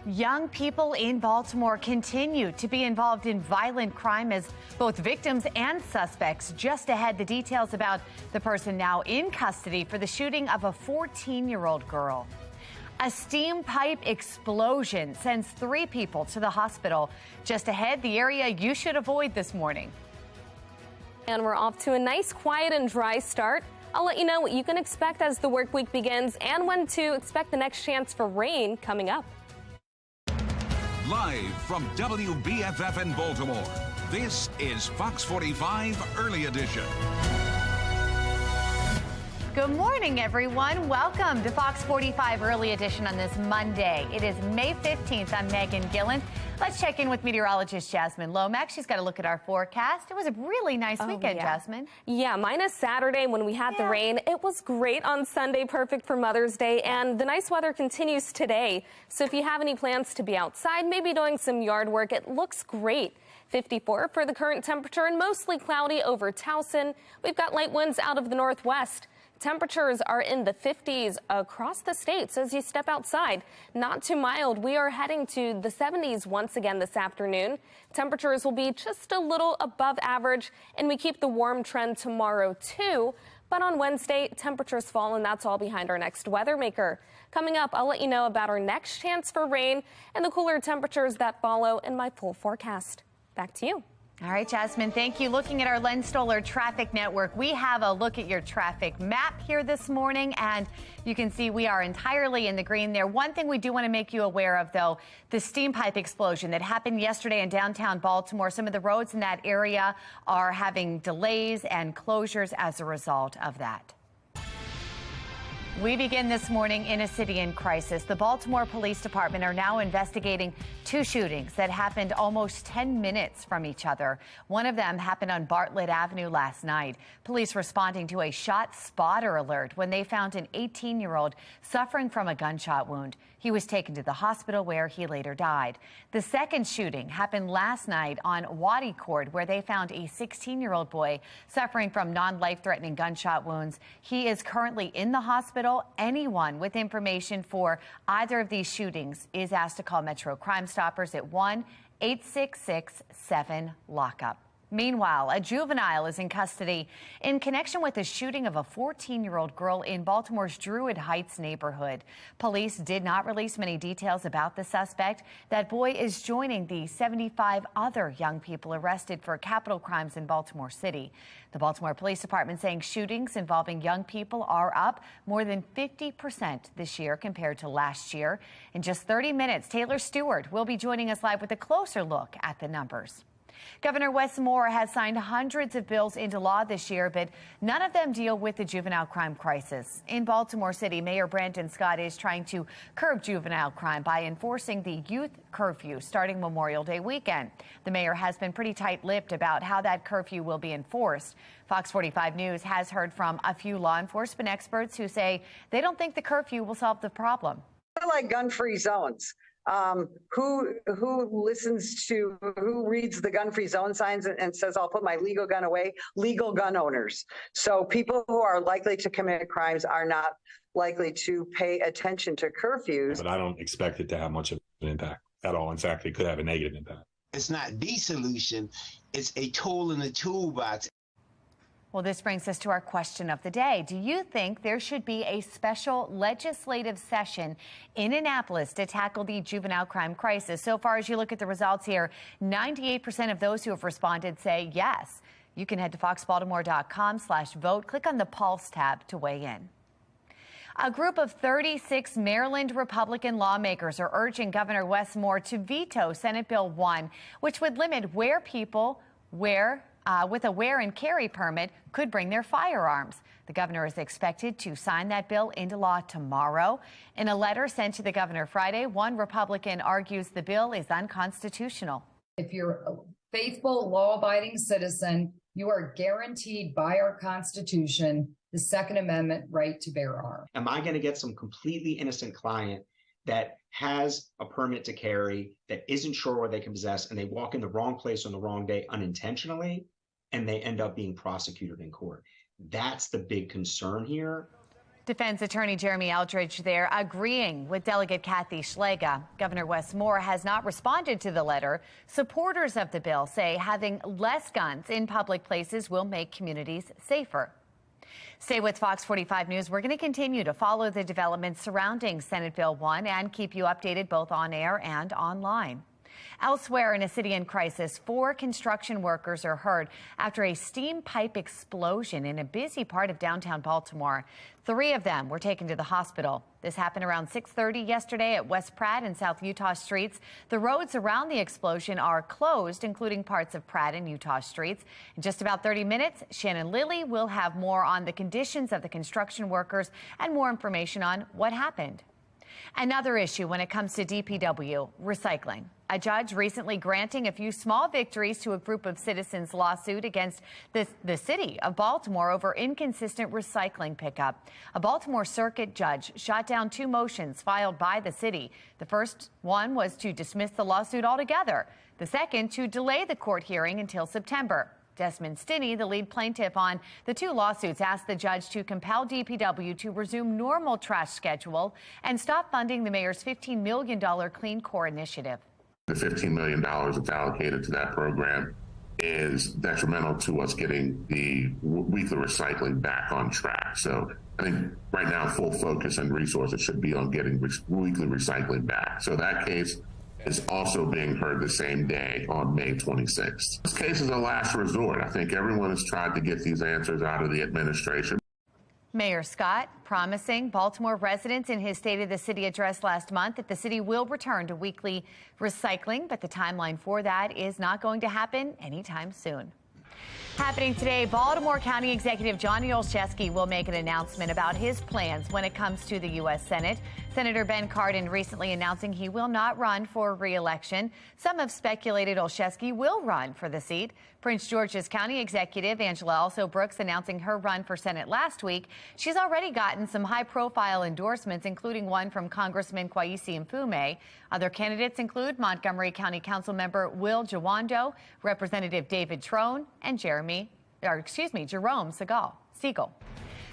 Young people in Baltimore continue to be involved in violent crime as both victims and suspects. Just ahead, the details about the person now in custody for the shooting of a 14-year-old girl. A steam pipe explosion sends 3 people to the hospital. Just ahead, the area you should avoid this morning. And we're off to a nice, quiet and dry start. I'll let you know what you can expect as the work week begins and when to expect the next chance for rain coming up. Live from WBFF in Baltimore, this is Fox 45 Early Edition. Good morning, everyone. Welcome to Fox 45 Early Edition on this Monday. It is May 15th. I'm Megan Gillen. Let's check in with meteorologist Jasmine Lomax. She's got a look at our forecast. It was a really nice weekend, Jasmine. Yeah, minus Saturday when we had the rain. It was great on Sunday, perfect for Mother's Day, and the nice weather continues today. So if you have any plans to be outside, maybe doing some yard work, it looks great. 54 for the current temperature and mostly cloudy over Towson. We've got light winds out of the northwest. Temperatures are in the 50s across the state, so as you step outside, not too mild. We are heading to the 70s once again this afternoon. Temperatures will be just a little above average, and we keep the warm trend tomorrow, too. But on Wednesday, temperatures fall, and that's all behind our next weather maker. Coming up, I'll let you know about our next chance for rain and the cooler temperatures that follow in my full forecast. Back to you. All right, Jasmine, thank you. Looking at our Len Stoller Traffic Network, we have a look at your traffic map here this morning, and you can see we are entirely in the green there. One thing we do want to make you aware of, though, the steam pipe explosion that happened yesterday in downtown Baltimore. Some of the roads in that area are having delays and closures as a result of that. We begin this morning in a city in crisis. The Baltimore Police Department are now investigating 2 shootings that happened almost 10 minutes from each other. One of them happened on Bartlett Avenue last night. Police responding to a shot spotter alert when they found an 18-year-old suffering from a gunshot wound. He was taken to the hospital where he later died. The second shooting happened last night on Waddy Court, where they found a 16-year-old boy suffering from non-life-threatening gunshot wounds. He is currently in the hospital. Anyone with information for either of these shootings is asked to call Metro Crime Stoppers at 1-866-7-LOCK-UP. Meanwhile, a juvenile is in custody in connection with the shooting of a 14-year-old girl in Baltimore's Druid Heights neighborhood. Police did not release many details about the suspect. That boy is joining the 75 other young people arrested for capital crimes in Baltimore City. The Baltimore Police Department saying shootings involving young people are up more than 50% this year compared to last year. In just 30 minutes, Taylor Stewart will be joining us live with a closer look at the numbers. Governor Wes Moore has signed hundreds of bills into law this year, but none of them deal with the juvenile crime crisis. In Baltimore City, Mayor Brandon Scott is trying to curb juvenile crime by enforcing the youth curfew starting Memorial Day weekend. The mayor has been pretty tight-lipped about how that curfew will be enforced. Fox 45 News has heard from a few law enforcement experts who say they don't think the curfew will solve the problem. I like gun-free zones. Who reads the gun-free zone signs and says, I'll put my legal gun away? Legal gun owners. So people who are likely to commit crimes are not likely to pay attention to curfews. But I don't expect it to have much of an impact at all. In fact, it could have a negative impact. It's not the solution. It's a tool in the toolbox. Well, this brings us to our question of the day. Do you think there should be a special legislative session in Annapolis to tackle the juvenile crime crisis? So far, as you look at the results here, 98% of those who have responded say yes. You can head to foxbaltimore.com/vote. Click on the Pulse tab to weigh in. A group of 36 Maryland Republican lawmakers are urging Governor Wes Moore to veto Senate Bill 1, which would limit where people with a wear and carry permit could bring their firearms. The governor is expected to sign that bill into law tomorrow. In a letter sent to the governor Friday, one Republican argues the bill is unconstitutional. If you're a faithful, law-abiding citizen, you are guaranteed by our Constitution the Second Amendment right to bear arms. Am I going to get some completely innocent client that has a permit to carry, that isn't sure what they can possess, and they walk in the wrong place on the wrong day unintentionally, and they end up being prosecuted in court? That's the big concern here. Defense Attorney Jeremy Eldridge there agreeing with Delegate Kathy Schlega. Governor Wes Moore has not responded to the letter. Supporters of the bill say having less guns in public places will make communities safer. Stay with Fox 45 News. We're going to continue to follow the developments surrounding Senate Bill 1 and keep you updated both on air and online. Elsewhere in a city in crisis, 4 construction workers are hurt after a steam pipe explosion in a busy part of downtown Baltimore. 3 of them were taken to the hospital. This happened around 6:30 yesterday at West Pratt and South Utah streets. The roads around the explosion are closed, including parts of Pratt and Utah streets. In just about 30 minutes, Shannon Lilly will have more on the conditions of the construction workers and more information on what happened. Another issue when it comes to DPW, recycling. A judge recently granting a few small victories to a group of citizens' lawsuit against the city of Baltimore over inconsistent recycling pickup. A Baltimore circuit judge shot down 2 motions filed by the city. The first one was to dismiss the lawsuit altogether. The second to delay the court hearing until September. Desmond Stinney, the lead plaintiff on the 2 lawsuits, asked the judge to compel DPW to resume normal trash schedule and stop funding the mayor's $15 million Clean Core initiative. The $15 million that's allocated to that program is detrimental to us getting the weekly recycling back on track. So I think right now full focus and resources should be on getting weekly recycling back. So that case is also being heard the same day on May 26th. This case is a last resort. I think everyone has tried to get these answers out of the administration. Mayor Scott promising Baltimore residents in his State of the City address last month that the city will return to weekly recycling, but the timeline for that is not going to happen anytime soon. Happening today, Baltimore County Executive Johnny Olszewski will make an announcement about his plans when it comes to the U.S. Senate. Senator Ben Cardin recently announcing he will not run for re-election. Some have speculated Olszewski will run for the seat. Prince George's County Executive Angela Also Brooks announcing her run for Senate last week. She's already gotten some high-profile endorsements, including one from Congressman Kweisi Mfume. Other candidates include Montgomery County Council member Will Jawando, Representative David Trone, and Jerome Siegel.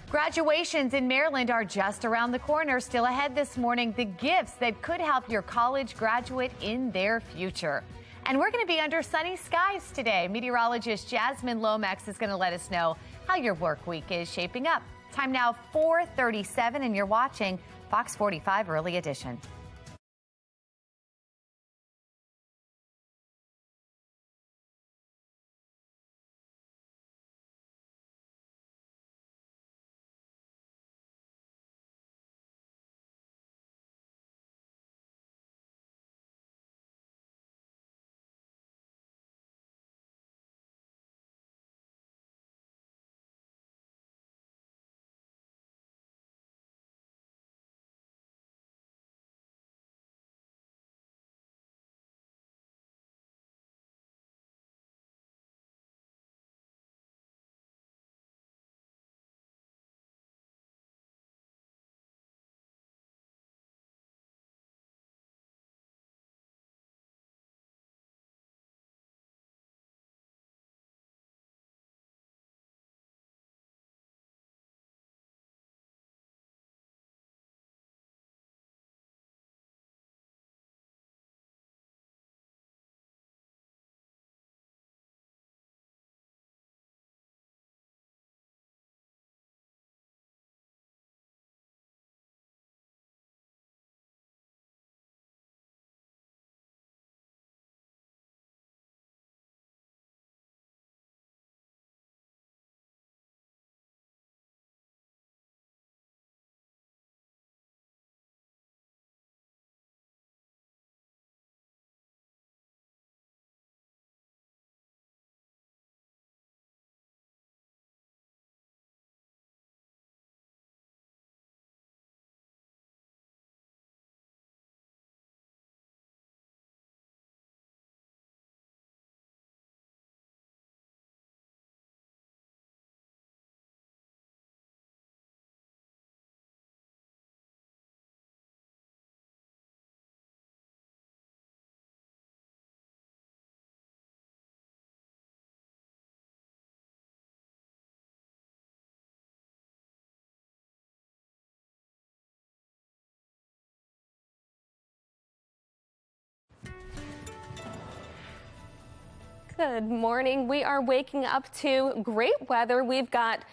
Graduations in Maryland are just around the corner. Still ahead this morning, the gifts that could help your college graduate in their future. And we're going to be under sunny skies today. Meteorologist Jasmine Lomax is going to let us know how your work week is shaping up. Time now 4:37, and you're watching Fox 45 Early Edition. Good morning. We are waking up to great weather. We've got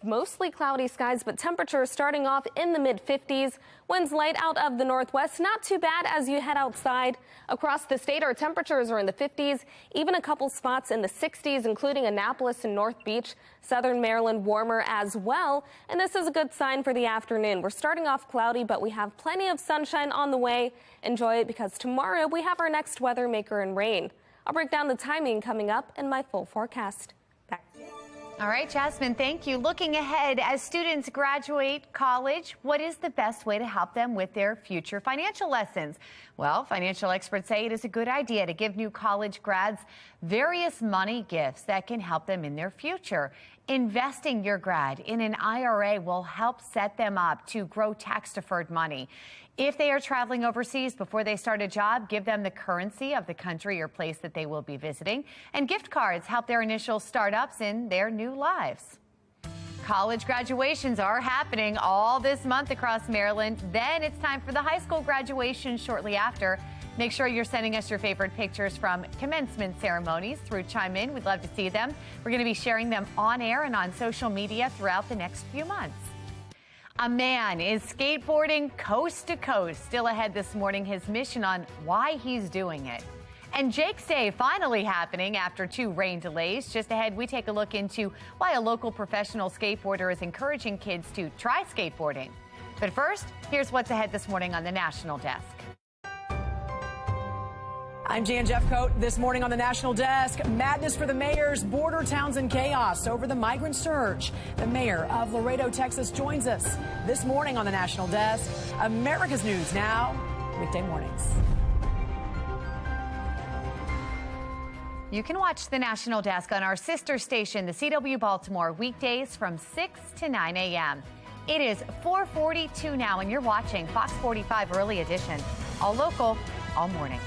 mostly cloudy skies, but temperatures starting off in the mid-50s. Winds light out of the northwest. Not too bad as you head outside. Across the state, our temperatures are in the 50s, even a couple spots in the 60s, including Annapolis and North Beach. Southern Maryland warmer as well. And this is a good sign for the afternoon. We're starting off cloudy, but we have plenty of sunshine on the way. Enjoy it because tomorrow we have our next weather maker in rain. I'll break down the timing coming up in my full forecast. Back to you. All right, Jasmine, thank you. Looking ahead, as students graduate college, what is the best way to help them with their future financial lessons? Well, financial experts say it is a good idea to give new college grads various money gifts that can help them in their future. Investing your grad in an IRA will help set them up to grow tax-deferred money. If they are traveling overseas before they start a job, give them the currency of the country or place that they will be visiting. And gift cards help their initial startups in their new lives. College graduations are happening all this month across Maryland. Then it's time for the high school graduation shortly after. Make sure you're sending us your favorite pictures from commencement ceremonies through Chime In. We'd love to see them. We're going to be sharing them on air and on social media throughout the next few months. A man is skateboarding coast to coast. Still ahead this morning, his mission on why he's doing it. And Jake's Day finally happening after 2 rain delays. Just ahead, we take a look into why a local professional skateboarder is encouraging kids to try skateboarding. But first, here's what's ahead this morning on the National Desk. I'm Jan Jeffcoat. This morning on the National Desk, madness for the mayors, border towns in chaos over the migrant surge. The mayor of Laredo, Texas joins us this morning on the National Desk. America's News Now, weekday mornings. You can watch the National Desk on our sister station, the CW Baltimore, weekdays from 6 to 9 a.m. It is 4:42 now, and you're watching Fox 45 Early Edition. All local, all morning.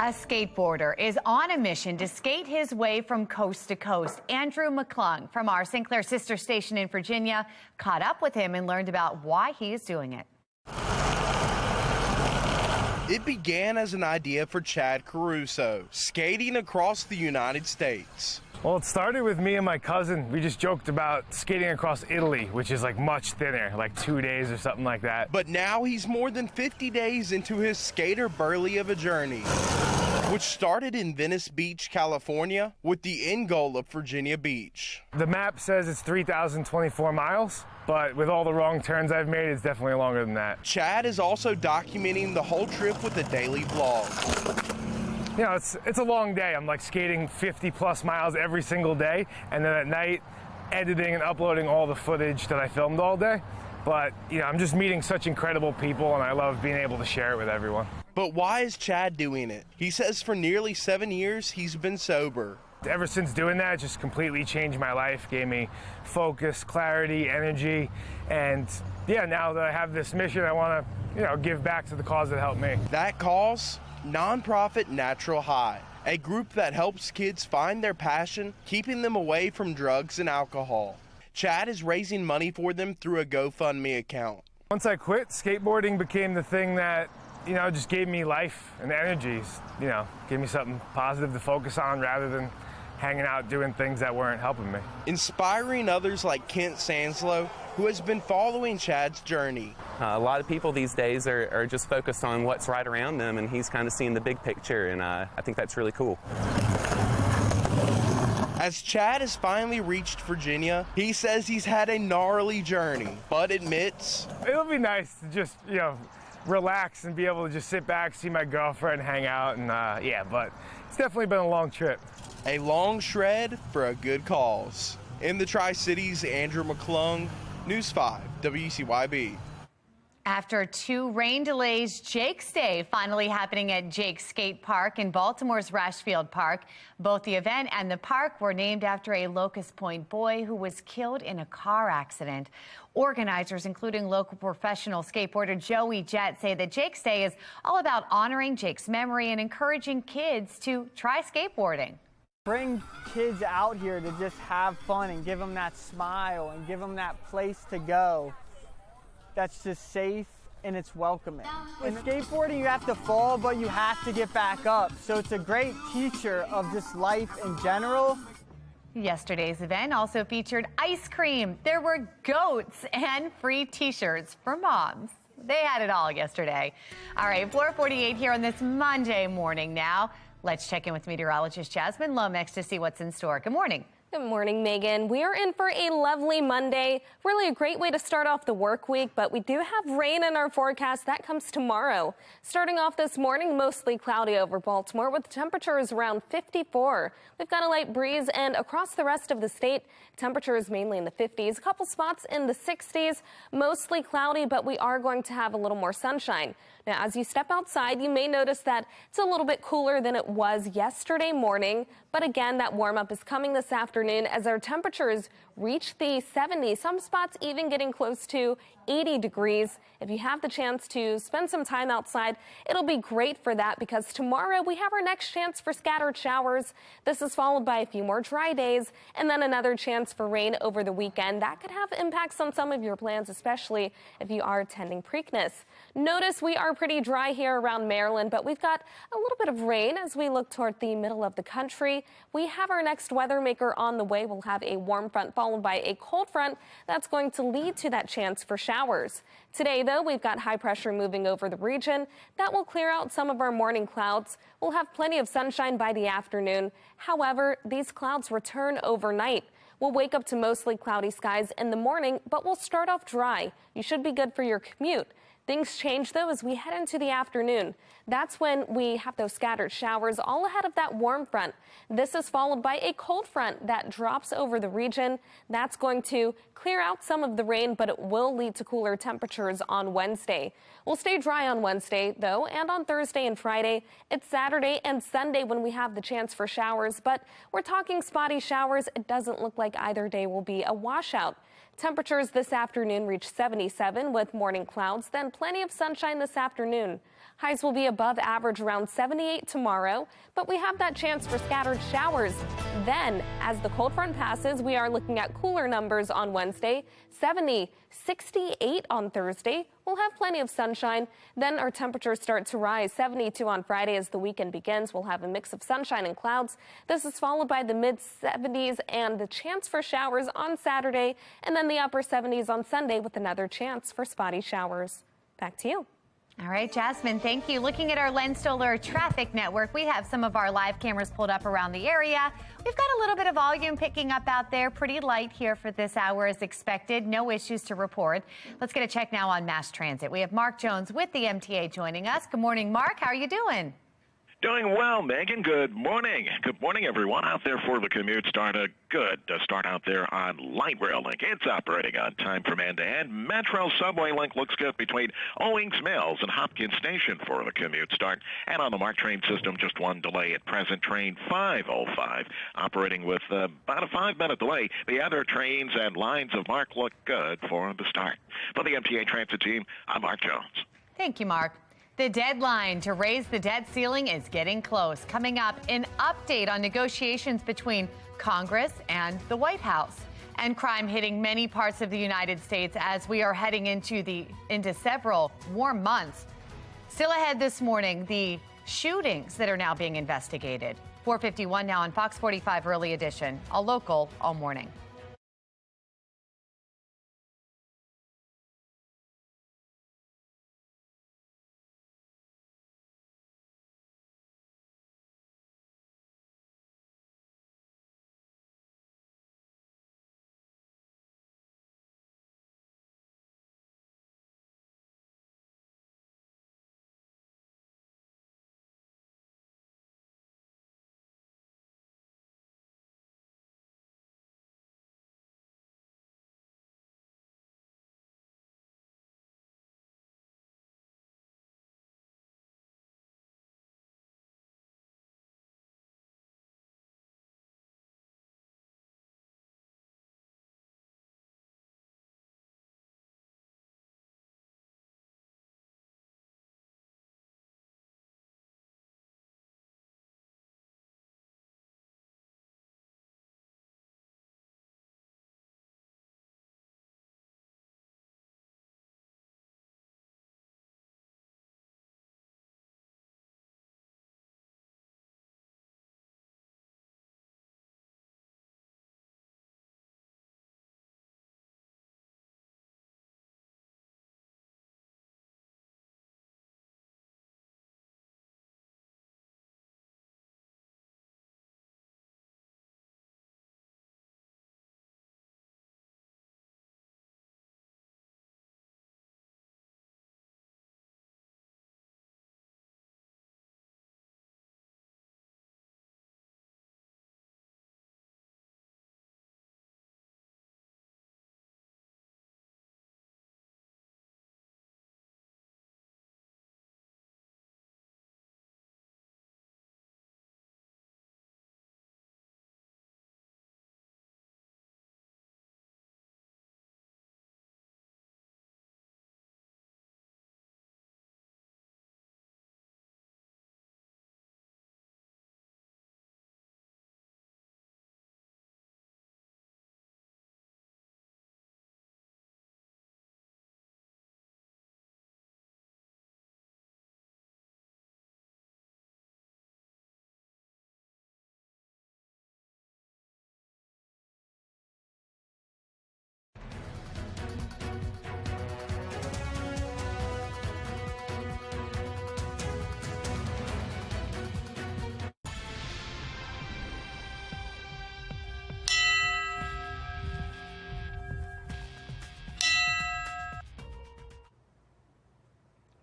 A skateboarder is on a mission to skate his way from coast to coast. Andrew McClung from our St. Clair sister station in Virginia caught up with him and learned about why he is doing it. It began as an idea for Chad Caruso, skating across the United States. Well, it started with me and my cousin. We just joked about skating across Italy, which is like much thinner, like 2 days or something like that. But now he's more than 50 days into his skater burly of a journey, which started in Venice Beach, California, with the end goal of Virginia Beach. The map says it's 3,024 miles, but with all the wrong turns I've made, it's definitely longer than that. Chad is also documenting the whole trip with a daily vlog. You know, it's a long day. I'm like skating 50 plus miles every single day, and then at night editing and uploading all the footage that I filmed all day. But, you know, I'm just meeting such incredible people, and I love being able to share it with everyone. But why is Chad doing it? He says for nearly 7 years, he's been sober. Ever since doing that, it just completely changed my life, gave me focus, clarity, energy, and yeah, now that I have this mission, I want to, you know, give back to the cause that helped me. That cause? Nonprofit Natural High, a group that helps kids find their passion, keeping them away from drugs and alcohol. Chad is raising money for them through a GoFundMe account. Once I quit, skateboarding became the thing that, you know, just gave me life and energies, you know, gave me something positive to focus on rather than hanging out doing things that weren't helping me. Inspiring others like Kent Sanslow, who has been following Chad's journey. A lot of people these days are just focused on what's right around them, and he's kind of seeing the big picture, and I think that's really cool. As Chad has finally reached Virginia, he says he's had a gnarly journey, but admits it'll be nice to just, you know, relax and be able to just sit back, see my girlfriend, hang out, and yeah, but it's definitely been a long trip. A long shred for a good cause. In the Tri-Cities, Andrew McClung, News 5, WCYB. After 2 rain delays, Jake's Day finally happening at Jake's Skate Park in Baltimore's Rashfield Park. Both the event and the park were named after a Locust Point boy who was killed in a car accident. Organizers, including local professional skateboarder Joey Jett, say that Jake's Day is all about honoring Jake's memory and encouraging kids to try skateboarding. Bring kids out here to just have fun and give them that smile and give them that place to go that's just safe and it's welcoming. With skateboarding, you have to fall, but you have to get back up. So it's a great teacher of just life in general. Yesterday's event also featured ice cream. There were goats and free t-shirts for moms. They had it all yesterday. All right, Floor 48 here on this Monday morning now. Let's check in with meteorologist Jasmine Lomax to see what's in store. Good morning. Good morning, Megan. We are in for a lovely Monday. Really a great way to start off the work week, but we do have rain in our forecast. That comes tomorrow. Starting off this morning, mostly cloudy over Baltimore with temperatures around 54. We've got a light breeze, and across the rest of the state, temperatures mainly in the 50s. A couple spots in the 60s, mostly cloudy, but we are going to have a little more sunshine. Now, as you step outside, you may notice that it's a little bit cooler than it was yesterday morning. But again, that warm up is coming this afternoon as our temperatures reach the 70s, some spots even getting close to 80 degrees. If you have the chance to spend some time outside, it'll be great for that because tomorrow we have our next chance for scattered showers. This is followed by a few more dry days and then another chance for rain over the weekend. That could have impacts on some of your plans, especially if you are attending Preakness. Notice we are pretty dry here around Maryland, but we've got a little bit of rain as we look toward the middle of the country. We have our next weather maker on the way. We'll have a warm front followed by a cold front that's going to lead to that chance for showers. Today, though, we've got high pressure moving over the region. That will clear out some of our morning clouds. We'll have plenty of sunshine by the afternoon. However, these clouds return overnight. We'll wake up to mostly cloudy skies in the morning, but we'll start off dry. You should be good for your commute. Things change, though, as we head into the afternoon. That's when we have those scattered showers all ahead of that warm front. This is followed by a cold front that drops over the region. That's going to clear out some of the rain, but it will lead to cooler temperatures on Wednesday. We'll stay dry on Wednesday, though, and on Thursday and Friday. It's Saturday and Sunday when we have the chance for showers, but we're talking spotty showers. It doesn't look like either day will be a washout. Temperatures this afternoon reach 77 with morning clouds, then plenty of sunshine this afternoon. Highs will be above average around 78 tomorrow, but we have that chance for scattered showers. Then, as the cold front passes, we are looking at cooler numbers on Wednesday, 70, 68 on Thursday. We'll have plenty of sunshine. Then our temperatures start to rise. 72 on Friday as the weekend begins. We'll have a mix of sunshine and clouds. This is followed by the mid-70s and the chance for showers on Saturday, and then the upper 70s on Sunday with another chance for spotty showers. Back to you. All right, Jasmine, thank you. Looking at our Len Stoler traffic network, we have some of our live cameras pulled up around the area. We've got a little bit of volume picking up out there. Pretty light here for this hour as expected. No issues to report. Let's get a check now on mass transit. We have Mark Jones with the MTA joining us. Good morning, Mark. How are you doing? Doing well, Megan. Good morning. Good morning, everyone out there for the commute. Start out there on Light Rail Link. It's operating on time from end to end. Metro Subway Link looks good between Owings Mills and Hopkins Station for the commute start. And on the MARC train system, just one delay at present. Train 505 operating with about a 5-minute delay. The other trains and lines of MARC look good for the start. For the MTA Transit team, I'm Mark Jones. Thank you, Mark. The deadline to raise the debt ceiling is getting close. Coming up, an update on negotiations between Congress and the White House. And crime hitting many parts of the United States as we are heading into several warm months. Still ahead this morning, the shootings that are now being investigated. 4:51 now on Fox 45 Early Edition, all local, all morning.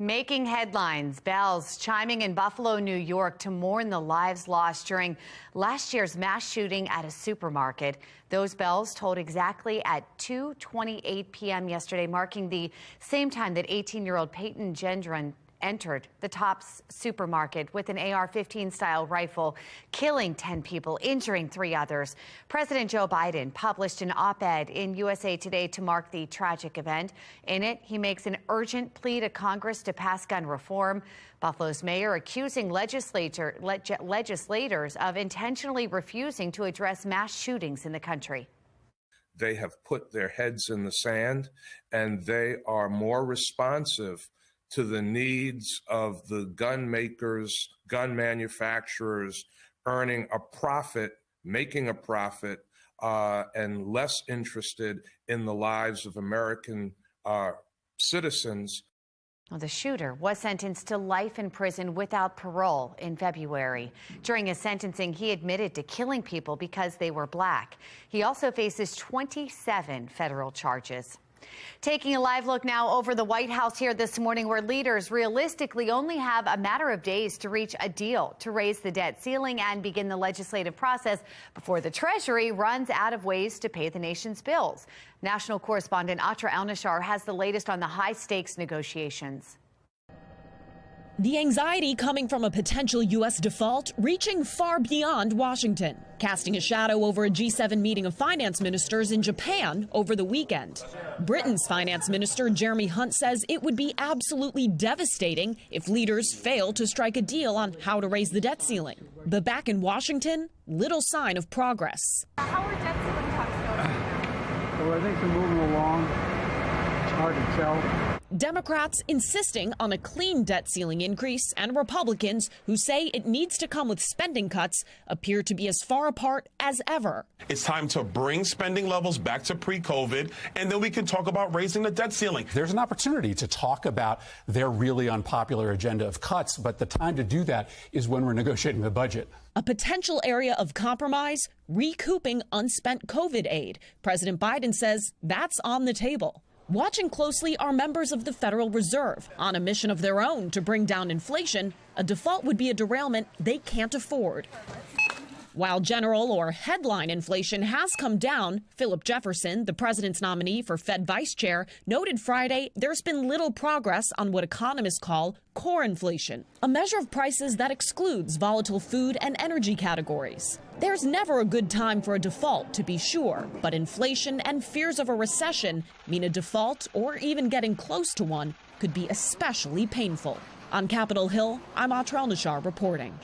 Making headlines, bells chiming in Buffalo, New York to mourn the lives lost during last year's mass shooting at a supermarket. Those bells tolled exactly at 2:28 p.m. yesterday, marking the same time that 18-year-old Peyton Gendron entered the Tops supermarket with an AR-15 style rifle, killing 10 people, injuring 3 others. President Joe Biden published an op-ed in USA Today to mark the tragic event. In it, he makes an urgent plea to Congress to pass gun reform. Buffalo's mayor accusing legislators of intentionally refusing to address mass shootings in the country. They have put their heads in the sand, and they are more responsive to the needs of the gun makers, gun manufacturers, earning a profit, making a profit, and less interested in the lives of American citizens. Well, the shooter was sentenced to life in prison without parole in February. During his sentencing, he admitted to killing people because they were black. He also faces 27 federal charges. Taking a live look now over the White House here this morning, where leaders realistically only have a matter of days to reach a deal to raise the debt ceiling and begin the legislative process before the Treasury runs out of ways to pay the nation's bills. National correspondent Atra Elnashar has the latest on the high-stakes negotiations. The anxiety coming from a potential U.S. default reaching far beyond Washington, casting a shadow over a G7 meeting of finance ministers in Japan over the weekend. Britain's finance minister Jeremy Hunt says it would be absolutely devastating if leaders fail to strike a deal on how to raise the debt ceiling. But back in Washington, little sign of progress. How are debt ceiling talks going? Well, I think they're moving along. It's hard to tell. Democrats insisting on a clean debt ceiling increase, and Republicans who say it needs to come with spending cuts appear to be as far apart as ever. It's time to bring spending levels back to pre-COVID, and then we can talk about raising the debt ceiling. There's an opportunity to talk about their really unpopular agenda of cuts, but the time to do that is when we're negotiating the budget. A potential area of compromise, recouping unspent COVID aid. President Biden says that's on the table. Watching closely are members of the Federal Reserve on a mission of their own to bring down inflation. A default would be a derailment they can't afford. While general or headline inflation has come down, Philip Jefferson, the president's nominee for Fed vice chair, noted Friday there's been little progress on what economists call core inflation, a measure of prices that excludes volatile food and energy categories. There's never a good time for a default, to be sure, but inflation and fears of a recession mean a default, or even getting close to one, could be especially painful. On Capitol Hill, I'm Atra Elnashar reporting.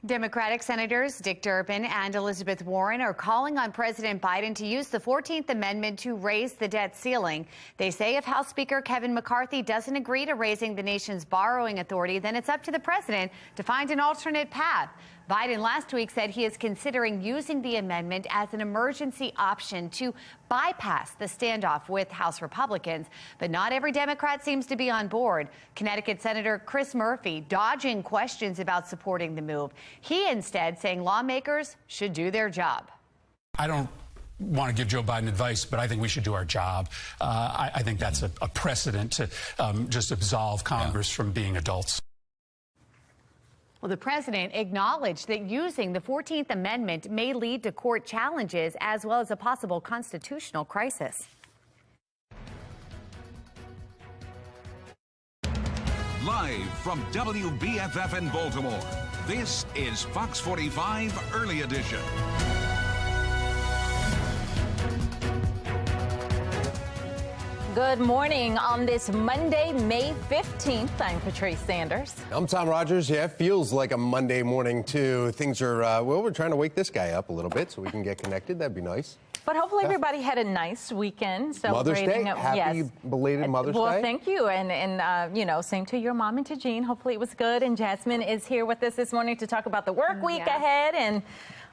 Democratic Senators Dick Durbin and Elizabeth Warren are calling on President Biden to use the 14th Amendment to raise the debt ceiling. They say if House Speaker Kevin McCarthy doesn't agree to raising the nation's borrowing authority, then it's up to the president to find an alternate path. Biden last week said he is considering using the amendment as an emergency option to bypass the standoff with House Republicans. But not every Democrat seems to be on board. Connecticut Senator Chris Murphy dodging questions about supporting the move. He instead saying lawmakers should do their job. I don't want to give Joe Biden advice, but I think we should do our job. I think that's a precedent to just absolve Congress from being adults. Well, the president acknowledged that using the 14th Amendment may lead to court challenges as well as a possible constitutional crisis. Live from WBFF in Baltimore, this is Fox 45 Early Edition. Good morning on this Monday, May 15th. I'm Patrice Sanders. I'm Tom Rogers. Yeah, it feels like a Monday morning, too. Things are, well, we're trying to wake this guy up a little bit so we can get connected. That'd be nice. But hopefully everybody had a nice weekend celebrating. Mother's Day. Happy belated Mother's Day. Well, thank you. And you know, same to your mom and to Jean. Hopefully it was good. And Jasmine is here with us this morning to talk about the work week ahead. And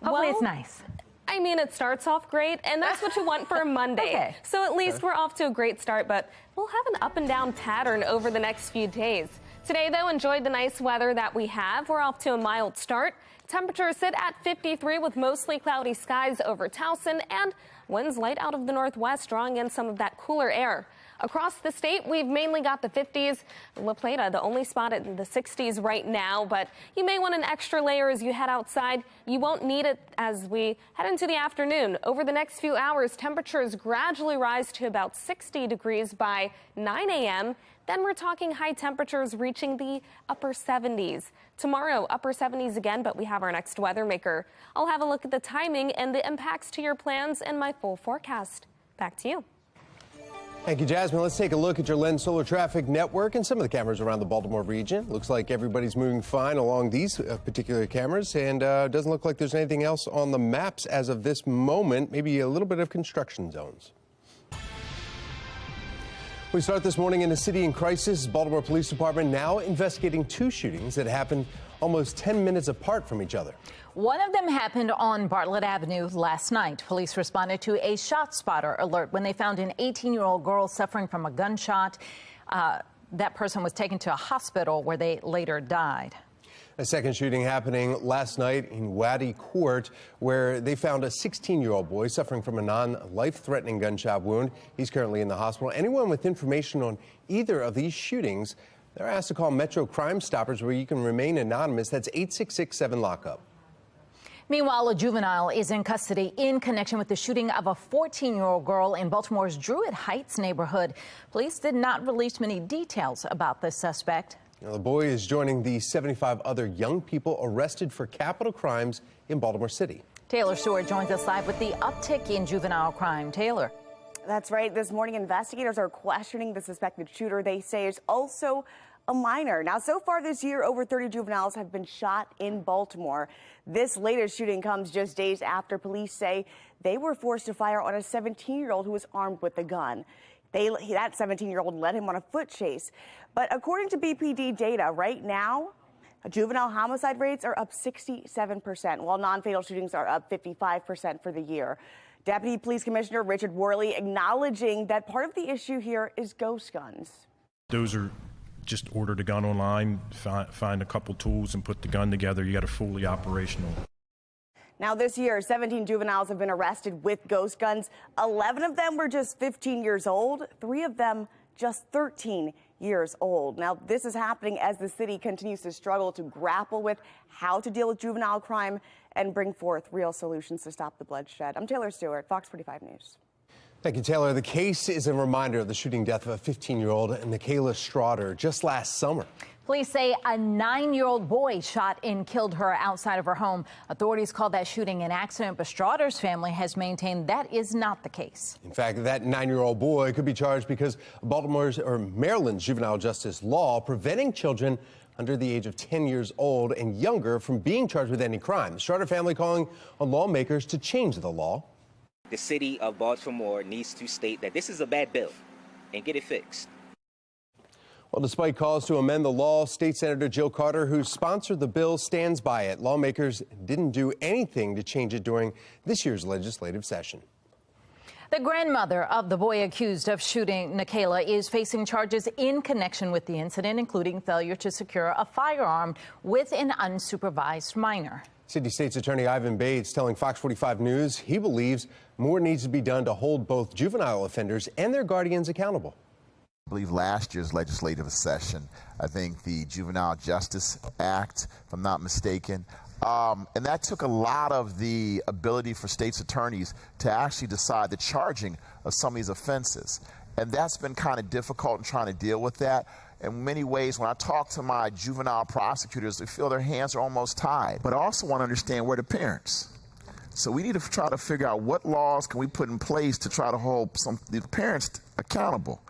hopefully it's nice. I mean, it starts off great, and that's what you want for a Monday. Okay. So at least we're off to a great start, but we'll have an up and down pattern over the next few days. Today, though, enjoy the nice weather that we have. We're off to a mild start. Temperatures sit at 53 with mostly cloudy skies over Towson and winds light out of the northwest, drawing in some of that cooler air. Across the state, we've mainly got the 50s. La Plata, the only spot in the 60s right now, but you may want an extra layer as you head outside. You won't need it as we head into the afternoon. Over the next few hours, temperatures gradually rise to about 60 degrees by 9 a.m. Then we're talking high temperatures reaching the upper 70s. Tomorrow, upper 70s again, but we have our next weather maker. I'll have a look at the timing and the impacts to your plans and my full forecast. Back to you. Thank you, Jasmine. Let's take a look at your Lens Solar Traffic Network and some of the cameras around the Baltimore region. Looks like everybody's moving fine along these particular cameras, and doesn't look like there's anything else on the maps as of this moment. Maybe a little bit of construction zones. We start this morning in a city in crisis. Baltimore Police Department now investigating two shootings that happened almost 10 minutes apart from each other. One of them happened on Bartlett Avenue last night. Police responded to a shot spotter alert when they found an 18-year-old girl suffering from a gunshot. That person was taken to a hospital where they later died. A second shooting happening last night in Waddy Court, where they found a 16-year-old boy suffering from a non-life-threatening gunshot wound. He's currently in the hospital. Anyone with information on either of these shootings, they're asked to call Metro Crime Stoppers, where you can remain anonymous. That's 866-7-LOCK-UP. Meanwhile, a juvenile is in custody in connection with the shooting of a 14-year-old girl in Baltimore's Druid Heights neighborhood. Police did not release many details about this suspect. Now, the boy is joining the 75 other young people arrested for capital crimes in Baltimore City. Taylor Stewart joins us live with the uptick in juvenile crime. Taylor. That's right. This morning, investigators are questioning the suspected shooter. They say is also a minor. Now, so far this year, over 30 juveniles have been shot in Baltimore. This latest shooting comes just days after police say they were forced to fire on a 17-year-old who was armed with a gun. That 17-year-old led him on a foot chase. But according to BPD data, right now, juvenile homicide rates are up 67%, while non-fatal shootings are up 55% for the year. Deputy Police Commissioner Richard Worley acknowledging that part of the issue here is ghost guns. Those are just ordered a gun online, find a couple tools and put the gun together. You got a fully operational. Now this year, 17 juveniles have been arrested with ghost guns. 11 of them were just 15 years old. 3 of them just 13 years old. Now this is happening as the city continues to struggle to grapple with how to deal with juvenile crime and bring forth real solutions to stop the bloodshed. I'm Taylor Stewart, Fox 45 News. Thank you, Taylor. The case is a reminder of the shooting death of a 15-year-old, Nikayla Straughter, just last summer. Police say a 9-year-old boy shot and killed her outside of her home. Authorities call that shooting an accident, but Straughter's family has maintained that is not the case. In fact, that 9-year-old boy could be charged because Maryland's juvenile justice law preventing children under the age of 10 years old and younger from being charged with any crime. The Straughter family calling on lawmakers to change the law. The city of Baltimore needs to state that this is a bad bill and get it fixed. Well, despite calls to amend the law, State Senator Jill Carter, who sponsored the bill, stands by it. Lawmakers didn't do anything to change it during this year's legislative session. The grandmother of the boy accused of shooting Nikayla is facing charges in connection with the incident, including failure to secure a firearm with an unsupervised minor. City State's Attorney Ivan Bates telling Fox 45 News he believes more needs to be done to hold both juvenile offenders and their guardians accountable. I believe last year's legislative session, I think the Juvenile Justice Act, if I'm not mistaken, and that took a lot of the ability for state's attorneys to actually decide the charging of some of these offenses. And that's been kind of difficult in trying to deal with that. In many ways, when I talk to my juvenile prosecutors, they feel their hands are almost tied. But I also want to understand where the parents. So we need to try to figure out what laws can we put in place to try to hold the parents accountable.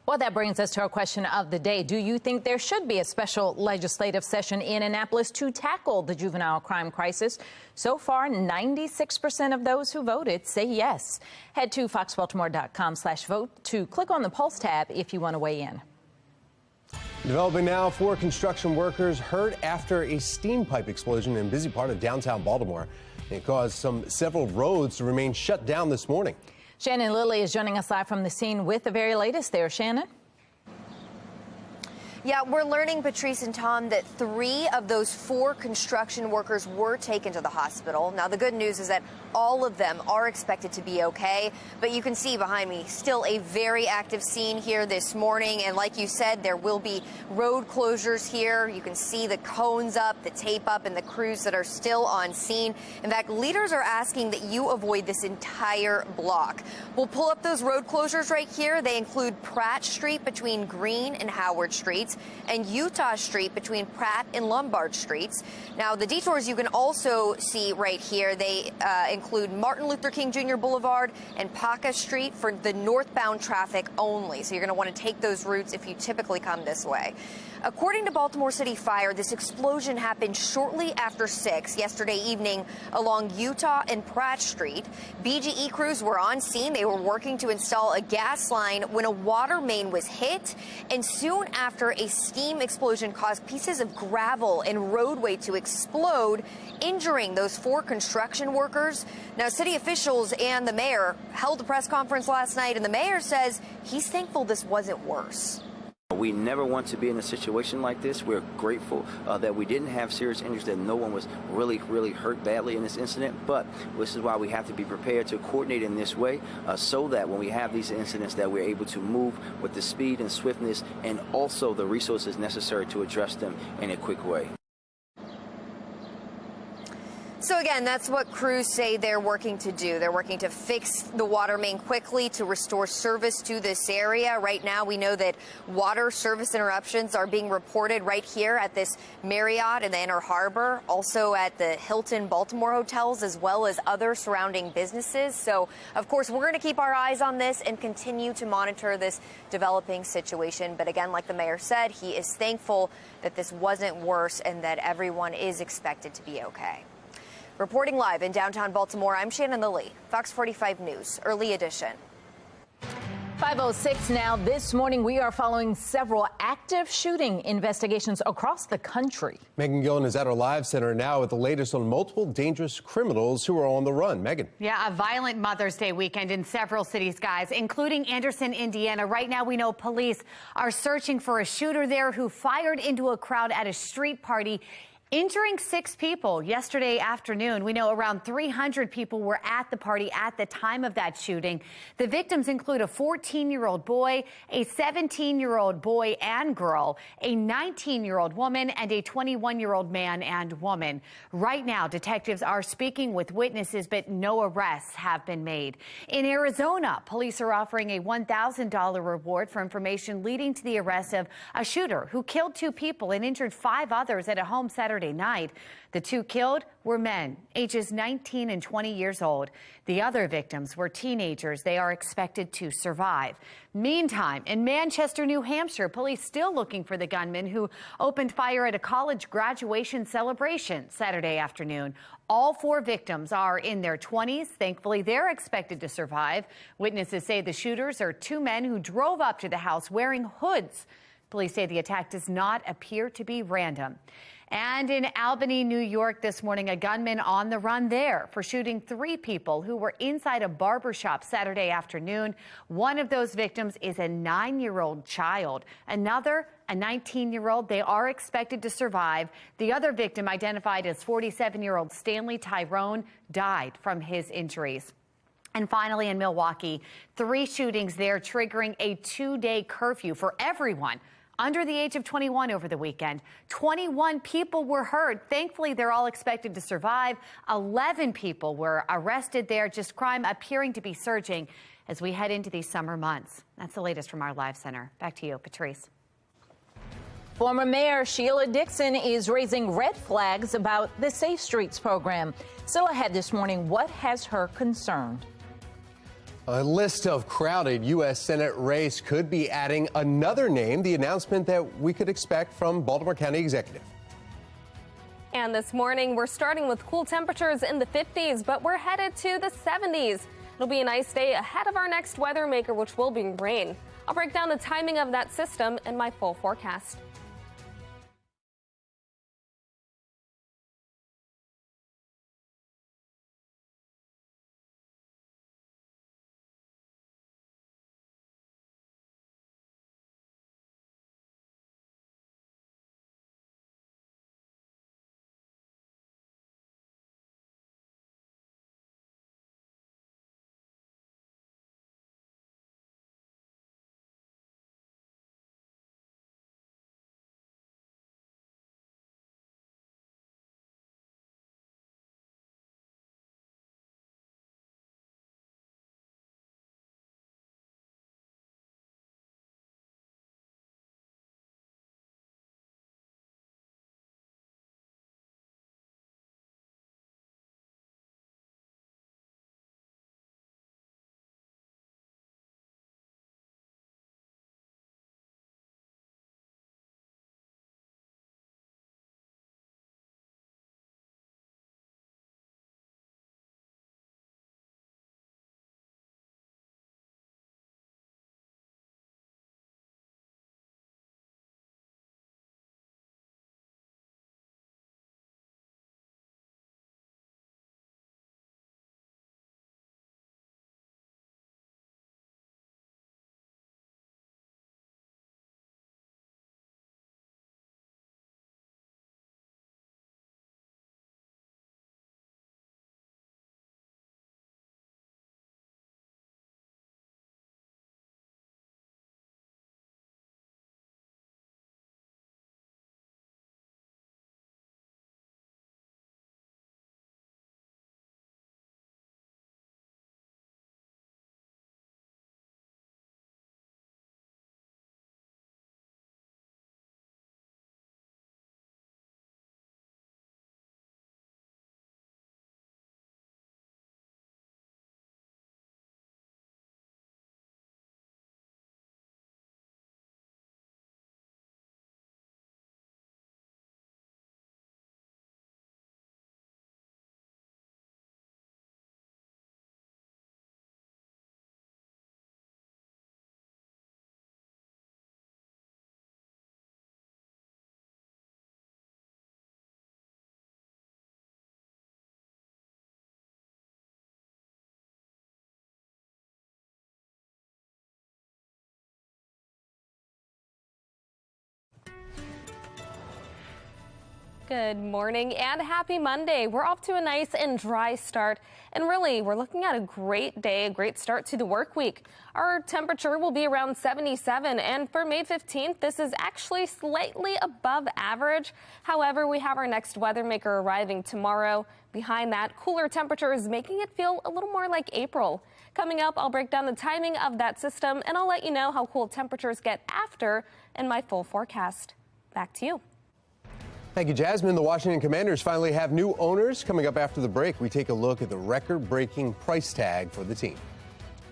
Well, that brings us to our question of the day. Do you think there should be a special legislative session in Annapolis to tackle the juvenile crime crisis? So far, 96% of those who voted say yes. Head to foxbaltimore.com/vote to click on the Pulse tab if you want to weigh in. Developing now, 4 construction workers hurt after a steam pipe explosion in a busy part of downtown Baltimore. It caused several roads to remain shut down this morning. Shannon Lilly is joining us live from the scene with the very latest there. Shannon? Yeah, we're learning, Patrice and Tom, that 3 of those 4 construction workers were taken to the hospital. Now, the good news is that all of them are expected to be okay. But you can see behind me still a very active scene here this morning. And like you said, there will be road closures here. You can see the cones up, the tape up, and the crews that are still on scene. In fact, leaders are asking that you avoid this entire block. We'll pull up those road closures right here. They include Pratt Street between Green and Howard Streets and Utah Street between Pratt and Lombard Streets. Now, the detours you can also see right here, they include Martin Luther King Jr. Boulevard and Paca Street for the northbound traffic only. So you're going to want to take those routes if you typically come this way. According to Baltimore City Fire, this explosion happened shortly after 6 yesterday evening along Utah and Pratt Street. BGE crews were on scene. They were working to install a gas line when a water main was hit, and soon after, a steam explosion caused pieces of gravel and roadway to explode, injuring those 4 construction workers. Now, city officials and the mayor held a press conference last night, and the mayor says he's thankful this wasn't worse. We never want to be in a situation like this. We're grateful that we didn't have serious injuries, that no one was really hurt badly in this incident. But this is why we have to be prepared to coordinate in this way so that when we have these incidents that we're able to move with the speed and swiftness and also the resources necessary to address them in a quick way. So again, that's what crews say they're working to do. They're working to fix the water main quickly to restore service to this area. Right now, we know that water service interruptions are being reported right here at this Marriott in the Inner Harbor, also at the Hilton Baltimore hotels, as well as other surrounding businesses. So, of course, we're going to keep our eyes on this and continue to monitor this developing situation. But again, like the mayor said, he is thankful that this wasn't worse and that everyone is expected to be okay. Reporting live in downtown Baltimore, I'm Shannon Lilly, Fox 45 News, Early Edition. 5:06 now. This morning, we are following several active shooting investigations across the country. Megan Gillen is at our live center now with the latest on multiple dangerous criminals who are on the run. Megan. Yeah, a violent Mother's Day weekend in several cities, guys, including Anderson, Indiana. Right now, we know police are searching for a shooter there who fired into a crowd at a street party, injuring 6 people yesterday afternoon. We know around 300 people were at the party at the time of that shooting. The victims include a 14-year-old boy, a 17-year-old boy and girl, a 19-year-old woman, and a 21-year-old man and woman. Right now, detectives are speaking with witnesses, but no arrests have been made. In Arizona, police are offering a $1,000 reward for information leading to the arrest of a shooter who killed 2 people and injured 5 others at a home Saturday night. The 2 killed were men, ages 19 and 20 years old. The other victims were teenagers. They are expected to survive. Meantime, in Manchester, New Hampshire, police still looking for the gunman who opened fire at a college graduation celebration Saturday afternoon. All 4 victims are in their 20s. Thankfully, they're expected to survive. Witnesses say the shooters are 2 men who drove up to the house wearing hoods. Police say the attack does not appear to be random. And in Albany, New York this morning, a gunman on the run there for shooting 3 people who were inside a barbershop Saturday afternoon. One of those victims is a 9-year-old child. Another, a 19-year-old. They are expected to survive. The other victim, identified as 47-year-old Stanley Tyrone, died from his injuries. And finally, in Milwaukee, 3 shootings there, triggering a 2-day curfew for everyone under the age of 21 over the weekend. 21 people were hurt. Thankfully, they're all expected to survive. 11 people were arrested there. Just crime appearing to be surging as we head into these summer months. That's the latest from our live center. Back to you, Patrice. Former Mayor Sheila Dixon is raising red flags about the Safe Streets program. Still ahead this morning, what has her concerned? A list of crowded U.S. Senate race could be adding another name, the announcement that we could expect from Baltimore County Executive. And this morning, we're starting with cool temperatures in the 50s, but we're headed to the 70s. It'll be a nice day ahead of our next weather maker, which will bring rain. I'll break down the timing of that system in my full forecast. Good morning and happy Monday. We're off to a nice and dry start. And really, we're looking at a great day, a great start to the work week. Our temperature will be around 77. And for May 15th, this is actually slightly above average. However, we have our next weather maker arriving tomorrow. Behind that, cooler temperatures making it feel a little more like April. Coming up, I'll break down the timing of that system and I'll let you know how cool temperatures get after in my full forecast. Back to you. Thank you, Jasmine. The Washington Commanders finally have new owners. Coming up after the break, we take a look at the record-breaking price tag for the team.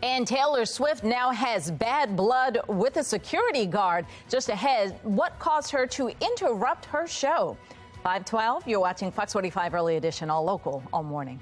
And Taylor Swift now has bad blood with a security guard. Just ahead, what caused her to interrupt her show? 5:12, you're watching Fox 45 Early Edition, all local, all morning.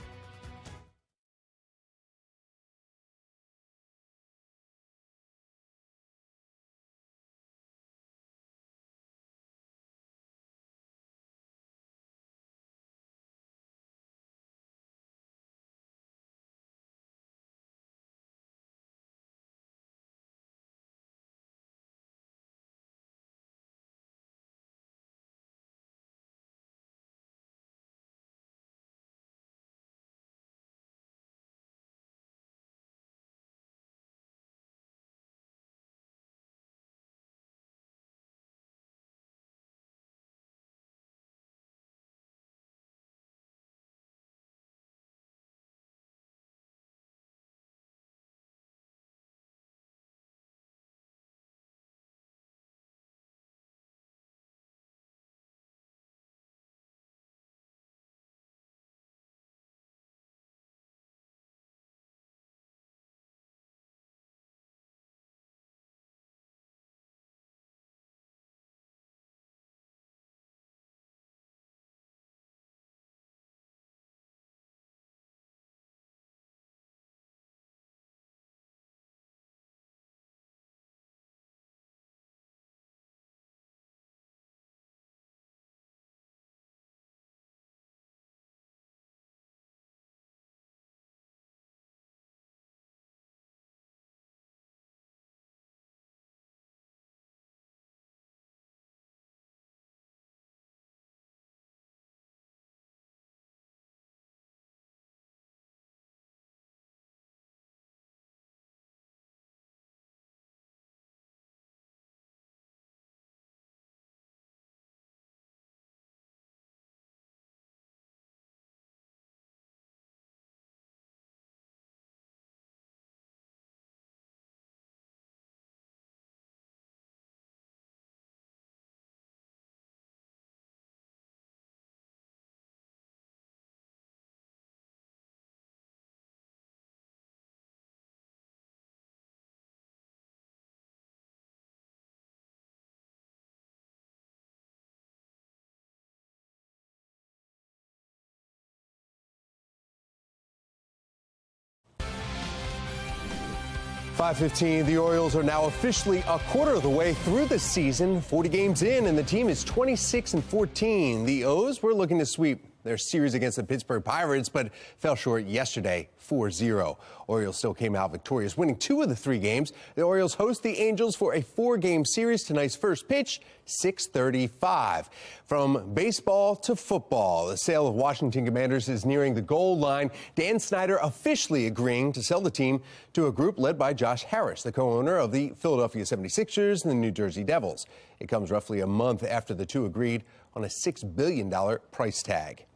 .515, the Orioles are now officially a quarter of the way through the season, 40 games in, and the team is 26-14. The O's were looking to sweep their series against the Pittsburgh Pirates, but fell short yesterday, 4-0. Orioles still came out victorious, winning 2 of the 3 games. The Orioles host the Angels for a 4-game series. Tonight's first pitch, 6:35. From baseball to football, the sale of Washington Commanders is nearing the goal line. Dan Snyder officially agreeing to sell the team to a group led by Josh Harris, the co-owner of the Philadelphia 76ers and the New Jersey Devils. It comes roughly a month after the two agreed on a $6 billion price tag.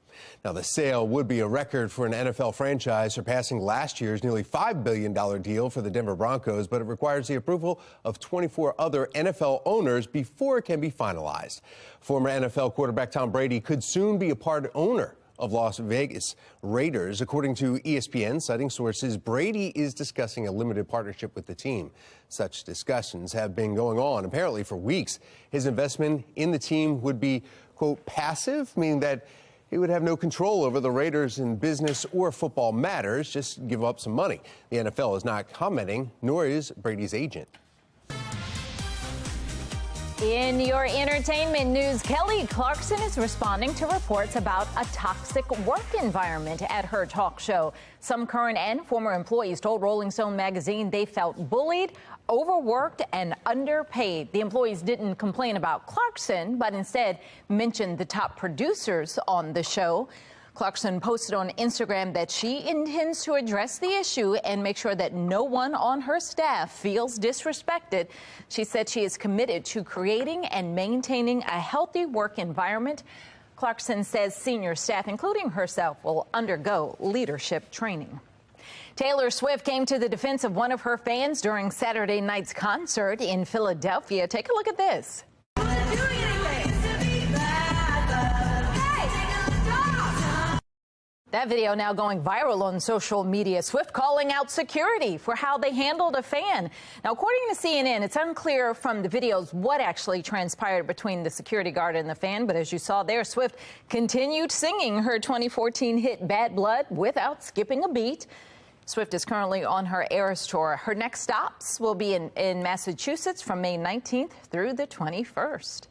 Now, the sale would be a record for an NFL franchise, surpassing last year's nearly $5 billion deal for the Denver Broncos, but it requires the approval of 24 other NFL owners before it can be finalized. Former NFL quarterback Tom Brady could soon be a part owner of Las Vegas Raiders. According to ESPN, citing sources, Brady is discussing a limited partnership with the team. Such discussions have been going on apparently for weeks. His investment in the team would be, quote, passive, meaning that he would have no control over the Raiders in business or football matters, just give up some money. The NFL is not commenting, nor is Brady's agent. In your entertainment news, Kelly Clarkson is responding to reports about a toxic work environment at her talk show. Some current and former employees told Rolling Stone magazine they felt bullied, overworked, and underpaid. The employees didn't complain about Clarkson, but instead mentioned the top producers on the show. Clarkson posted on Instagram that she intends to address the issue and make sure that no one on her staff feels disrespected. She said she is committed to creating and maintaining a healthy work environment. Clarkson says senior staff, including herself, will undergo leadership training. Taylor Swift came to the defense of one of her fans during Saturday night's concert in Philadelphia. Take a look at this. That video now going viral on social media. Swift calling out security for how they handled a fan. Now, according to CNN, it's unclear from the videos what actually transpired between the security guard and the fan. But as you saw there, Swift continued singing her 2014 hit Bad Blood without skipping a beat. Swift is currently on her Eras tour. Her next stops will be in Massachusetts from May 19th through the 21st.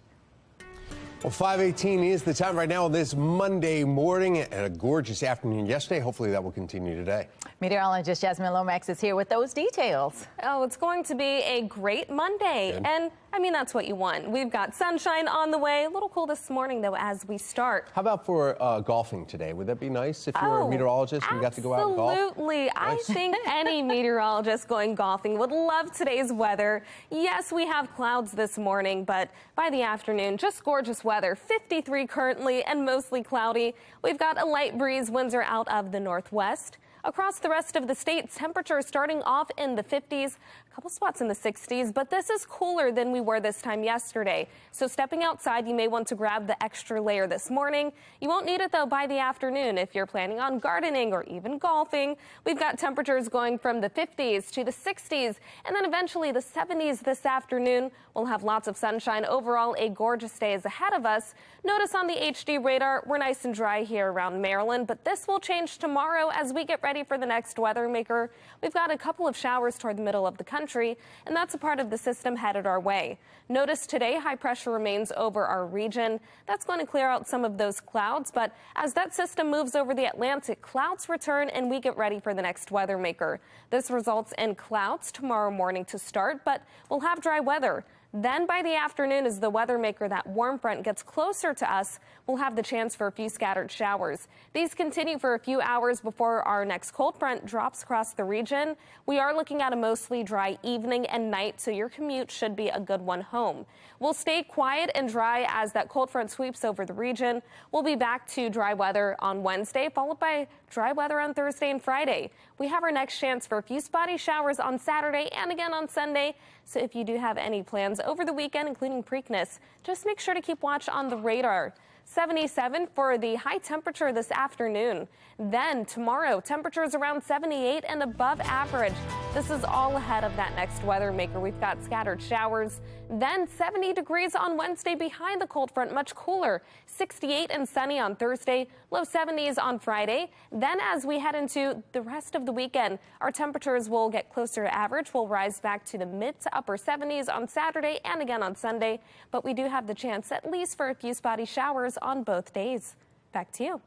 Well, 5:18 is the time right now on this Monday morning, and a gorgeous afternoon yesterday. Hopefully that will continue today. Meteorologist Jasmine Lomax is here with those details. Oh, it's going to be a great Monday. Good. And I mean, that's what you want. We've got sunshine on the way. A little cool this morning, though, as we start. How about for golfing today? Would that be nice if you were a meteorologist and you got to go out and golf? Absolutely. I think any meteorologist going golfing would love today's weather. Yes, we have clouds this morning, but by the afternoon, just gorgeous weather. 53 currently and mostly cloudy. We've got a light breeze. Winds are out of the northwest. Across the rest of the state, temperatures starting off in the 50s, a couple spots in the 60s, but this is cooler than we were this time yesterday. So stepping outside, you may want to grab the extra layer this morning. You won't need it, though, by the afternoon if you're planning on gardening or even golfing. We've got temperatures going from the 50s to the 60s and then eventually the 70s this afternoon. We'll have lots of sunshine. Overall, a gorgeous day is ahead of us. Notice on the HD radar, we're nice and dry here around Maryland, but this will change tomorrow as we get ready for the next weather maker. We've got a couple of showers toward the middle of the country, and that's a part of the system headed our way. Notice today, high pressure remains over our region. That's going to clear out some of those clouds, but as that system moves over the Atlantic, clouds return and we get ready for the next weather maker. This results in clouds tomorrow morning to start, but we'll have dry weather. Then by the afternoon, as the weather maker, that warm front gets closer to us, we'll have the chance for a few scattered showers. These continue for a few hours before our next cold front drops across the region. We are looking at a mostly dry evening and night, so your commute should be a good one home. We'll stay quiet and dry as that cold front sweeps over the region. We'll be back to dry weather on Wednesday, followed by dry weather on Thursday and Friday. We have our next chance for a few spotty showers on Saturday and again on Sunday. So if you do have any plans over the weekend, including Preakness, just make sure to keep watch on the radar. 77 for the high temperature this afternoon. Then tomorrow, temperatures around 78 and above average. This is all ahead of that next weather maker. We've got scattered showers. Then 70 degrees on Wednesday behind the cold front, much cooler. 68 and sunny on Thursday, low 70s on Friday. Then as we head into the rest of the weekend, our temperatures will get closer to average. We'll rise back to the mid to upper 70s on Saturday and again on Sunday. But we do have the chance at least for a few spotty showers on both days. Back to you.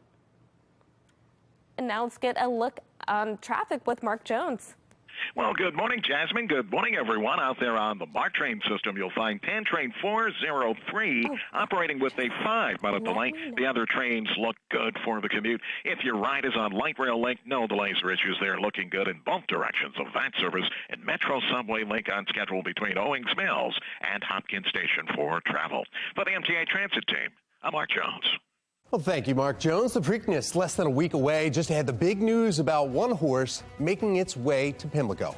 And now let's get a look on traffic with Mark Jones. Well, good morning, Jasmine. Good morning, everyone. Out there on the BART train system, you'll find Pan Train 403 operating with a 5-minute delay. The other trains look good for the commute. If your ride is on Light Rail Link, no delays or issues there. Looking good in both directions of that service. And Metro Subway Link on schedule between Owings Mills and Hopkins Station for travel. For the MTA Transit team, I'm Mark Jones. Well, thank you, Mark Jones. The Preakness less than a week away. Just had the big news about one horse making its way to Pimlico.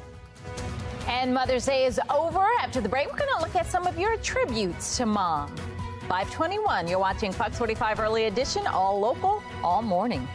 And Mother's Day is over. After the break, we're going to look at some of your tributes to Mom. 5:21, you're watching Fox 45 Early Edition, all local, all morning.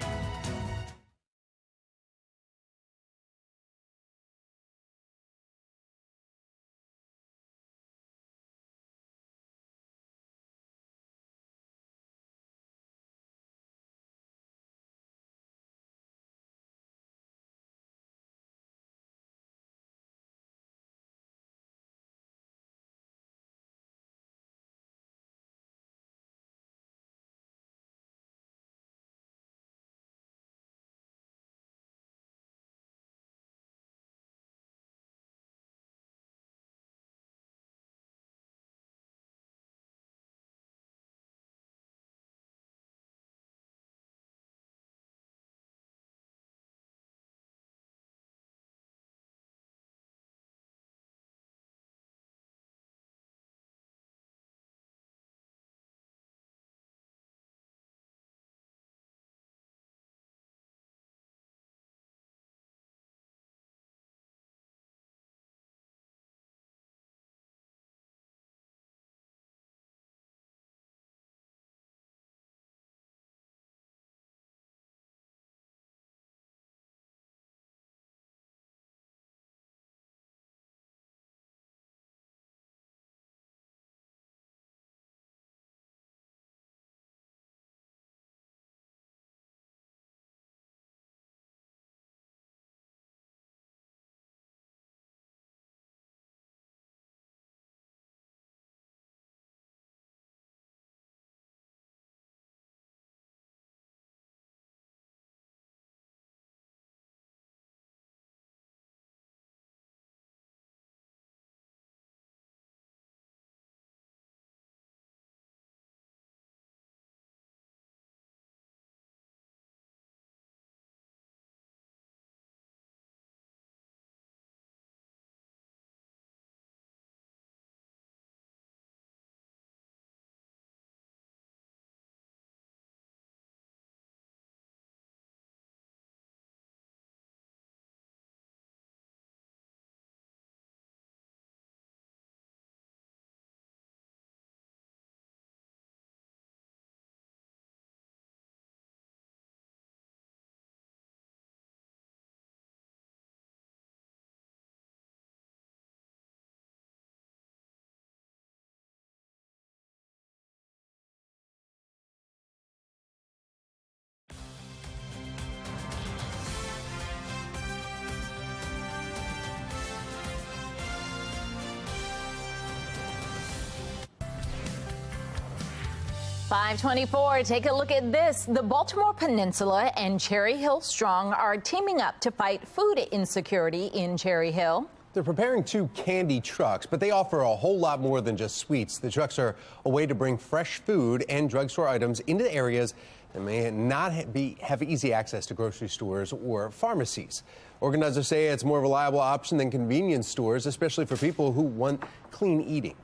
524, take a look at this. The Baltimore Peninsula and Cherry Hill Strong are teaming up to fight food insecurity in Cherry Hill. They're preparing 2 candy trucks, but they offer a whole lot more than just sweets. The trucks are a way to bring fresh food and drugstore items into areas that may not have easy access to grocery stores or pharmacies. Organizers say it's a more reliable option than convenience stores, especially for people who want clean eating.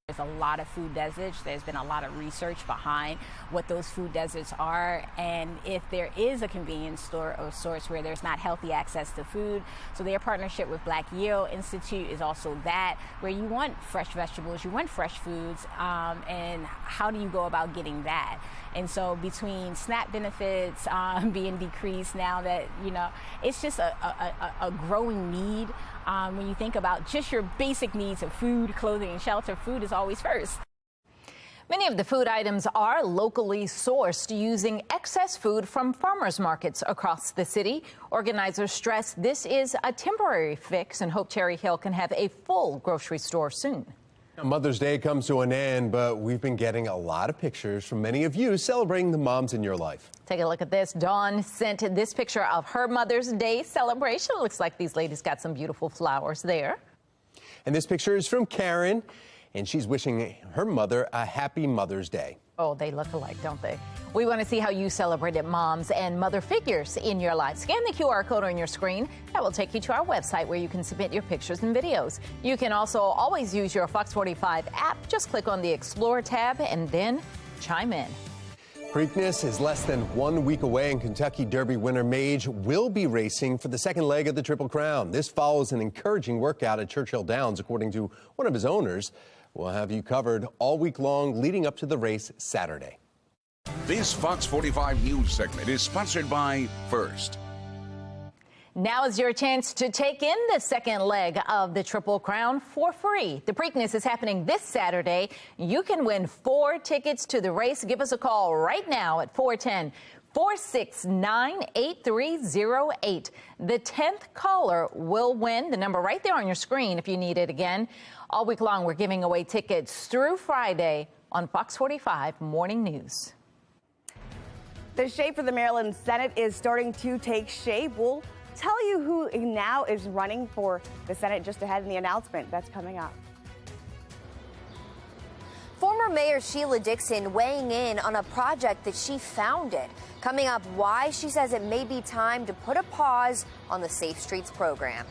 There's a lot of food deserts. There's been a lot of research behind what those food deserts are, and if there is a convenience store or source where there's not healthy access to food. So their partnership with Black Yield Institute is also that, where you want fresh vegetables, you want fresh foods, and how do you go about getting that? And so between SNAP benefits being decreased now that, you know, it's just a growing need. When you think about just your basic needs of food, clothing, and shelter, food is always first. Many of the food items are locally sourced using excess food from farmers markets across the city. Organizers stress this is a temporary fix and hope Cherry Hill can have a full grocery store soon. Mother's Day comes to an end, but we've been getting a lot of pictures from many of you celebrating the moms in your life. Take a look at this. Dawn sent this picture of her Mother's Day celebration. It looks like these ladies got some beautiful flowers there. And this picture is from Karen, and she's wishing her mother a happy Mother's Day. Oh, they look alike, don't they? We want to see how you celebrated moms and mother figures in your life. Scan the QR code on your screen. That will take you to our website where you can submit your pictures and videos. You can also always use your Fox 45 app. Just click on the Explore tab and then chime in. Preakness is less than 1 week away, and Kentucky Derby winner Mage will be racing for the second leg of the Triple Crown. This follows an encouraging workout at Churchill Downs, according to one of his owners. We'll have you covered all week long leading up to the race Saturday. This Fox 45 news segment is sponsored by First. Now is your chance to take in the second leg of the Triple Crown for free. The Preakness is happening this Saturday. You can win 4 tickets to the race. Give us a call right now at 410-469-8308. The 10th caller will win. The number right there on your screen if you need it again. All week long, we're giving away tickets through Friday on Fox 45 Morning News. The shape for the Maryland Senate is starting to take shape. We'll tell you who now is running for the Senate just ahead in the announcement that's coming up. Former Mayor Sheila Dixon weighing in on a project that she founded. Coming up, why she says it may be time to put a pause on the Safe Streets program.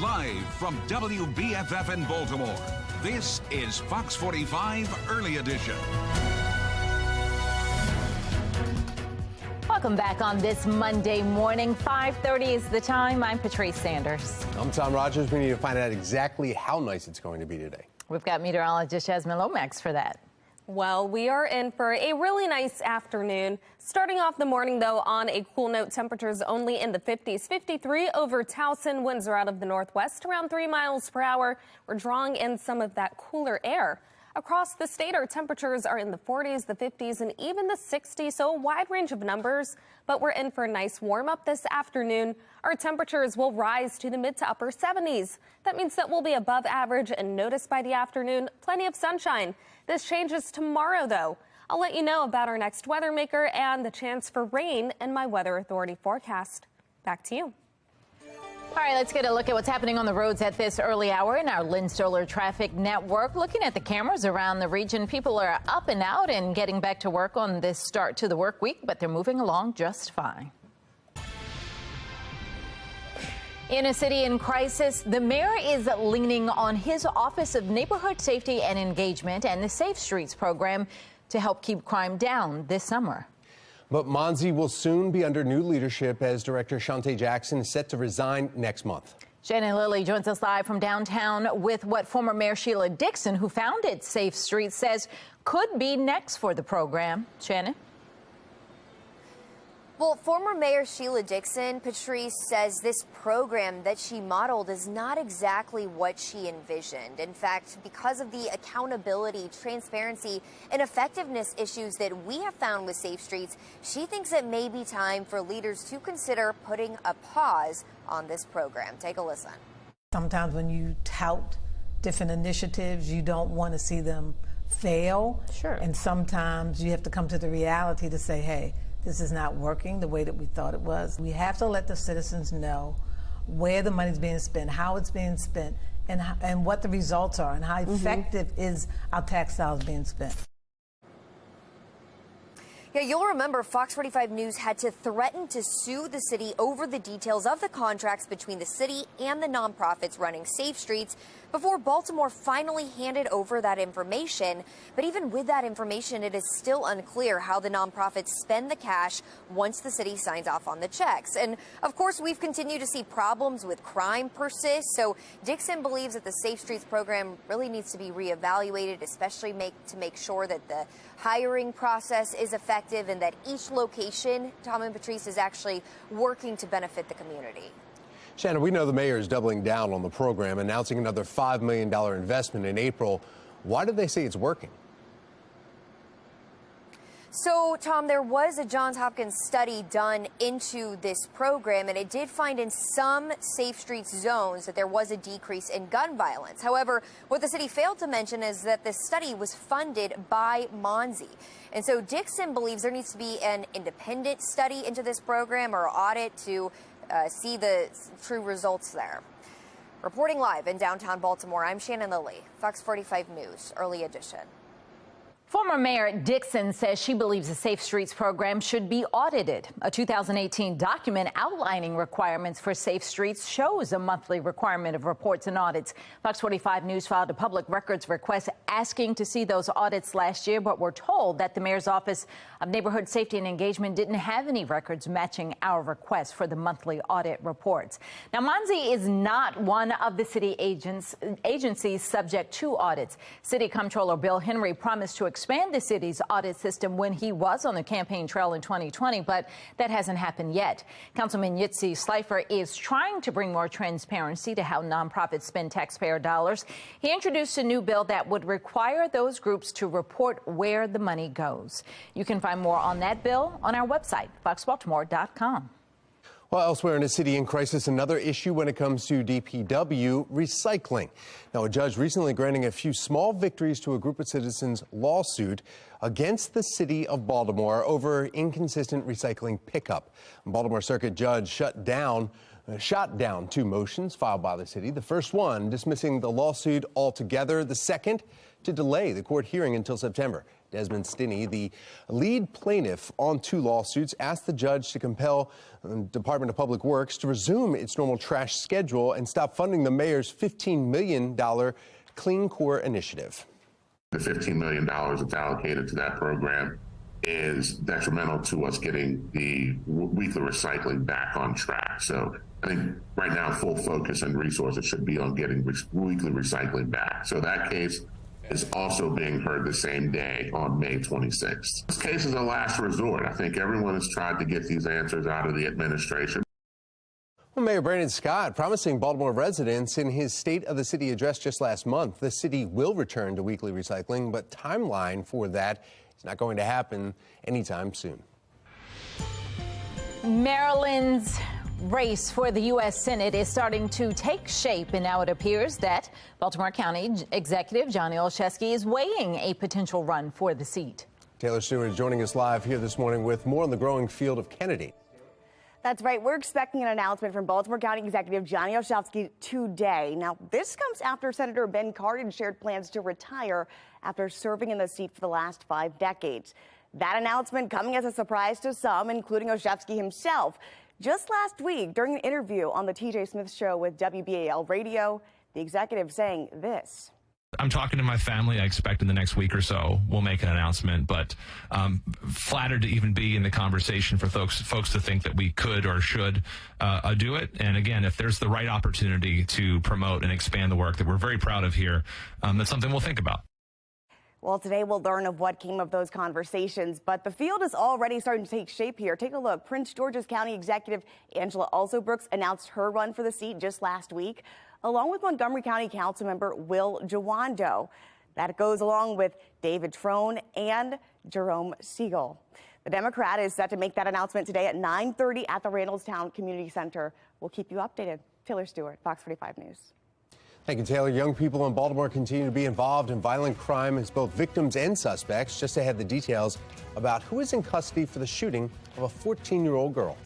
Live from WBFF in Baltimore, this is Fox 45 Early Edition. Welcome back on this Monday morning. 5:30 is the time. I'm Patrice Sanders. I'm Tom Rogers. We need to find out exactly how nice it's going to be today. We've got meteorologist Jasmine Lomax for that. Well, we are in for a really nice afternoon. Starting off the morning, though, on a cool note, temperatures only in the 50s. 53 over Towson. Winds are out of the northwest, around 3 miles per hour. We're drawing in some of that cooler air. Across the state, our temperatures are in the 40s, the 50s, and even the 60s, so a wide range of numbers. But we're in for a nice warm-up this afternoon. Our temperatures will rise to the mid to upper 70s. That means that we'll be above average and noticed by the afternoon. Plenty of sunshine. This changes tomorrow, though. I'll let you know about our next weather maker and the chance for rain in my Weather Authority forecast. Back to you. All right, let's get a look at what's happening on the roads at this early hour in our Lynn Stoler Traffic Network. Looking at the cameras around the region, people are up and out and getting back to work on this start to the work week, but they're moving along just fine. In a city in crisis, the mayor is leaning on his Office of Neighborhood Safety and Engagement and the Safe Streets program to help keep crime down this summer. But Monsey will soon be under new leadership as Director Shante Jackson is set to resign next month. Shannon Lilly joins us live from downtown with what former Mayor Sheila Dixon, who founded Safe Streets, says could be next for the program. Shannon? Well, former Mayor Sheila Dixon, Patrice, says this program that she modeled is not exactly what she envisioned. In fact, because of the accountability, transparency, and effectiveness issues that we have found with Safe Streets, she thinks it may be time for leaders to consider putting a pause on this program. Take a listen. Sometimes when you tout different initiatives, you don't want to see them fail. Sure. And sometimes you have to come to the reality to say, hey, this is not working the way that we thought it was. We have to let the citizens know where the money's being spent, how it's being spent, and what the results are, and how effective is our tax dollars being spent. Yeah, you'll remember Fox 45 News had to threaten to sue the city over the details of the contracts between the city and the nonprofits running Safe Streets before Baltimore finally handed over that information. But even with that information, it is still unclear how the nonprofits spend the cash once the city signs off on the checks. And of course, we've continued to see problems with crime persist. So Dixon believes that the Safe Streets program really needs to be reevaluated, especially to make sure that the hiring process is effective and that each location, Tom and Patrice, is actually working to benefit the community. Shannon, we know the mayor is doubling down on the program, announcing another $5 million investment in April. Why do they say it's working? So, Tom, there was a Johns Hopkins study done into this program, and it did find in some Safe Streets zones that there was a decrease in gun violence. However, what the city failed to mention is that this study was funded by Monsey. And so Dixon believes there needs to be an independent study into this program or audit to see the true results there. Reporting live in downtown Baltimore, I'm Shannon Lilly, Fox 45 News, Early Edition. Former Mayor Dixon says she believes the Safe Streets program should be audited. A 2018 document outlining requirements for Safe Streets shows a monthly requirement of reports and audits. Fox 45 News filed a public records request asking to see those audits last year, but we're told that the mayor's Office of Neighborhood Safety and Engagement didn't have any records matching our request for the monthly audit reports. Now, Monsey is not one of the city agencies subject to audits. City Comptroller Bill Henry promised to expand the city's audit system when he was on the campaign trail in 2020, but that hasn't happened yet. Councilman Yitzi Slifer is trying to bring more transparency to how nonprofits spend taxpayer dollars. He introduced a new bill that would require those groups to report where the money goes. You can find more on that bill on our website, foxbaltimore.com. Well, elsewhere in a city in crisis, another issue when it comes to DPW recycling. Now, a judge recently granting a few small victories to a group of citizens' lawsuit against the city of Baltimore over inconsistent recycling pickup. A Baltimore Circuit judge shot down 2 motions filed by the city. The first one dismissing the lawsuit altogether. The second to delay the court hearing until September. Desmond Stinney, the lead plaintiff on 2 lawsuits, asked the judge to compel Department of Public Works to resume its normal trash schedule and stop funding the mayor's $15 million Clean Core initiative. The $15 million that's allocated to that program is detrimental to us getting the weekly recycling back on track. So I think right now full focus and resources should be on getting weekly recycling back. So that case is also being heard the same day on May 26th. This case is a last resort. I think everyone has tried to get these answers out of the administration. Well, Mayor Brandon Scott promising Baltimore residents in his State of the City address just last month the city will return to weekly recycling, but timeline for that is not going to happen anytime soon. Maryland's race for the U.S. Senate is starting to take shape, and now it appears that Baltimore County Executive Johnny Olszewski is weighing a potential run for the seat. Taylor Stewart is joining us live here this morning with more on the growing field of candidates. That's right. We're expecting an announcement from Baltimore County Executive Johnny Olszewski today. Now, this comes after Senator Ben Cardin shared plans to retire after serving in the seat for the last 5 decades. That announcement coming as a surprise to some, including Olszewski himself. Just last week, during an interview on the TJ Smith Show with WBAL Radio, the executive saying this. I'm talking to my family. I expect in the next week or so we'll make an announcement, but flattered to even be in the conversation for folks to think that we could or should do it. And again, if there's the right opportunity to promote and expand the work that we're very proud of here, that's something we'll think about. Well, today we'll learn of what came of those conversations, but the field is already starting to take shape here. Take a look. Prince George's County Executive Angela Alsobrooks announced her run for the seat just last week, along with Montgomery County Councilmember Will Jawando. That goes along with David Trone and Jerome Siegel. The Democrat is set to make that announcement today at 9:30 at the Randallstown Community Center. We'll keep you updated. Taylor Stewart, Fox 45 News. Thank you, Taylor. Young people in Baltimore continue to be involved in violent crime as both victims and suspects. Just ahead, the details about who is in custody for the shooting of a 14-year-old girl.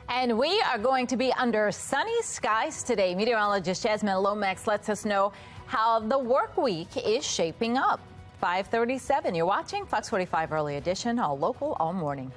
And we are going to be under sunny skies today. Meteorologist Jasmine Lomax lets us know how the work week is shaping up. 5:37. You're watching Fox 45 Early Edition, all local, all morning.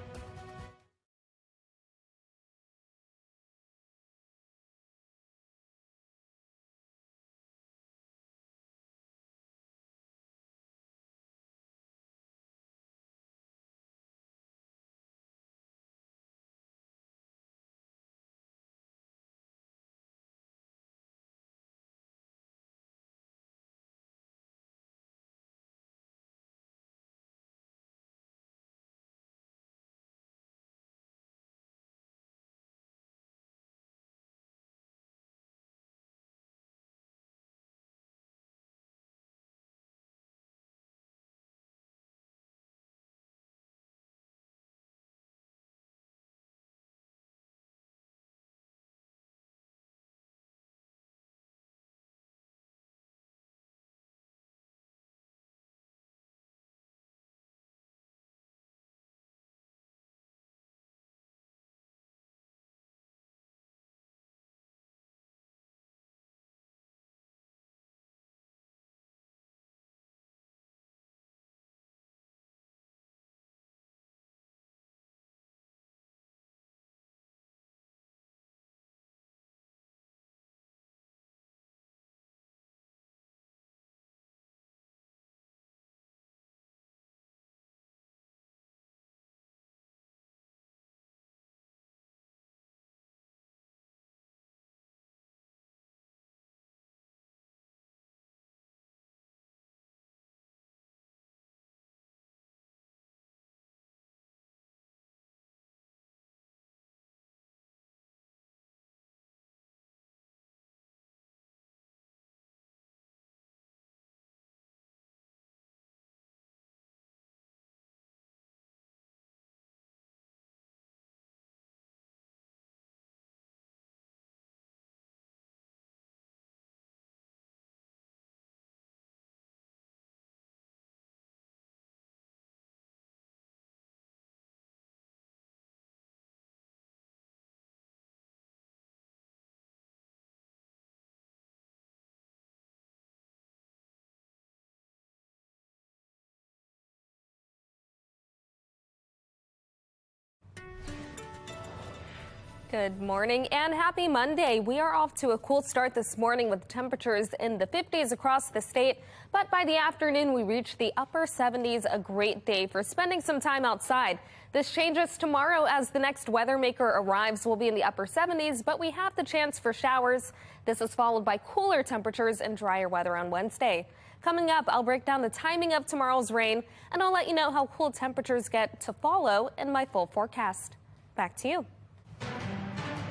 Good morning and happy Monday. We are off to a cool start this morning with temperatures in the 50s across the state. But by the afternoon, we reach the upper 70s, a great day for spending some time outside. This changes tomorrow as the next weather maker arrives. We'll be in the upper 70s, but we have the chance for showers. This is followed by cooler temperatures and drier weather on Wednesday. Coming up, I'll break down the timing of tomorrow's rain, and I'll let you know how cool temperatures get to follow in my full forecast. Back to you.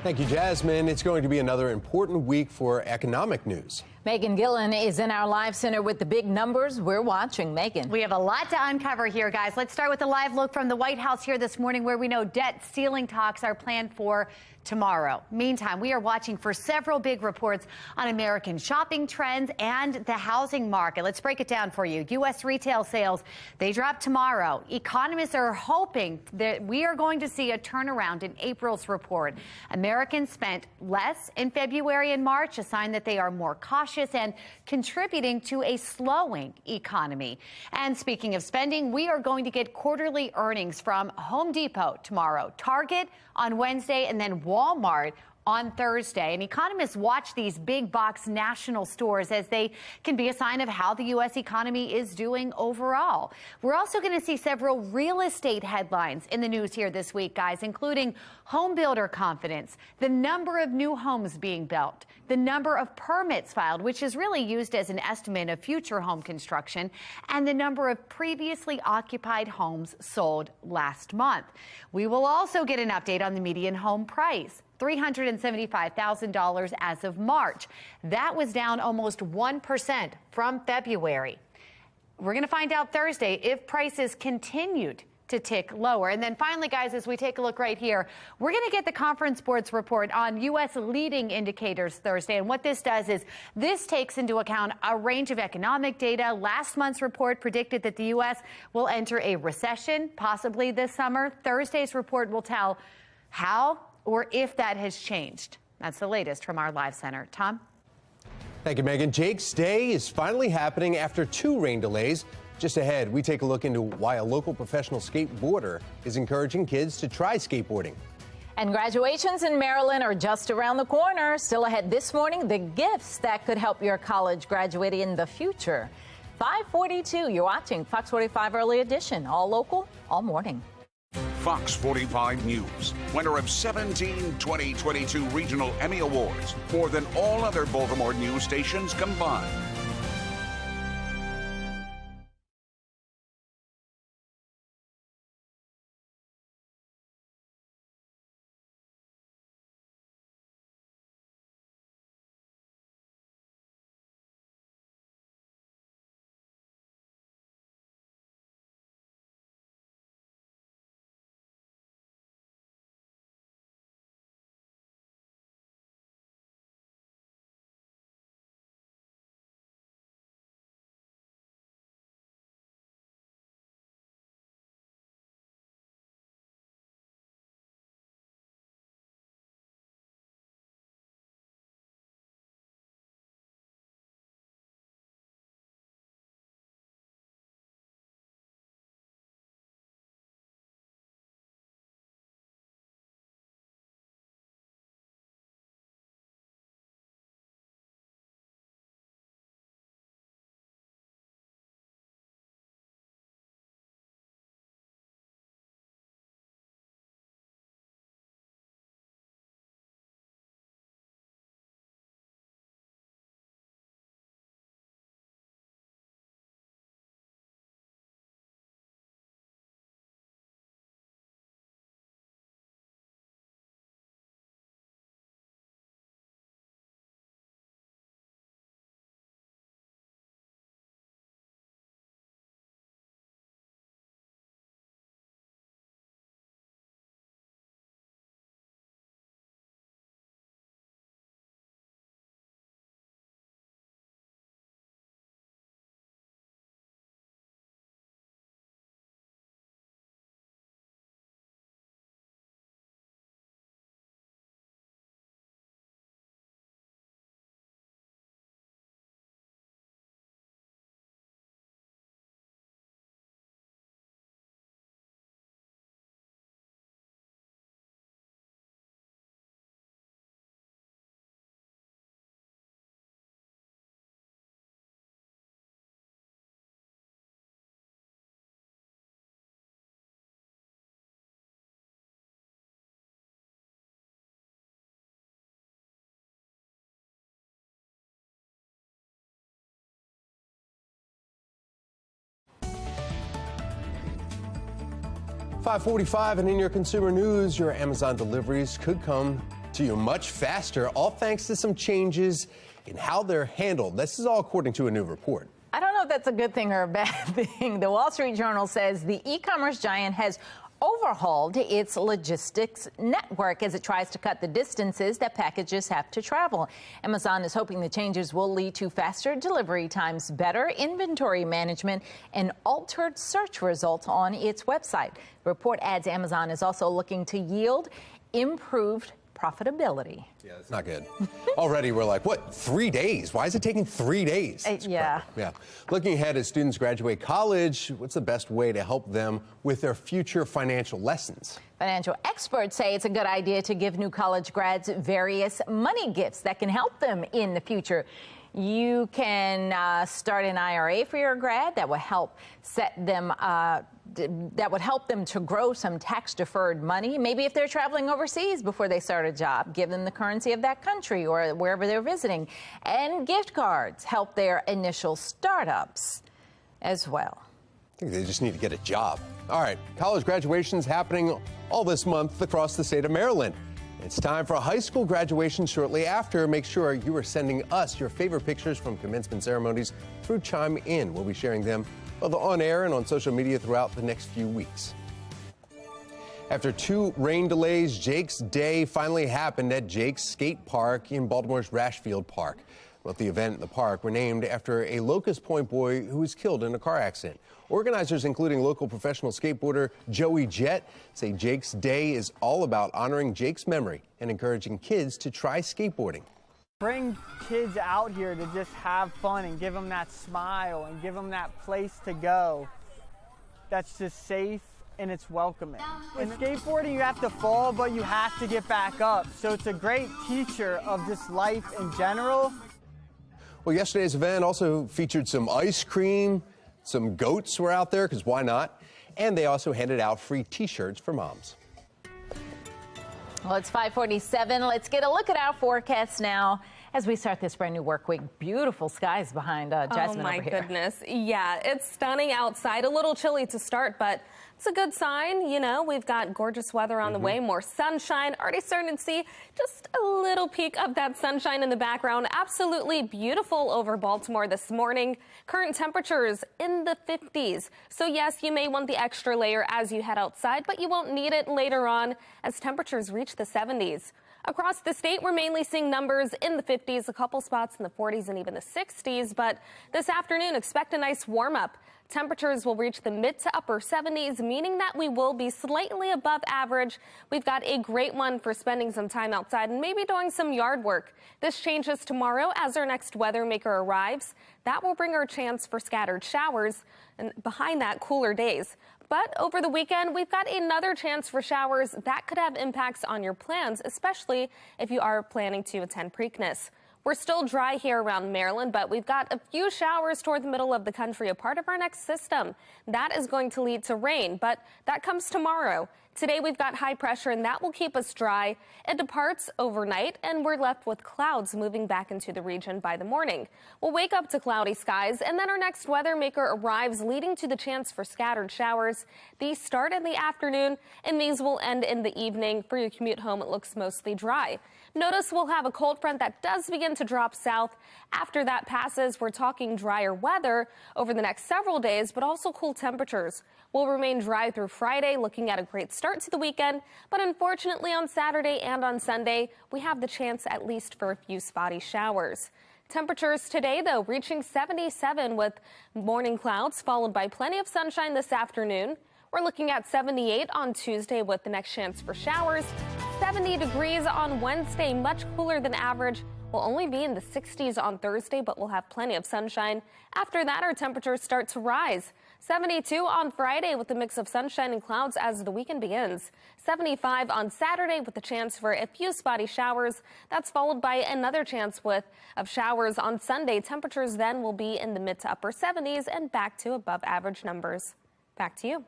Thank you, Jasmine. It's going to be another important week for economic news. Megan Gillen is in our live center with the big numbers. We're watching. Megan. We have a lot to uncover here, guys. Let's start with a live look from the White House here this morning, where we know debt ceiling talks are planned for tomorrow. Meantime, we are watching for several big reports on American shopping trends and the housing market. Let's break it down for you. U.S. retail sales, they drop tomorrow. Economists are hoping that we are going to see a turnaround in April's report. Americans spent less in February and March, a sign that they are more cautious and contributing to a slowing economy. And speaking of spending, we are going to get quarterly earnings from Home Depot tomorrow, Target on Wednesday, and then Walmart on Thursday. And economists watch these big box national stores as they can be a sign of how the U.S. economy is doing overall. We're also going to see several real estate headlines in the news here this week, guys, including home builder confidence, the number of new homes being built, the number of permits filed, which is really used as an estimate of future home construction, and the number of previously occupied homes sold last month. We will also get an update on the median home price. $375,000 as of March. That was down almost 1% from February. We're going to find out Thursday if prices continued to tick lower. And then finally, guys, as we take a look right here, we're going to get the Conference Board's report on U.S. leading indicators Thursday. And what this does is this takes into account a range of economic data. Last month's report predicted that the U.S. will enter a recession, possibly this summer. Thursday's report will tell how or if that has changed. That's the latest from our live center. Tom? Thank you, Megan. Jake's Day is finally happening after 2 rain delays. Just ahead, we take a look into why a local professional skateboarder is encouraging kids to try skateboarding. And graduations in Maryland are just around the corner. Still ahead this morning, the gifts that could help your college graduate in the future. 5:42, you're watching Fox 45 Early Edition. All local, all morning. Fox 45 News, winner of 17 2022 Regional Emmy Awards, more than all other Baltimore news stations combined. 5:45, and in your consumer news, your Amazon deliveries could come to you much faster, all thanks to some changes in how they're handled. This is all according to a new report. I don't know if that's a good thing or a bad thing. The Wall Street Journal says the e-commerce giant has overhauled its logistics network as it tries to cut the distances that packages have to travel. Amazon is hoping the changes will lead to faster delivery times, better inventory management, and altered search results on its website. The report adds Amazon is also looking to yield improved profitability. Yeah, that's not good. Already we're like, what, 3 days? Why is it taking 3 days? Yeah. Yeah. Looking ahead as students graduate college, what's the best way to help them with their future financial lessons? Financial experts say it's a good idea to give new college grads various money gifts that can help them in the future. You can start an IRA for your grad that will help set them that would help them to grow some tax-deferred money. Maybe if they're traveling overseas before they start a job, give them the currency of that country or wherever they're visiting. And gift cards help their initial startups as well. I think they just need to get a job. All right, college graduation's happening all this month across the state of Maryland. It's time for a high school graduation shortly after. Make sure you are sending us your favorite pictures from commencement ceremonies through Chime In. We'll be sharing them both on air and on social media throughout the next few weeks. After 2 rain delays, Jake's Day finally happened at Jake's Skate Park in Baltimore's Rashfield Park. Both the event and the park were named after a Locust Point boy who was killed in a car accident. Organizers, including local professional skateboarder Joey Jett, say Jake's Day is all about honoring Jake's memory and encouraging kids to try skateboarding. Bring kids out here to just have fun and give them that smile and give them that place to go that's just safe and it's welcoming. With skateboarding, you have to fall, but you have to get back up. So it's a great teacher of just life in general. Well, yesterday's event also featured some ice cream, some goats were out there, because why not? And they also handed out free T-shirts for moms. Well, it's 5:47. Let's get a look at our forecast now as we start this brand new work week. Beautiful skies behind Jasmine over here. Oh, my goodness. Yeah, it's stunning outside. A little chilly to start, but it's a good sign. You know, we've got gorgeous weather on the way, more sunshine. Already starting to see just a little peek of that sunshine in the background. Absolutely beautiful over Baltimore this morning. Current temperatures in the 50s. So yes, you may want the extra layer as you head outside, but you won't need it later on as temperatures reach the 70s. Across the state, we're mainly seeing numbers in the 50s, a couple spots in the 40s and even the 60s. But this afternoon, expect a nice warm up. Temperatures will reach the mid to upper 70s, meaning that we will be slightly above average. We've got a great one for spending some time outside and maybe doing some yard work. This changes tomorrow as our next weather maker arrives. That will bring our chance for scattered showers and behind that cooler days. But over the weekend, we've got another chance for showers that could have impacts on your plans, especially if you are planning to attend Preakness. We're still dry here around Maryland, but we've got a few showers toward the middle of the country, a part of our next system. That is going to lead to rain, but that comes tomorrow. Today we've got high pressure and that will keep us dry. It departs overnight and we're left with clouds moving back into the region by the morning. We'll wake up to cloudy skies and then our next weather maker arrives, leading to the chance for scattered showers. These start in the afternoon and these will end in the evening. For your commute home, it looks mostly dry. Notice we'll have a cold front that does begin to drop south. After that passes, we're talking drier weather over the next several days, but also cool temperatures. Will remain dry through Friday, looking at a great start to the weekend. But unfortunately, on Saturday and on Sunday, we have the chance at least for a few spotty showers. Temperatures today, though, reaching 77 with morning clouds, followed by plenty of sunshine this afternoon. We're looking at 78 on Tuesday with the next chance for showers. 70 degrees on Wednesday, much cooler than average. We'll only be in the 60s on Thursday, but we'll have plenty of sunshine. After that, our temperatures start to rise. 72 on Friday with a mix of sunshine and clouds as the weekend begins. 75 on Saturday with a chance for a few spotty showers. That's followed by another chance of showers on Sunday. Temperatures then will be in the mid to upper 70s and back to above average numbers. Back to you.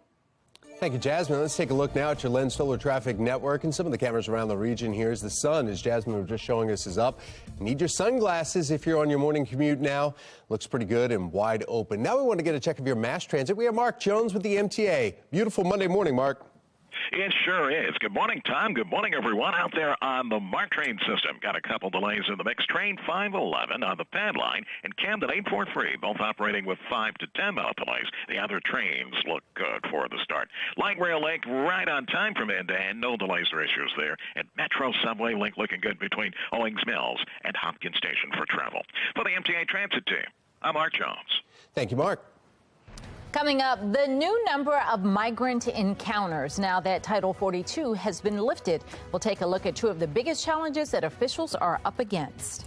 Thank you, Jasmine. Let's take a look now at your Lens Solar Traffic Network and some of the cameras around the region. Here's the sun, as Jasmine was just showing us, is up. You need your sunglasses if you're on your morning commute now. Looks pretty good and wide open. Now we want to get a check of your mass transit. We have Mark Jones with the MTA. Beautiful Monday morning, Mark. It sure is. Good morning, Tom. Good morning, everyone out there on the MARC train system. Got a couple delays in the mix. Train 511 on the PAD line and Camden 843, both operating with 5 to 10 mile delays. The other trains look good for the start. Light Rail Link right on time from end to end. No delays or issues there. And Metro Subway Link looking good between Owings Mills and Hopkins Station for travel. For the MTA Transit team, I'm Mark Jones. Thank you, Mark. Coming up, the new number of migrant encounters now that Title 42 has been lifted. We'll take a look at two of the biggest challenges that officials are up against.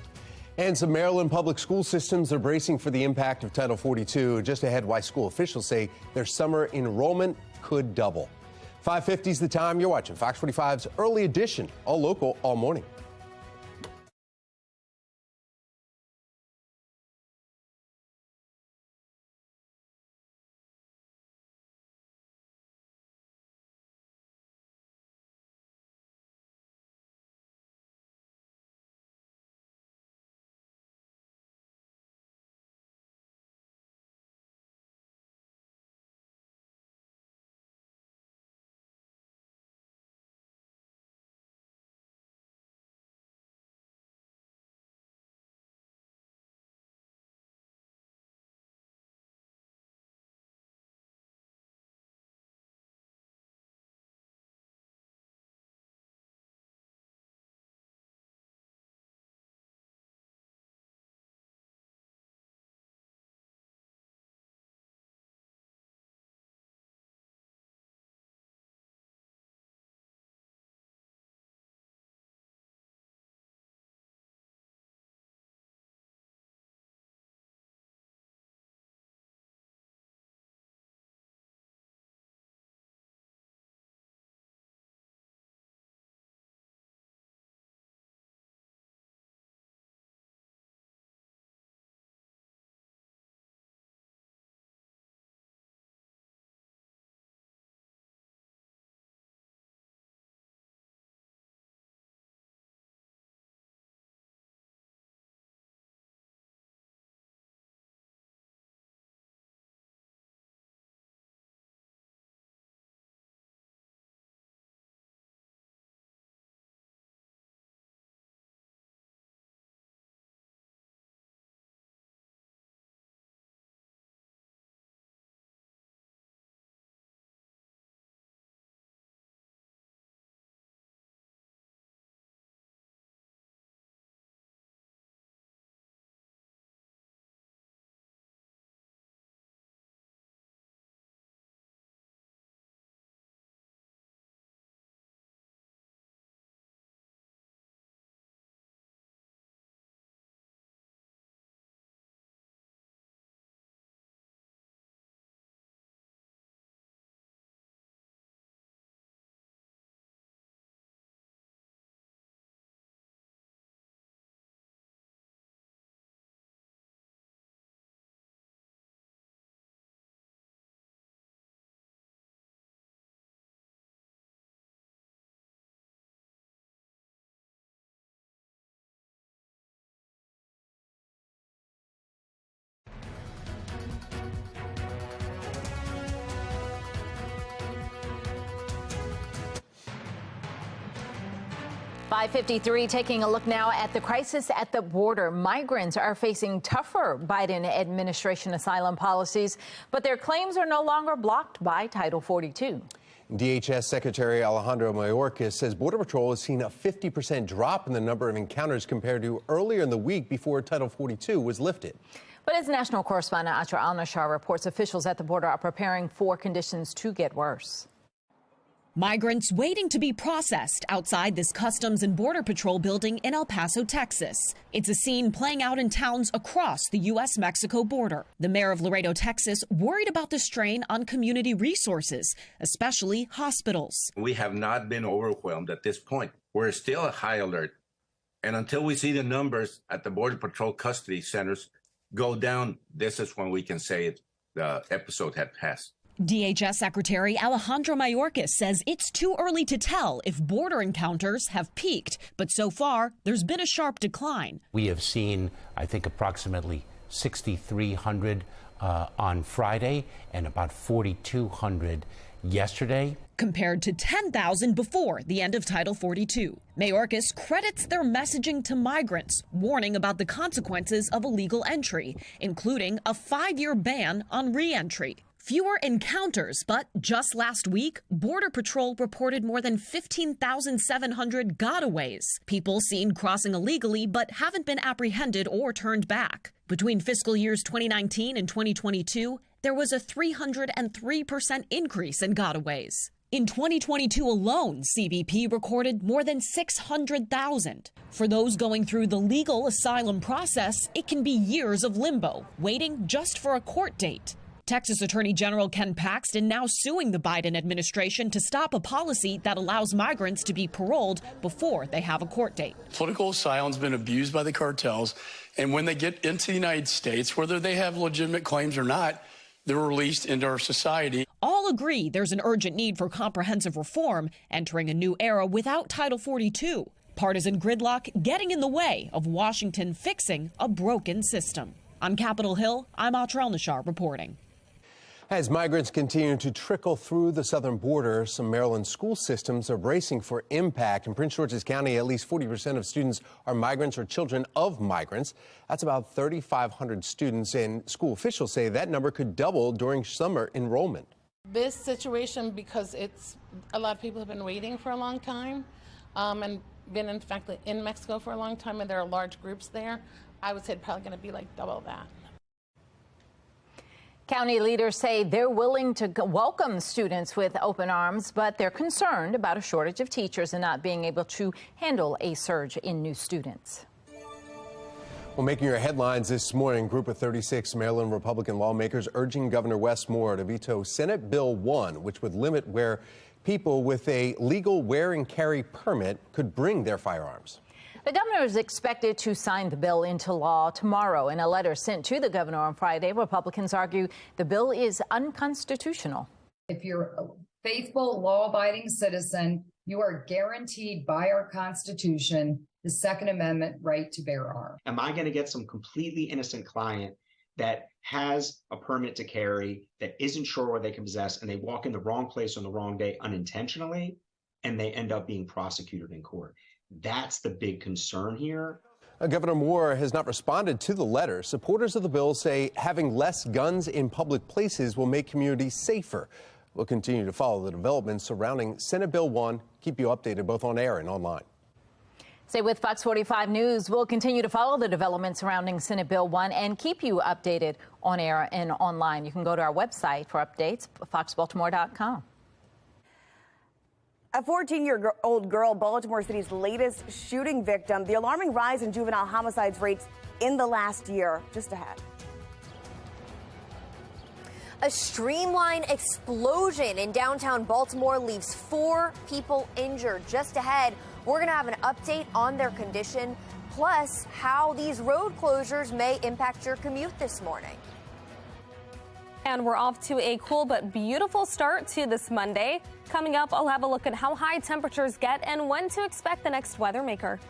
And some Maryland public school systems are bracing for the impact of Title 42. Just ahead, why school officials say their summer enrollment could double. 5:50 is the time. You're watching Fox 45's Early Edition, all local, all morning. .553, taking a look now at the crisis at the border. Migrants are facing tougher Biden administration asylum policies, but their claims are no longer blocked by Title 42. DHS Secretary Alejandro Mayorkas says Border Patrol has seen a 50% drop in the number of encounters compared to earlier in the week before Title 42 was lifted. But as national correspondent Atra Al-Nashar reports, officials at the border are preparing for conditions to get worse. Migrants waiting to be processed outside this Customs and Border Patrol building in El Paso, Texas. It's a scene playing out in towns across the U.S.-Mexico border. The mayor of Laredo, Texas, worried about the strain on community resources, especially hospitals. We have not been overwhelmed at this point. We're still at high alert. And until we see the numbers at the Border Patrol custody centers go down, this is when we can say the episode had passed. DHS Secretary Alejandro Mayorkas says it's too early to tell if border encounters have peaked, but so far there's been a sharp decline. We have seen, I think, approximately 6,300 on Friday and about 4,200 yesterday. compared to 10,000 before the end of Title 42. Mayorkas credits their messaging to migrants, warning about the consequences of illegal entry, including a 5-year ban on re-entry. Fewer encounters, but just last week, Border Patrol reported more than 15,700 gotaways, people seen crossing illegally but haven't been apprehended or turned back. Between fiscal years 2019 and 2022, there was a 303% increase in gotaways. In 2022 alone, CBP recorded more than 600,000. For those going through the legal asylum process, it can be years of limbo, waiting just for a court date. Texas Attorney General Ken Paxton now suing the Biden administration to stop a policy that allows migrants to be paroled before they have a court date. Political asylum's been abused by the cartels, and when they get into the United States, whether they have legitimate claims or not, they're released into our society. All agree there's an urgent need for comprehensive reform, entering a new era without Title 42. Partisan gridlock getting in the way of Washington fixing a broken system. On Capitol Hill, I'm Atra El-Nashar reporting. As migrants continue to trickle through the southern border, some Maryland school systems are bracing for impact. In Prince George's County, at least 40% of students are migrants or children of migrants. That's about 3,500 students, and school officials say that number could double during summer enrollment. This situation, because it's a lot of people have been waiting for a long time and been, in fact, in Mexico for a long time, and there are large groups there, I would say it's probably going to be like double that. County leaders say they're willing to welcome students with open arms, but they're concerned about a shortage of teachers and not being able to handle a surge in new students. Well, making your headlines this morning, group of 36 Maryland Republican lawmakers urging Governor Wes Moore to veto Senate Bill 1, which would limit where people with a legal wear and carry permit could bring their firearms. The governor is expected to sign the bill into law tomorrow. In a letter sent to the governor on Friday, Republicans argue the bill is unconstitutional. If you're a faithful, law-abiding citizen, you are guaranteed by our Constitution the Second Amendment right to bear arms. Am I going to get some completely innocent client that has a permit to carry, that isn't sure what they can possess, and they walk in the wrong place on the wrong day unintentionally, and they end up being prosecuted in court? That's the big concern here. Governor Moore has not responded to the letter. Supporters of the bill say having less guns in public places will make communities safer. We'll continue to follow the developments surrounding Senate Bill 1. Keep you updated both on air and online. Stay with Fox 45 News. We'll continue to follow the developments surrounding Senate Bill 1 and keep you updated on air and online. You can go to our website for updates, foxbaltimore.com. A 14-year-old girl, Baltimore City's latest shooting victim. The alarming rise in juvenile homicides rates in the last year. Just ahead. A streamline explosion in downtown Baltimore leaves 4 people injured. Just ahead, we're going to have an update on their condition, plus how these road closures may impact your commute this morning. And we're off to a cool but beautiful start to this Monday. Coming up, I'll have a look at how high temperatures get and when to expect the next weather maker.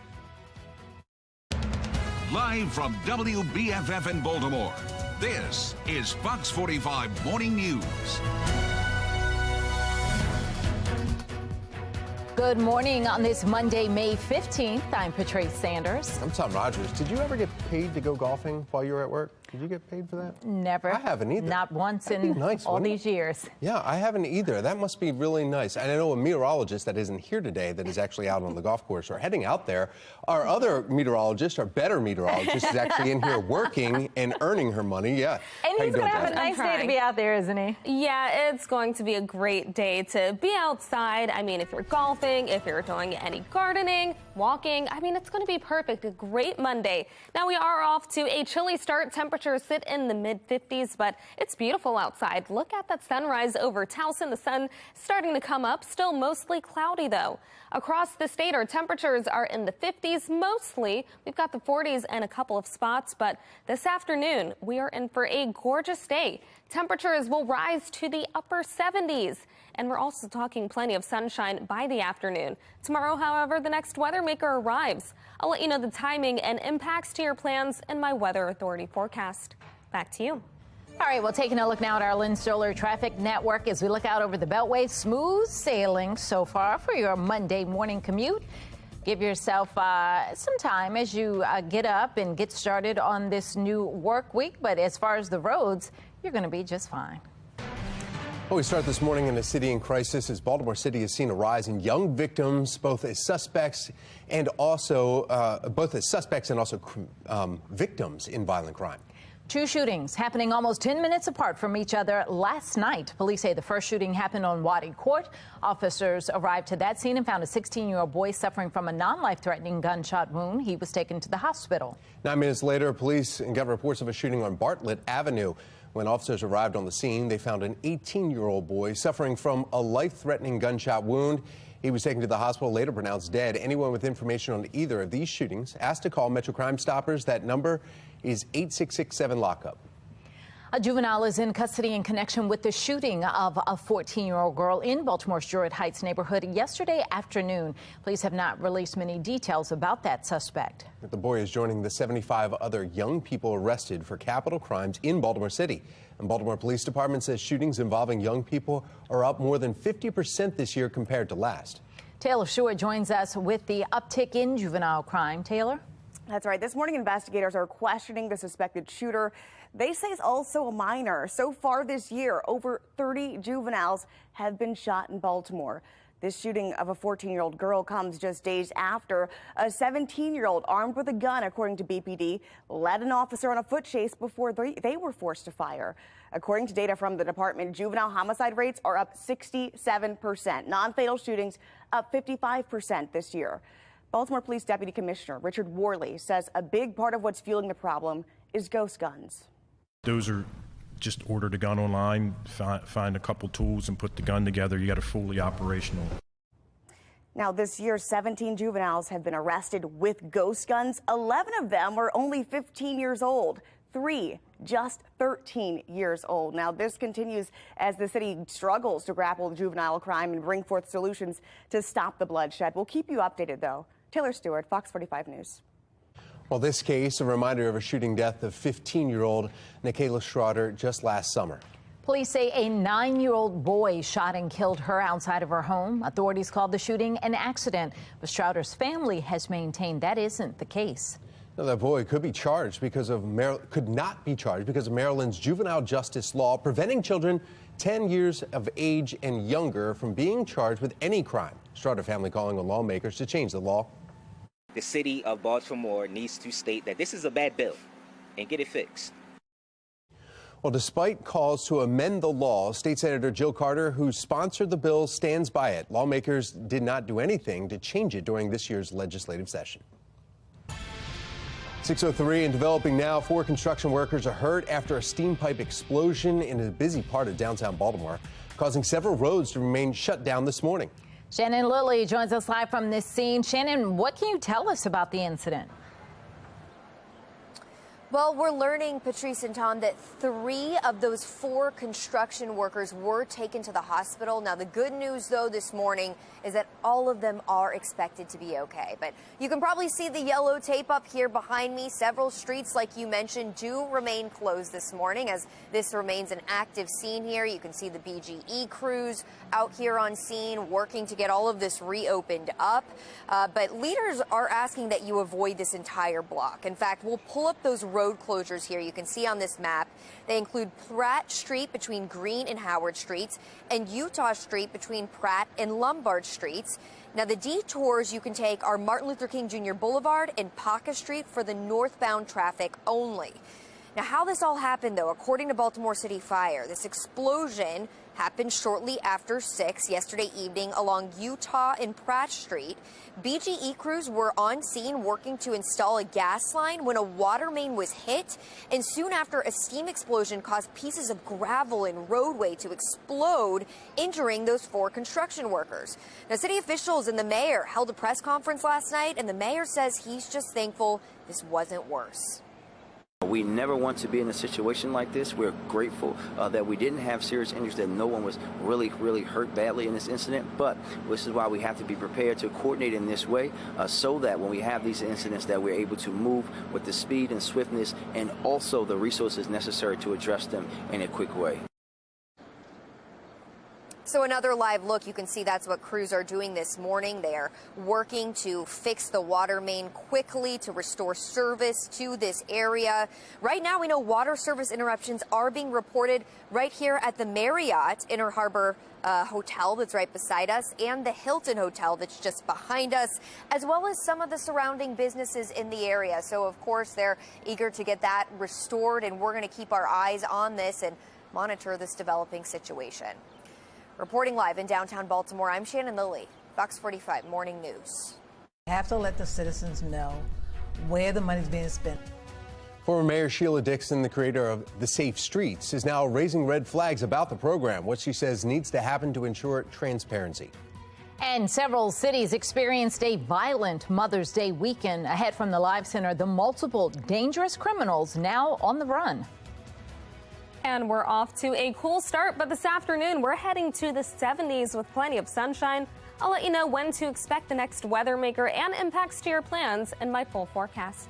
Live from WBFF in Baltimore, this is Fox 45 Morning News. Good morning on this Monday, May 15th. I'm Patrice Sanders. I'm Tom Rogers. Did you ever get paid to go golfing while you were at work? Did you get paid for that? Never. I haven't either. Not once in all these years. Yeah, I haven't either. That must be really nice. And I know a meteorologist that isn't here today that is actually out on the golf course or heading out there. Our other meteorologist, our better meteorologist, is actually in here working and earning her money. Yeah. And he's going to have a nice day to be out there, isn't he? Yeah, it's going to be a great day to be outside. I mean, if you're golfing, if you're doing any gardening, walking, I mean, it's going to be perfect. A great Monday. Now we are off to a chilly start. Temperatures sit in the mid-50s, but it's beautiful outside. Look at that sunrise over Towson. The sun starting to come up. Still mostly cloudy, though. Across the state, our temperatures are in the 50s mostly. We've got the 40s and a couple of spots, but this afternoon we are in for a gorgeous day. Temperatures will rise to the upper 70s. And we're also talking plenty of sunshine by the afternoon. Tomorrow, however, the next weather maker arrives. I'll let you know the timing and impacts to your plans in my Weather Authority forecast. Back to you. All right, well, taking a look now at our Lynn Stoller Traffic Network as we look out over the Beltway. Smooth sailing so far for your Monday morning commute. Give yourself some time as you get up and get started on this new work week. But as far as the roads, you're going to be just fine. Well, we start this morning in a city in crisis as Baltimore City has seen a rise in young victims, both as suspects and also victims in violent crime. 2 shootings happening almost 10 minutes apart from each other last night. Police say the first shooting happened on Waddy Court. Officers arrived to that scene and found a 16-year-old boy suffering from a non-life-threatening gunshot wound. He was taken to the hospital. 9 minutes later, police got reports of a shooting on Bartlett Avenue. When officers arrived on the scene, they found an 18-year-old boy suffering from a life-threatening gunshot wound. He was taken to the hospital, later pronounced dead. Anyone with information on either of these shootings asked to call Metro Crime Stoppers. That number is 866-7-LOCK-UP. A juvenile is in custody in connection with the shooting of a 14-year-old girl in Baltimore's Druid Heights neighborhood yesterday afternoon. Police have not released many details about that suspect. The boy is joining the 75 other young people arrested for capital crimes in Baltimore City. And Baltimore Police Department says shootings involving young people are up more than 50% this year compared to last. Taylor Stewart joins us with the uptick in juvenile crime. Taylor? That's right. This morning, investigators are questioning the suspected shooter. They say it's also a minor. So far this year, over 30 juveniles have been shot in Baltimore. This shooting of a 14-year-old girl comes just days after a 17-year-old armed with a gun, according to BPD, led an officer on a foot chase before they were forced to fire. According to data from the department, juvenile homicide rates are up 67%. Non-fatal shootings up 55% this year. Baltimore Police Deputy Commissioner Richard Worley says a big part of what's fueling the problem is ghost guns. Those are just ordered a gun online, find a couple tools and put the gun together. You got a fully operational. Now, this year, 17 juveniles have been arrested with ghost guns. 11 of them are only 15 years old. 3 just 13 years old. Now, this continues as the city struggles to grapple with juvenile crime and bring forth solutions to stop the bloodshed. We'll keep you updated, though. Taylor Stewart, Fox 45 News. Well, this case, a reminder of a shooting death of 15-year-old Nikayla Schroeder just last summer. Police say a 9-year-old boy shot and killed her outside of her home. Authorities called the shooting an accident, but Schroeder's family has maintained that isn't the case. Now, that boy could not be charged because of Maryland's juvenile justice law preventing children 10 years of age and younger from being charged with any crime. Schroeder family calling on lawmakers to change the law. The city of Baltimore needs to state that this is a bad bill and get it fixed. Well, despite calls to amend the law, State Senator Jill Carter, who sponsored the bill, stands by it. Lawmakers did not do anything to change it during this year's legislative session. 6:03 and developing now. 4 construction workers are hurt after a steam pipe explosion in a busy part of downtown Baltimore, causing several roads to remain shut down this morning. Shannon Lilly joins us live from this scene. Shannon, what can you tell us about the incident? Well, we're learning, Patrice and Tom, that 3 of those 4 construction workers were taken to the hospital. Now, the good news, though, this morning is that all of them are expected to be okay. But you can probably see the yellow tape up here behind me. Several streets, like you mentioned, do remain closed this morning as this remains an active scene here. You can see the BGE crews out here on scene working to get all of this reopened up. But leaders are asking that you avoid this entire block. In fact, we'll pull up those road closures here. You can see on this map, they include Pratt Street between Green and Howard Streets and Utah Street between Pratt and Lombard Streets. Now, the detours you can take are Martin Luther King Jr. Boulevard and Paca Street for the northbound traffic only. Now, how this all happened, though, according to Baltimore City Fire, this explosion happened shortly after 6 yesterday evening along Utah and Pratt Street. BGE crews were on scene working to install a gas line when a water main was hit, and soon after, a steam explosion caused pieces of gravel and roadway to explode, injuring those 4 construction workers. Now, city officials and the mayor held a press conference last night, and the mayor says he's just thankful this wasn't worse. We never want to be in a situation like this. We're grateful that we didn't have serious injuries, that no one was really hurt badly in this incident, but this is why we have to be prepared to coordinate in this way so that when we have these incidents that we're able to move with the speed and swiftness and also the resources necessary to address them in a quick way. So another live look, you can see that's what crews are doing this morning. They are working to fix the water main quickly to restore service to this area. Right now, we know water service interruptions are being reported right here at the Marriott Inner Harbor Hotel that's right beside us, and the Hilton Hotel that's just behind us, as well as some of the surrounding businesses in the area. So, of course, they're eager to get that restored, and we're going to keep our eyes on this and monitor this developing situation. Reporting live in downtown Baltimore, I'm Shannon Lilly, Fox 45 Morning News. Have to let the citizens know where the money's being spent. Former Mayor Sheila Dixon, the creator of the Safe Streets, is now raising red flags about the program, what she says needs to happen to ensure transparency. And several cities experienced a violent Mother's Day weekend. Ahead from the Live Center, the multiple dangerous criminals now on the run. And we're off to a cool start, but this afternoon we're heading to the 70s with plenty of sunshine. I'll let you know when to expect the next weather maker and impacts to your plans in my full forecast.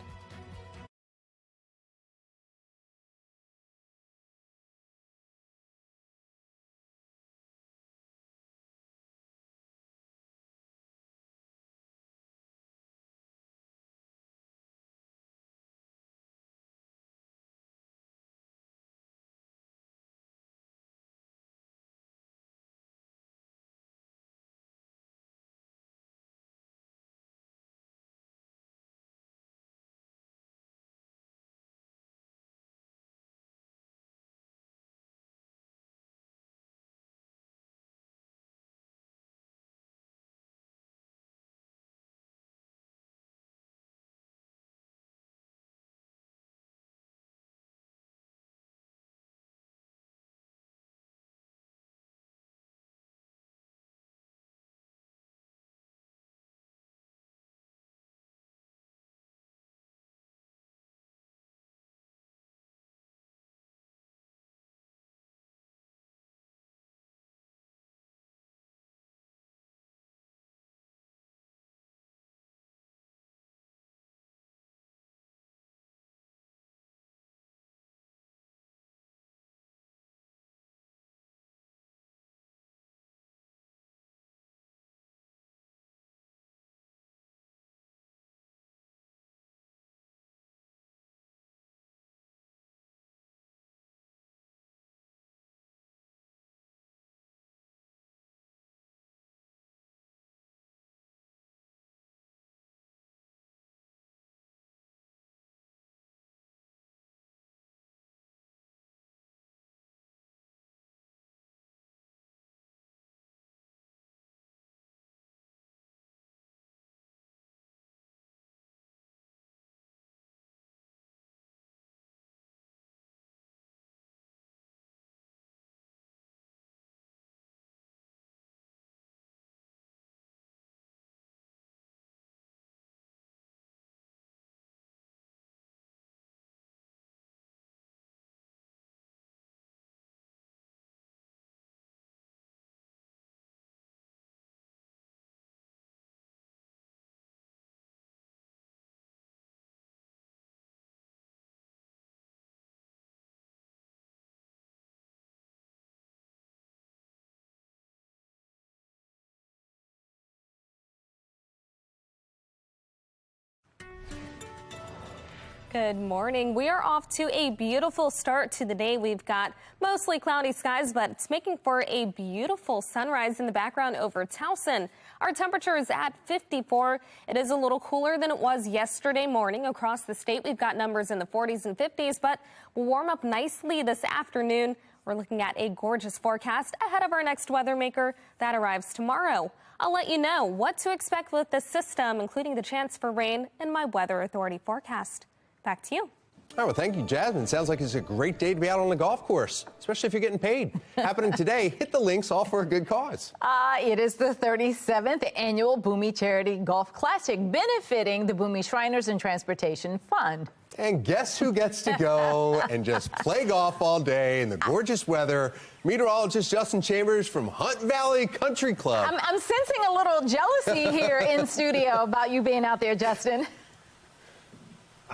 Good morning. We are off to a beautiful start to the day. We've got mostly cloudy skies, but it's making for a beautiful sunrise in the background over Towson. Our temperature is at 54. It is a little cooler than it was yesterday morning across the state. We've got numbers in the 40s and 50s, but we'll warm up nicely this afternoon. We're looking at a gorgeous forecast ahead of our next weather maker that arrives tomorrow. I'll let you know what to expect with this system, including the chance for rain in my Weather Authority forecast. Back to you. All right, well, thank you, Jasmine. Sounds like it's a great day to be out on the golf course, especially if you're getting paid. Happening today, hit the links, all for a good cause. It is the 37th annual Boomi Charity Golf Classic, benefiting the Boomi Shriners and Transportation Fund. And guess who gets to go and just play golf all day in the gorgeous weather? Meteorologist Justin Chambers from Hunt Valley Country Club. I'm sensing a little jealousy here in studio about you being out there, Justin.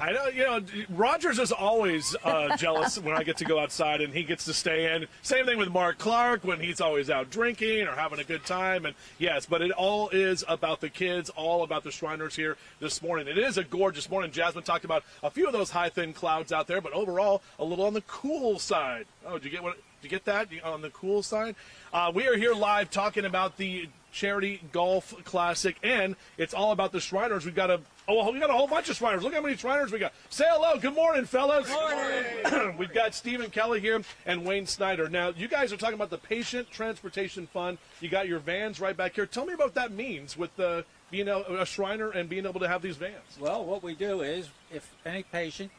I know, Rogers is always jealous when I get to go outside and he gets to stay in. Same thing with Mark Clark when he's always out drinking or having a good time. And yes, but it all is about the kids, all about the Shriners here this morning. It is a gorgeous morning. Jasmine talked about a few of those high, thin clouds out there, but overall, a little on the cool side. Oh, did you get that on the cool side? We are here live talking about the Charity Golf Classic, and it's all about the Shriners. We got a whole bunch of Shriners. Look how many Shriners we got. Say hello. Good morning, fellas. Good morning. We've got Stephen Kelly here and Wayne Snyder. Now, you guys are talking about the Patient Transportation Fund. You got your vans right back here. Tell me about what that means with being a Shriner and being able to have these vans. Well, what we do is if any patient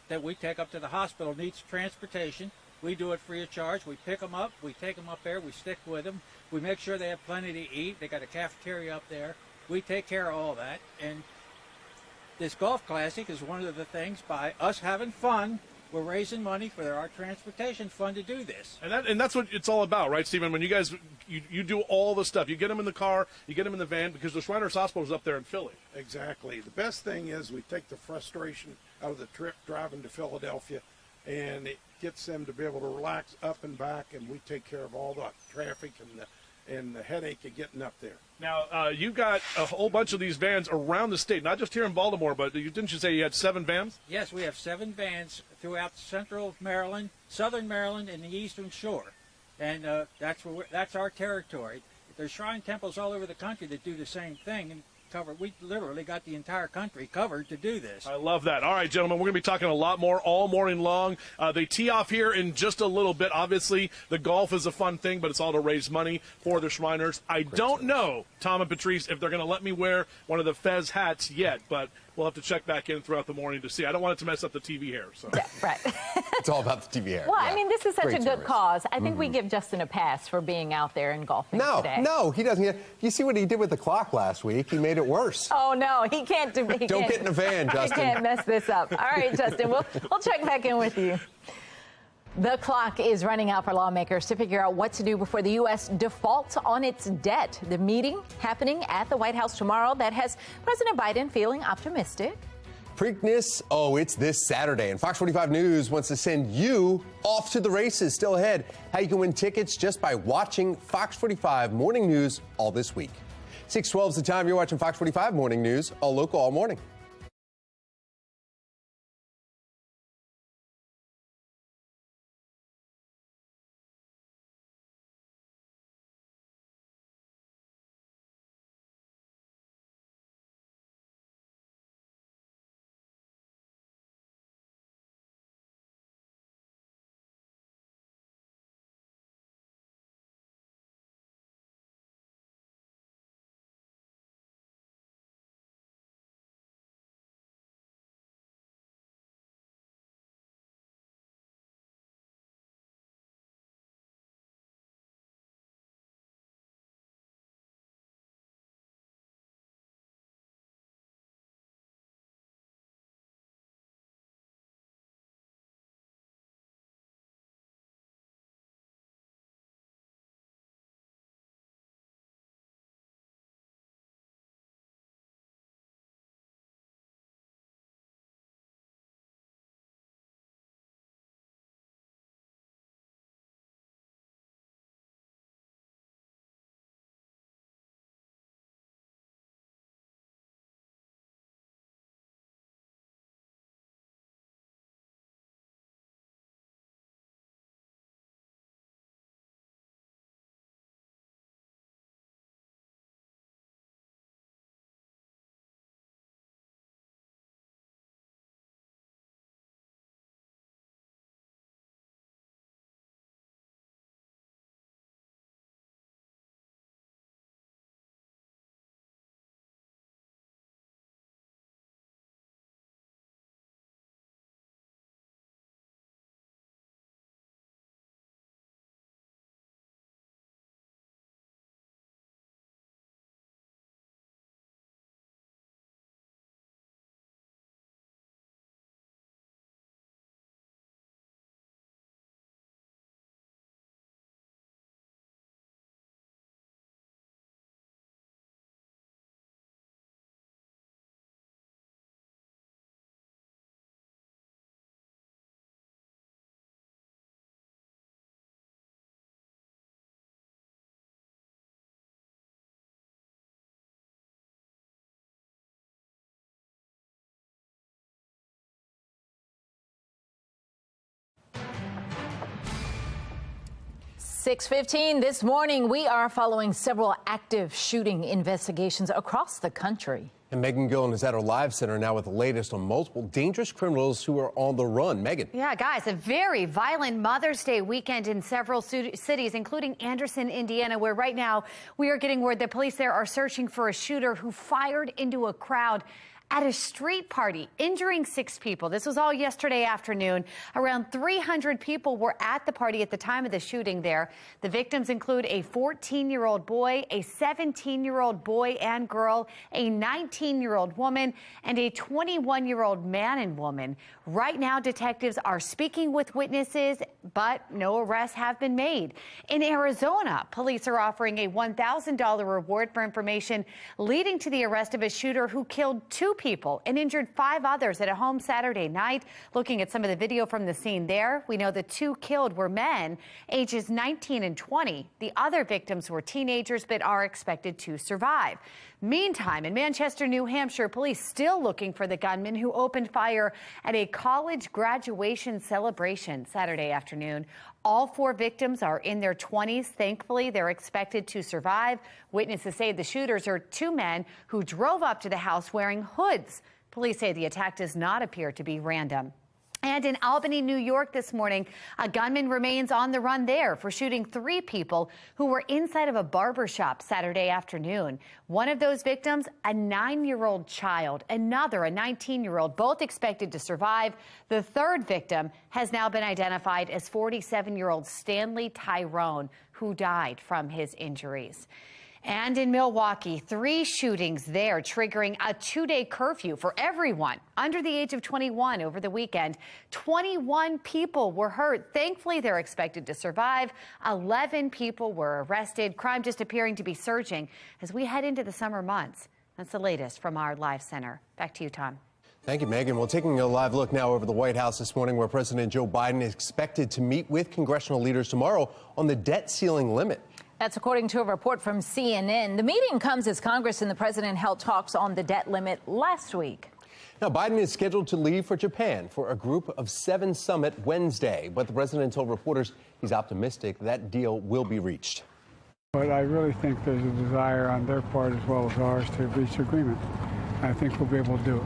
that we take up to the hospital needs transportation, we do it free of charge. We pick them up. We take them up there. We stick with them. We make sure they have plenty to eat. They got a cafeteria up there. We take care of all that. And this golf classic is one of the things, by us having fun, we're raising money for our transportation fund to do this. And that's what it's all about, right, Stephen? When you guys, you do all the stuff. You get them in the car, you get them in the van, because the Shriners Hospital is up there in Philly. Exactly. The best thing is we take the frustration out of the trip driving to Philadelphia, and it gets them to be able to relax up and back, and we take care of all the traffic and the headache of getting up there. Now, you've got a whole bunch of these vans around the state, not just here in Baltimore, but didn't you say you had 7 vans? Yes, we have 7 vans throughout central Maryland, southern Maryland, and the eastern shore. And that's our territory. There's shrine temples all over the country that do the same thing. And we literally got the entire country covered to do this. I love that. All right, gentlemen, we're going to be talking a lot more all morning long. They tee off here in just a little bit. Obviously, the golf is a fun thing, but it's all to raise money for the Shriners. I don't know, Tom and Patrice, if they're going to let me wear one of the Fez hats yet, but we'll have to check back in throughout the morning to see. I don't want it to mess up the TV hair. So. Yeah, right. It's all about the TV hair. Well, yeah. I mean, this is such Great a good service. cause. I think we give Justin a pass for being out there and golfing today. No, he doesn't. You see what he did with the clock last week? He made it worse. Oh, no, he can't do it. Don't get in a van, Justin. He can't mess this up. All right, Justin, we'll check back in with you. The clock is running out for lawmakers to figure out what to do before the U.S. defaults on its debt. The meeting happening at the White House tomorrow that has President Biden feeling optimistic. Preakness, it's this Saturday, and Fox 45 News wants to send you off to the races. Still ahead, how you can win tickets just by watching Fox 45 Morning News all this week. 6:12 is the time. You're watching Fox 45 Morning News, all local, all morning. 6:15 this morning, we are following several active shooting investigations across the country. And Megan Gillen is at our live center now with the latest on multiple dangerous criminals who are on the run. Megan. Yeah, guys, a very violent Mother's Day weekend in several cities, including Anderson, Indiana, where right now we are getting word that police there are searching for a shooter who fired into a crowd at a street party, injuring 6 people. This was all yesterday afternoon. Around 300 people were at the party at the time of the shooting there. The victims include a 14-year-old boy, a 17-year-old boy and girl, a 19-year-old woman, and a 21-year-old man and woman. Right now, detectives are speaking with witnesses, but no arrests have been made. In Arizona, police are offering a $1,000 reward for information leading to the arrest of a shooter who killed 2 people and injured 5 others at a home Saturday night. Looking at some of the video from the scene there, we know the 2 killed were men ages 19 and 20. The other victims were teenagers but are expected to survive. Meantime, in Manchester, New Hampshire, police still looking for the gunman who opened fire at a college graduation celebration Saturday afternoon. All 4 victims are in their 20s. Thankfully, they're expected to survive. Witnesses say the shooters are 2 men who drove up to the house wearing hoods. Police say the attack does not appear to be random. And in Albany, New York this morning, a gunman remains on the run there for shooting 3 people who were inside of a barber shop Saturday afternoon. One of those victims, a 9-year-old child, another, a 19-year-old, both expected to survive. The 3rd victim has now been identified as 47-year-old Stanley Tyrone, who died from his injuries. And in Milwaukee, 3 shootings there, triggering a 2-day curfew for everyone under the age of 21 over the weekend. 21 people were hurt. Thankfully, they're expected to survive. 11 people were arrested. Crime just appearing to be surging as we head into the summer months. That's the latest from our live center. Back to you, Tom. Thank you, Megan. Well, taking a live look now over the White House this morning, where President Joe Biden is expected to meet with congressional leaders tomorrow on the debt ceiling limit. That's according to a report from CNN. The meeting comes as Congress and the president held talks on the debt limit last week. Now, Biden is scheduled to leave for Japan for a Group of 7 summit Wednesday, but the president told reporters he's optimistic that deal will be reached. But I really think there's a desire on their part as well as ours to reach agreement. I think we'll be able to do it.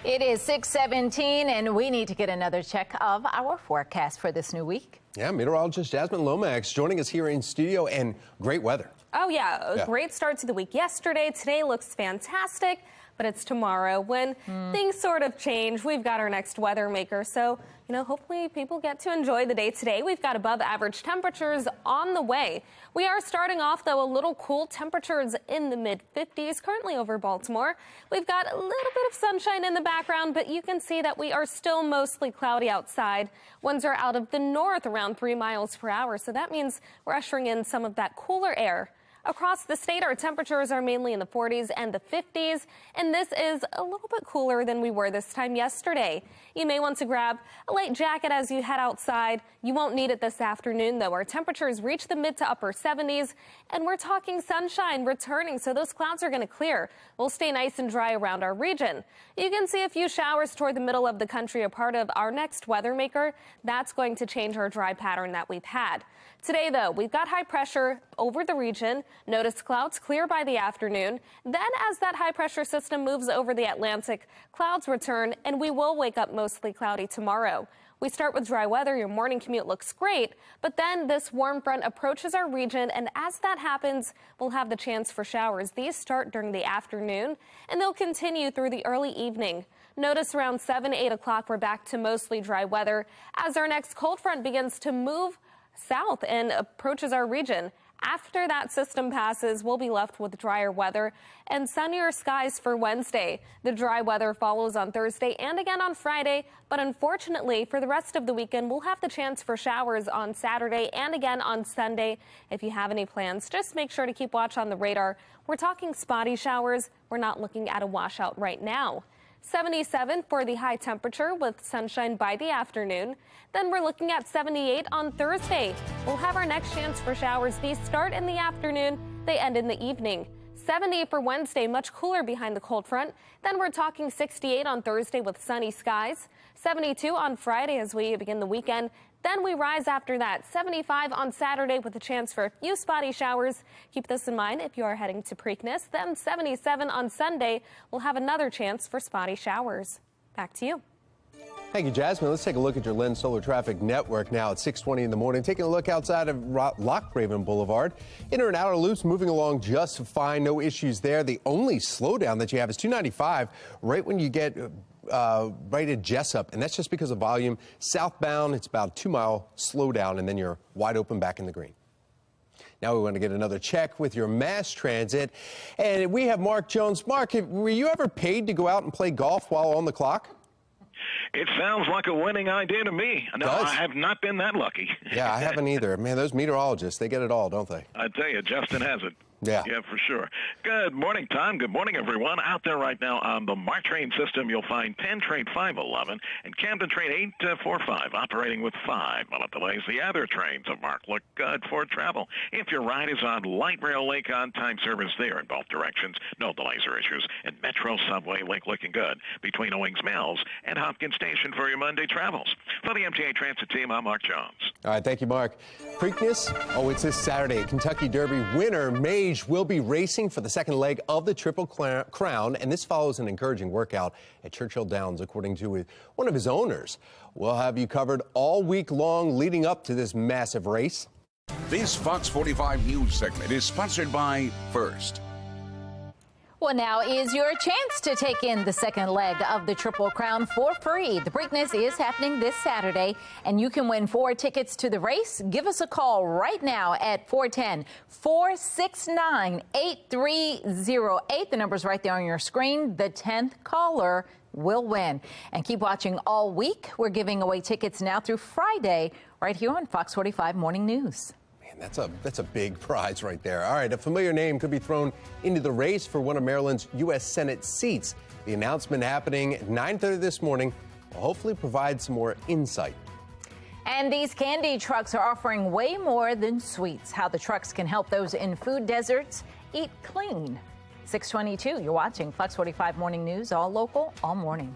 It is 6:17, and we need to get another check of our forecast for this new week. Yeah, meteorologist Jasmine Lomax joining us here in studio, and great weather. Oh, yeah, a great start to the week yesterday. Today looks fantastic, but it's tomorrow when things sort of change. We've got our next weather maker, so, hopefully people get to enjoy the day today. We've got above average temperatures on the way. We are starting off, though, a little cool. Temperatures in the mid-50s currently over Baltimore. We've got a little bit of sunshine in the background, but you can see that we are still mostly cloudy outside. Winds are out of the north around 3 miles per hour, so that means we're ushering in some of that cooler air. Across the state, our temperatures are mainly in the 40s and the 50s, and this is a little bit cooler than we were this time yesterday. You may want to grab a light jacket as you head outside. You won't need it this afternoon, though. Our temperatures reach the mid to upper 70s, and we're talking sunshine returning, so those clouds are going to clear. We'll stay nice and dry around our region. You can see a few showers toward the middle of the country, a part of our next weather maker. That's going to change our dry pattern that we've had. Today, though, we've got high pressure over the region. Notice clouds clear by the afternoon. Then as that high pressure system moves over the Atlantic, clouds return and we will wake up mostly cloudy tomorrow. We start with dry weather. Your morning commute looks great, but then this warm front approaches our region, and as that happens, we'll have the chance for showers. These start during the afternoon and they'll continue through the early evening. Notice around 7, 8 o'clock, we're back to mostly dry weather as our next cold front begins to move south and approaches our region. After that system passes, we'll be left with drier weather and sunnier skies for Wednesday. The dry weather follows on Thursday and again on Friday, but unfortunately for the rest of the weekend, we'll have the chance for showers on Saturday and again on Sunday. If you have any plans, just make sure to keep watch on the radar. We're talking spotty showers. We're not looking at a washout right now. 77 for the high temperature with sunshine by the afternoon. Then we're looking at 78 on Thursday. We'll have our next chance for showers. These start in the afternoon, they end in the evening. 70 for Wednesday, much cooler behind the cold front. Then we're talking 68 on Thursday with sunny skies. 72 on Friday as we begin the weekend. Then we rise after that. 75 on Saturday with a chance for a few spotty showers. Keep this in mind if you are heading to Preakness. Then 77 on Sunday. We'll have another chance for spotty showers. Back to you. Thank you, Jasmine. Let's take a look at your Lens Solar Traffic Network now at 6:20 in the morning. Taking a look outside of Lochraven Boulevard. Inner and outer loops moving along just fine. No issues there. The only slowdown that you have is 295 right when you get right at Jessup, and that's just because of volume. Southbound, it's about a 2-mile slowdown, and then you're wide open back in the green. Now we want to get another check with your mass transit, and we have Mark Jones. Mark, were you ever paid to go out and play golf while on the clock? It sounds like a winning idea to me. No, I have not been that lucky. Yeah, I haven't either. Man, those meteorologists, they get it all, don't they? I tell you, Justin has it. Yeah. Yeah, for sure. Good morning, Tom. Good morning, everyone. Out there right now on the MARC train system, you'll find Penn Train 511 and Camden Train 845 operating with 5-minute delays. The other trains of MARC look good for travel. If your ride is on Light Rail Link, on-time service there in both directions. No delays or issues. And Metro Subway Link looking good between Owings Mills and Hopkins Station for your Monday travels. For the MTA Transit team, I'm Mark Jones. All right, thank you, Mark. Preakness, it's this Saturday. Kentucky Derby winner Mage will be racing for the second leg of the Triple Crown, and this follows an encouraging workout at Churchill Downs, according to one of his owners. We'll have you covered all week long leading up to this massive race. This Fox 45 News segment is sponsored by First. Well, now is your chance to take in the second leg of the Triple Crown for free. The Preakness is happening this Saturday, and you can win 4 tickets to the race. Give us a call right now at 410-469-8308. The number's right there on your screen. The 10th caller will win. And keep watching all week. We're giving away tickets now through Friday right here on Fox 45 Morning News. That's a big prize right there. All right, a familiar name could be thrown into the race for one of Maryland's U.S. Senate seats. The announcement happening at 9:30 this morning will hopefully provide some more insight. And these candy trucks are offering way more than sweets. How the trucks can help those in food deserts eat clean. 6:22, you're watching Fox 45 Morning News, all local, all morning.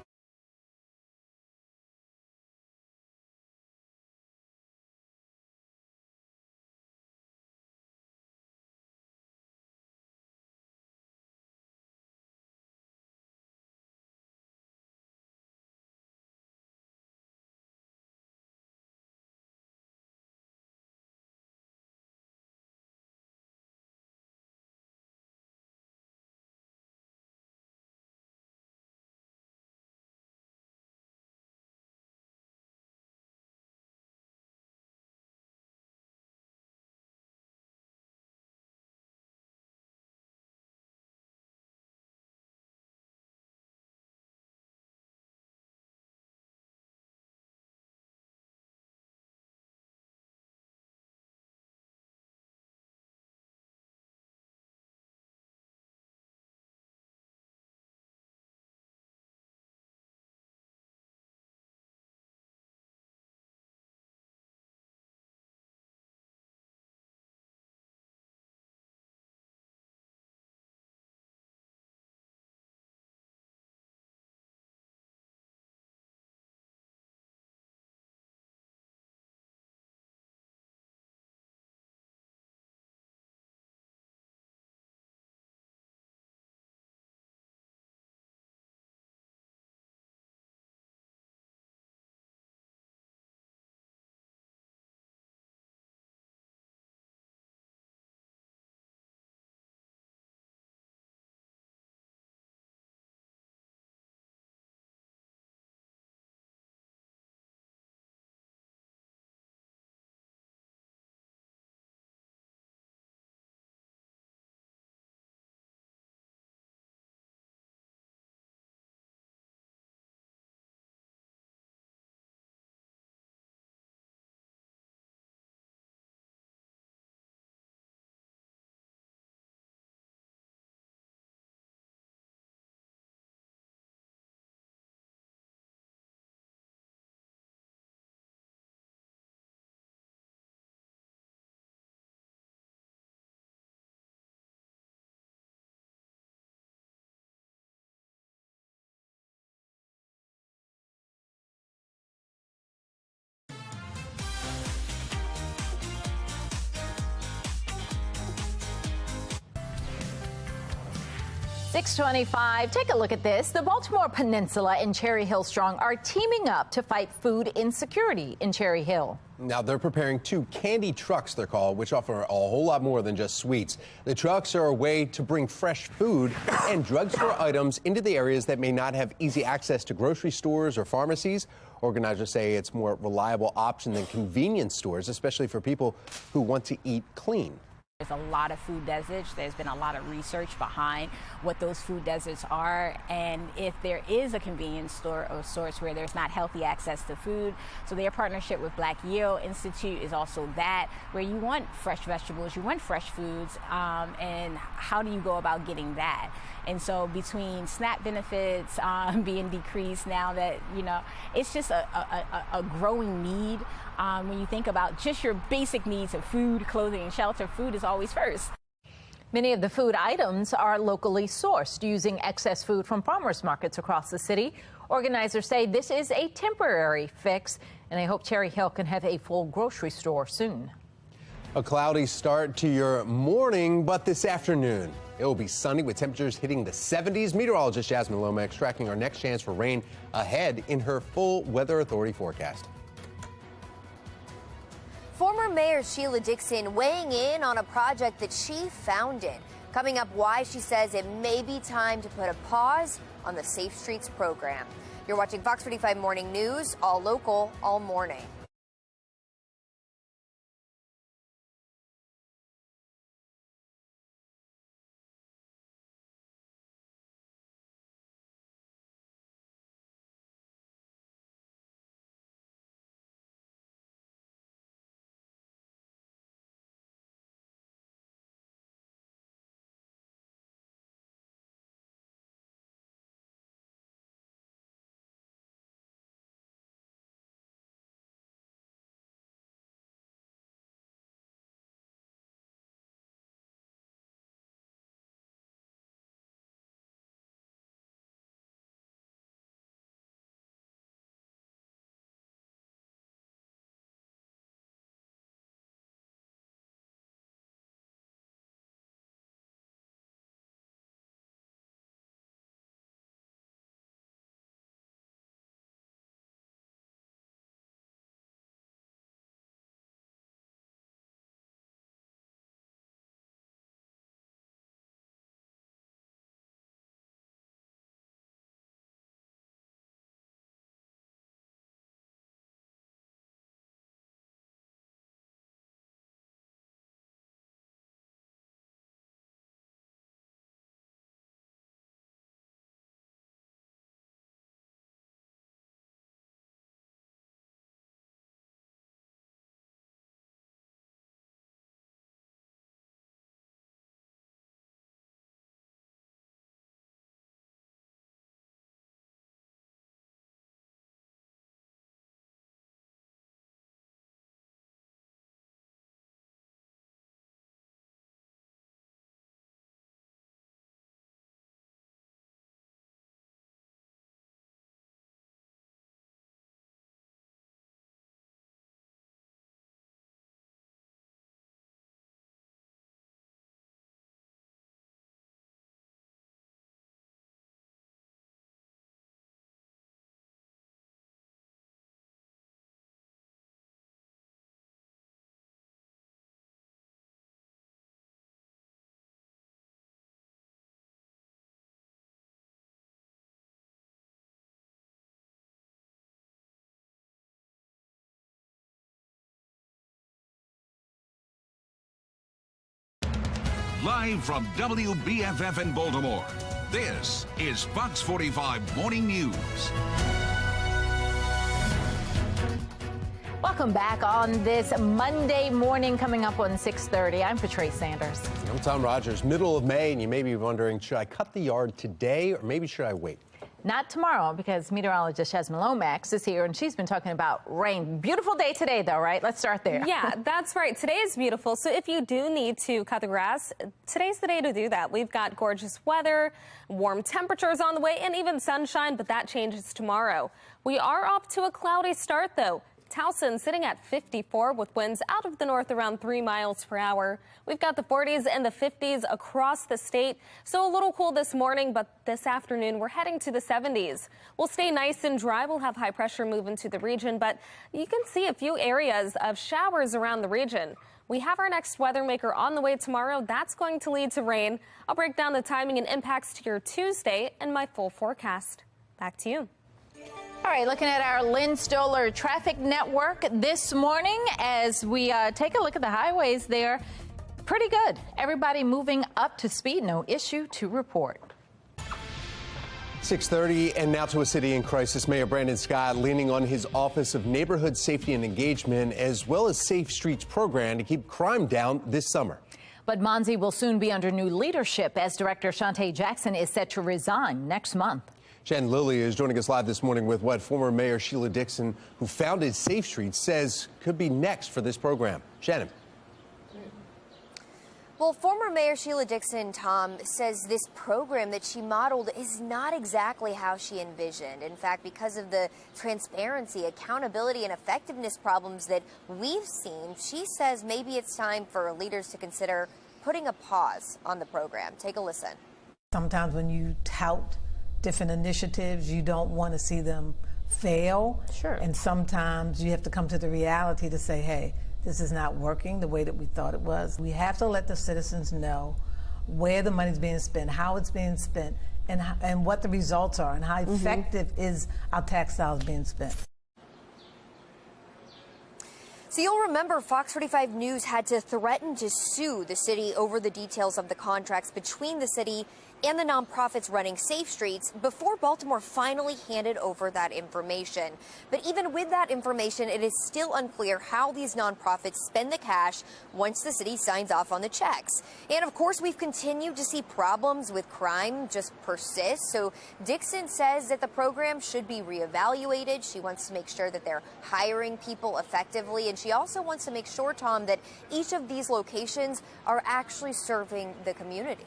625. Take a look at this. The Baltimore Peninsula and Cherry Hill Strong are teaming up to fight food insecurity in Cherry Hill. Now they're preparing 2 candy trucks, they're called, which offer a whole lot more than just sweets. The trucks are a way to bring fresh food and drugstore items into the areas that may not have easy access to grocery stores or pharmacies. Organizers say it's a more reliable option than convenience stores, especially for people who want to eat clean. There's a lot of food deserts. There's been a lot of research behind what those food deserts are, and if there is a convenience store of sorts where there's not healthy access to food. So their partnership with Black Yield Institute is also that, where you want fresh vegetables, you want fresh foods, and how do you go about getting that? And so between SNAP benefits being decreased now that, you know, it's just a growing need. When you think about just your basic needs of food, clothing, and shelter, food is always first. Many of the food items are locally sourced using excess food from farmers markets across the city. Organizers say this is a temporary fix, and they hope Cherry Hill can have a full grocery store soon. A cloudy start to your morning, but this afternoon it will be sunny with temperatures hitting the 70s. Meteorologist Jasmine Lomax tracking our next chance for rain ahead in her full Weather Authority forecast. Former Mayor Sheila Dixon weighing in on a project that she founded. Coming up, why she says it may be time to put a pause on the Safe Streets program. You're watching Fox 45 Morning News, all local, all morning. Live from WBFF in Baltimore, this is Fox 45 Morning News. Welcome back on this Monday morning. Coming up on 6:30, I'm Patrice Sanders. I'm Tom Rogers. Middle of May, and you may be wondering, should I cut the yard today or maybe should I wait? Not tomorrow, because meteorologist Jasmine Lomax is here, and she's been talking about rain. Beautiful day today, though, right? Let's start there. Yeah, that's right. Today is beautiful. So if you do need to cut the grass, today's the day to do that. We've got gorgeous weather, warm temperatures on the way, and even sunshine, but that changes tomorrow. We are off to a cloudy start, though. Towson sitting at 54 with winds out of the north around 3 miles per hour. We've got the 40s and the 50s across the state. So a little cool this morning, but this afternoon we're heading to the 70s. We'll stay nice and dry. We'll have high pressure move into the region, but you can see a few areas of showers around the region. We have our next weather maker on the way tomorrow. That's going to lead to rain. I'll break down the timing and impacts to your Tuesday and my full forecast. Back to you. All right, looking at our Lynn Stoller traffic network this morning as we take a look at the highways there. Pretty good. Everybody moving up to speed. No issue to report. 6:30 and now to a city in crisis. Mayor Brandon Scott leaning on his Office of Neighborhood Safety and Engagement as well as Safe Streets program to keep crime down this summer. But Monsey will soon be under new leadership as Director Shantae Jackson is set to resign next month. Shannon Lilly is joining us live this morning with what former Mayor Sheila Dixon, who founded Safe Streets, says could be next for this program. Shannon. Well, former Mayor Sheila Dixon, Tom, says this program that she modeled is not exactly how she envisioned. In fact, because of the transparency, accountability, and effectiveness problems that we've seen, she says maybe it's time for leaders to consider putting a pause on the program. Take a listen. Sometimes when you tout different initiatives, you don't want to see them fail. Sure. And sometimes you have to come to the reality to say, hey, this is not working the way that we thought it was. We have to let the citizens know where the money's being spent, how it's being spent, and what the results are, and how effective is our tax dollars being spent. So you'll remember Fox 45 News had to threaten to sue the city over the details of the contracts between the city and the nonprofits running Safe Streets before Baltimore finally handed over that information. But even with that information, it is still unclear how these nonprofits spend the cash once the city signs off on the checks. And of course, we've continued to see problems with crime just persist. So Dixon says that the program should be reevaluated. She wants to make sure that they're hiring people effectively. And she also wants to make sure, Tom, that each of these locations are actually serving the community.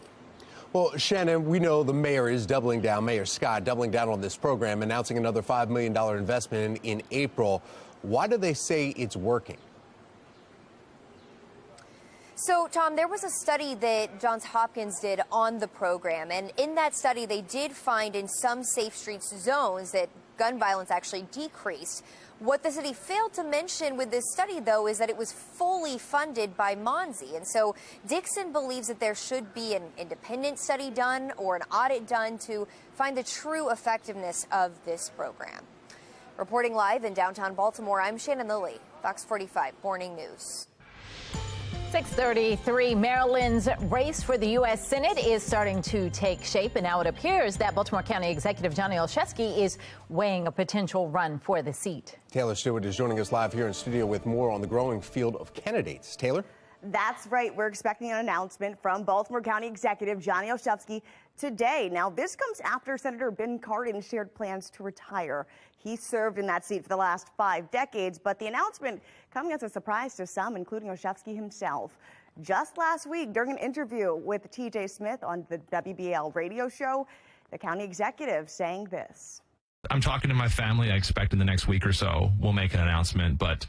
Well, Shannon, we know the mayor is doubling down, Mayor Scott, doubling down on this program, announcing another $5 million investment in April. Why do they say it's working? So, Tom, there was a study that Johns Hopkins did on the program, and in that study, they did find in some Safe Streets zones that gun violence actually decreased. What the city failed to mention with this study, though, is that it was fully funded by Monsey. And so Dixon believes that there should be an independent study done or an audit done to find the true effectiveness of this program. Reporting live in downtown Baltimore, I'm Shannon Lilly, Fox 45 Morning News. 6:33, Maryland's race for the U.S. Senate is starting to take shape, and now it appears that Baltimore County Executive Johnny Olszewski is weighing a potential run for the seat. Taylor Stewart is joining us live here in studio with more on the growing field of candidates. Taylor? That's right. We're expecting an announcement from Baltimore County Executive Johnny Olszewski today. Now, this comes after Senator Ben Cardin shared plans to retire. He served in that seat for the last 5 decades, but the announcement coming as a surprise to some, including Olszewski himself. Just last week, during an interview with TJ Smith on the WBAL radio show, the county executive saying this. I'm talking to my family. I expect in the next week or so we'll make an announcement, but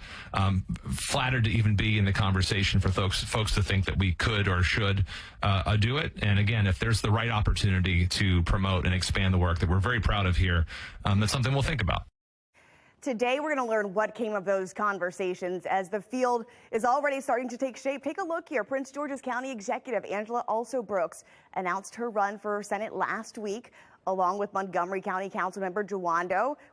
flattered to even be in the conversation for folks to think that we could or should do it. And again, if there's the right opportunity to promote and expand the work that we're very proud of here, that's something we'll think about. Today, we're going to learn what came of those conversations as the field is already starting to take shape. Take a look here. Prince George's County Executive Angela Alsobrooks announced her run for Senate last week, along with Montgomery County Councilmember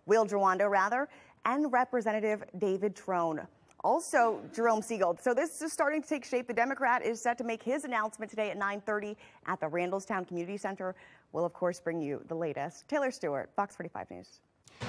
Will Jawando, and Representative David Trone. Also, Jerome Siegel. So this is starting to take shape. The Democrat is set to make his announcement today at 9:30 at the Randallstown Community Center. We'll, of course, bring you the latest. Taylor Stewart, Fox 45 News.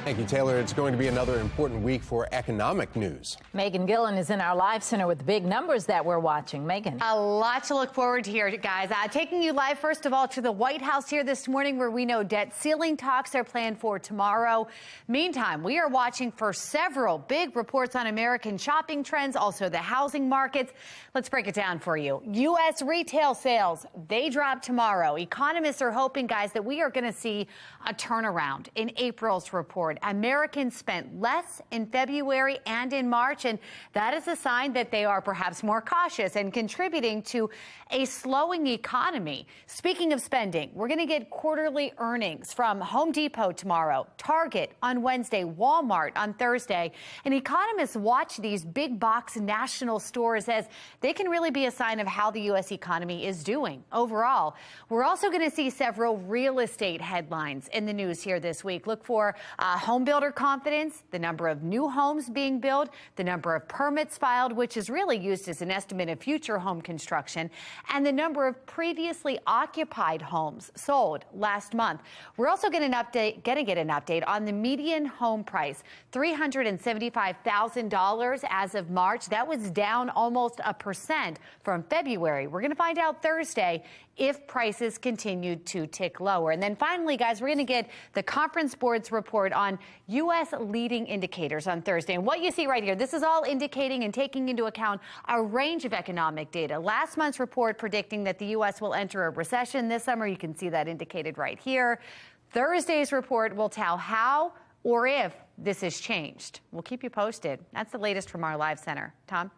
Thank you, Taylor. It's going to be another important week for economic news. Megan Gillen is in our live center with the big numbers that we're watching. Megan. A lot to look forward to here, guys. Taking you live, first of all, to the White House here this morning, where we know debt ceiling talks are planned for tomorrow. Meantime, we are watching for several big reports on American shopping trends, also the housing markets. Let's break it down for you. U.S. retail sales, they drop tomorrow. Economists are hoping, guys, that we are going to see a turnaround in April's report. report. Americans spent less in February and in March, and that is a sign that they are perhaps more cautious and contributing to a slowing economy. Speaking of spending, we're going to get quarterly earnings from Home Depot tomorrow, Target on Wednesday, Walmart on Thursday. And economists watch these big box national stores as they can really be a sign of how the U.S. economy is doing overall. We're also going to see several real estate headlines in the news here this week. Look for home builder confidence, the number of new homes being built, the number of permits filed, which is really used as an estimate of future home construction, and the number of previously occupied homes sold last month. We're also going to get an update on the median home price, $375,000 as of March. That was down almost 1% from February. We're going to find out Thursday if prices continued to tick lower. And then finally, guys, we're going to get the Conference Board's report on U.S. leading indicators on Thursday. And what you see right here, this is all indicating and taking into account a range of economic data. Last month's report predicting that the U.S. will enter a recession this summer. You can see that indicated right here. Thursday's report will tell how or if this has changed. We'll keep you posted. That's the latest from our live center. Tom?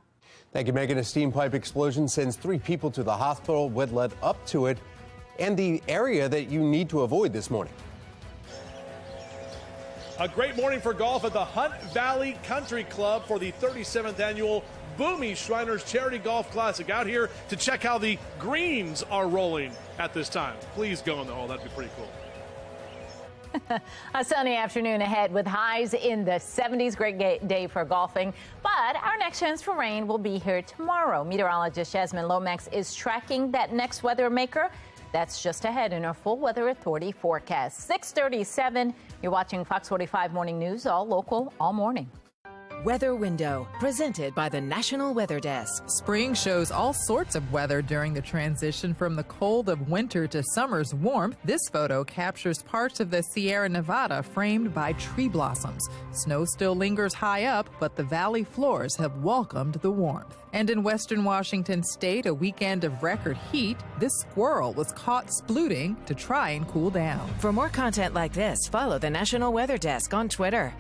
Thank you, Megan. A steam pipe explosion sends 3 people to the hospital. What led up to it and the area that you need to avoid this morning. A great morning for golf at the Hunt Valley Country Club for the 37th annual Boomy Shriners Charity Golf Classic. Out here to check how the greens are rolling at this time. Please go in the hole. That'd be pretty cool. A sunny afternoon ahead with highs in the 70s. Great day for golfing. But our next chance for rain will be here tomorrow. Meteorologist Jasmine Lomax is tracking that next weather maker. That's just ahead in our full Weather Authority forecast. 6:37. You're watching Fox 45 Morning News, all local, all morning. Weather Window, presented by the National Weather Desk. Spring shows all sorts of weather during the transition from the cold of winter to summer's warmth. This photo captures parts of the Sierra Nevada framed by tree blossoms. Snow still lingers high up, but the valley floors have welcomed the warmth. And in western Washington state, a weekend of record heat, this squirrel was caught splooting to try and cool down. For more content like this, follow the National Weather Desk on Twitter.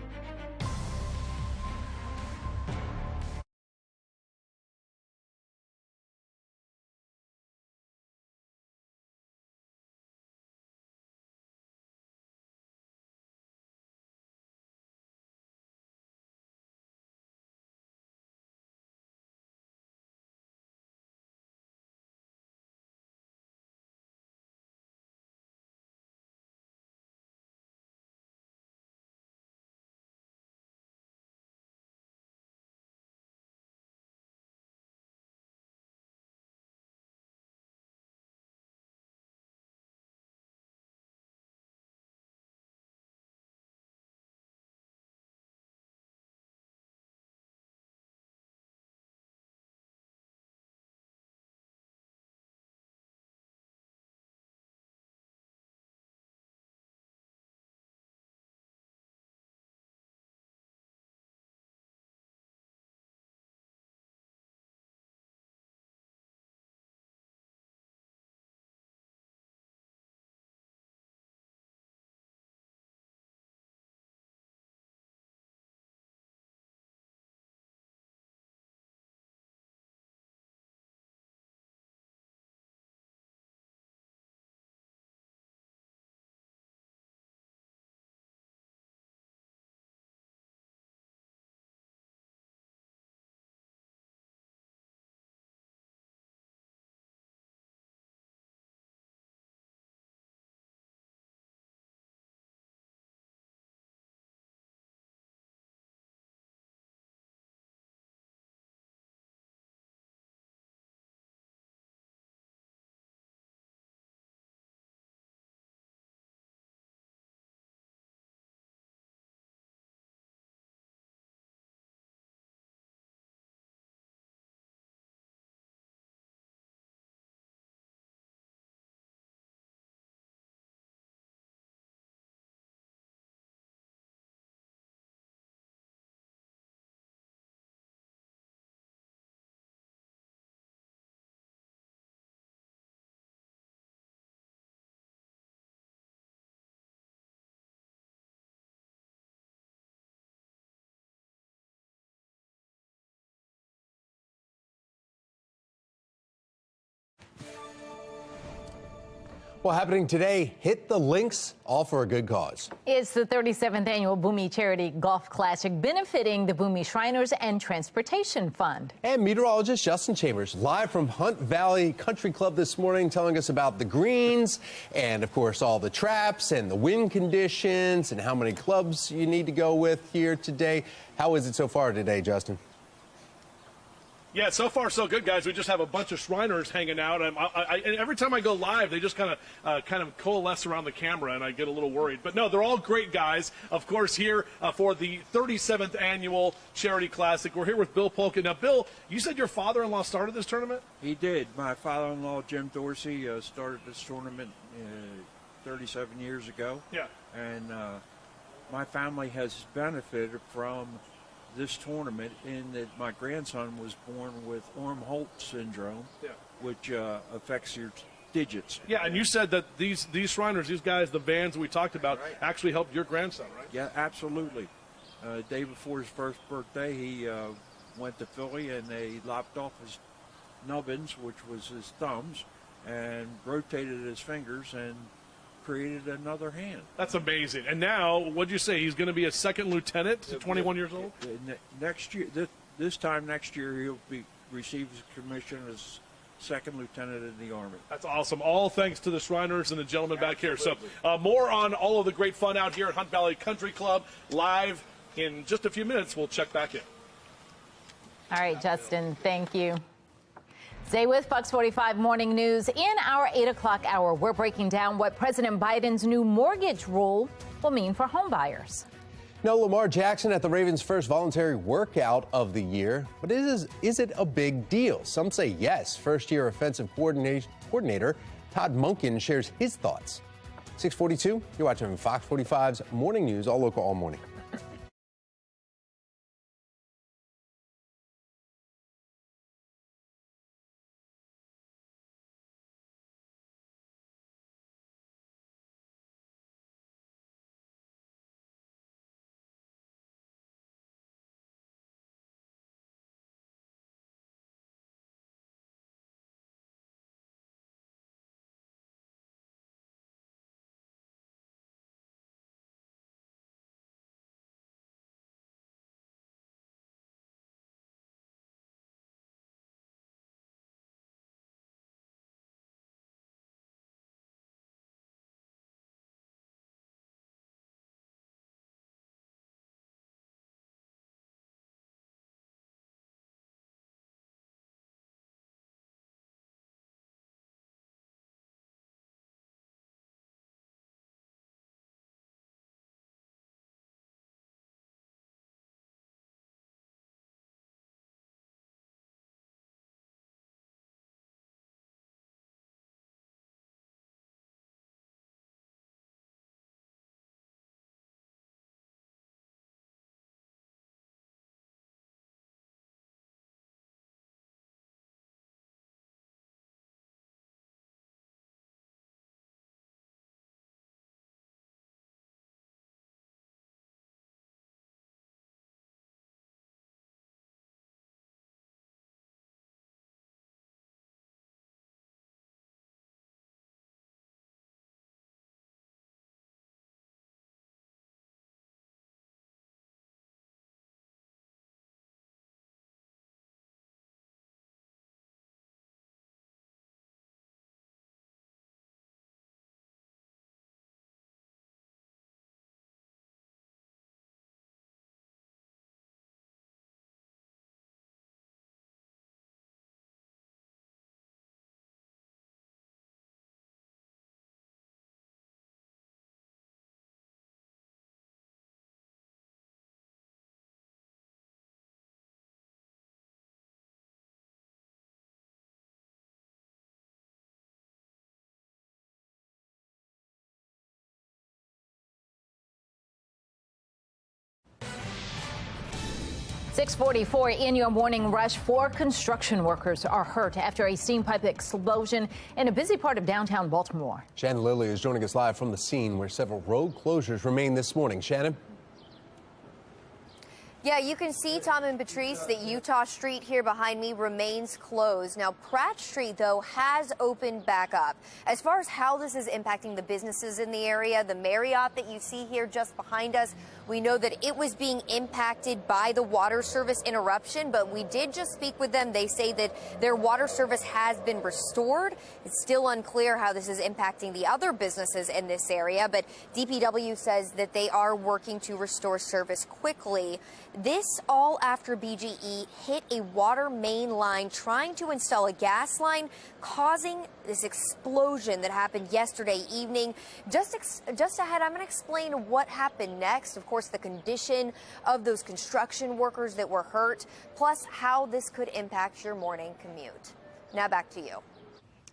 Well, happening today, hit the links, all for a good cause. It's the 37th annual Boomi Charity Golf Classic, benefiting the Boomi Shriners and Transportation Fund. And meteorologist Justin Chambers, live from Hunt Valley Country Club this morning, telling us about the greens and, of course, all the traps and the wind conditions and how many clubs you need to go with here today. How is it so far today, Justin? Yeah, so far so good, guys. We just have a bunch of Shriners hanging out, and and every time I go live, they just kind of coalesce around the camera, and I get a little worried. But no, they're all great guys. Of course, here for the 37th annual Charity Classic, we're here with Bill Polka. Now, Bill, you said your father-in-law started this tournament? He did. My father-in-law, Jim Dorsey, started this tournament 37 years ago. Yeah. And my family has benefited from this tournament in that my grandson was born with Orm-Holt syndrome, which affects your digits. Yeah, and you said that these Shriners, these guys, the bands we talked about, actually helped your grandson, right? Yeah, absolutely. Day before his first birthday, he went to Philly and they lopped off his nubbins, which was his thumbs, and rotated his fingers and created another hand. That's amazing. And now, what'd you say? He's going to be a second lieutenant at 21 years old? Next year, this time next year, he'll receive his commission as second lieutenant in the Army. That's awesome. All thanks to the Shriners and the gentleman back here. So more on all of the great fun out here at Hunt Valley Country Club live in just a few minutes. We'll check back in. All right, Justin, thank you. Stay with Fox 45 Morning News. In our 8 o'clock hour, we're breaking down what President Biden's new mortgage rule will mean for home buyers. Now, Lamar Jackson at the Ravens' first voluntary workout of the year. But is it a big deal? Some say yes. First-year offensive coordinator Todd Monken shares his thoughts. 6:42, you're watching Fox 45's Morning News, all local, all morning. .644 in your morning rush. 4 construction workers are hurt after a steam pipe explosion in a busy part of downtown Baltimore. Shannon Lilly is joining us live from the scene where several road closures remain this morning. Shannon? Yeah, you can see, Tom and Patrice, that Utah Street here behind me remains closed. Now, Pratt Street, though, has opened back up. As far as how this is impacting the businesses in the area, the Marriott that you see here just behind us, we know that it was being impacted by the water service interruption, but we did just speak with them. They say that their water service has been restored. It's still unclear how this is impacting the other businesses in this area, but DPW says that they are working to restore service quickly. This all after BGE hit a water main line trying to install a gas line, causing this explosion that happened yesterday evening. Just ahead, I'm going to explain what happened next. Of course, the condition of those construction workers that were hurt, plus how this could impact your morning commute. Now back to you.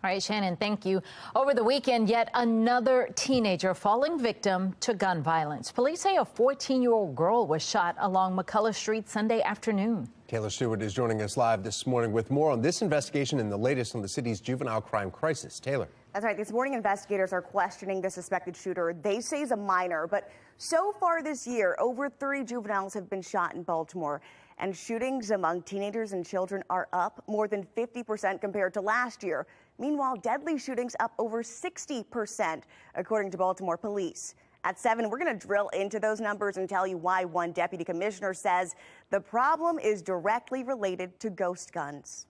All right, Shannon, thank you. Over the weekend, yet another teenager falling victim to gun violence. Police say a 14-year-old girl was shot along McCullough Street Sunday afternoon. Taylor Stewart is joining us live this morning with more on this investigation and the latest on the city's juvenile crime crisis. Taylor. That's right. This morning, investigators are questioning the suspected shooter. They say he's a minor, but so far this year, over 30 juveniles have been shot in Baltimore. And shootings among teenagers and children are up more than 50% compared to last year. Meanwhile, deadly shootings up over 60%, according to Baltimore police. At 7, we're going to drill into those numbers and tell you why one deputy commissioner says the problem is directly related to ghost guns.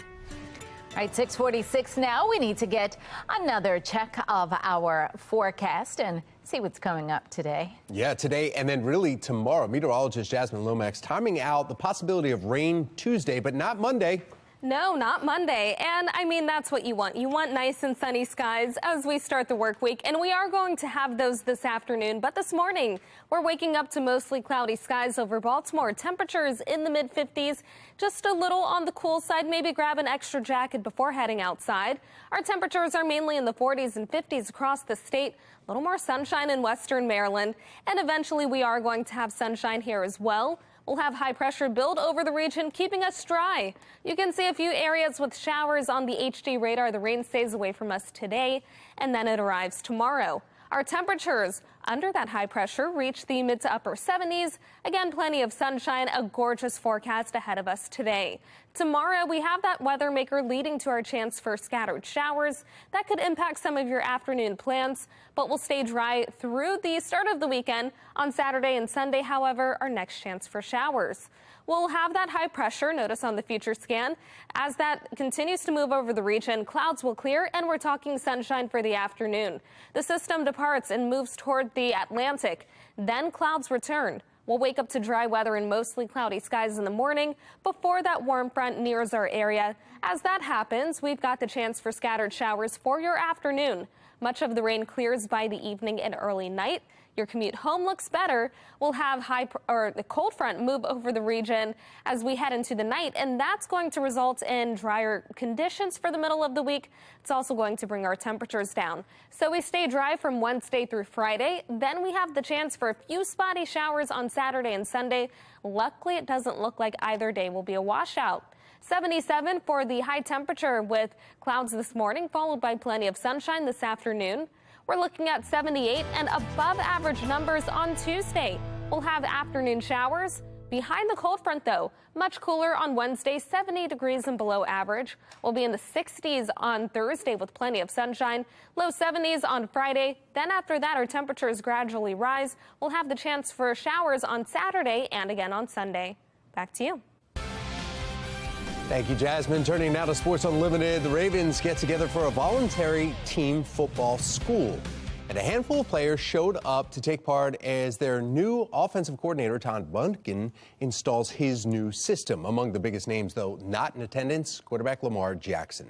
All right, 6:46 now. We need to get another check of our forecast and see what's coming up today. Yeah, today and then really tomorrow. Meteorologist Jasmine Lomax timing out the possibility of rain Tuesday, but not Monday. No, not Monday. And I mean, that's what you want. You want nice and sunny skies as we start the work week. And we are going to have those this afternoon. But this morning, we're waking up to mostly cloudy skies over Baltimore. Temperatures in the mid-50s, just a little on the cool side. Maybe grab an extra jacket before heading outside. Our temperatures are mainly in the 40s and 50s across the state. A little more sunshine in western Maryland. And eventually, we are going to have sunshine here as well. We'll have high pressure build over the region, keeping us dry. You can see a few areas with showers on the HD radar. The rain stays away from us today, and then it arrives tomorrow. Our temperatures under that high pressure reach the mid to upper 70s. Again, plenty of sunshine, a gorgeous forecast ahead of us today. Tomorrow, we have that weather maker leading to our chance for scattered showers. That could impact some of your afternoon plans, but will stay dry through the start of the weekend. On Saturday and Sunday, however, our next chance for showers. We'll have that high pressure, notice on the future scan. As that continues to move over the region, clouds will clear, and we're talking sunshine for the afternoon. The system departs and moves toward the Atlantic. Then clouds return. We'll wake up to dry weather and mostly cloudy skies in the morning before that warm front nears our area. As that happens, we've got the chance for scattered showers for your afternoon. Much of the rain clears by the evening and early night. Your commute home looks better. We'll have the cold front move over the region as we head into the night, and that's going to result in drier conditions for the middle of the week. It's also going to bring our temperatures down. So we stay dry from Wednesday through Friday. Then we have the chance for a few spotty showers on Saturday and Sunday. Luckily, it doesn't look like either day will be a washout. 77 for the high temperature with clouds this morning, followed by plenty of sunshine this afternoon. We're looking at 78 and above average numbers on Tuesday. We'll have afternoon showers. Behind the cold front, though, much cooler on Wednesday, 70 degrees and below average. We'll be in the 60s on Thursday with plenty of sunshine. Low 70s on Friday. Then after that, our temperatures gradually rise. We'll have the chance for showers on Saturday and again on Sunday. Back to you. Thank you, Jasmine. Turning now to Sports Unlimited. The Ravens get together for a voluntary team football school. And a handful of players showed up to take part as their new offensive coordinator, Todd Monken, installs his new system. Among the biggest names, though, not in attendance, quarterback Lamar Jackson.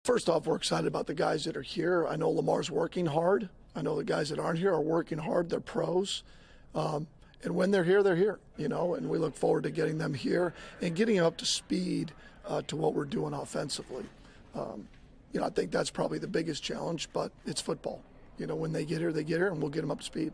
First off, we're excited about the guys that are here. I know Lamar's working hard. I know the guys that aren't here are working hard. They're pros. And when they're here, you know, and we look forward to getting them here and getting them up to speed to what we're doing offensively. You know, I think that's probably the biggest challenge, but it's football. You know, when they get here, and we'll get them up to speed.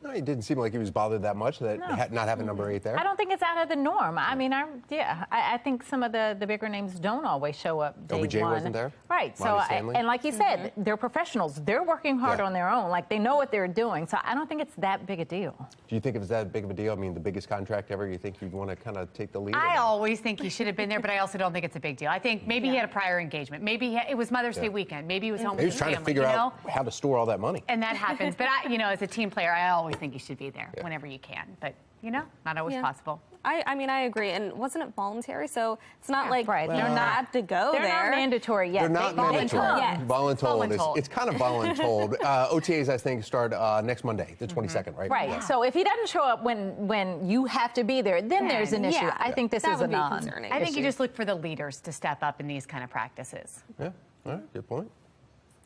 No, it didn't seem like he was bothered that much that not having number 8 there. I don't think it's out of the norm. I mean, I think some of the bigger names don't always show up day OBJ one. wasn't there? Right. Lonnie And like you said, they're professionals. They're working hard on their own. Like, they know what they're doing. So I don't think it's that big a deal. Do you think it was that big of a deal? I mean, the biggest contract ever, you think you'd want to kind of take the lead? I always think he should have been there, but I also don't think it's a big deal. I think maybe he had a prior engagement. Maybe it was Mother's Day weekend. Maybe he was home He with was his trying family, to figure you out know? how to store all that money. And that happens. But, as a team player, I always think you should be there whenever you can. But, not always possible. I mean, I agree. And wasn't it voluntary? So it's not like right. they're not to go They're there. not mandatory yet. They're not mandatory. Voluntold. It's kind of voluntold. OTAs, I think, start next Monday, the 22nd, right? Right. Yeah. So if he doesn't show up when you have to be there, then there's an issue. I think this is a non-issue. I think you just look for the leaders to step up in these kind of practices. Yeah. All right. Good point.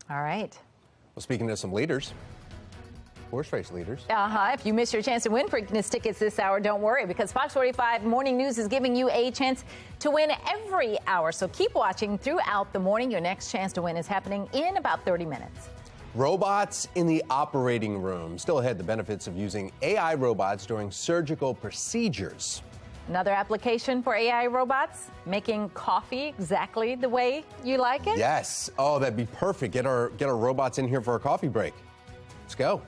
All right. Well, speaking of some leaders, horse race leaders. If you miss your chance to win Preakness tickets this hour, don't worry, because Fox 45 Morning News is giving you a chance to win every hour. So keep watching throughout the morning. Your next chance to win is happening in about 30 minutes. Robots in the operating room. Still ahead, the benefits of using AI robots during surgical procedures. Another application for AI robots, making coffee exactly the way you like it. Yes. Oh, that'd be perfect. Get our robots in here for a coffee break. Let's go.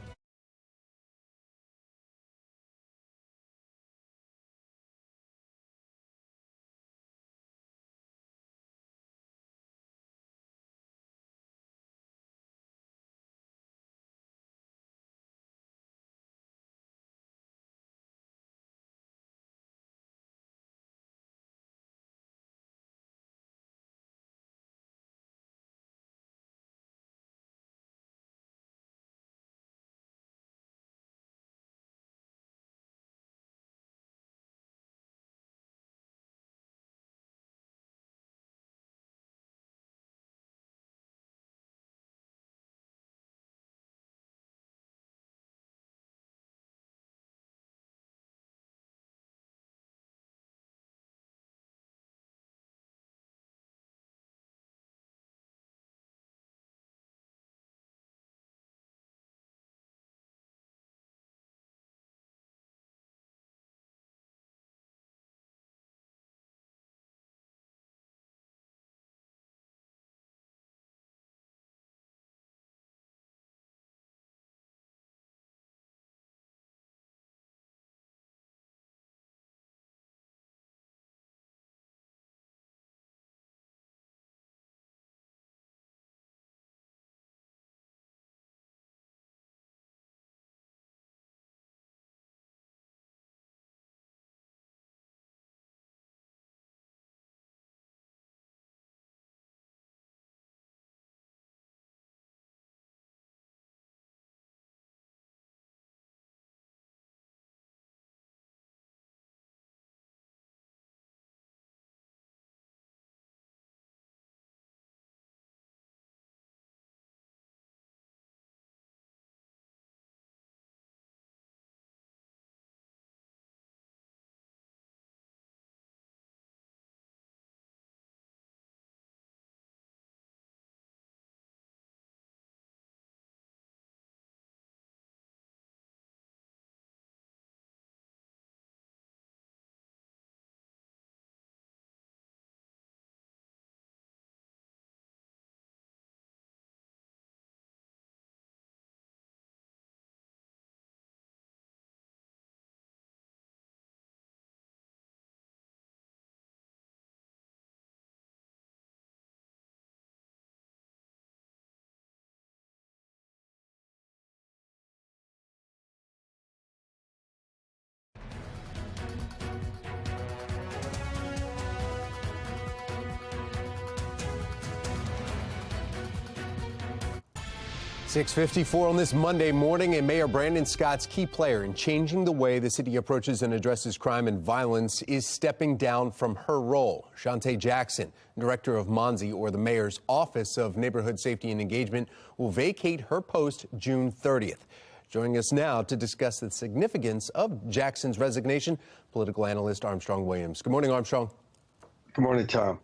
.54 on this Monday morning, and Mayor Brandon Scott's key player in changing the way the city approaches and addresses crime and violence is stepping down from her role. Shantae Jackson, director of MONSE, or the mayor's Office of Neighborhood Safety and Engagement, will vacate her post June 30th. Joining us now to discuss the significance of Jackson's resignation, political analyst Armstrong Williams. Good morning, Armstrong. Good morning, Tom.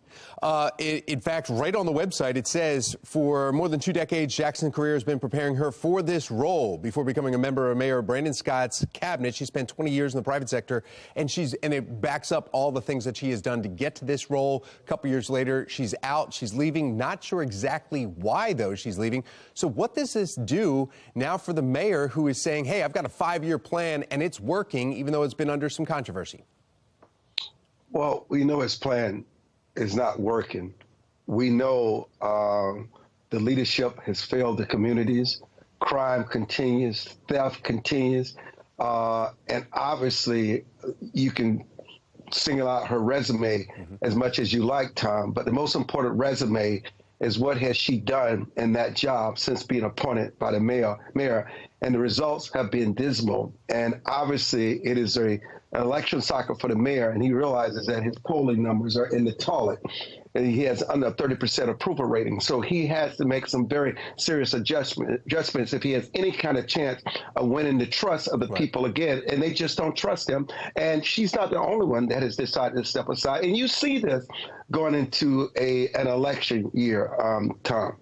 In fact, right on the website, it says for more than 2 decades, Jackson's career has been preparing her for this role. Before becoming a member of Mayor Brandon Scott's cabinet, she spent 20 years in the private sector, and it backs up all the things that she has done to get to this role. A couple years later, she's out. She's leaving. Not sure exactly why, though, she's leaving. So what does this do now for the mayor who is saying, hey, I've got a 5-year plan, and it's working, even though it's been under some controversy? Well, we know his plan is not working. We know the leadership has failed the communities. Crime continues, theft continues, and obviously you can single out her resume as much as you like, Tom, but the most important resume is what has she done in that job since being appointed by the mayor, and the results have been dismal. And obviously it is an election cycle for the mayor, and he realizes that his polling numbers are in the toilet, and he has under 30% approval rating. So he has to make some very serious adjustments if he has any kind of chance of winning the trust of the people again, and they just don't trust him. And she's not the only one that has decided to step aside. And you see this going into an election year, Tom.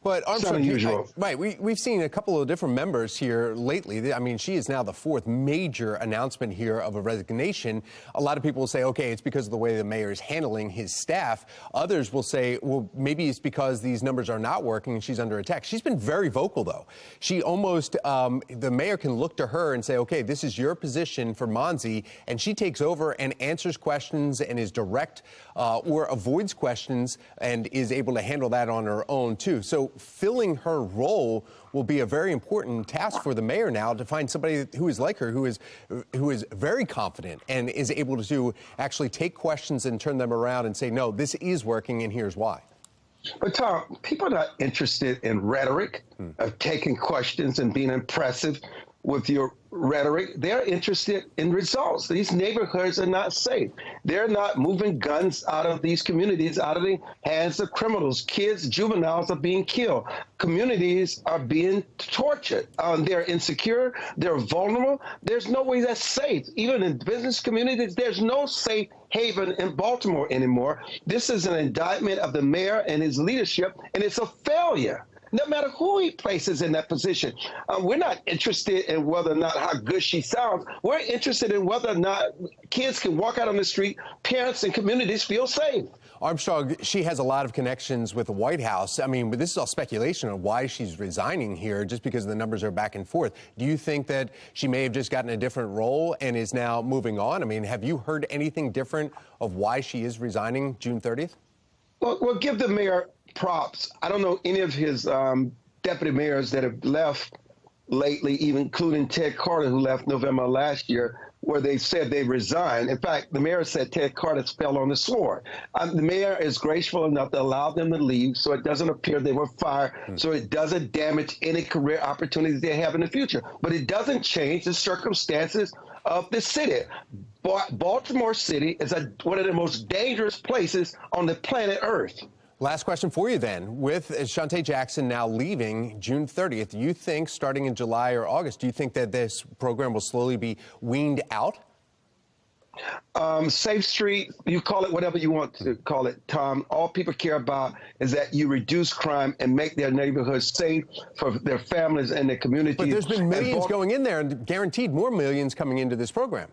But Armstrong, unusual. Right, we've seen a couple of different members here lately. I mean, she is now the 4th major announcement here of a resignation. A lot of people will say, okay, it's because of the way the mayor is handling his staff. Others will say, well, maybe it's because these numbers are not working and she's under attack. She's been very vocal, though. She almost, the mayor can look to her and say, okay, this is your position for Monzi, and she takes over and answers questions and is direct or avoids questions and is able to handle that on her own, too. So filling her role will be a very important task for the mayor now, to find somebody who is like her, who is very confident and is able to actually take questions and turn them around and say, no, this is working and here's why. But Tom, people are not interested in rhetoric, of taking questions and being impressive with your rhetoric. They're interested in results. These neighborhoods are not safe. They're not moving guns out of these communities, out of the hands of criminals. Kids, juveniles are being killed. Communities are being tortured. They're insecure. They're vulnerable. There's no way that's safe. Even in business communities, there's no safe haven in Baltimore anymore. This is an indictment of the mayor and his leadership, and it's a failure. No matter who he places in that position. We're not interested in whether or not how good she sounds. We're interested in whether or not kids can walk out on the street, parents and communities feel safe. Armstrong, she has a lot of connections with the White House. I mean, but this is all speculation on why she's resigning here, just because the numbers are back and forth. Do you think that she may have just gotten a different role and is now moving on? I mean, have you heard anything different of why she is resigning June 30th? Well, give the mayor props. I don't know any of his deputy mayors that have left lately, even including Ted Carter, who left November last year, where they said they resigned. In fact, the mayor said Ted Carter fell on the sword. The mayor is graceful enough to allow them to leave so it doesn't appear they were fired, so it doesn't damage any career opportunities they have in the future. But it doesn't change the circumstances of the city. Baltimore City is one of the most dangerous places on the planet Earth. Last question for you then. With Shante Jackson now leaving June 30th, do you think starting in July or August, do you think that this program will slowly be weaned out? Safe Street, you call it whatever you want to call it, Tom. All people care about is that you reduce crime and make their neighborhoods safe for their families and their communities. But there's been millions going in there and guaranteed more millions coming into this program.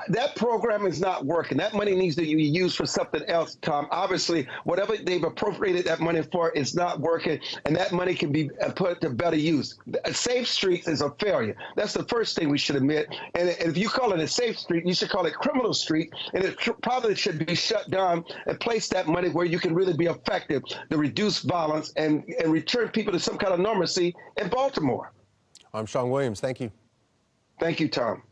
That program is not working. That money needs to be used for something else, Tom. Obviously, whatever they've appropriated that money for is not working, and that money can be put to better use. Safe Streets is a failure. That's the first thing we should admit. And if you call it a safe street, you should call it Criminal Street, and it probably should be shut down and place that money where you can really be effective to reduce violence and return people to some kind of normalcy in Baltimore. Armstrong Williams, thank you. Thank you, Tom.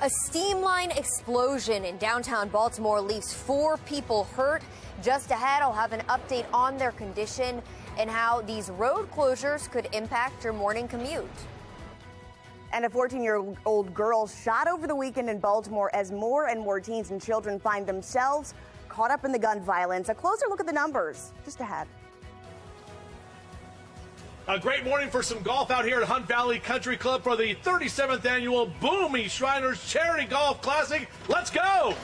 A steam line explosion in downtown Baltimore leaves 4 people hurt. Just ahead, I'll have an update on their condition and how these road closures could impact your morning commute. And a 14-year-old girl shot over the weekend in Baltimore as more and more teens and children find themselves caught up in the gun violence. A closer look at the numbers just ahead. A great morning for some golf out here at Hunt Valley Country Club for the 37th annual Boomy Shriners Charity Golf Classic. Let's go!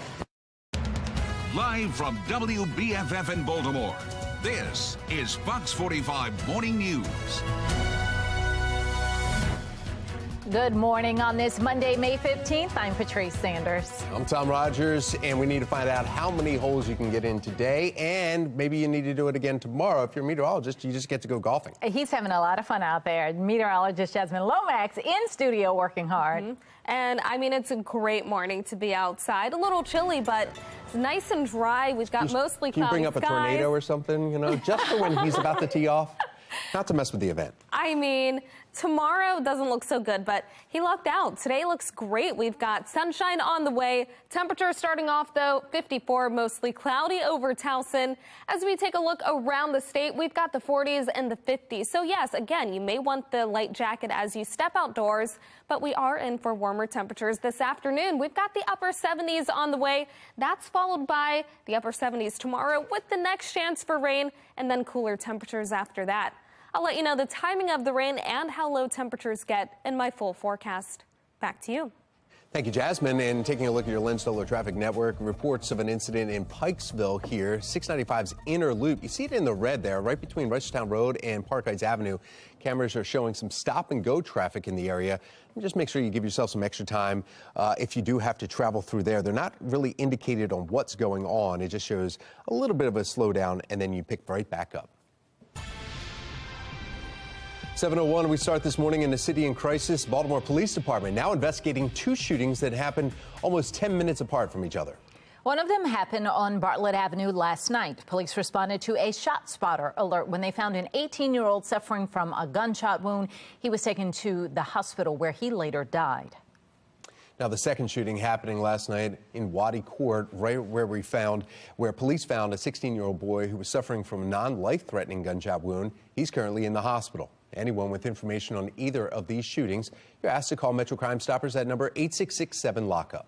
Live from WBFF in Baltimore, this is Fox 45 Morning News. Good morning on this Monday, May 15th. I'm Patrice Sanders. I'm Tom Rogers, and we need to find out how many holes you can get in today, and maybe you need to do it again tomorrow. If you're a meteorologist, you just get to go golfing. He's having a lot of fun out there. Meteorologist Jasmine Lomax in studio working hard. And I mean, it's a great morning to be outside. A little chilly, but it's nice and dry. We've got mostly cloudy skies. Can you bring up a tornado or something, just for when he's about to tee off? Not to mess with the event. I mean, tomorrow doesn't look so good, but he lucked out. Today looks great. We've got sunshine on the way. Temperature starting off, though, 54, mostly cloudy over Towson. As we take a look around the state, we've got the 40s and the 50s. So, yes, again, you may want the light jacket as you step outdoors, but we are in for warmer temperatures this afternoon. We've got the upper 70s on the way. That's followed by the upper 70s tomorrow with the next chance for rain and then cooler temperatures after that. I'll let you know the timing of the rain and how low temperatures get in my full forecast. Back to you. Thank you, Jasmine. And taking a look at your Lynn Stoller traffic network, reports of an incident in Pikesville here, 695's inner loop. You see it in the red there, right between Reisterstown Road and Park Heights Avenue. Cameras are showing some stop-and-go traffic in the area. And just make sure you give yourself some extra time if you do have to travel through there. They're not really indicated on what's going on. It just shows a little bit of a slowdown, and then you pick right back up. 7:01, we start this morning in the city in crisis. Baltimore Police Department now investigating two shootings that happened almost 10 minutes apart from each other. One of them happened on Bartlett Avenue last night. Police responded to a shot spotter alert when they found an 18-year-old suffering from a gunshot wound. He was taken to the hospital where he later died. Now, the second shooting happening last night in Waddy Court, right where police found a 16-year-old boy who was suffering from a non-life-threatening gunshot wound. He's currently in the hospital. Anyone with information on either of these shootings, you're asked to call Metro Crime Stoppers at number 866-7-LOCK-UP.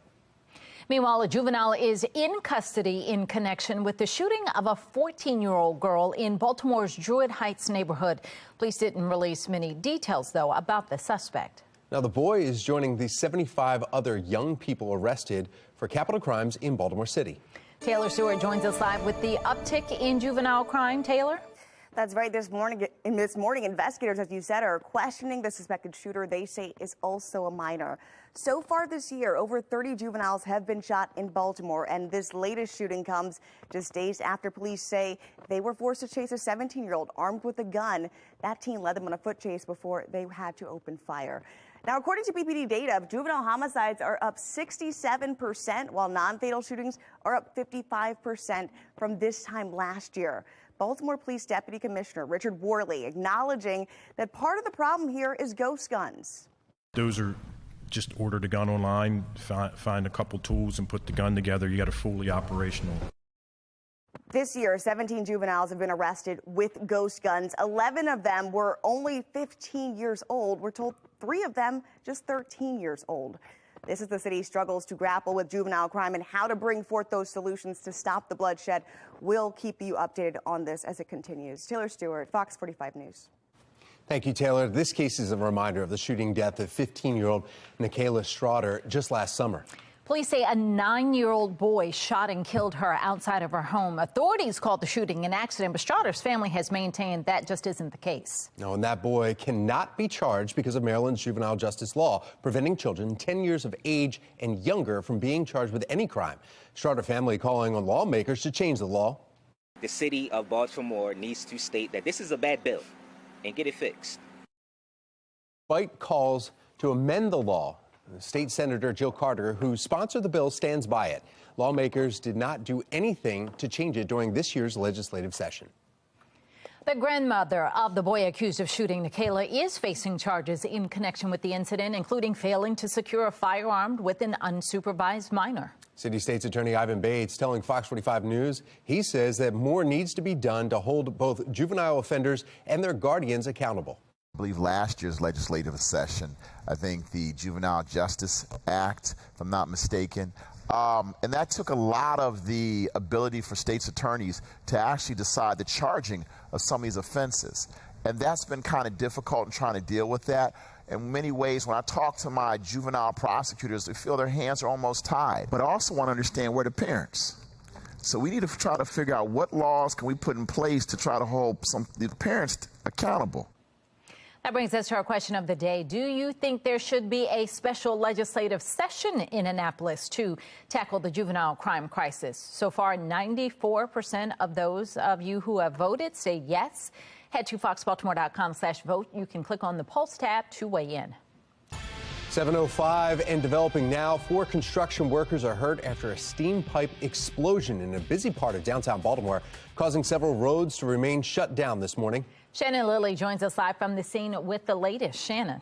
Meanwhile, a juvenile is in custody in connection with the shooting of a 14-year-old girl in Baltimore's Druid Heights neighborhood. Police didn't release many details, though, about the suspect. Now, the boy is joining the 75 other young people arrested for capital crimes in Baltimore City. Taylor Stewart joins us live with the uptick in juvenile crime. Taylor? That's right. This morning, investigators, as you said, are questioning the suspected shooter they say is also a minor. So far this year, over 30 juveniles have been shot in Baltimore, and this latest shooting comes just days after police say they were forced to chase a 17-year-old armed with a gun. That teen led them on a foot chase before they had to open fire. Now, according to BPD data, juvenile homicides are up 67%, while non-fatal shootings are up 55% from this time last year. Baltimore Police Deputy Commissioner Richard Worley acknowledging that part of the problem here is ghost guns. Those are just ordered a gun online, find a couple tools and put the gun together. You got a fully operational. This year, 17 juveniles have been arrested with ghost guns. 11 of them were only 15 years old. We're told 3 of them just 13 years old. This is the city's struggles to grapple with juvenile crime and how to bring forth those solutions to stop the bloodshed. We'll keep you updated on this as it continues. Taylor Stewart, Fox 45 News. Thank you, Taylor. This case is a reminder of the shooting death of 15-year-old Nikayla Straughter just last summer. Police say a 9-year-old boy shot and killed her outside of her home. Authorities called the shooting an accident, but Straughter's family has maintained that just isn't the case. No, and that boy cannot be charged because of Maryland's juvenile justice law, preventing children 10 years of age and younger from being charged with any crime. Straughter family calling on lawmakers to change the law. The city of Baltimore needs to state that this is a bad bill and get it fixed. Despite calls to amend the law, State Senator Jill Carter, who sponsored the bill, stands by it. Lawmakers did not do anything to change it during this year's legislative session. The grandmother of the boy accused of shooting Nikayla is facing charges in connection with the incident, including failing to secure a firearm with an unsupervised minor. City State's Attorney Ivan Bates telling Fox 45 News he says that more needs to be done to hold both juvenile offenders and their guardians accountable. I believe last year's legislative session, I think the Juvenile Justice Act, if I'm not mistaken, and that took a lot of the ability for state's attorneys to actually decide the charging of some of these offenses. And that's been kind of difficult in trying to deal with that. In many ways, when I talk to my juvenile prosecutors, they feel their hands are almost tied. But I also want to understand where the parents. So we need to try to figure out what laws can we put in place to try to hold the parents accountable. That brings us to our question of the day. Do you think there should be a special legislative session in Annapolis to tackle the juvenile crime crisis? So far, 94% of those of you who have voted say yes. Head to foxbaltimore.com/vote. You can click on the Pulse tab to weigh in. 7:05 and developing now. 4 construction workers are hurt after a steam pipe explosion in a busy part of downtown Baltimore, causing several roads to remain shut down this morning. Shannon Lilly joins us live from the scene with the latest. Shannon.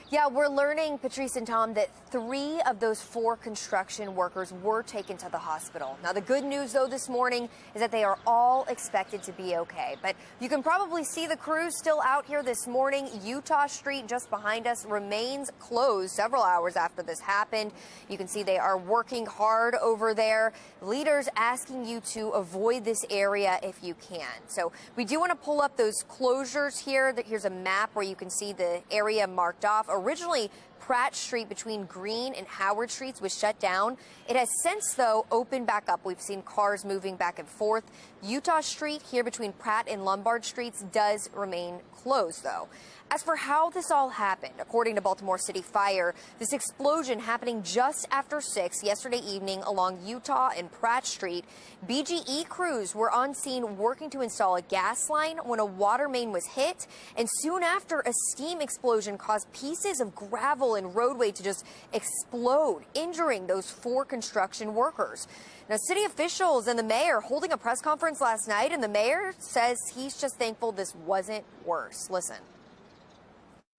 Yeah, we're learning, Patrice and Tom, that 3 of those 4 construction workers were taken to the hospital. Now, the good news, though, this morning is that they are all expected to be okay. But you can probably see the crews still out here this morning. Utah Street, just behind us, remains closed several hours after this happened. You can see they are working hard over there. Leaders asking you to avoid this area if you can. So we do want to pull up those closures here. Here's a map where you can see the area marked off. Originally, Pratt Street between Green and Howard Streets was shut down. It has since, though, opened back up. We've seen cars moving back and forth. Utah Street here between Pratt and Lombard Streets does remain closed, though. As for how this all happened, according to Baltimore City Fire, this explosion happening just after 6 yesterday evening along Utah and Pratt Street. BGE crews were on scene working to install a gas line when a water main was hit, and soon after, a steam explosion caused pieces of gravel and roadway to just explode, injuring those 4 construction workers. Now, city officials and the mayor holding a press conference last night, and the mayor says he's just thankful this wasn't worse. Listen.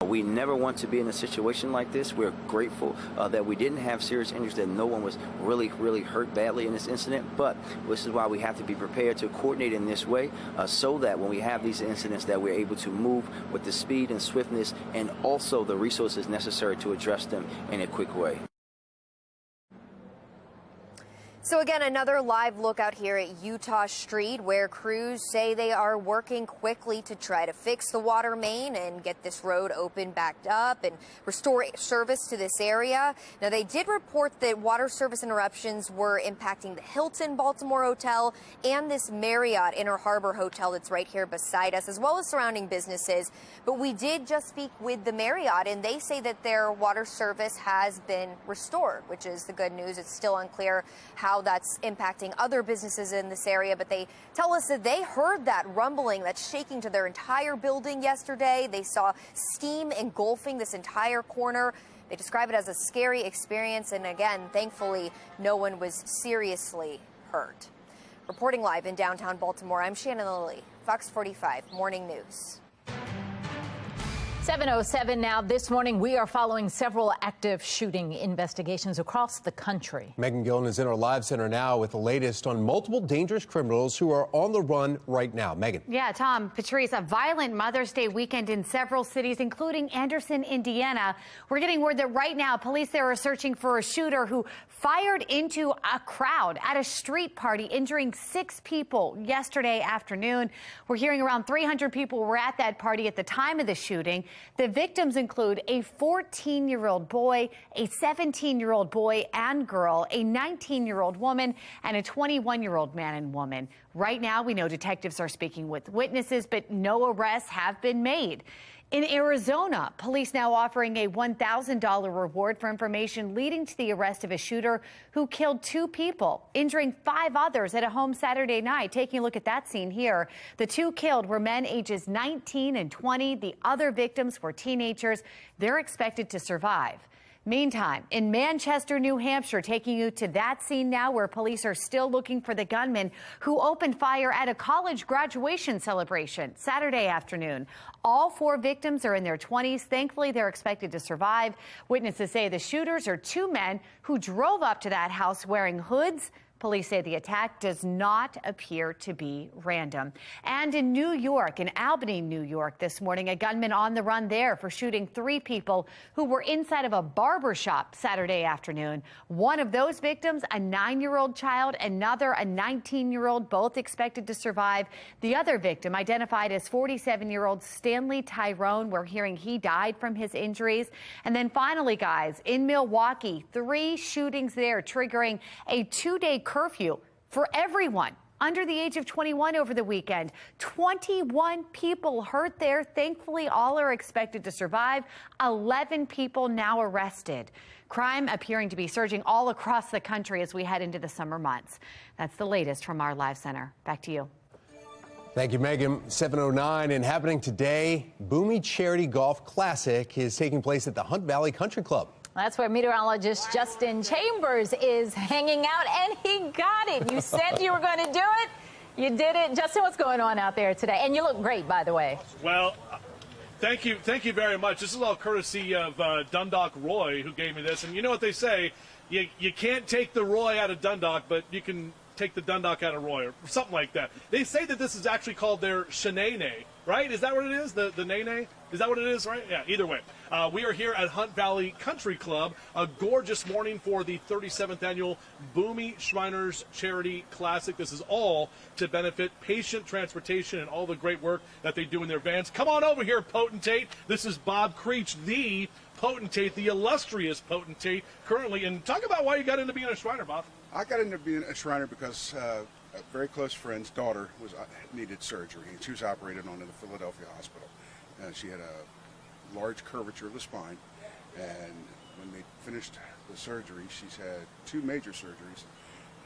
We never want to be in a situation like this. We're grateful that we didn't have serious injuries, that no one was really hurt badly in this incident. But this is why we have to be prepared to coordinate in this way so that when we have these incidents that we're able to move with the speed and swiftness and also the resources necessary to address them in a quick way. So again, another live look out here at Utah Street, where crews say they are working quickly to try to fix the water main and get this road open backed up and restore service to this area. Now, they did report that water service interruptions were impacting the Hilton Baltimore Hotel and this Marriott Inner Harbor Hotel that's right here beside us, as well as surrounding businesses. But we did just speak with the Marriott, and they say that their water service has been restored, which is the good news. It's still unclear how that's impacting other businesses in this area, but they tell us that they heard that rumbling, that shaking to their entire building yesterday. They saw steam engulfing this entire corner. They describe it as a scary experience, and again, thankfully, no one was seriously hurt. Reporting live in downtown Baltimore, I'm Shannon Lilly, Fox 45 Morning News. 7:07 now. This morning, we are following several active shooting investigations across the country. Megan Gillen is in our live center now with the latest on multiple dangerous criminals who are on the run right now. Megan. Yeah, Tom, Patrice, a violent Mother's Day weekend in several cities, including Anderson, Indiana. We're getting word that right now, police there are searching for a shooter who fired into a crowd at a street party, injuring 6 people yesterday afternoon. We're hearing around 300 people were at that party at the time of the shooting. The victims include a 14-year-old boy, a 17-year-old boy and girl, a 19-year-old woman, and a 21-year-old man and woman. Right now, we know detectives are speaking with witnesses, but no arrests have been made. In Arizona, police now offering a $1,000 reward for information leading to the arrest of a shooter who killed 2 people, injuring 5 others at a home Saturday night. Taking a look at that scene here. The 2 killed were men ages 19 and 20. The other victims were teenagers. They're expected to survive. Meantime, in Manchester, New Hampshire, taking you to that scene now where police are still looking for the gunman who opened fire at a college graduation celebration Saturday afternoon. All 4 victims are in their 20s. Thankfully, they're expected to survive. Witnesses say the shooters are 2 men who drove up to that house wearing hoods, Police say the attack does not appear to be random. And in New York, in Albany, New York, this morning, a gunman on the run there for shooting 3 people who were inside of a barber shop Saturday afternoon. One of those victims, a 9-year-old child, another a 19-year-old, both expected to survive. The other victim, identified as 47-year-old Stanley Tyrone, we're hearing he died from his injuries. And then finally, guys, in Milwaukee, 3 shootings there, triggering a 2-day curfew for everyone under the age of 21 over the weekend. 21 people hurt there. Thankfully, all are expected to survive. 11 people now arrested. Crime appearing to be surging all across the country as we head into the summer months. That's the latest from our live center. Back to you. Thank you, Megan. 7:09 and happening today, Boomy Charity Golf Classic is taking place at the Hunt Valley Country Club. That's where meteorologist Justin Chambers is hanging out, and he got it. You said you were going to do it. You did it. Justin, what's going on out there today? And you look great, by the way. Well, thank you very much. This is all courtesy of Dundalk Roy, who gave me this. And you know what they say, you can't take the Roy out of Dundalk, but you can take the Dundalk out of Roy, or something like that. They say that this is actually called their Shanae, right? Is that what it is? The Nene? Is that what it is, right? Yeah, either way. We are here at Hunt Valley Country Club, a gorgeous morning for the 37th annual Boomy Shriners Charity Classic. This is all to benefit patient transportation and all the great work that they do in their vans. Come on over here, potentate. This is Bob Creech, the potentate, the illustrious potentate currently. And talk about why you got into being a Shriner, Bob. I got into being a Shriner because a very close friend's daughter needed surgery, and she was operated on in the Philadelphia hospital. She had a large curvature of the spine, and when they finished the surgery, she's had 2 major surgeries,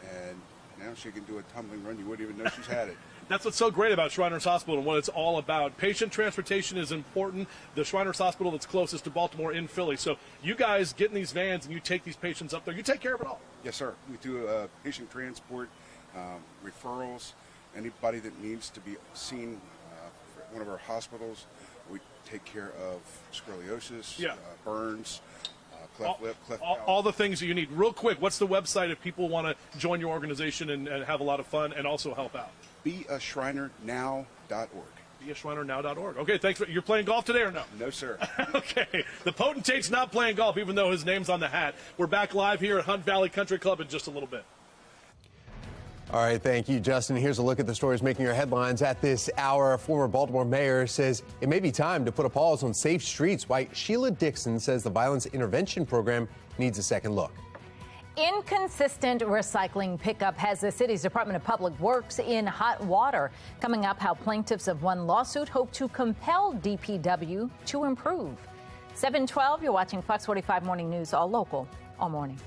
and now she can do a tumbling run. You wouldn't even know she's had it. That's what's so great about Shriners Hospital and what it's all about. Patient transportation is important. The Shriners Hospital that's closest to Baltimore in Philly. So you guys get in these vans and you take these patients up there. You take care of it all. Yes, sir. We do patient transport, referrals, anybody that needs to be seen at one of our hospitals. We take care of scoliosis, burns, cleft lip, cleft palate. All the things that you need. Real quick, what's the website if people want to join your organization and have a lot of fun and also help out? BeAShrinerNow.org. BeAShrinerNow.org. Okay, thanks. You're playing golf today or no? No, sir. Okay. The potentate's not playing golf, even though his name's on the hat. We're back live here at Hunt Valley Country Club in just a little bit. All right, thank you, Justin. Here's a look at the stories making your headlines at this hour. A former Baltimore mayor says it may be time to put a pause on safe streets, while Sheila Dixon says the violence intervention program needs a second look. Inconsistent recycling pickup has the city's Department of Public Works in hot water. Coming up, how plaintiffs of one lawsuit hope to compel DPW to improve. 7:12, you're watching Fox 45 Morning News, all local, all morning.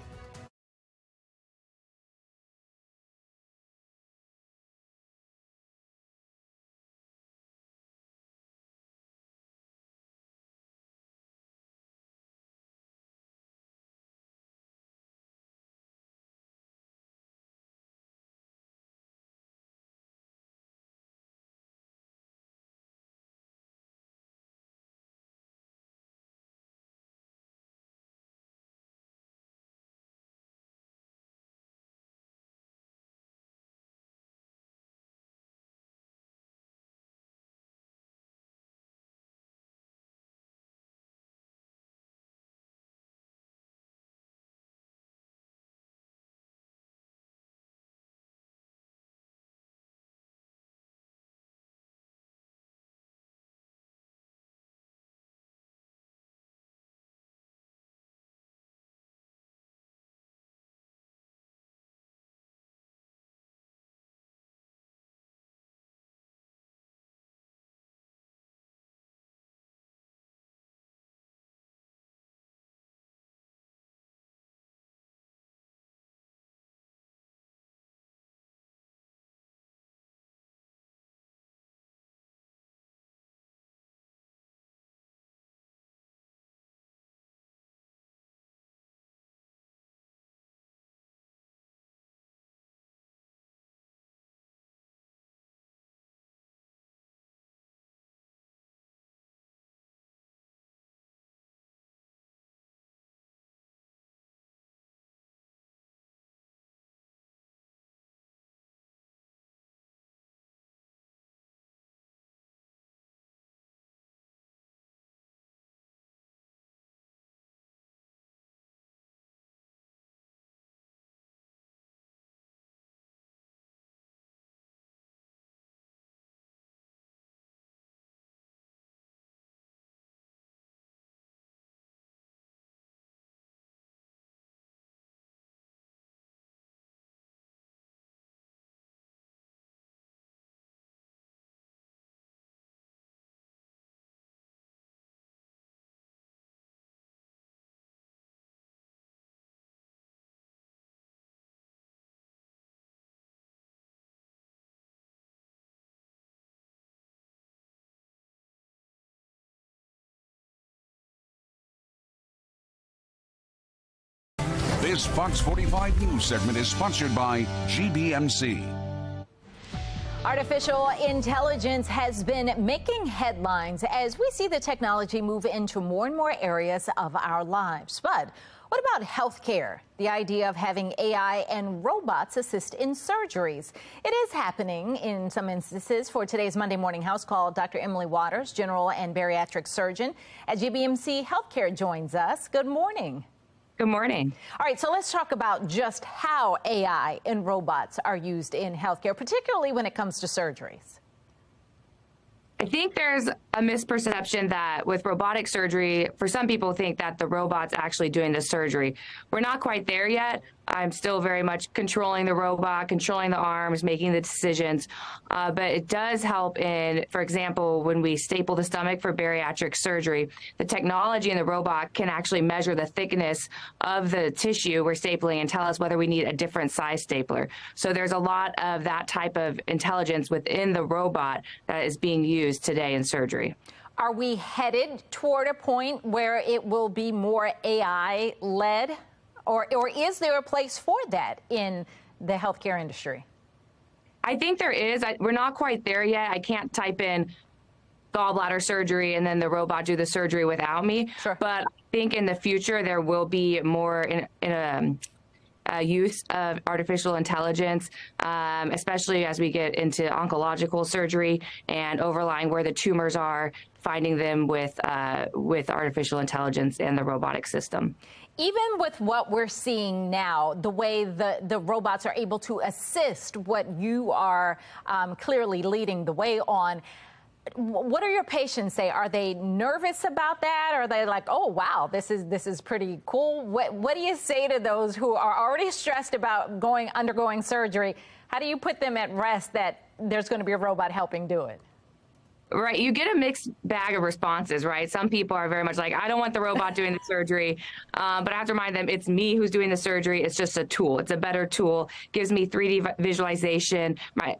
This Fox 45 News segment is sponsored by GBMC. Artificial intelligence has been making headlines as we see the technology move into more and more areas of our lives. But what about healthcare? The idea of having AI and robots assist in surgeries. It is happening in some instances. For today's Monday Morning House Call, Dr. Emily Waters, general and bariatric surgeon at GBMC Healthcare, joins us. Good morning. Good morning. All right, so let's talk about just how AI and robots are used in healthcare, particularly when it comes to surgeries. I think there's a misperception that with robotic surgery, for some people think that the robot's actually doing the surgery. We're not quite there yet. I'm still very much controlling the robot, controlling the arms, making the decisions. But it does help in, for example, when we staple the stomach for bariatric surgery, the technology in the robot can actually measure the thickness of the tissue we're stapling and tell us whether we need a different size stapler. So there's a lot of that type of intelligence within the robot that is being used today in surgery. Are we headed toward a point where it will be more AI-led? Or is there a place for that in the healthcare industry? I think there is. We're not quite there yet. I can't type in gallbladder surgery and then the robot do the surgery without me. Sure. But I think in the future there will be more use of artificial intelligence, especially as we get into oncological surgery and overlying where the tumors are, finding them with artificial intelligence and the robotic system. Even with what we're seeing now, the way the robots are able to assist what you are clearly leading the way on, what do your patients say? Are they nervous about that? Are they like, oh, wow, this is pretty cool? What do you say to those who are already stressed about undergoing surgery? How do you put them at rest that there's going to be a robot helping do it? Right. You get a mixed bag of responses, right? Some people are very much like, I don't want the robot doing the surgery. But I have to remind them it's me who's doing the surgery. It's just a tool. It's a better tool. Gives me 3D visualization,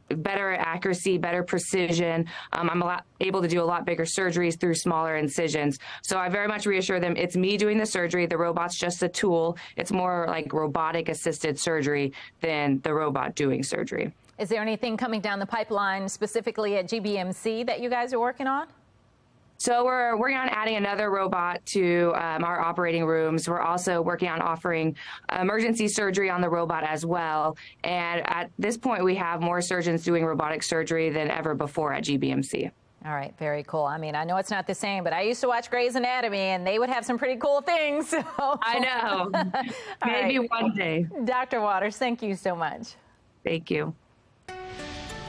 better accuracy, better precision. I'm able to do a lot bigger surgeries through smaller incisions. So I very much reassure them it's me doing the surgery. The robot's just a tool. It's more like robotic assisted surgery than the robot doing surgery. Is there anything coming down the pipeline specifically at GBMC that you guys are working on? So we're working on adding another robot to our operating rooms. We're also working on offering emergency surgery on the robot as well. And at this point, we have more surgeons doing robotic surgery than ever before at GBMC. All right, very cool. I mean, I know it's not the same, but I used to watch Grey's Anatomy, and they would have some pretty cool things. So. I know. Maybe one day. Dr. Waters, thank you so much. Thank you.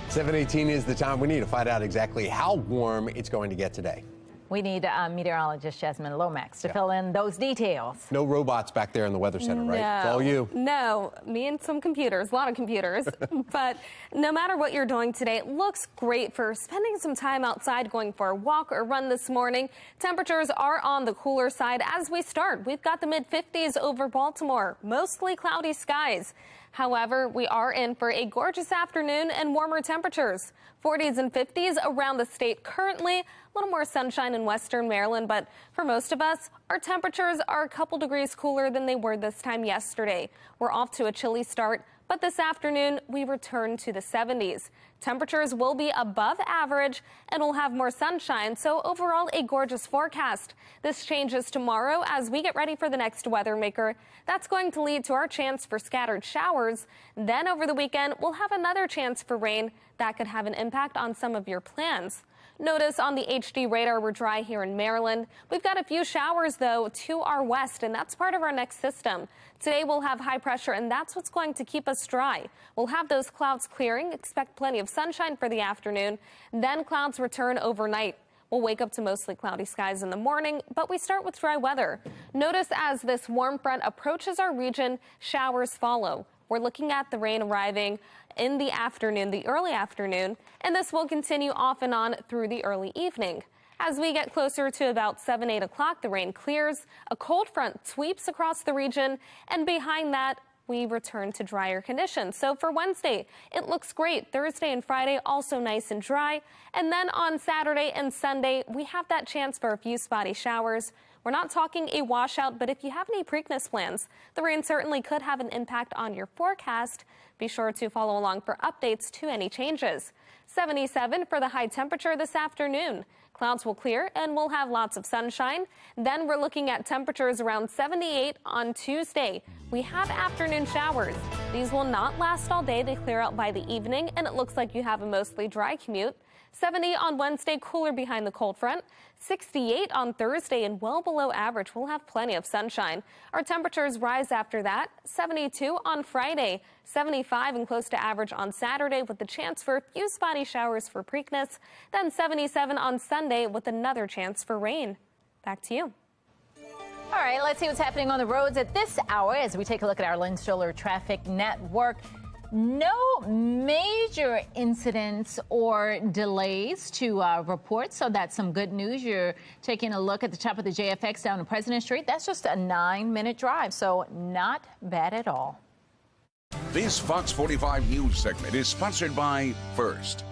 7:18 is the time. We need to find out exactly how warm it's going to get today. We need meteorologist Jasmine Lomax to fill in those details. No robots back there in the Weather Center, right? It's all you. No, me and some computers, a lot of computers. But no matter what you're doing today, it looks great for spending some time outside, going for a walk or run this morning. Temperatures are on the cooler side as we start. We've got the mid-50s over Baltimore, mostly cloudy skies. However, we are in for a gorgeous afternoon and warmer temperatures. 40s and 50s around the state currently. A little more sunshine in western Maryland, but for most of us, our temperatures are a couple degrees cooler than they were this time yesterday. We're off to a chilly start, but this afternoon we return to the 70s. Temperatures will be above average and we'll have more sunshine, so overall a gorgeous forecast. This changes tomorrow as we get ready for the next weather maker. That's going to lead to our chance for scattered showers. Then over the weekend, we'll have another chance for rain that could have an impact on some of your plans. Notice on the HD radar we're dry here in Maryland. We've got a few showers, though, to our west, and that's part of our next system. Today we'll have high pressure, and that's what's going to keep us dry. We'll have those clouds clearing, expect plenty of sunshine for the afternoon, then clouds return overnight. We'll wake up to mostly cloudy skies in the morning, but we start with dry weather. Notice as this warm front approaches our region, showers follow. We're looking at the rain arriving in the afternoon, the early afternoon, and this will continue off and on through the early evening. As we get closer to about 7, 8 o'clock, the rain clears, a cold front sweeps across the region, and behind that, we return to drier conditions. So for Wednesday, it looks great. Thursday and Friday, also nice and dry. And then on Saturday and Sunday, we have that chance for a few spotty showers. We're not talking a washout, but if you have any Preakness plans, the rain certainly could have an impact on your forecast. Be sure to follow along for updates to any changes. 77 for the high temperature this afternoon. Clouds will clear and we'll have lots of sunshine. Then we're looking at temperatures around 78 on Tuesday. We have afternoon showers. These will not last all day. They clear out by the evening, and it looks like you have a mostly dry commute. 70 on Wednesday, cooler behind the cold front. 68 on Thursday, and well below average. We'll have plenty of sunshine. Our temperatures rise after that. 72 on Friday, 75 and close to average on Saturday with the chance for a few spotty showers for Preakness. Then 77 on Sunday with another chance for rain. Back to you. All right, let's see what's happening on the roads at this hour as we take a look at our Lynn Stoller traffic network. No major incidents or delays to report, so that's some good news. You're taking a look at the top of the JFX down to President Street. That's just a 9-minute drive, so not bad at all. This Fox 45 News segment is sponsored by First.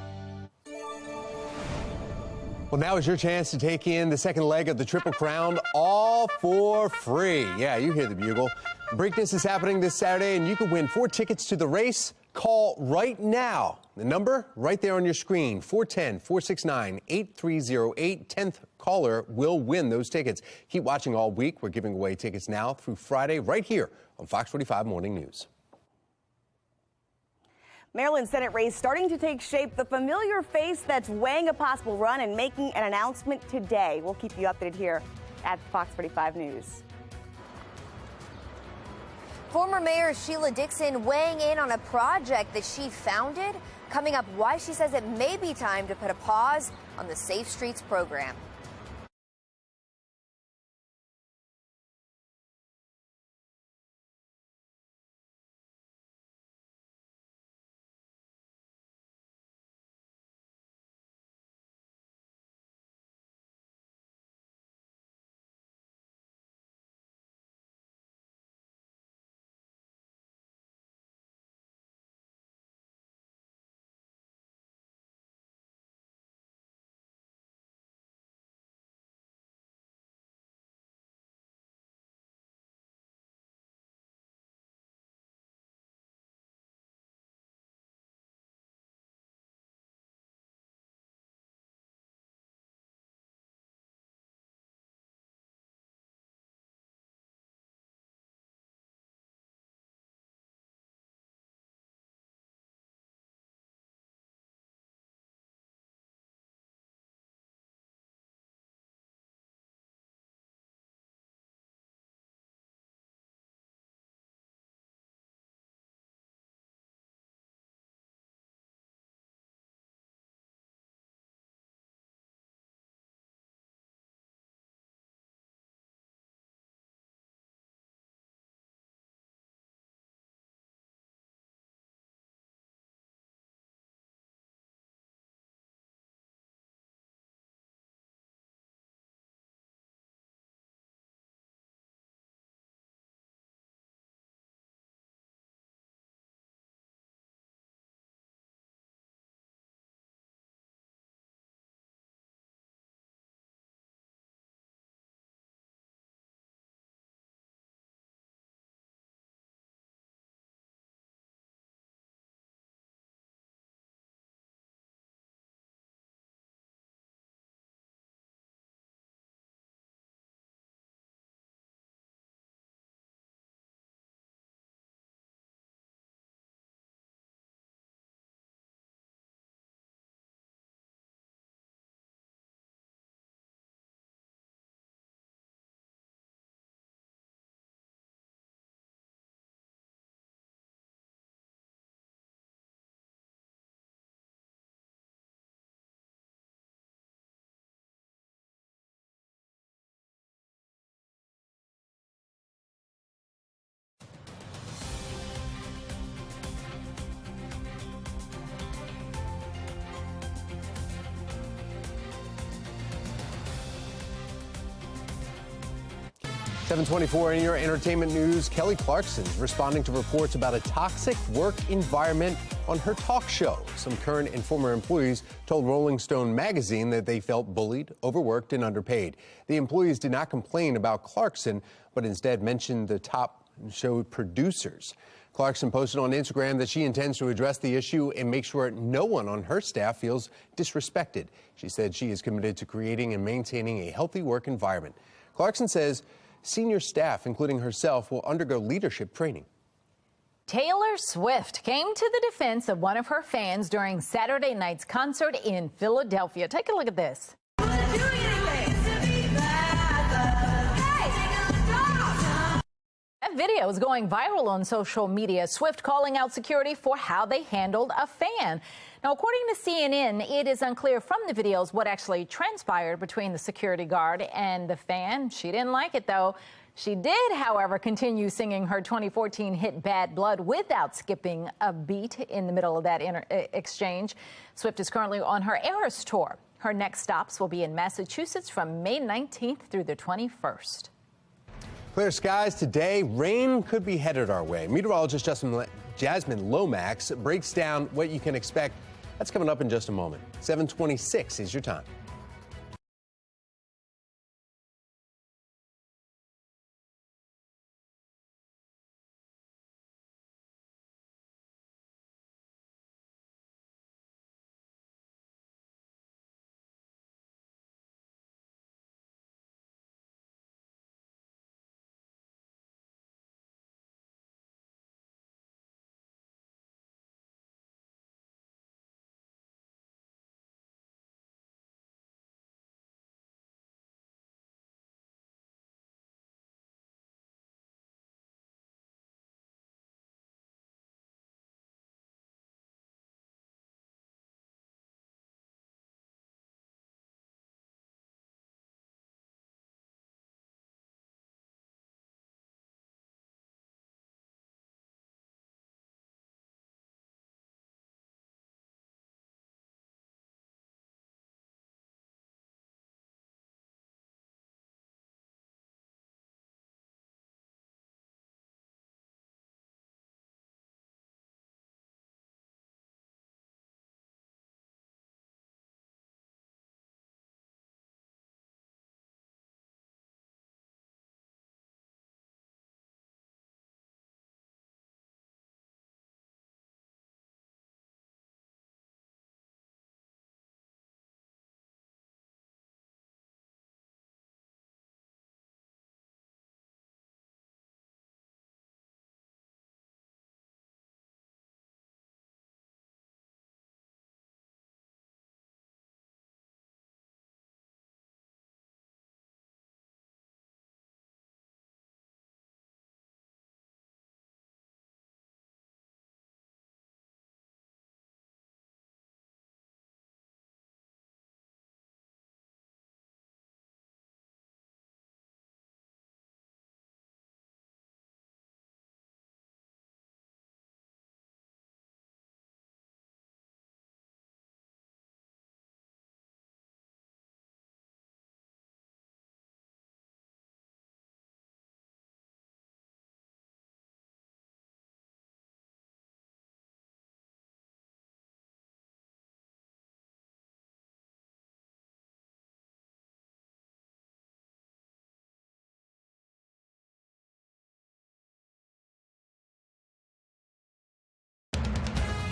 Well, now is your chance to take in the second leg of the Triple Crown, all for free. Yeah, you hear the bugle. Preakness is happening this Saturday, and you can win 4 tickets to the race. Call right now. The number right there on your screen, 410-469-8308. 10th caller will win those tickets. Keep watching all week. We're giving away tickets now through Friday right here on Fox 45 Morning News. Maryland Senate race starting to take shape. The familiar face that's weighing a possible run and making an announcement today. We'll keep you updated here at Fox 45 News. Former Mayor Sheila Dixon weighing in on a project that she founded. Coming up, why she says it may be time to put a pause on the Safe Streets program. 7:24 in your entertainment news. Kelly Clarkson responding to reports about a toxic work environment on her talk show. Some current and former employees told Rolling Stone magazine that they felt bullied, overworked, and underpaid. The employees did not complain about Clarkson, but instead mentioned the top show producers. Clarkson posted on Instagram that she intends to address the issue and make sure no one on her staff feels disrespected. She said she is committed to creating and maintaining a healthy work environment. Clarkson says senior staff, including herself, will undergo leadership training. Taylor Swift came to the defense of one of her fans during Saturday night's concert in Philadelphia. Take a look at this. That video is going viral on social media. Swift calling out security for how they handled a fan. Now, according to CNN, it is unclear from the videos what actually transpired between the security guard and the fan. She didn't like it, though. She did, however, continue singing her 2014 hit Bad Blood without skipping a beat in the middle of that exchange. Swift is currently on her Eras tour. Her next stops will be in Massachusetts from May 19th through the 21st. Clear skies today. Rain could be headed our way. Meteorologist Jasmine Lomax breaks down what you can expect. That's coming up in just a moment. 7:26 is your time.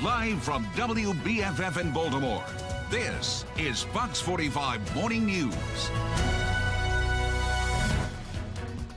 Live from WBFF in Baltimore, this is Fox 45 Morning News.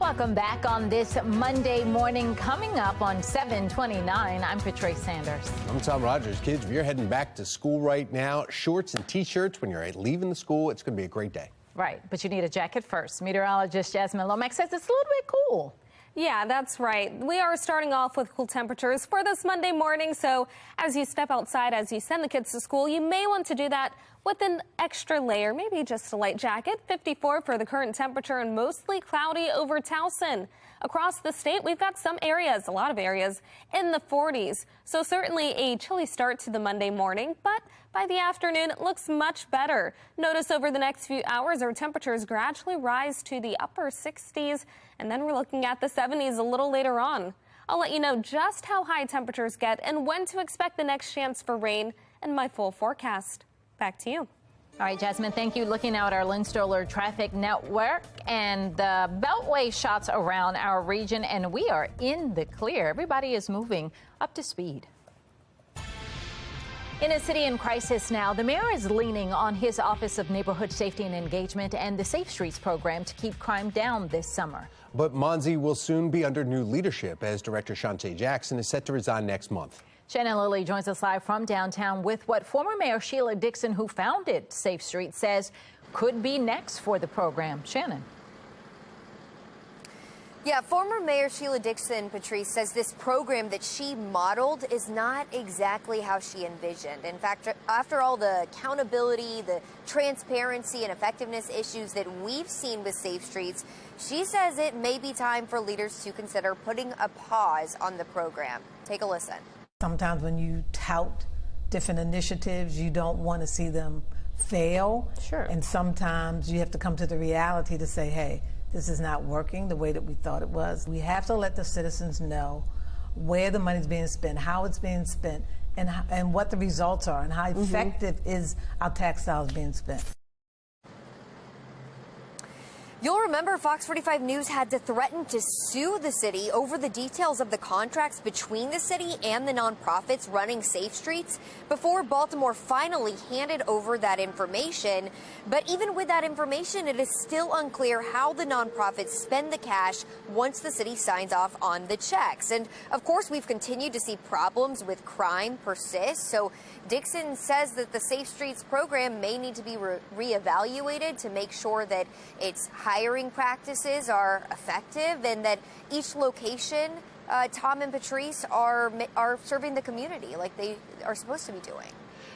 Welcome back on this Monday morning. Coming up on 7:29, I'm Patrice Sanders. I'm Tom Rogers. Kids, if you're heading back to school right now, shorts and T-shirts when you're leaving the school, it's going to be a great day. Right, but you need a jacket first. Meteorologist Jasmine Lomax says it's a little bit cool. Yeah, that's right. We are starting off with cool temperatures for this Monday morning. So as you step outside, as you send the kids to school, you may want to do that with an extra layer, maybe just a light jacket. 54 for the current temperature and mostly cloudy over Towson. Across the state, we've got some areas, a lot of areas, in the 40s. So certainly a chilly start to the Monday morning, but by the afternoon, it looks much better. Notice over the next few hours, our temperatures gradually rise to the upper 60s, and then we're looking at the 70s a little later on. I'll let you know just how high temperatures get and when to expect the next chance for rain and my full forecast. Back to you. All right, Jasmine, thank you. Looking out our Lynn Stoller traffic network and the Beltway shots around our region, and we are in the clear. Everybody is moving up to speed. In a city in crisis now, the mayor is leaning on his Office of Neighborhood Safety and Engagement and the Safe Streets program to keep crime down this summer. But Monsey will soon be under new leadership as Director Shantae Jackson is set to resign next month. Shannon Lilly joins us live from downtown with what former Mayor Sheila Dixon, who founded Safe Streets, says could be next for the program. Shannon. Yeah, former Mayor Sheila Dixon, Patrice, says this program that she modeled is not exactly how she envisioned. In fact, after all the accountability, the transparency and effectiveness issues that we've seen with Safe Streets, she says it may be time for leaders to consider putting a pause on the program. Take a listen. Sometimes when you tout different initiatives, you don't want to see them fail. Sure. And sometimes you have to come to the reality to say, hey, this is not working the way that we thought it was. We have to let the citizens know where the money's being spent, how it's being spent, and what the results are, and how effective is our tax dollars being spent. You'll remember Fox 45 News had to threaten to sue the city over the details of the contracts between the city and the nonprofits running Safe Streets before Baltimore finally handed over that information. But even with that information, it is still unclear how the nonprofits spend the cash once the city signs off on the checks. And of course, we've continued to see problems with crime persist. So Dixon says that the Safe Streets program may need to be reevaluated to make sure that its hiring practices are effective and that each location, Tom and Patrice, are serving the community like they are supposed to be doing.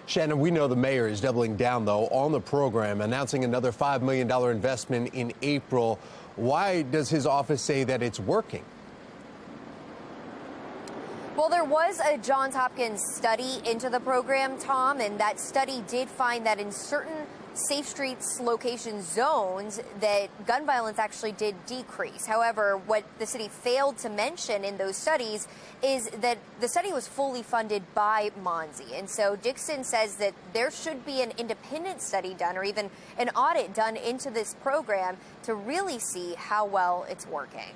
Shannon, we know the mayor is doubling down, though, on the program, announcing another $5 million investment in April. Why does his office say that it's working? Well, there was a Johns Hopkins study into the program, Tom, and that study did find that in certain Safe Streets location zones that gun violence actually did decrease. However, what the city failed to mention in those studies is that the study was fully funded by Monsey. And so Dixon says that there should be an independent study done or even an audit done into this program to really see how well it's working.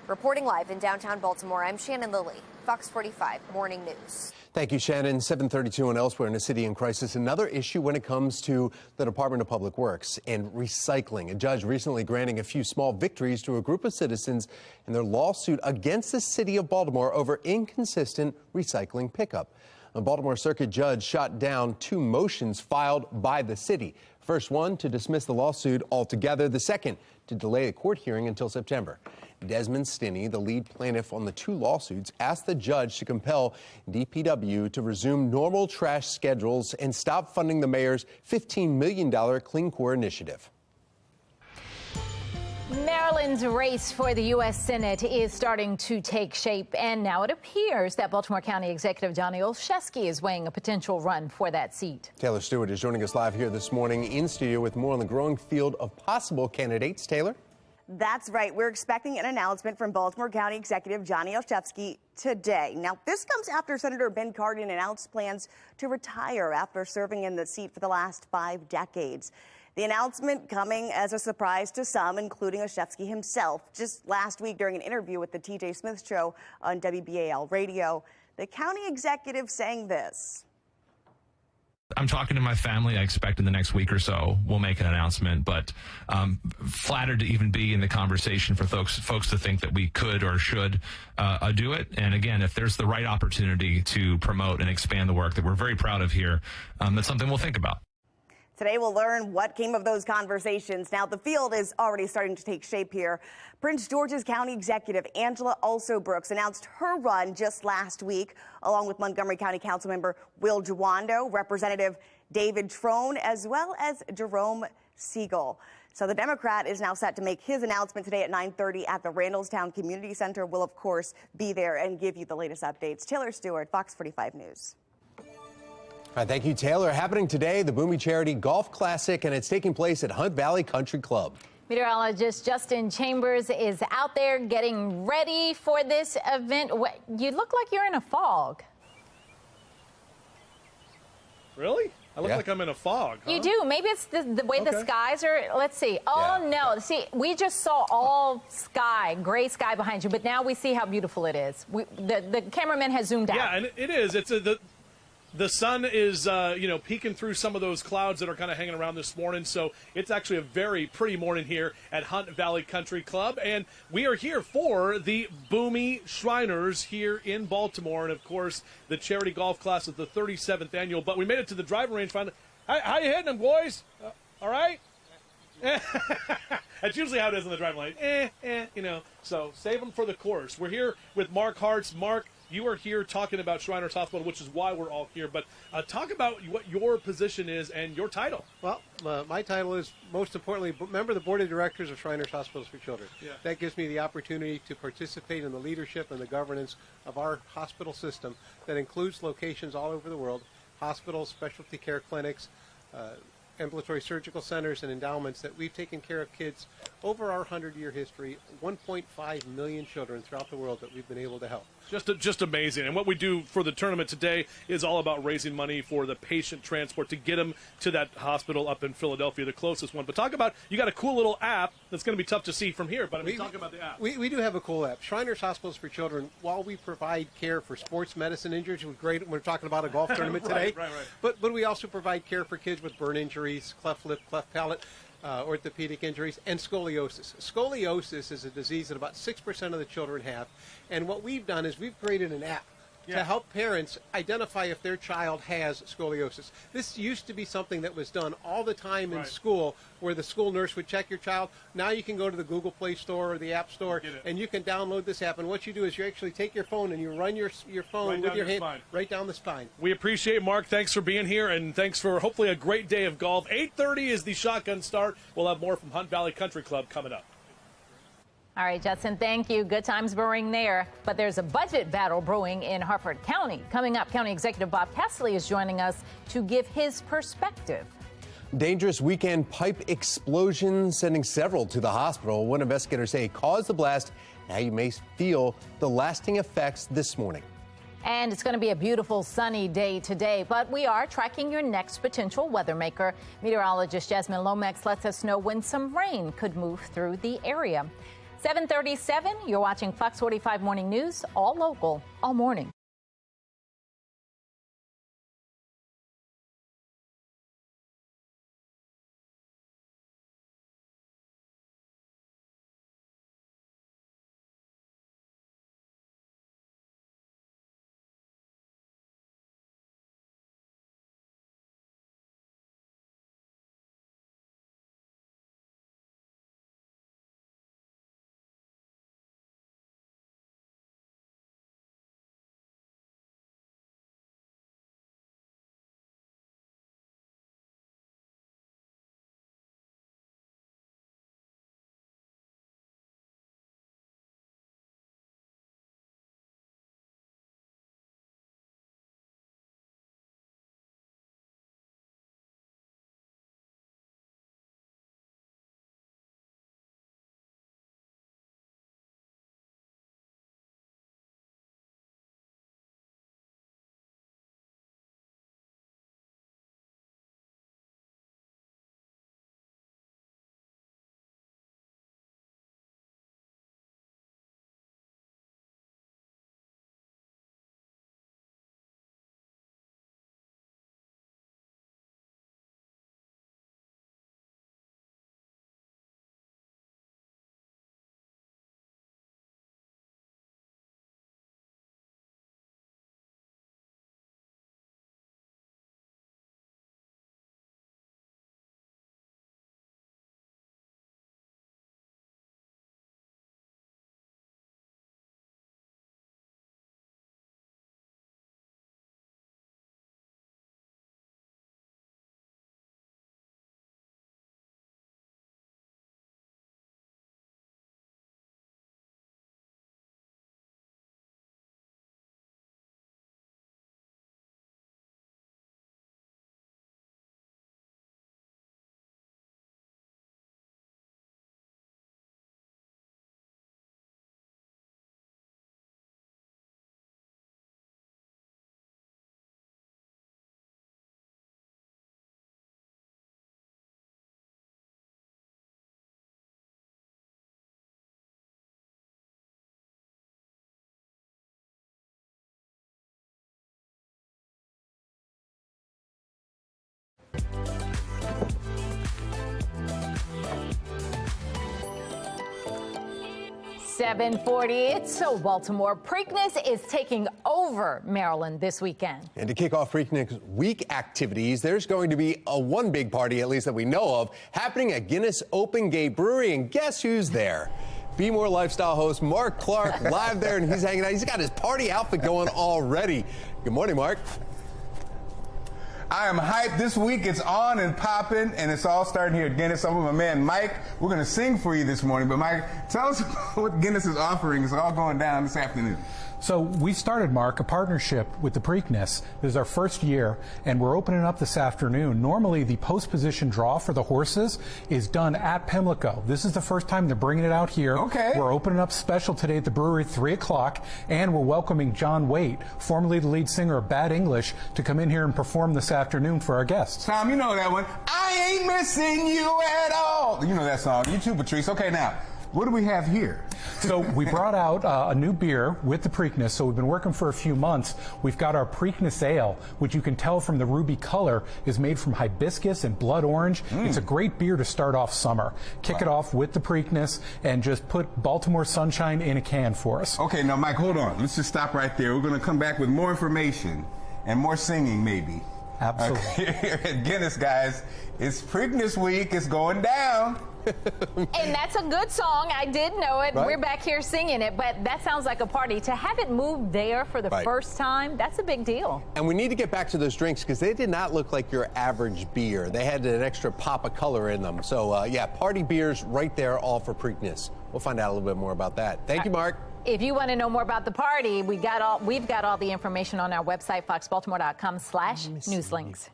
Reporting live in downtown Baltimore, I'm Shannon Lilly, Fox 45 Morning News. Thank you, Shannon. 7:32 and elsewhere in a city in crisis. Another issue when it comes to the Department of Public Works and recycling. A judge recently granting a few small victories to a group of citizens in their lawsuit against the city of Baltimore over inconsistent recycling pickup. A Baltimore Circuit judge shot down 2 motions filed by the city. First one to dismiss the lawsuit altogether. The second to delay a court hearing until September. Desmond Stinney, the lead plaintiff on the 2 lawsuits, asked the judge to compel DPW to resume normal trash schedules and stop funding the mayor's $15 million Clean Core initiative. Maryland's race for the U.S. Senate is starting to take shape, and now it appears that Baltimore County Executive Johnny Olszewski is weighing a potential run for that seat. Taylor Stewart is joining us live here this morning in studio with more on the growing field of possible candidates. Taylor? That's right. We're expecting an announcement from Baltimore County Executive Johnny Olszewski today. Now, this comes after Senator Ben Cardin announced plans to retire after serving in the seat for the last 5 decades. The announcement coming as a surprise to some, including Olszewski himself. Just last week during an interview with the TJ Smith Show on WBAL Radio, the county executive saying this. I'm talking to my family. I expect in the next week or so we'll make an announcement, but flattered to even be in the conversation for folks to think that we could or should do it. And again, if there's the right opportunity to promote and expand the work that we're very proud of here, that's something we'll think about. Today we'll learn what came of those conversations. Now, the field is already starting to take shape here. Prince George's County Executive Angela Alsobrooks announced her run just last week, along with Montgomery County Councilmember Will Jawando, Representative David Trone, as well as Jerome Siegel. So the Democrat is now set to make his announcement today at 9:30 at the Randallstown Community Center. We'll, of course, be there and give you the latest updates. Taylor Stewart, Fox 45 News. All right, thank you, Taylor. Happening today, the Boomy Charity Golf Classic, and it's taking place at Hunt Valley Country Club. Meteorologist Justin Chambers is out there getting ready for this event. You look like you're in a fog. Really? I look like I'm in a fog. Huh? You do. Maybe it's the way the skies are. Let's see. Oh, no. See, we just saw all sky, gray sky behind you, but now we see how beautiful it is. The cameraman has zoomed out. Yeah, and it is. It's the sun is, peeking through some of those clouds that are kind of hanging around this morning. So it's actually a very pretty morning here at Hunt Valley Country Club. And we are here for the Boomy Shriners here in Baltimore. And, of course, the charity golf class is the 37th annual. But we made it to the driving range finally. How you hitting them, boys? All right? That's usually how it is in the driving lane. So save them for the course. We're here with Mark Hartz. Mark, you are here talking about Shriners Hospital, which is why we're all here. But talk about what your position is and your title. Well, my title is, most importantly, member of the Board of Directors of Shriners Hospitals for Children. Yeah. That gives me the opportunity to participate in the leadership and the governance of our hospital system that includes locations all over the world, hospitals, specialty care clinics, ambulatory surgical centers, and endowments that we've taken care of kids over our 100-year history, 1.5 million children throughout the world that we've been able to help. Just amazing. And what we do for the tournament today is all about raising money for the patient transport to get them to that hospital up in Philadelphia, the closest one. But talk about, you got a cool little app that's going to be tough to see from here, but talk about the app. We do have a cool app. Shriners Hospitals for Children, while we provide care for sports medicine injuries, we're talking about a golf tournament today, right. But we also provide care for kids with burn injuries, cleft lip, cleft palate, orthopedic injuries, and scoliosis. Scoliosis is a disease that about 6% of the children have, and what we've done is we've created an app to help parents identify if their child has scoliosis. This used to be something that was done all the time in school, where the school nurse would check your child. Now you can go to the Google Play Store or the App Store, and you can download this app. And what you do is you actually take your phone and you run your phone with your hand right down the spine. We appreciate Mark. Thanks for being here, and thanks for hopefully a great day of golf. 8:30 is the shotgun start. We'll have more from Hunt Valley Country Club coming up. All right, Justin, thank you. Good times brewing there. But there's a budget battle brewing in Harford County. Coming up, County Executive Bob Castle is joining us to give his perspective. Dangerous weekend pipe explosion sending several to the hospital. One investigators say caused the blast. Now you may feel the lasting effects this morning. And it's going to be a beautiful sunny day today, but we are tracking your next potential weather maker. Meteorologist Jasmine Lomax lets us know when some rain could move through the area. 7:37, you're watching Fox 45 Morning News, all local, all morning. 7:40. It's so Baltimore. Preakness is taking over Maryland this weekend. And to kick off Preakness week activities, there's going to be one big party, at least that we know of, happening at Guinness Open Gate Brewery. And guess who's there? Be More lifestyle host Mark Clark live there, and he's hanging out. He's got his party outfit going already. Good morning, Mark. I am hyped. This week it's on and popping, and it's all starting here at Guinness. I'm with my man Mike. We're going to sing for you this morning, but Mike, tell us what Guinness is offering. It's all going down this afternoon. So we started, Mark, a partnership with the Preakness. This is our first year, and we're opening up this afternoon. Normally, the post-position draw for the horses is done at Pimlico. This is the first time they're bringing it out here. Okay. We're opening up special today at the brewery at 3 o'clock, and we're welcoming John Waite, formerly the lead singer of Bad English, to come in here and perform this afternoon for our guests. Tom, you know that one. I ain't missing you at all. You know that song. You too, Patrice. Okay, now, what do we have here? So we brought out a new beer with the Preakness. So we've been working for a few months. We've got our Preakness Ale, which you can tell from the ruby color is made from hibiscus and blood orange. It's a great beer to start off summer. Kick it off with the Preakness and just put Baltimore sunshine in a can for us. Okay, now, Mike, hold on. Let's just stop right there. We're going to come back with more information and more singing, maybe. Absolutely. Here at Guinness, guys, it's Preakness week. It's going down. And that's a good song. I did know it. Right. We're back here singing it, but that sounds like a party. To have it moved there for the first time, that's a big deal. And we need to get back to those drinks because they did not look like your average beer. They had an extra pop of color in them. So, yeah, party beers right there, all for Preakness. We'll find out a little bit more about that. Thank you, Mark. If you want to know more about the party, we've got all the information on our website, foxbaltimore.com/newslinks.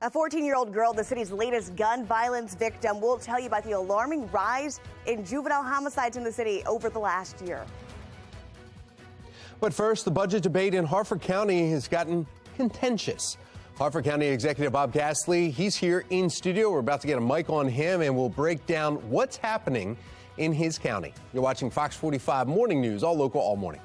A 14-year-old girl, the city's latest gun violence victim, will tell you about the alarming rise in juvenile homicides in the city over the last year. But first, the budget debate in Harford County has gotten contentious. Harford County Executive Bob Gasly, he's here in studio. We're about to get a mic on him, and we'll break down what's happening in his county. You're watching Fox 45 Morning News, all local, all morning.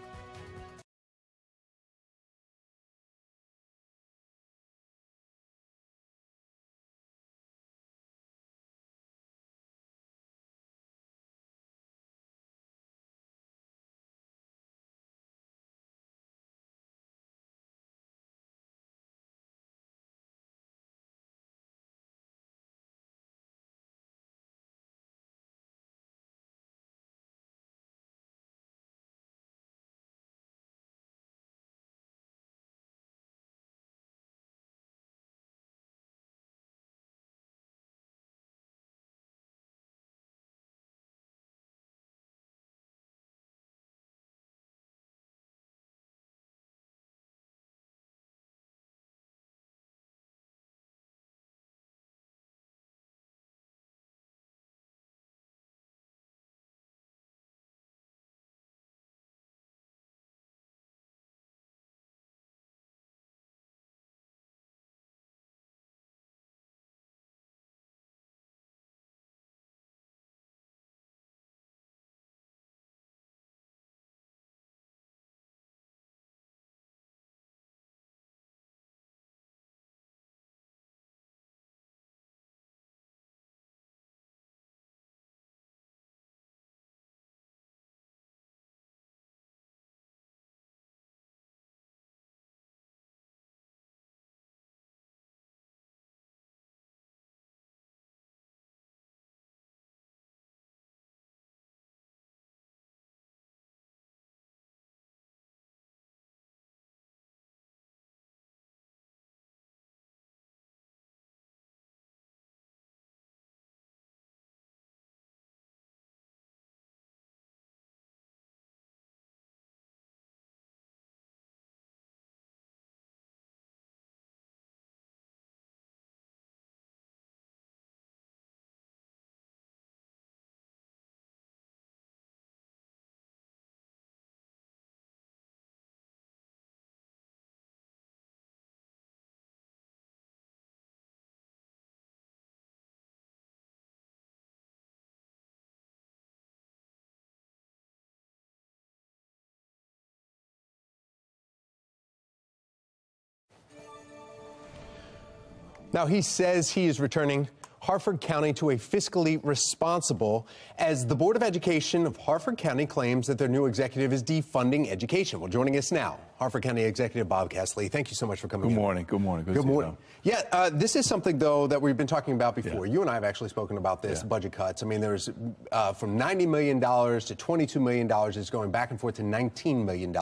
Now, he says he is returning Harford County to a fiscally responsible as the Board of Education of Harford County claims that their new executive is defunding education. Well, joining us now, Harford County Executive Bob Castley. Thank you so much for coming in. Good morning. Good morning. Good morning. Yeah, this is something, though, that we've been talking about before. You and I have actually spoken about this, budget cuts. I mean, there's from $90 million to $22 million. It's going back and forth to $19 million.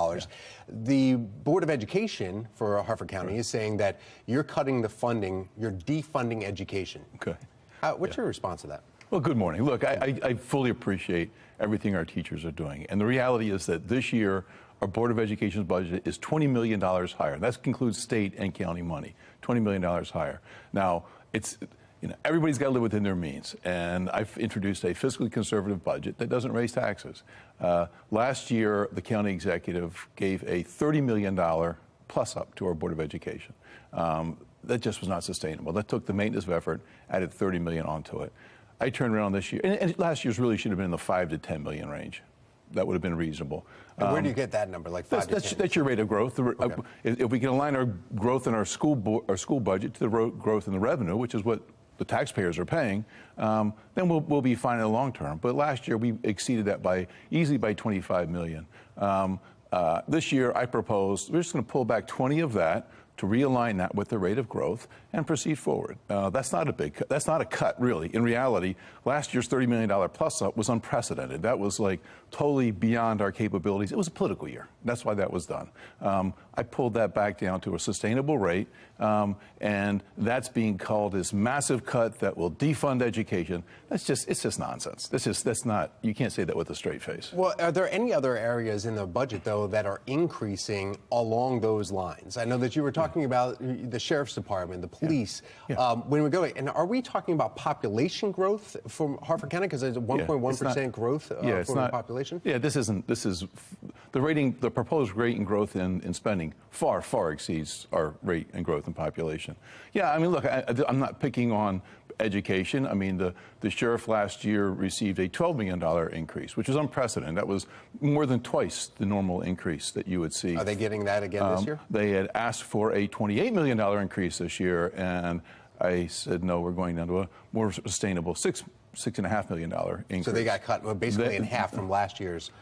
The Board of Education for Harford County is saying that you're cutting the funding, you're defunding education. Okay. What's your response to that? Well, good morning. Look, I fully appreciate everything our teachers are doing. And the reality is that this year, our Board of Education's budget is $20 million higher. That includes state and county money, $20 million higher. Now, it's, everybody's got to live within their means. And I've introduced a fiscally conservative budget that doesn't raise taxes. Last year, the county executive gave a $30 million plus up to our Board of Education. That just was not sustainable. That took the maintenance of effort, added $30 million onto it. I turned around this year, and last year's really should have been in the $5 to $10 million range. That would have been reasonable. And where do you get that number, like 5 to 10? That's your rate of growth. Okay. If we can align our growth in our school budget to the growth in the revenue, which is what the taxpayers are paying, then we'll be fine in the long term. But last year we exceeded that easily by $25 million. This year I proposed we're just going to pull back 20 of that to realign that with the rate of growth and proceed forward. That's not a cut, really. In reality, last year's $30 million plus up was unprecedented. That was like totally beyond our capabilities. It was a political year. That's why that was done. I pulled that back down to a sustainable rate, and that's being called this massive cut that will defund education. It's just nonsense. That's not, you can't say that with a straight face. Well, are there any other areas in the budget, though, that are increasing along those lines? I know that you were talking about the sheriff's department, the police. When we go, and are we talking about population growth from Harford County? Because there's a 1.1% growth for the population? Yeah, this is the proposed rate and growth in spending far exceeds our rate and growth in population. Yeah, I mean, look, I'm not picking on education. I mean, the sheriff last year received a $12 million increase, which was unprecedented. That was more than twice the normal increase that you would see. Are they getting that again this year? They had asked for a $28 million increase this year, and I said, no, we're going down to a more sustainable $6.5 million increase. So they got cut basically in half from last year's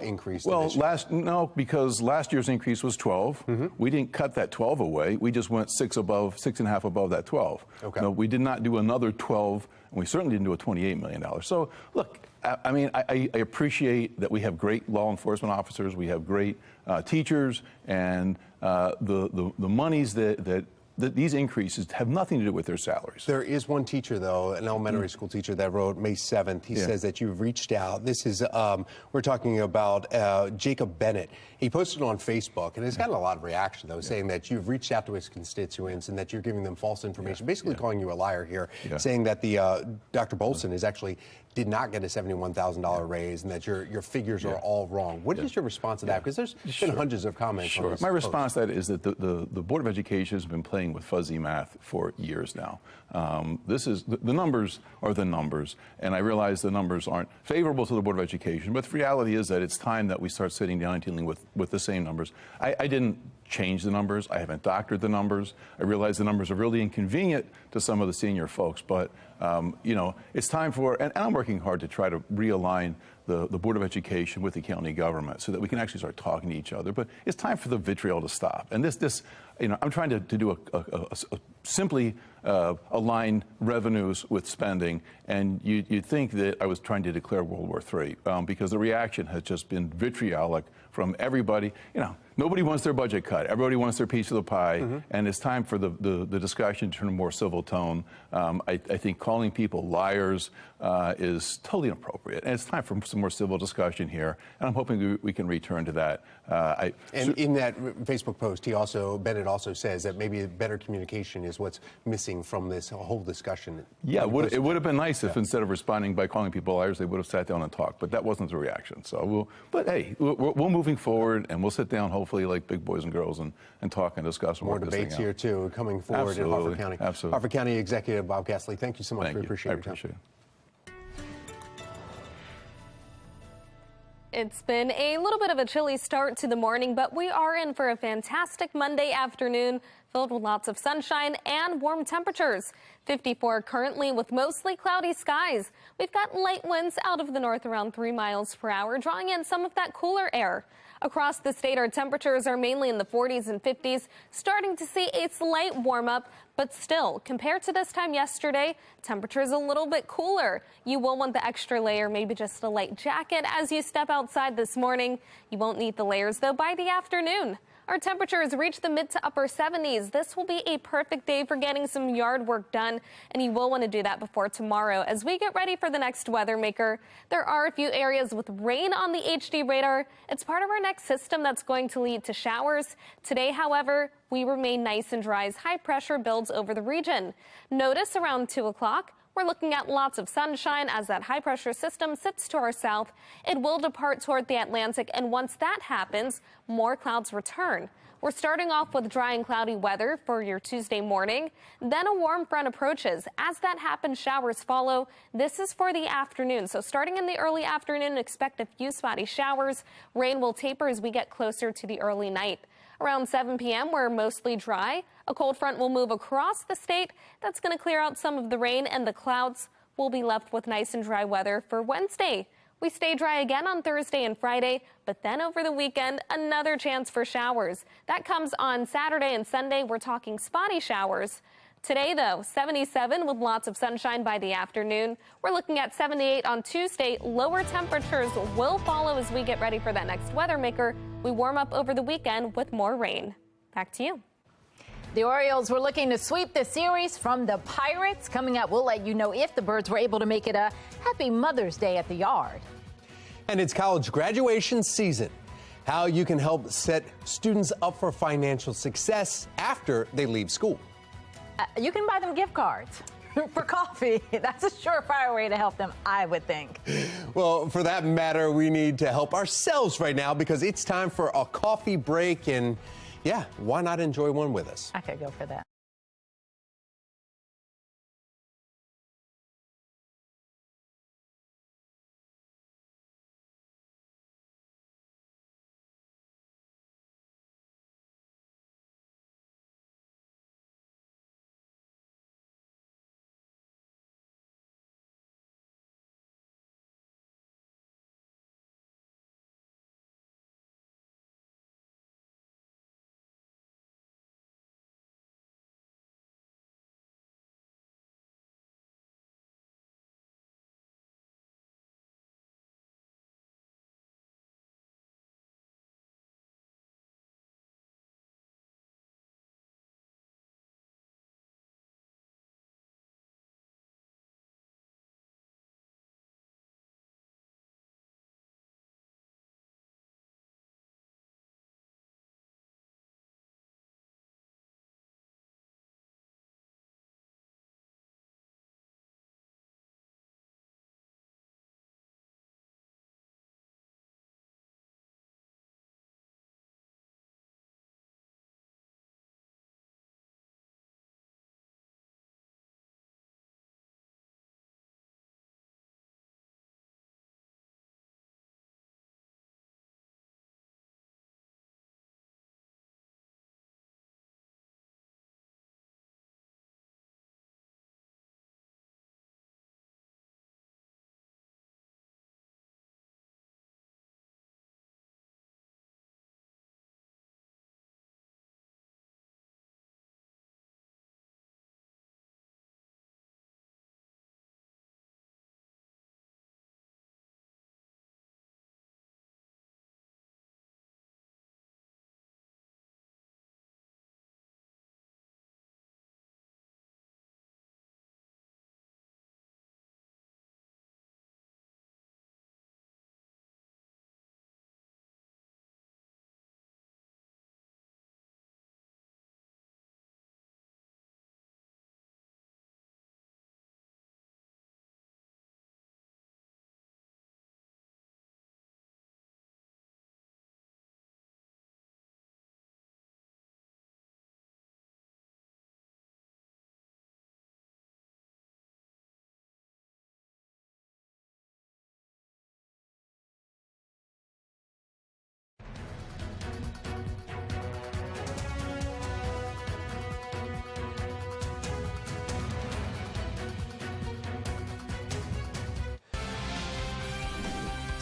increase. Because last year's increase was 12. Mm-hmm. We didn't cut that 12 away. We just went 6.5 above that 12. Okay. No, we did not do another 12, and we certainly didn't do a $28 million. So look, I mean, I appreciate that we have great law enforcement officers, we have great teachers, and the monies that these increases have nothing to do with their salaries. There is one teacher, though, an elementary school teacher that wrote May 7th. He says that you've reached out. This is, we're talking about Jacob Bennett. He posted on Facebook, and it's gotten a lot of reaction, though, saying that you've reached out to his constituents and that you're giving them false information, basically calling you a liar here, saying that the Dr. Bolson is actually did not get a $71,000 raise and that your figures are all wrong. What is your response to that? Because there's been hundreds of comments on this. My response to that is that the Board of Education has been playing with fuzzy math for years now. The numbers are the numbers, and I realize the numbers aren't favorable to the Board of Education, but the reality is that it's time that we start sitting down and dealing with the same numbers. I didn't change the numbers. I haven't doctored the numbers. I realize the numbers are really inconvenient to some of the senior folks, but it's time for, and I'm working hard to try to realign the Board of Education with the county government so that we can actually start talking to each other. But it's time for the vitriol to stop. And I'm trying to do a simply align revenues with spending. And you'd think that I was trying to declare World War III because the reaction has just been vitriolic from everybody. Nobody wants their budget cut. Everybody wants their piece of the pie. And it's time for the discussion to turn a more civil tone. I think calling people liars is totally inappropriate. And it's time for some more civil discussion here. And I'm hoping we can return to that. In that Facebook post, Bennett also says that maybe better communication is what's missing from this whole discussion. Yeah, it would have been nice if instead of responding by calling people liars, they would have sat down and talked. But that wasn't the reaction. So we're moving forward, and we'll sit down hopefully like big boys and girls and talk and discuss more debates here too coming forward in Harford County. Absolutely. Harford County Executive Bob Castley, thank you so much. We appreciate your time. It. It's been a little bit of a chilly start to the morning, but we are in for a fantastic Monday afternoon filled with lots of sunshine and warm temperatures. 54 currently with mostly cloudy skies. We've got light winds out of the north around 3 miles per hour, drawing in some of that cooler air. Across the state, our temperatures are mainly in the 40s and 50s, starting to see a slight warm up, but still, compared to this time yesterday, temperatures a little bit cooler. You will want the extra layer, maybe just a light jacket as you step outside this morning. You won't need the layers, though, by the afternoon. Our temperatures reach the mid to upper 70s. This will be a perfect day for getting some yard work done, and you will want to do that before tomorrow as we get ready for the next weather maker. There are a few areas with rain on the HD radar. It's part of our next system that's going to lead to showers. Today, however, we remain nice and dry as high pressure builds over the region. Notice around 2 o'clock, we're looking at lots of sunshine as that high pressure system sits to our south. It will depart toward the Atlantic, and once that happens, more clouds return. We're starting off with dry and cloudy weather for your Tuesday morning. Then a warm front approaches. As that happens, showers follow. This is for the afternoon. So starting in the early afternoon, expect a few spotty showers. Rain will taper as we get closer to the early night. Around 7 p.m., we're mostly dry. A cold front will move across the state. That's going to clear out some of the rain, and the clouds will be left with nice and dry weather for Wednesday. We stay dry again on Thursday and Friday, but then over the weekend, another chance for showers. That comes on Saturday and Sunday. We're talking spotty showers. Today, though, 77 with lots of sunshine by the afternoon. We're looking at 78 on Tuesday. Lower temperatures will follow as we get ready for that next weather maker. We warm up over the weekend with more rain. Back to you. The Orioles were looking to sweep the series from the Pirates. Coming up, we'll let you know if the Birds were able to make it a happy Mother's Day at the Yard. And it's college graduation season. How you can help set students up for financial success after they leave school. You can buy them gift cards for coffee. That's a surefire way to help them, I would think. Well, for that matter, we need to help ourselves right now because it's time for a coffee break. And yeah, why not enjoy one with us? I could go for that.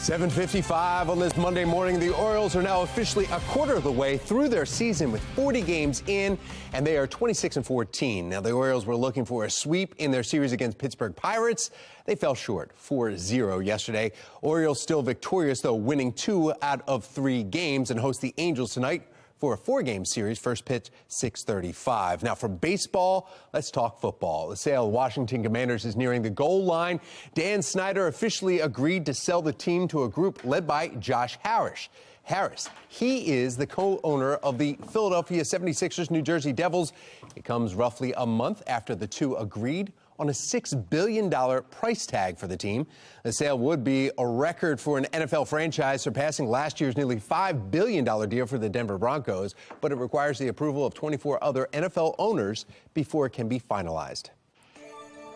7:55 on this Monday morning. The Orioles are now officially a quarter of the way through their season with 40 games in, and they are 26-14. Now, the Orioles were looking for a sweep in their series against Pittsburgh Pirates. They fell short, 4-0 yesterday. Orioles still victorious, though, winning 2 out of 3 games and host the Angels tonight for a 4-game series. First pitch, 6:35. Now, from baseball, let's talk football. The sale of Washington Commanders is nearing the goal line. Dan Snyder officially agreed to sell the team to a group led by Josh Harris. He is the co-owner of the Philadelphia 76ers, New Jersey Devils. It comes roughly a month after the two agreed on a $6 billion price tag for the team. The sale would be a record for an NFL franchise, surpassing last year's nearly $5 billion deal for the Denver Broncos, but it requires the approval of 24 other NFL owners before it can be finalized.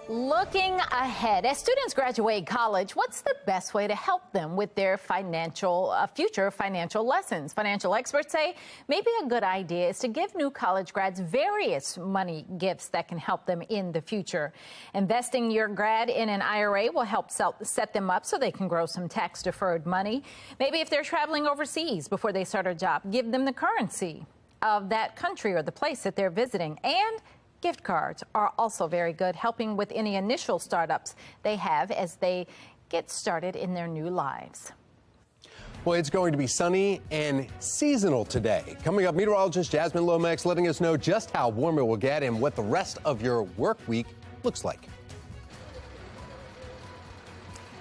Looking ahead, as students graduate college, what's the best way to help them with their future financial lessons? Financial experts say maybe a good idea is to give new college grads various money gifts that can help them in the future. Investing your grad in an IRA will help set them up so they can grow some tax-deferred money. Maybe if they're traveling overseas before they start a job, give them the currency of that country or the place that they're visiting. And gift cards are also very good, helping with any initial startups they have as they get started in their new lives. Well, it's going to be sunny and seasonal today. Coming up, meteorologist Jasmine Lomax letting us know just how warm it will get and what the rest of your work week looks like.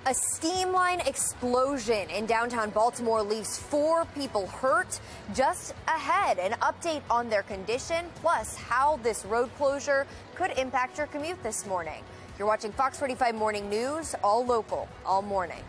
A steam line explosion in downtown Baltimore leaves 4 people hurt. Just ahead, an update on their condition, plus how this road closure could impact your commute this morning. You're watching Fox 45 Morning News, all local, all morning.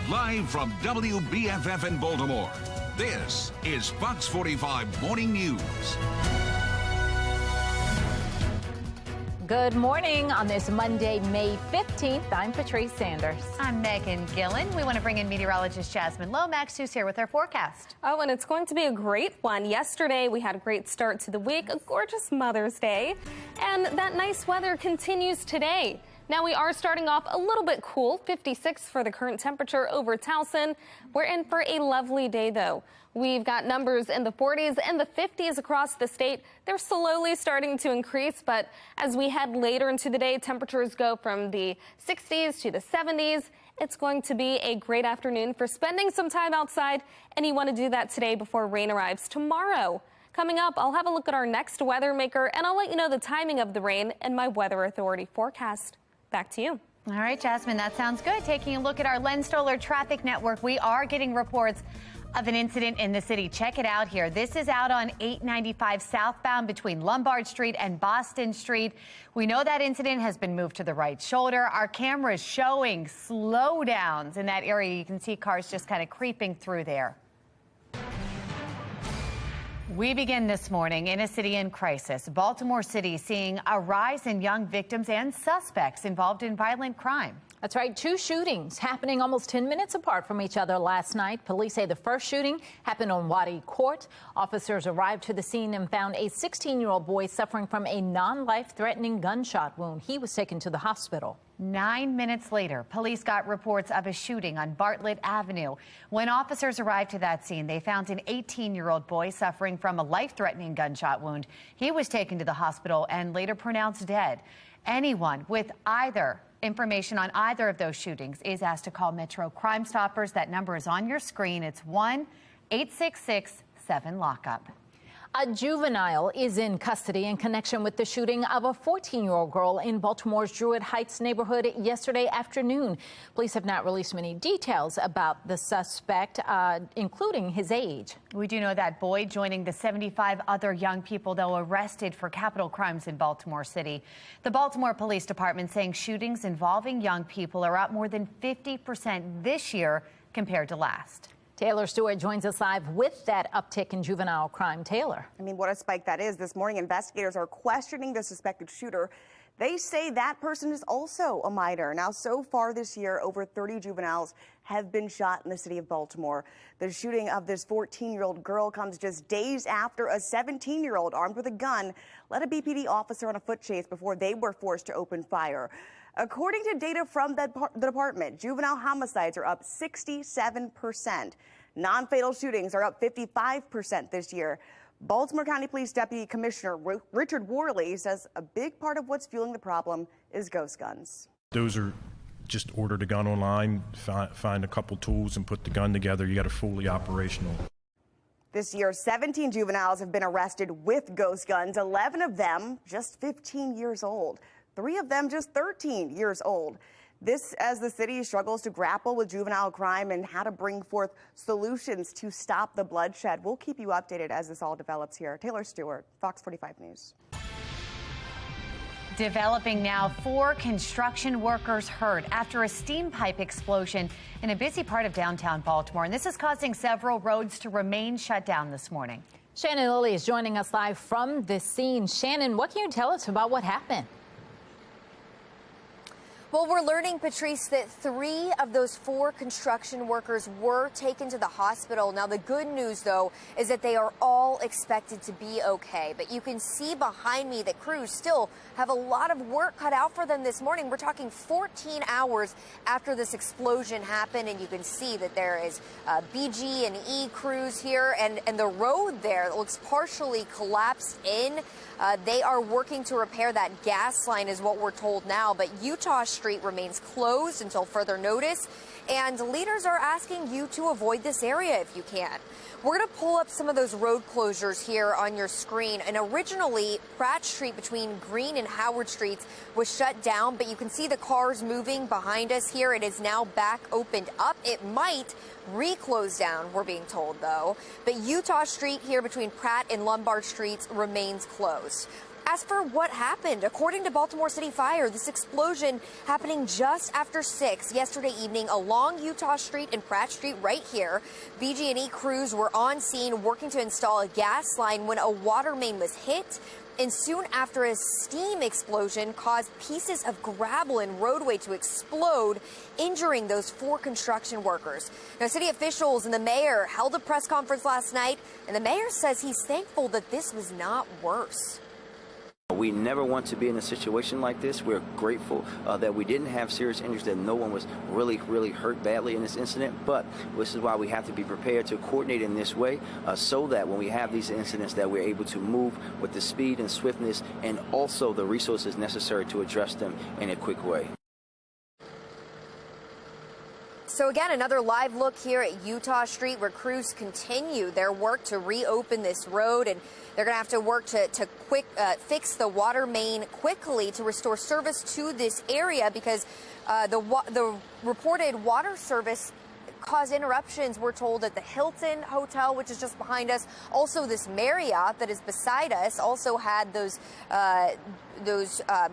Live from WBFF in Baltimore, this is Fox 45 Morning News. Good morning on this Monday, May 15th. I'm Patrice Sanders. I'm Megan Gillen. We want to bring in meteorologist Jasmine Lomax, who's here with our forecast. Oh, and it's going to be a great one. Yesterday, we had a great start to the week, a gorgeous Mother's Day, and that nice weather continues today. Now, we are starting off a little bit cool, 56 for the current temperature over Towson. We're in for a lovely day, though. We've got numbers in the 40s and the 50s across the state. They're slowly starting to increase, but as we head later into the day, temperatures go from the 60s to the 70s. It's going to be a great afternoon for spending some time outside, and you want to do that today before rain arrives tomorrow. Coming up, I'll have a look at our next weather maker, and I'll let you know the timing of the rain and my Weather Authority forecast. Back to you. All right, Jasmine, that sounds good. Taking a look at our Len Stoller traffic network, we are getting reports of an incident in the city. Check it out here. This is out on 895 southbound between Lombard Street and Boston Street. We know that incident has been moved to the right shoulder. Our camera is showing slowdowns in that area. You can see cars just kind of creeping through there. We begin this morning in a city in crisis. Baltimore City seeing a rise in young victims and suspects involved in violent crime. That's right. 2 shootings happening almost 10 minutes apart from each other last night. Police say the first shooting happened on Waddy Court. Officers arrived to the scene and found a 16-year-old boy suffering from a non-life-threatening gunshot wound. He was taken to the hospital. 9 minutes later, police got reports of a shooting on Bartlett Avenue. When officers arrived to that scene, they found an 18-year-old boy suffering from a life-threatening gunshot wound. He was taken to the hospital and later pronounced dead. Anyone with either information on either of those shootings is asked to call Metro Crime Stoppers. That number is on your screen. It's 1-866-7-LOCK-UP. A juvenile is in custody in connection with the shooting of a 14-year-old girl in Baltimore's Druid Heights neighborhood yesterday afternoon. Police have not released many details about the suspect, including his age. We do know that boy joining the 75 other young people, though, arrested for capital crimes in Baltimore City. The Baltimore Police Department saying shootings involving young people are up more than 50% this year compared to last. Taylor Stewart joins us live with that uptick in juvenile crime. Taylor. I mean, what a spike that is. This morning, investigators are questioning the suspected shooter. They say that person is also a minor. Now, so far this year, over 30 juveniles have been shot in the city of Baltimore. The shooting of this 14-year-old girl comes just days after a 17-year-old armed with a gun led a BPD officer on a foot chase before they were forced to open fire. According to data from the department, juvenile homicides are up 67%. Non-fatal shootings are up 55% this year. Baltimore County Police Deputy Commissioner Richard Worley says a big part of what's fueling the problem is ghost guns. Those are just ordered a gun online, find a couple tools and put the gun together. You got a fully operational. This year, 17 juveniles have been arrested with ghost guns, 11 of them just 15 years old. 3 of them just 13 years old. This as the city struggles to grapple with juvenile crime and how to bring forth solutions to stop the bloodshed. We'll keep you updated as this all develops here. Taylor Stewart, Fox 45 News. Developing now, 4 construction workers hurt after a steam pipe explosion in a busy part of downtown Baltimore. And this is causing several roads to remain shut down this morning. Shannon Lilly is joining us live from the scene. Shannon, what can you tell us about what happened? Well, we're learning, Patrice, that 3 of those 4 construction workers were taken to the hospital. Now, the good news, though, is that they are all expected to be okay. But you can see behind me that crews still have a lot of work cut out for them this morning. We're talking 14 hours after this explosion happened, and you can see that there is BG and E crews here, and the road there looks partially collapsed in. They are working to repair that gas line is what we're told now, but Utah Street remains closed until further notice, and leaders are asking you to avoid this area if you can. We're going to pull up some of those road closures here on your screen, and originally Pratt Street between Green and Howard Streets was shut down, but you can see the cars moving behind us here. It is now back opened up. It might re-close down, we're being told, though. But Utah Street here between Pratt and Lombard Streets remains closed. As for what happened, according to Baltimore City Fire, this explosion happening just after 6 yesterday evening along Utah Street and Pratt Street right here. BG&E crews were on scene working to install a gas line when a water main was hit. And soon after, a steam explosion caused pieces of gravel and roadway to explode, injuring those 4 construction workers. Now, city officials and the mayor held a press conference last night, and the mayor says he's thankful that this was not worse. We never want to be in a situation like this. We're grateful that we didn't have serious injuries, that no one was really hurt badly in this incident. But this is why we have to be prepared to coordinate in this way so that when we have these incidents that we're able to move with the speed and swiftness and also the resources necessary to address them in a quick way. So again, another live look here at Utah Street, where crews continue their work to reopen this road, and they're going to have to work to fix the water main quickly to restore service to this area, because the reported water service caused interruptions, we're told, at the Hilton Hotel, which is just behind us. Also, this Marriott that is beside us also had those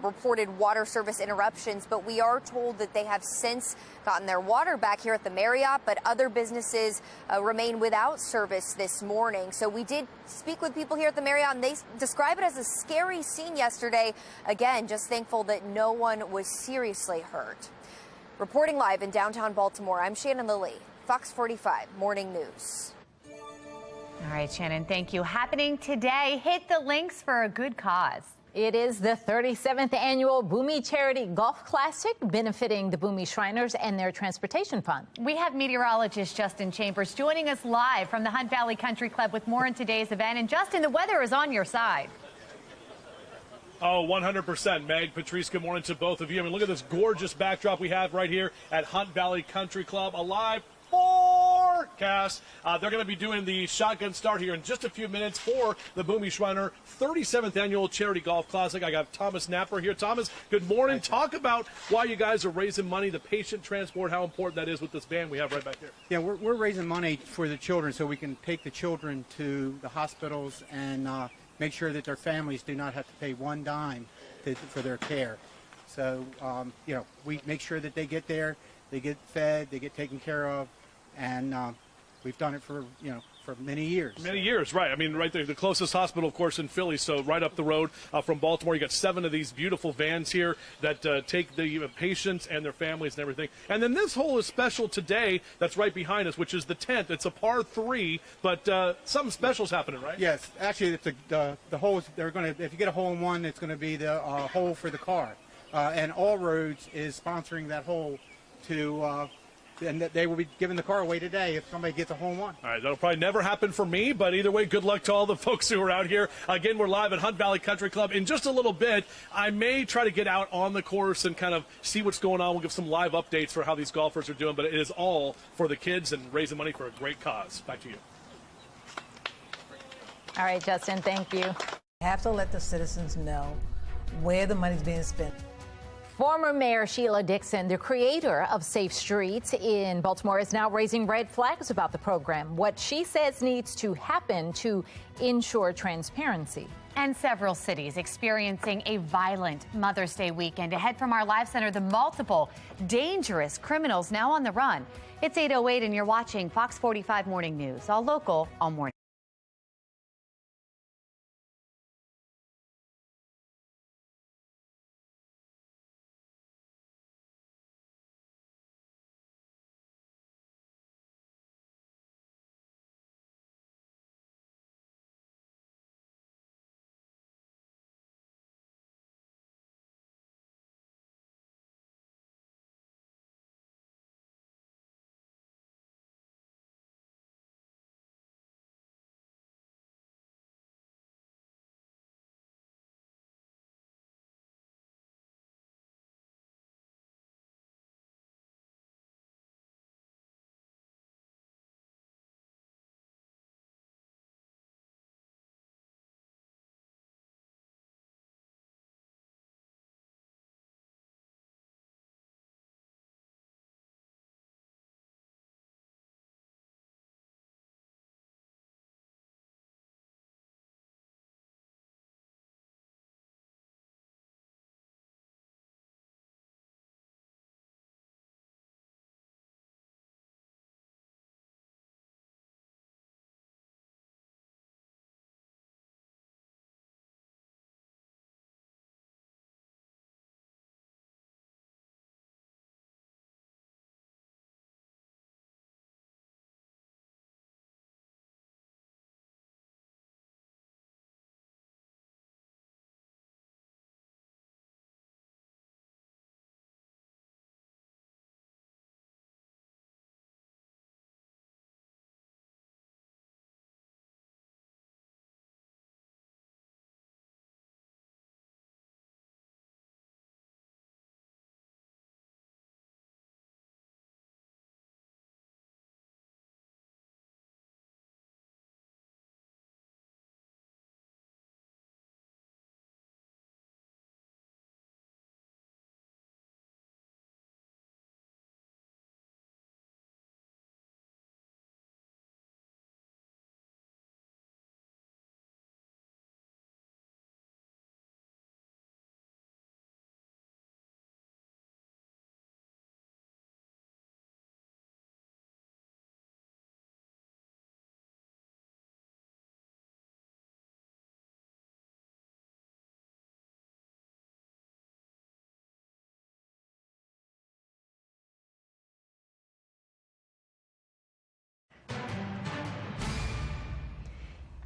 reported water service interruptions, but we are told that they have since gotten their water back here at the Marriott, but other businesses remain without service this morning. So we did speak with people here at the Marriott, and they describe it as a scary scene yesterday. Again, just thankful that no one was seriously hurt. Reporting live in downtown Baltimore, I'm Shannon Lilly, Fox 45 Morning News. All right, Shannon, thank you. Happening today, hit the links for a good cause. It is the 37th annual Boomie Charity Golf Classic, benefiting the Boomie Shriners and their transportation fund. We have meteorologist Justin Chambers joining us live from the Hunt Valley Country Club with more on today's event. And Justin, the weather is on your side. Oh, 100%. Meg, Patrice, good morning to both of you. I mean, look at this gorgeous backdrop we have right here at Hunt Valley Country Club. A live forecast. They're going to be doing the shotgun start here in just a few minutes for the Boomie Shriner 37th Annual Charity Golf Classic. I got Thomas Napper here. Thomas, good morning. Talk about why you guys are raising money, the patient transport, how important that is with this van we have right back here. Yeah, we're raising money for the children so we can take the children to the hospitals and make sure that their families do not have to pay one dime for their care. So, we make sure that they get there, they get fed, they get taken care of, and we've done it for many years. Many years, right. I mean, right there, the closest hospital, of course, in Philly, so right up the road from Baltimore. You got 7 of these beautiful vans here that take the patients and their families and everything. And then this hole is special today that's right behind us, which is the 10th. It's a par 3, but something special's happening, right? Yes, actually, it's the holes. They're going to, if you get a hole in one, it's going to be the hole for the car. And All Roads is sponsoring that hole to. And that they will be giving the car away today if somebody gets a hole in one. All right, that'll probably never happen for me, but either way, good luck to all the folks who are out here. Again, we're live at Hunt Valley Country Club. In just a little bit, I may try to get out on the course and kind of see what's going on. We'll give some live updates for how these golfers are doing, but it is all for the kids and raising money for a great cause. Back to you. All right, Justin, thank you. We have to let the citizens know where the money's being spent. Former Mayor Sheila Dixon, the creator of Safe Streets in Baltimore, is now raising red flags about the program. What she says needs to happen to ensure transparency. And several cities experiencing a violent Mother's Day weekend. Ahead from our live center, the multiple dangerous criminals now on the run. It's 8:08 and you're watching Fox 45 Morning News, all local, all morning.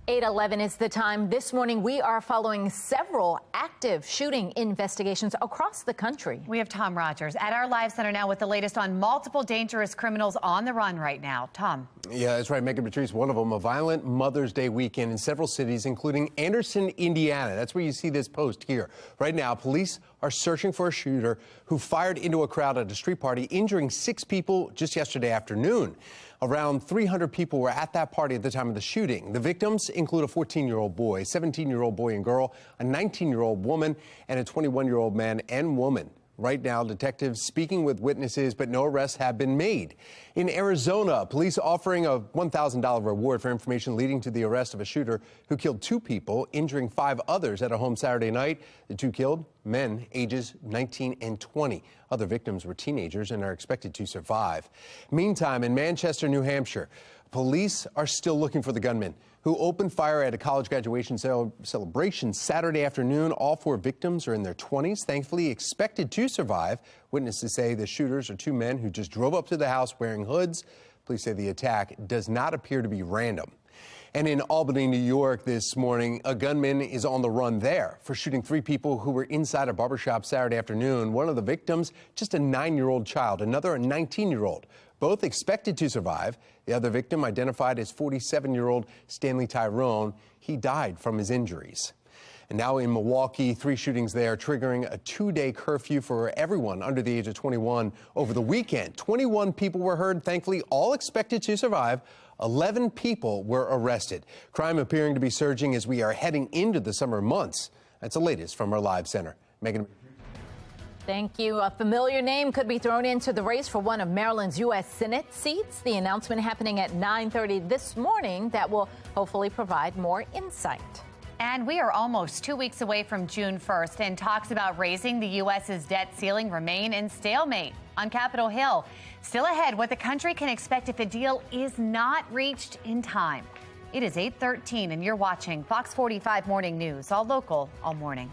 8:11 is the time. This morning, we are following several active shooting investigations across the country. We have Tom Rogers at our live center now with the latest on multiple dangerous criminals on the run right now. Tom. Yeah, that's right. Megan Patrice, one of them, a violent Mother's Day weekend in several cities, including Anderson, Indiana. That's where you see this post here. Right now, police are searching for a shooter who fired into a crowd at a street party, injuring 6 people just yesterday afternoon. Around 300 people were at that party at the time of the shooting. The victims include a 14-year-old boy, 17-year-old boy and girl, a 19-year-old woman, and a 21-year-old man and woman. Right now, detectives speaking with witnesses, but no arrests have been made. In Arizona, police offering a $1,000 reward for information leading to the arrest of a shooter who killed 2 people, injuring 5 others at a home Saturday night. The 2 killed, men ages 19 and 20. Other victims were teenagers and are expected to survive. Meantime, in Manchester, New Hampshire, police are still looking for the gunman who opened fire at a college graduation celebration Saturday afternoon. All 4 victims are in their 20s, thankfully expected to survive. Witnesses say the shooters are 2 men who just drove up to the house wearing hoods. Police say the attack does not appear to be random. And in Albany, New York this morning, a gunman is on the run there for shooting 3 people who were inside a barbershop Saturday afternoon. One of the victims, just a 9-year-old child, another a 19-year-old. Both expected to survive. The other victim, identified as 47-year-old Stanley Tyrone, he died from his injuries. And now in Milwaukee, 3 shootings there, triggering a 2-day curfew for everyone under the age of 21 over the weekend. 21 people were heard, thankfully all expected to survive. 11 people were arrested. Crime appearing to be surging as we are heading into the summer months. That's the latest from our live center. Megan. Thank you. A familiar name could be thrown into the race for one of Maryland's U.S. Senate seats. The announcement happening at 9:30 this morning that will hopefully provide more insight. And we are almost 2 weeks away from June 1st, and talks about raising the U.S.'s debt ceiling remain in stalemate on Capitol Hill. Still ahead, what the country can expect if a deal is not reached in time. It is 8:13, and you're watching Fox 45 Morning News, all local, all morning.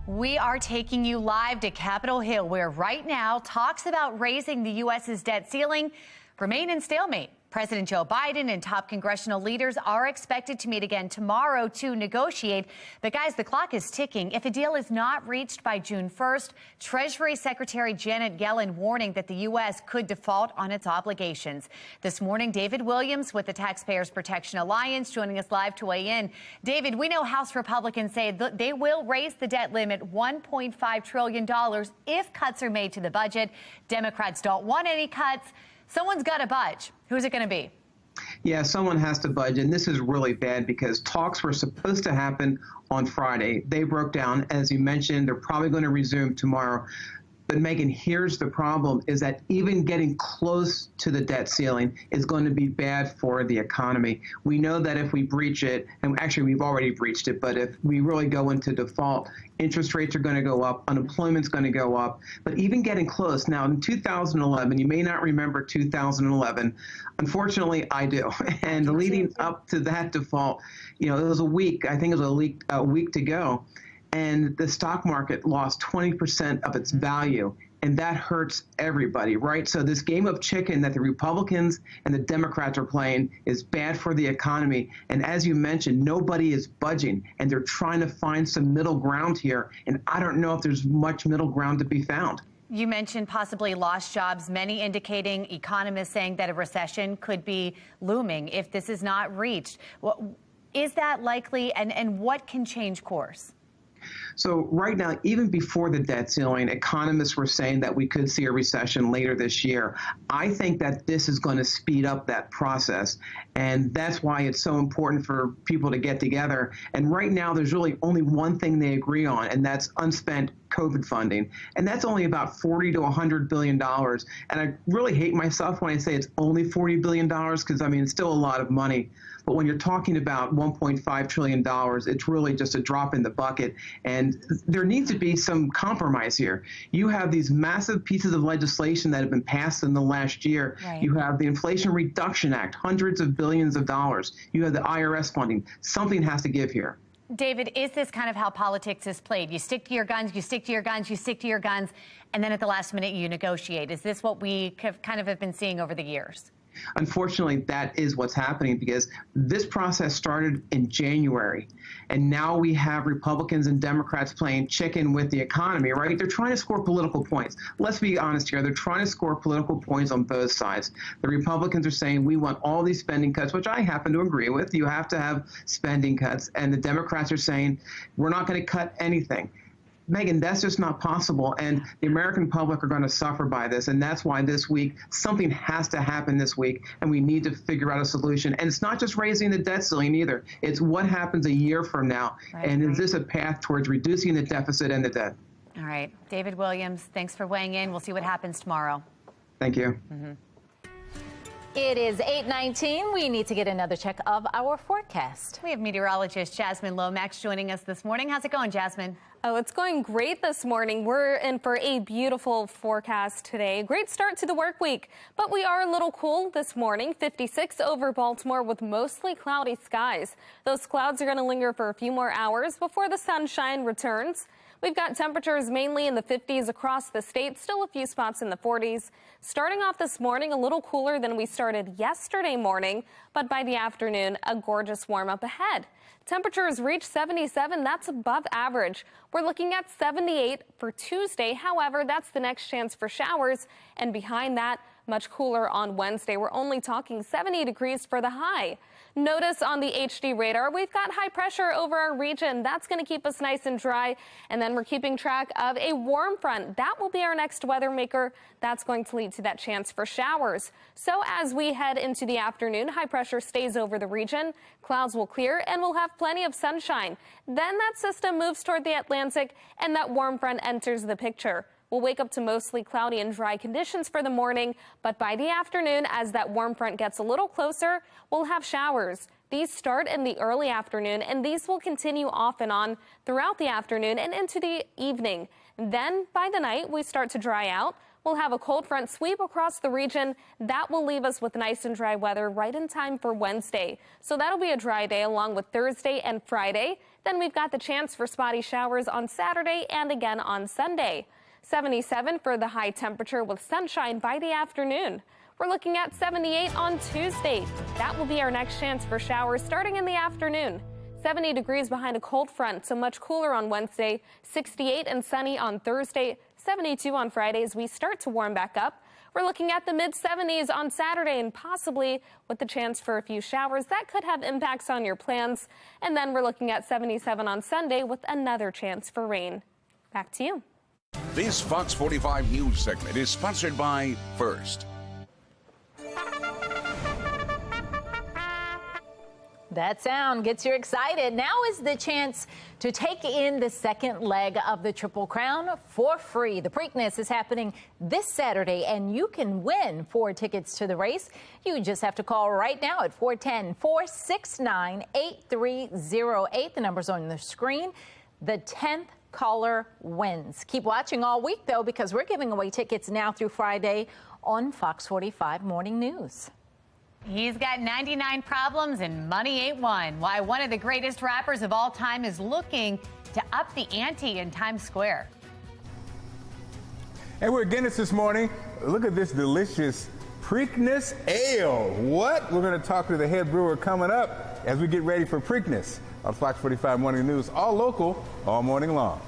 We are taking you live to Capitol Hill, where right now talks about raising the U.S.'s debt ceiling remain in stalemate. President Joe Biden and top congressional leaders are expected to meet again tomorrow to negotiate. But guys, the clock is ticking. If a deal is not reached by June 1st, Treasury Secretary Janet Yellen warning that the U.S. could default on its obligations. This morning, David Williams with the Taxpayers Protection Alliance joining us live to weigh in. David, we know House Republicans say they will raise the debt limit $1.5 trillion if cuts are made to the budget. Democrats don't want any cuts. Someone's got to budge. Who's it going to be? Yeah, someone has to budge, and this is really bad because talks were supposed to happen on Friday. They broke down, as you mentioned. They're probably going to resume tomorrow. But Megan, here's the problem, is that even getting close to the debt ceiling is going to be bad for the economy. We know that if we breach it, and actually we've already breached it, but if we really go into default, interest rates are going to go up, unemployment's going to go up. But even getting close, now in 2011, you may not remember 2011. Unfortunately, I do. And leading up to that default, it was a week, I think it was a week to go. And the stock market lost 20% of its value, and that hurts everybody, right? So this game of chicken that the Republicans and the Democrats are playing is bad for the economy. And as you mentioned, nobody is budging, and they're trying to find some middle ground here. And I don't know if there's much middle ground to be found. You mentioned possibly lost jobs, many indicating, economists saying that a recession could be looming if this is not reached. Well, is that likely, and what can change course? So right now, even before the debt ceiling, economists were saying that we could see a recession later this year. I think that this is going to speed up that process, and that's why it's so important for people to get together. And right now, there's really only one thing they agree on, and that's unspent COVID funding. And that's only about $40 to $100 billion. And I really hate myself when I say it's only $40 billion because, it's still a lot of money. But when you're talking about $1.5 trillion, it's really just a drop in the bucket. And there needs to be some compromise here. You have these massive pieces of legislation that have been passed in the last year. Right. You have the Inflation Reduction Act, hundreds of billions of dollars. You have the IRS funding. Something has to give here. David, is this kind of how politics is played? You stick to your guns, you stick to your guns, you stick to your guns, and then at the last minute you negotiate. Is this what we kind of have been seeing over the years? Unfortunately, that is what's happening because this process started in January, and now we have Republicans and Democrats playing chicken with the economy, right? They're trying to score political points. Let's be honest here. They're trying to score political points on both sides. The Republicans are saying we want all these spending cuts, which I happen to agree with. You have to have spending cuts. And the Democrats are saying we're not going to cut anything. Megan, that's just not possible, and the American public are going to suffer by this, and that's why this week, something has to happen this week, and we need to figure out a solution. And it's not just raising the debt ceiling either. It's what happens a year from now, and is this a path towards reducing the deficit and the debt? All right. David Williams, thanks for weighing in. We'll see what happens tomorrow. Thank you. It is 8:19. We need to get another check of our forecast. We have meteorologist Jasmine Lomax joining us this morning. How's it going, Jasmine? Oh, it's going great this morning. We're in for a beautiful forecast today. Great start to the work week, but we are a little cool this morning. 56 over Baltimore with mostly cloudy skies. Those clouds are going to linger for a few more hours before the sunshine returns. We've got temperatures mainly in the 50s across the state, still a few spots in the 40s. Starting off this morning, a little cooler than we started yesterday morning, but by the afternoon, a gorgeous warm up ahead. Temperatures reach 77. That's above average. We're looking at 78 for Tuesday. However, that's the next chance for showers. And behind that, much cooler on Wednesday. We're only talking 70 degrees for the high. Notice on the HD radar, we've got high pressure over our region. That's going to keep us nice and dry. And then we're keeping track of a warm front. That will be our next weather maker. That's going to lead to that chance for showers. So as we head into the afternoon, high pressure stays over the region. Clouds will clear and we'll have plenty of sunshine. Then that system moves toward the Atlantic and that warm front enters the picture. We'll wake up to mostly cloudy and dry conditions for the morning, but by the afternoon, as that warm front gets a little closer, we'll have showers. These start in the early afternoon, and these will continue off and on throughout the afternoon and into the evening. Then, by the night, we start to dry out. We'll have a cold front sweep across the region. That will leave us with nice and dry weather right in time for Wednesday. So that'll be a dry day along with Thursday and Friday. Then we've got the chance for spotty showers on Saturday and again on Sunday. 77 for the high temperature with sunshine by the afternoon. We're looking at 78 on Tuesday. That will be our next chance for showers starting in the afternoon. 70 degrees behind a cold front, so much cooler on Wednesday. 68 and sunny on Thursday. 72 on Friday as we start to warm back up. We're looking at the mid-70s on Saturday and possibly with the chance for a few showers that could have impacts on your plans. And then we're looking at 77 on Sunday with another chance for rain. Back to you. This Fox 45 News segment is sponsored by First. That sound gets you excited. Now is the chance to take in the second leg of the Triple Crown for free. The Preakness is happening this Saturday, and you can win 4 tickets to the race. You just have to call right now at 410-469-8308. The number's on the screen. The 10th caller wins. Keep watching all week, though, because we're giving away tickets now through Friday on Fox 45 Morning News. He's got 99 problems and money ain't one. Why one of the greatest rappers of all time is looking to up the ante in Times Square. And we're at Guinness this morning. Look at this delicious Preakness Ale. What? We're going to talk to the head brewer coming up as we get ready for Preakness on Fox 45 Morning News. All local, all morning long.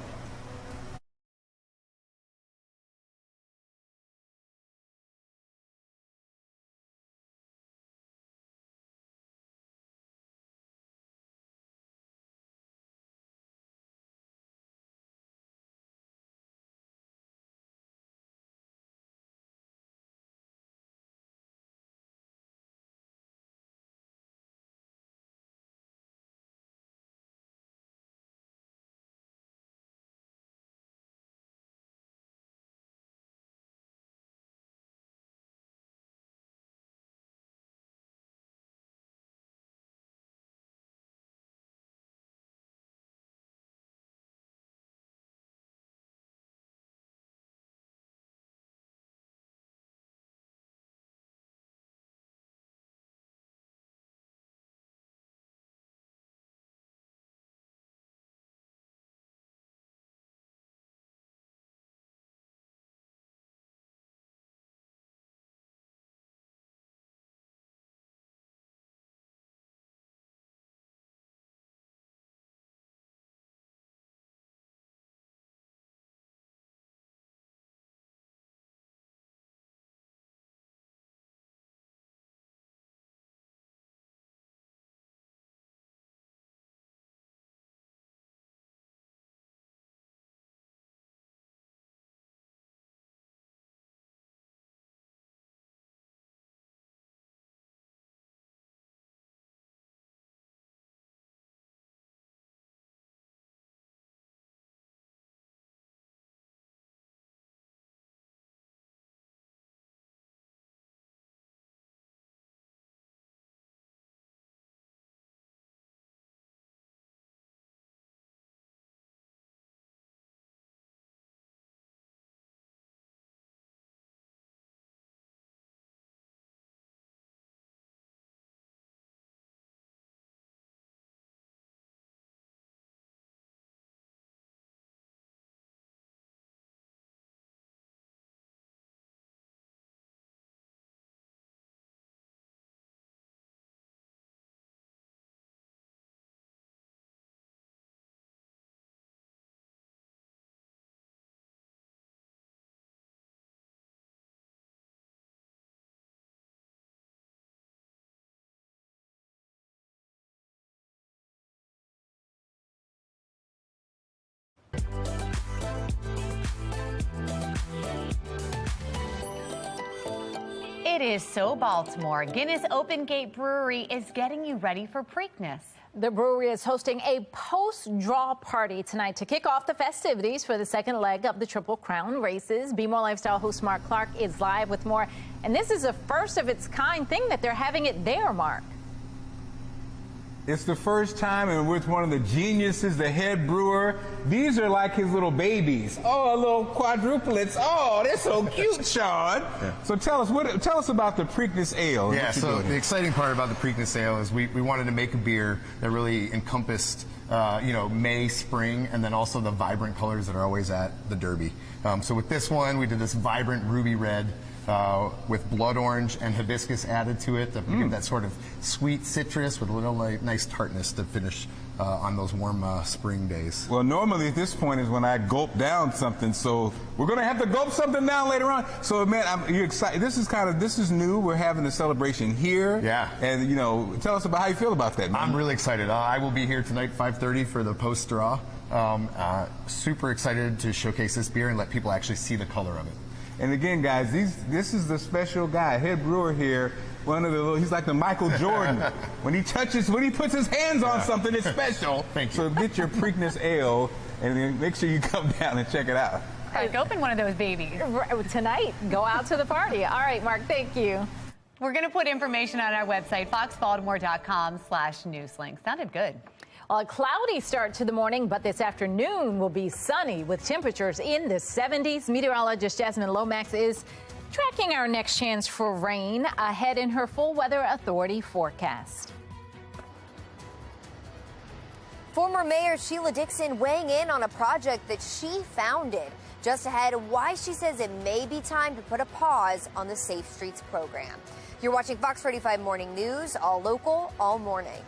It is so Baltimore. Guinness Open Gate Brewery is getting you ready for Preakness. The brewery is hosting a post-draw party tonight to kick off the festivities for the second leg of the Triple Crown races. Be More Lifestyle host Mark Clark is live with more. And this is a first of its kind thing that they're having it there, Mark. It's the first time, and with one of the geniuses, the head brewer. These are like his little babies. Oh, little quadruplets. Oh, they're so cute, Sean. Yeah. So tell us about the Preakness Ale. Yeah, so the exciting part about the Preakness Ale is we wanted to make a beer that really encompassed, May, spring, and then also the vibrant colors that are always at the Derby. So with this one, we did this vibrant ruby red. with blood orange and hibiscus added to it to give that sort of sweet citrus with a little nice tartness to finish on those warm spring days. Well, normally at this point is when I gulp down something, so we're going to have to gulp something down later on. So, man, you excited? This is new. We're having a celebration here. Yeah. And, tell us about how you feel about that, man. I'm really excited. I will be here tonight, 5:30, for the post draw. Super excited to showcase this beer and let people actually see the color of it. And again, guys, this is the special guy, head brewer here. He's like the Michael Jordan. when he puts his hands on something, it's special. Thank you. So get your Preakness Ale, and then make sure you come down and check it out. Open one of those babies. Tonight, go out to the party. All right, Mark, thank you. We're going to put information on our website, foxbaltimore.com/newslink. Sounded good. A cloudy start to the morning, but this afternoon will be sunny with temperatures in the 70s. Meteorologist Jasmine Lomax is tracking our next chance for rain ahead in her full weather authority forecast. Former Mayor Sheila Dixon weighing in on a project that she founded. Just ahead, why she says it may be time to put a pause on the Safe Streets program. You're watching Fox 45 Morning News, all local, all morning.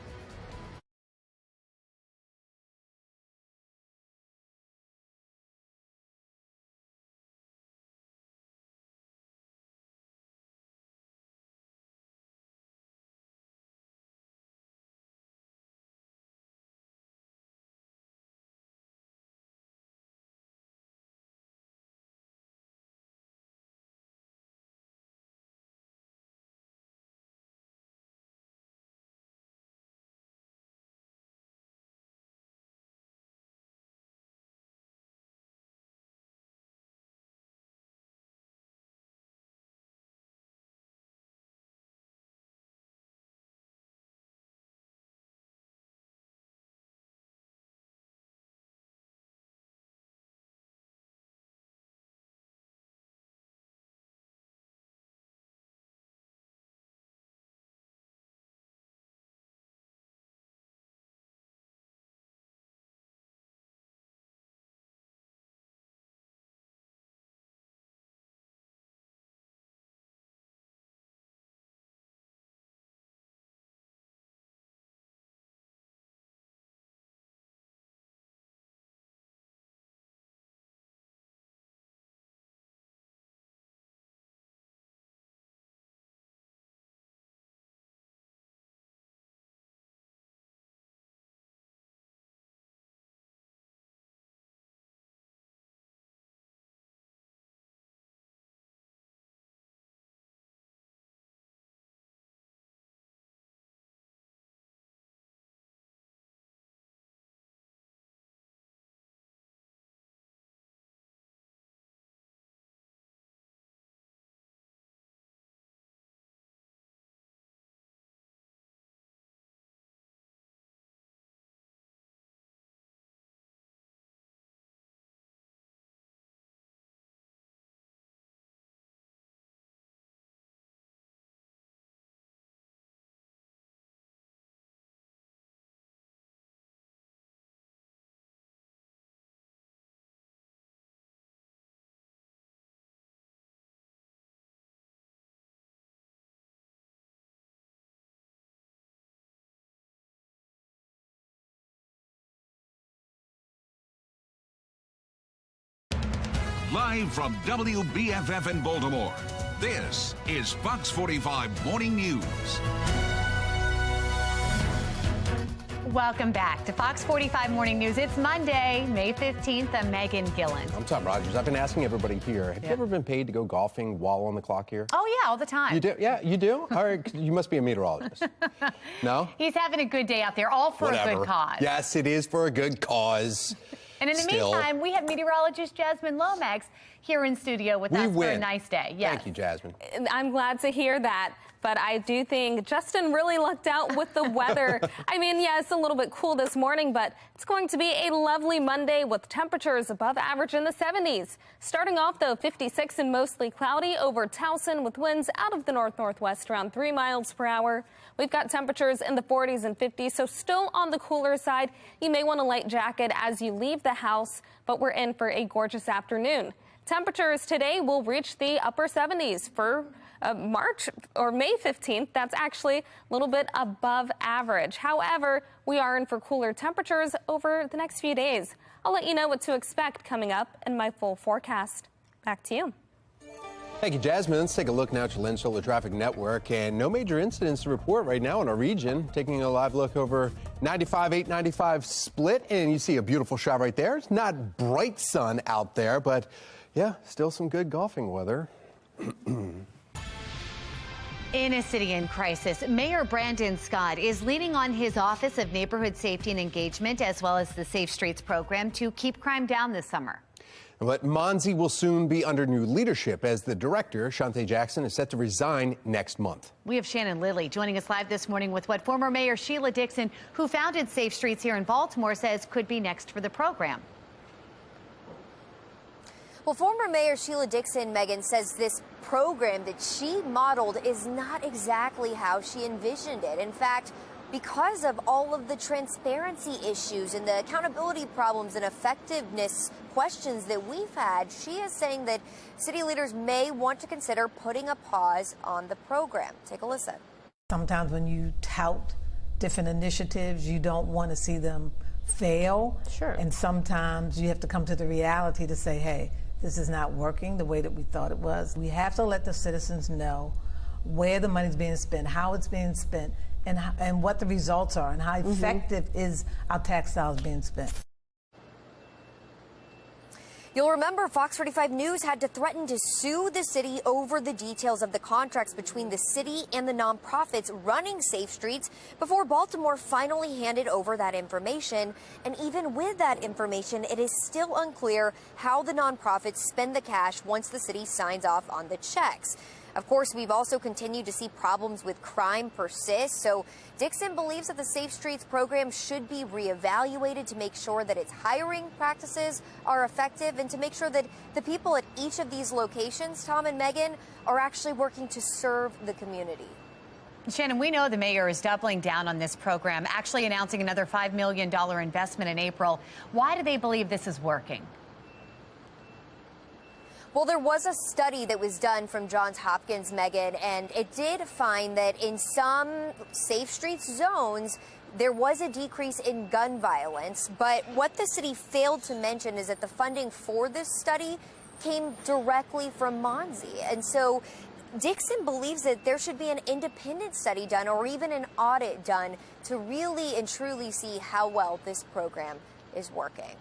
Live from WBFF in Baltimore, this is Fox 45 Morning News. Welcome back to Fox 45 Morning News. It's Monday, May 15th. I'm Megan Gillen. I'm Tom Rogers. I've been asking everybody here, have you ever been paid to go golfing while on the clock here? Oh, yeah, all the time. You do? Yeah, you do? All right, you must be a meteorologist. No? He's having a good day out there, all for a good cause. Yes, it is for a good cause. And in the meantime, we have meteorologist Jasmine Lomax here in studio with us for a nice day. Yes. Thank you, Jasmine. I'm glad to hear that. But I do think Justin really lucked out with the weather. I mean, yeah, it's a little bit cool this morning, but it's going to be a lovely Monday with temperatures above average in the 70s. Starting off, though, 56 and mostly cloudy over Towson with winds out of the north-northwest around 3 miles per hour. We've got temperatures in the 40s and 50s, so still on the cooler side. You may want a light jacket as you leave the house, but we're in for a gorgeous afternoon. Temperatures today will reach the upper 70s for March or May 15th. That's actually a little bit above average. However, we are in for cooler temperatures over the next few days. I'll let you know what to expect coming up in my full forecast. Back to you. Thank you, Jasmine. Let's take a look now at your Lynn Solar Traffic Network, and no major incidents to report right now in our region. Taking a live look over 95, 895 split, and you see a beautiful shot right there. It's not bright sun out there, but yeah, still some good golfing weather. In a city in crisis, Mayor Brandon Scott is leaning on his Office of Neighborhood Safety and Engagement, as well as the Safe Streets program, to keep crime down this summer. But Monzi will soon be under new leadership, as the director, Shante Jackson, is set to resign next month. We have Shannon Lilly joining us live this morning with what former Mayor Sheila Dixon, who founded Safe Streets here in Baltimore, says could be next for the program. Well, former Mayor Sheila Dixon, Megan, says this program that she modeled is not exactly how she envisioned it. In fact, because of all of the transparency issues and the accountability problems and effectiveness questions that we've had, she is saying that city leaders may want to consider putting a pause on the program. Take a listen. Sometimes when you tout different initiatives, you don't want to see them fail. Sure. And sometimes you have to come to the reality to say, hey, this is not working the way that we thought it was. We have to let the citizens know where the money's being spent, how it's being spent, and what the results are, and how effective is our tax dollars being spent. You'll remember Fox 45 News had to threaten to sue the city over the details of the contracts between the city and the nonprofits running Safe Streets before Baltimore finally handed over that information. And even with that information, it is still unclear how the nonprofits spend the cash once the city signs off on the checks. Of course, we've also continued to see problems with crime persist. So Dixon believes that the Safe Streets program should be reevaluated to make sure that its hiring practices are effective and to make sure that the people at each of these locations, Tom and Megan, are actually working to serve the community. Shannon, we know the mayor is doubling down on this program, actually announcing another $5 million investment in April. Why do they believe this is working? Well, there was a study that was done from Johns Hopkins, Megan, and it did find that in some Safe Streets zones, there was a decrease in gun violence. But what the city failed to mention is that the funding for this study came directly from Monzi. And so Dixon believes that there should be an independent study done or even an audit done to really and truly see how well this program is working.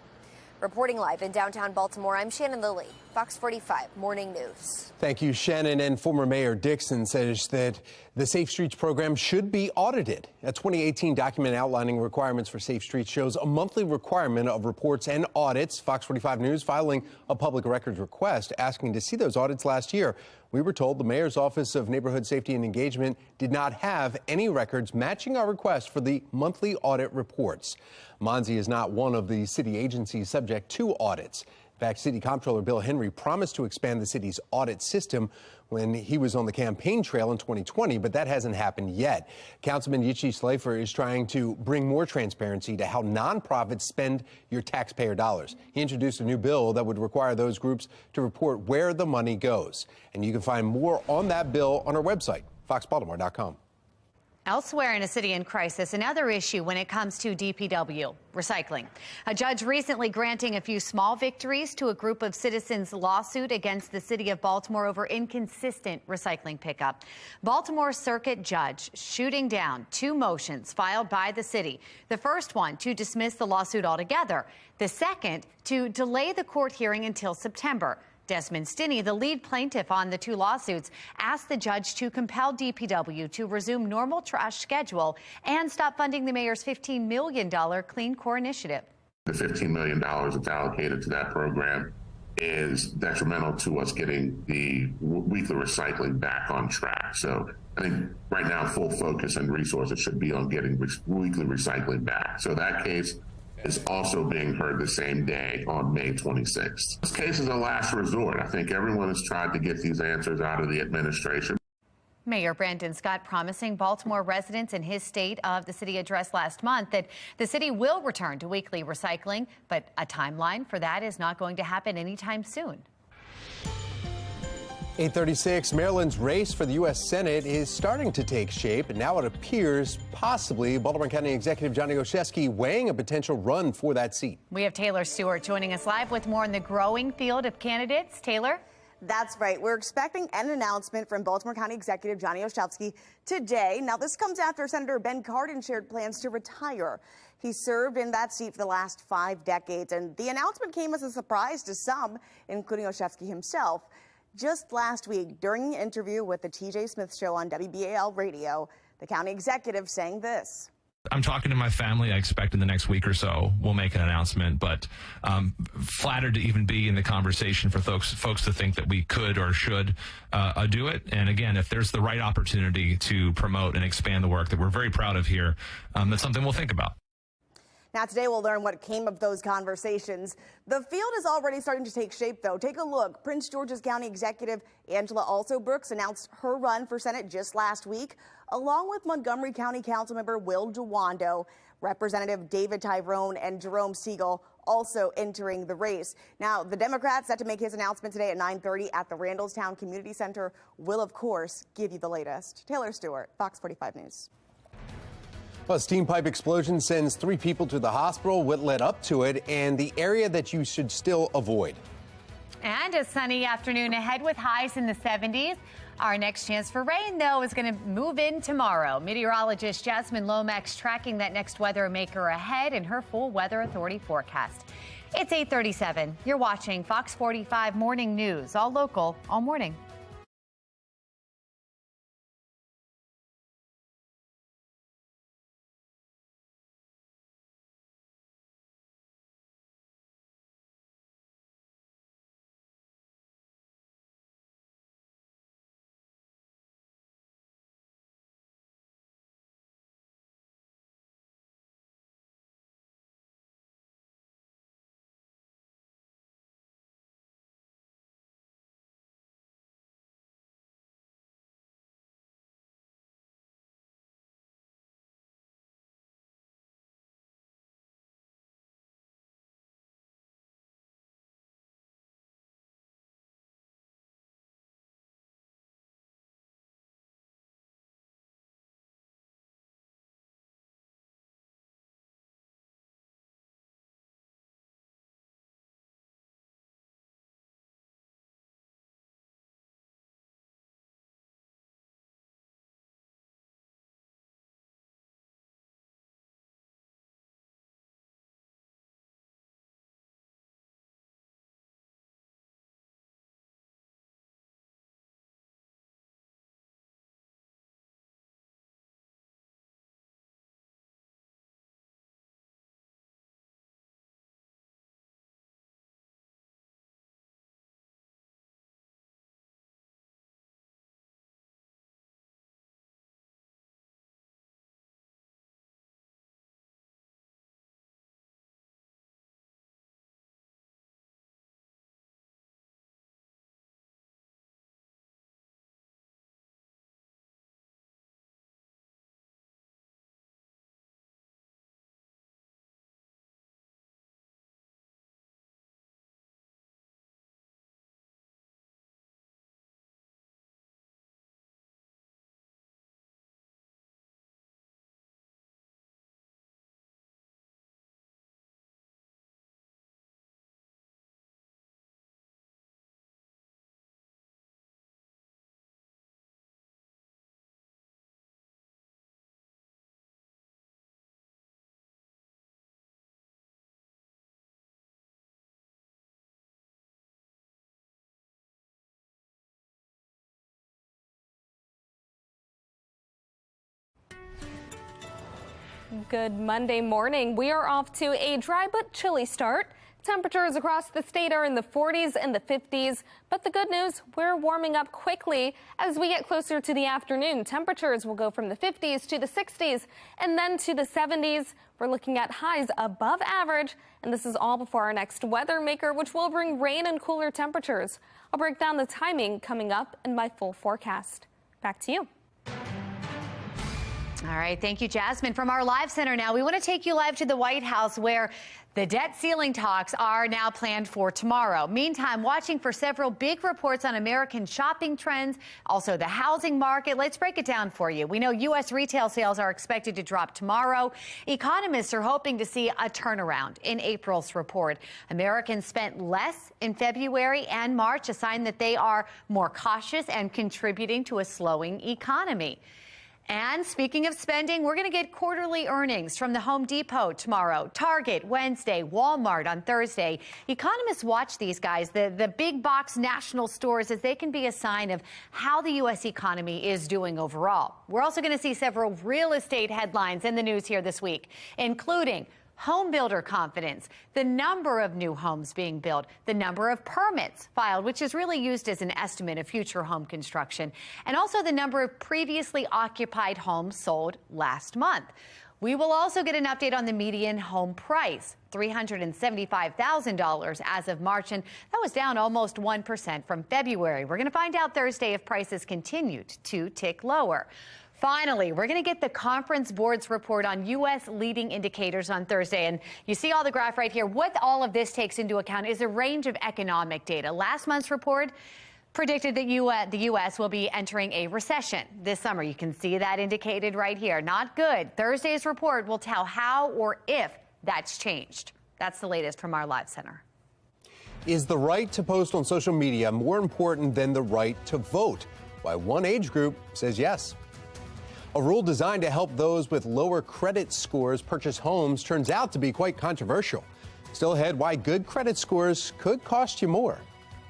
Reporting live in downtown Baltimore, I'm Shannon Lilly, Fox 45 Morning News. Thank you, Shannon. And former Mayor Dixon says that the Safe Streets program should be audited. A 2018 document outlining requirements for Safe Streets shows a monthly requirement of reports and audits. Fox 45 News filing a public records request asking to see those audits last year. We were told the mayor's Office of Neighborhood Safety and Engagement did not have any records matching our request for the monthly audit reports. Monzi is not one of the city agencies subject to audits. In fact, City Comptroller Bill Henry promised to expand the city's audit system when he was on the campaign trail in 2020, but that hasn't happened yet. Councilman Yitzhak Slafer is trying to bring more transparency to how nonprofits spend your taxpayer dollars. He introduced a new bill that would require those groups to report where the money goes. And you can find more on that bill on our website, foxbaltimore.com. Elsewhere in a city in crisis, another issue when it comes to DPW, recycling. A judge recently granting a few small victories to a group of citizens' lawsuit against the city of Baltimore over inconsistent recycling pickup. Baltimore Circuit Judge shooting down 2 motions filed by the city. The first one to dismiss the lawsuit altogether. The second to delay the court hearing until September. Desmond Stinney, the lead plaintiff on the 2 lawsuits, asked the judge to compel DPW to resume normal trash schedule and stop funding the mayor's $15 million Clean Core initiative. The $15 million that's allocated to that program is detrimental to us getting the weekly recycling back on track. So I think right now full focus and resources should be on getting weekly recycling back. So that case is also being heard the same day on May 26th. This case is a last resort. I think everyone has tried to get these answers out of the administration. Mayor Brandon Scott promising Baltimore residents in his State of the City address last month that the city will return to weekly recycling, but a timeline for that is not going to happen anytime soon. 8:36, Maryland's race for the U.S. Senate is starting to take shape, and now it appears possibly Baltimore County Executive Johnny Olszewski weighing a potential run for that seat. We have Taylor Stewart joining us live with more on the growing field of candidates. Taylor? That's right. We're expecting an announcement from Baltimore County Executive Johnny Olszewski today. Now, this comes after Senator Ben Cardin shared plans to retire. He served in that seat for the last 5 decades, and the announcement came as a surprise to some, including Olszewski himself. Just last week, during an interview with the TJ Smith Show on WBAL Radio, the county executive saying this. I'm talking to my family. I expect in the next week or so we'll make an announcement, but flattered to even be in the conversation for folks to think that we could or should do it. And again, if there's the right opportunity to promote and expand the work that we're very proud of here, that's something we'll think about. Now, today we'll learn what came of those conversations. The field is already starting to take shape, though. Take a look. Prince George's County Executive Angela Also Brooks announced her run for Senate just last week, along with Montgomery County Councilmember Will DeWando, Representative David Tyrone, and Jerome Siegel also entering the race. Now, the Democrat set to make his announcement today at 9:30 at the Randallstown Community Center will, of course, give you the latest. Taylor Stewart, Fox 45 News. A steam pipe explosion sends 3 people to the hospital. What led up to it, and the area that you should still avoid. And a sunny afternoon ahead with highs in the 70s. Our next chance for rain, though, is going to move in tomorrow. Meteorologist Jasmine Lomax tracking that next weather maker ahead in her full Weather Authority forecast. It's 8:37. You're watching Fox 45 Morning News, all local, all morning. Good Monday morning. We are off to a dry but chilly start. Temperatures across the state are in the 40s and the 50s, but the good news, we're warming up quickly as we get closer to the afternoon. Temperatures will go from the 50s to the 60s and then to the 70s. We're looking at highs above average, and this is all before our next weather maker, which will bring rain and cooler temperatures. I'll break down the timing coming up in my full forecast. Back to you. All right. Thank you, Jasmine. From our live center now, we want to take you live to the White House where the debt ceiling talks are now planned for tomorrow. Meantime, watching for several big reports on American shopping trends, also the housing market. Let's break it down for you. We know U.S. retail sales are expected to drop tomorrow. Economists are hoping to see a turnaround in April's report. Americans spent less in February and March, a sign that they are more cautious and contributing to a slowing economy. And speaking of spending, we're going to get quarterly earnings from the Home Depot tomorrow, Target Wednesday, Walmart on Thursday. Economists watch these guys, the big box national stores, as they can be a sign of how the U.S. economy is doing overall. We're also going to see several real estate headlines in the news here this week, including home builder confidence, the number of new homes being built, the number of permits filed, which is really used as an estimate of future home construction, and also the number of previously occupied homes sold last month. We will also get an update on the median home price, $375,000 as of March, and that was down almost 1% from February. We're going to find out Thursday if prices continued to tick lower. Finally, we're going to get the Conference Board's report on U.S. leading indicators on Thursday. And you see all the graph right here. What all of this takes into account is a range of economic data. Last month's report predicted that the U.S. will be entering a recession this summer. You can see that indicated right here. Not good. Thursday's report will tell how or if that's changed. That's the latest from our live center. Is the right to post on social media more important than the right to vote? Why one age group says yes. A rule designed to help those with lower credit scores purchase homes turns out to be quite controversial. Still ahead, why good credit scores could cost you more.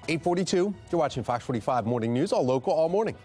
8:42, you're watching Fox 45 Morning News, all local, all morning.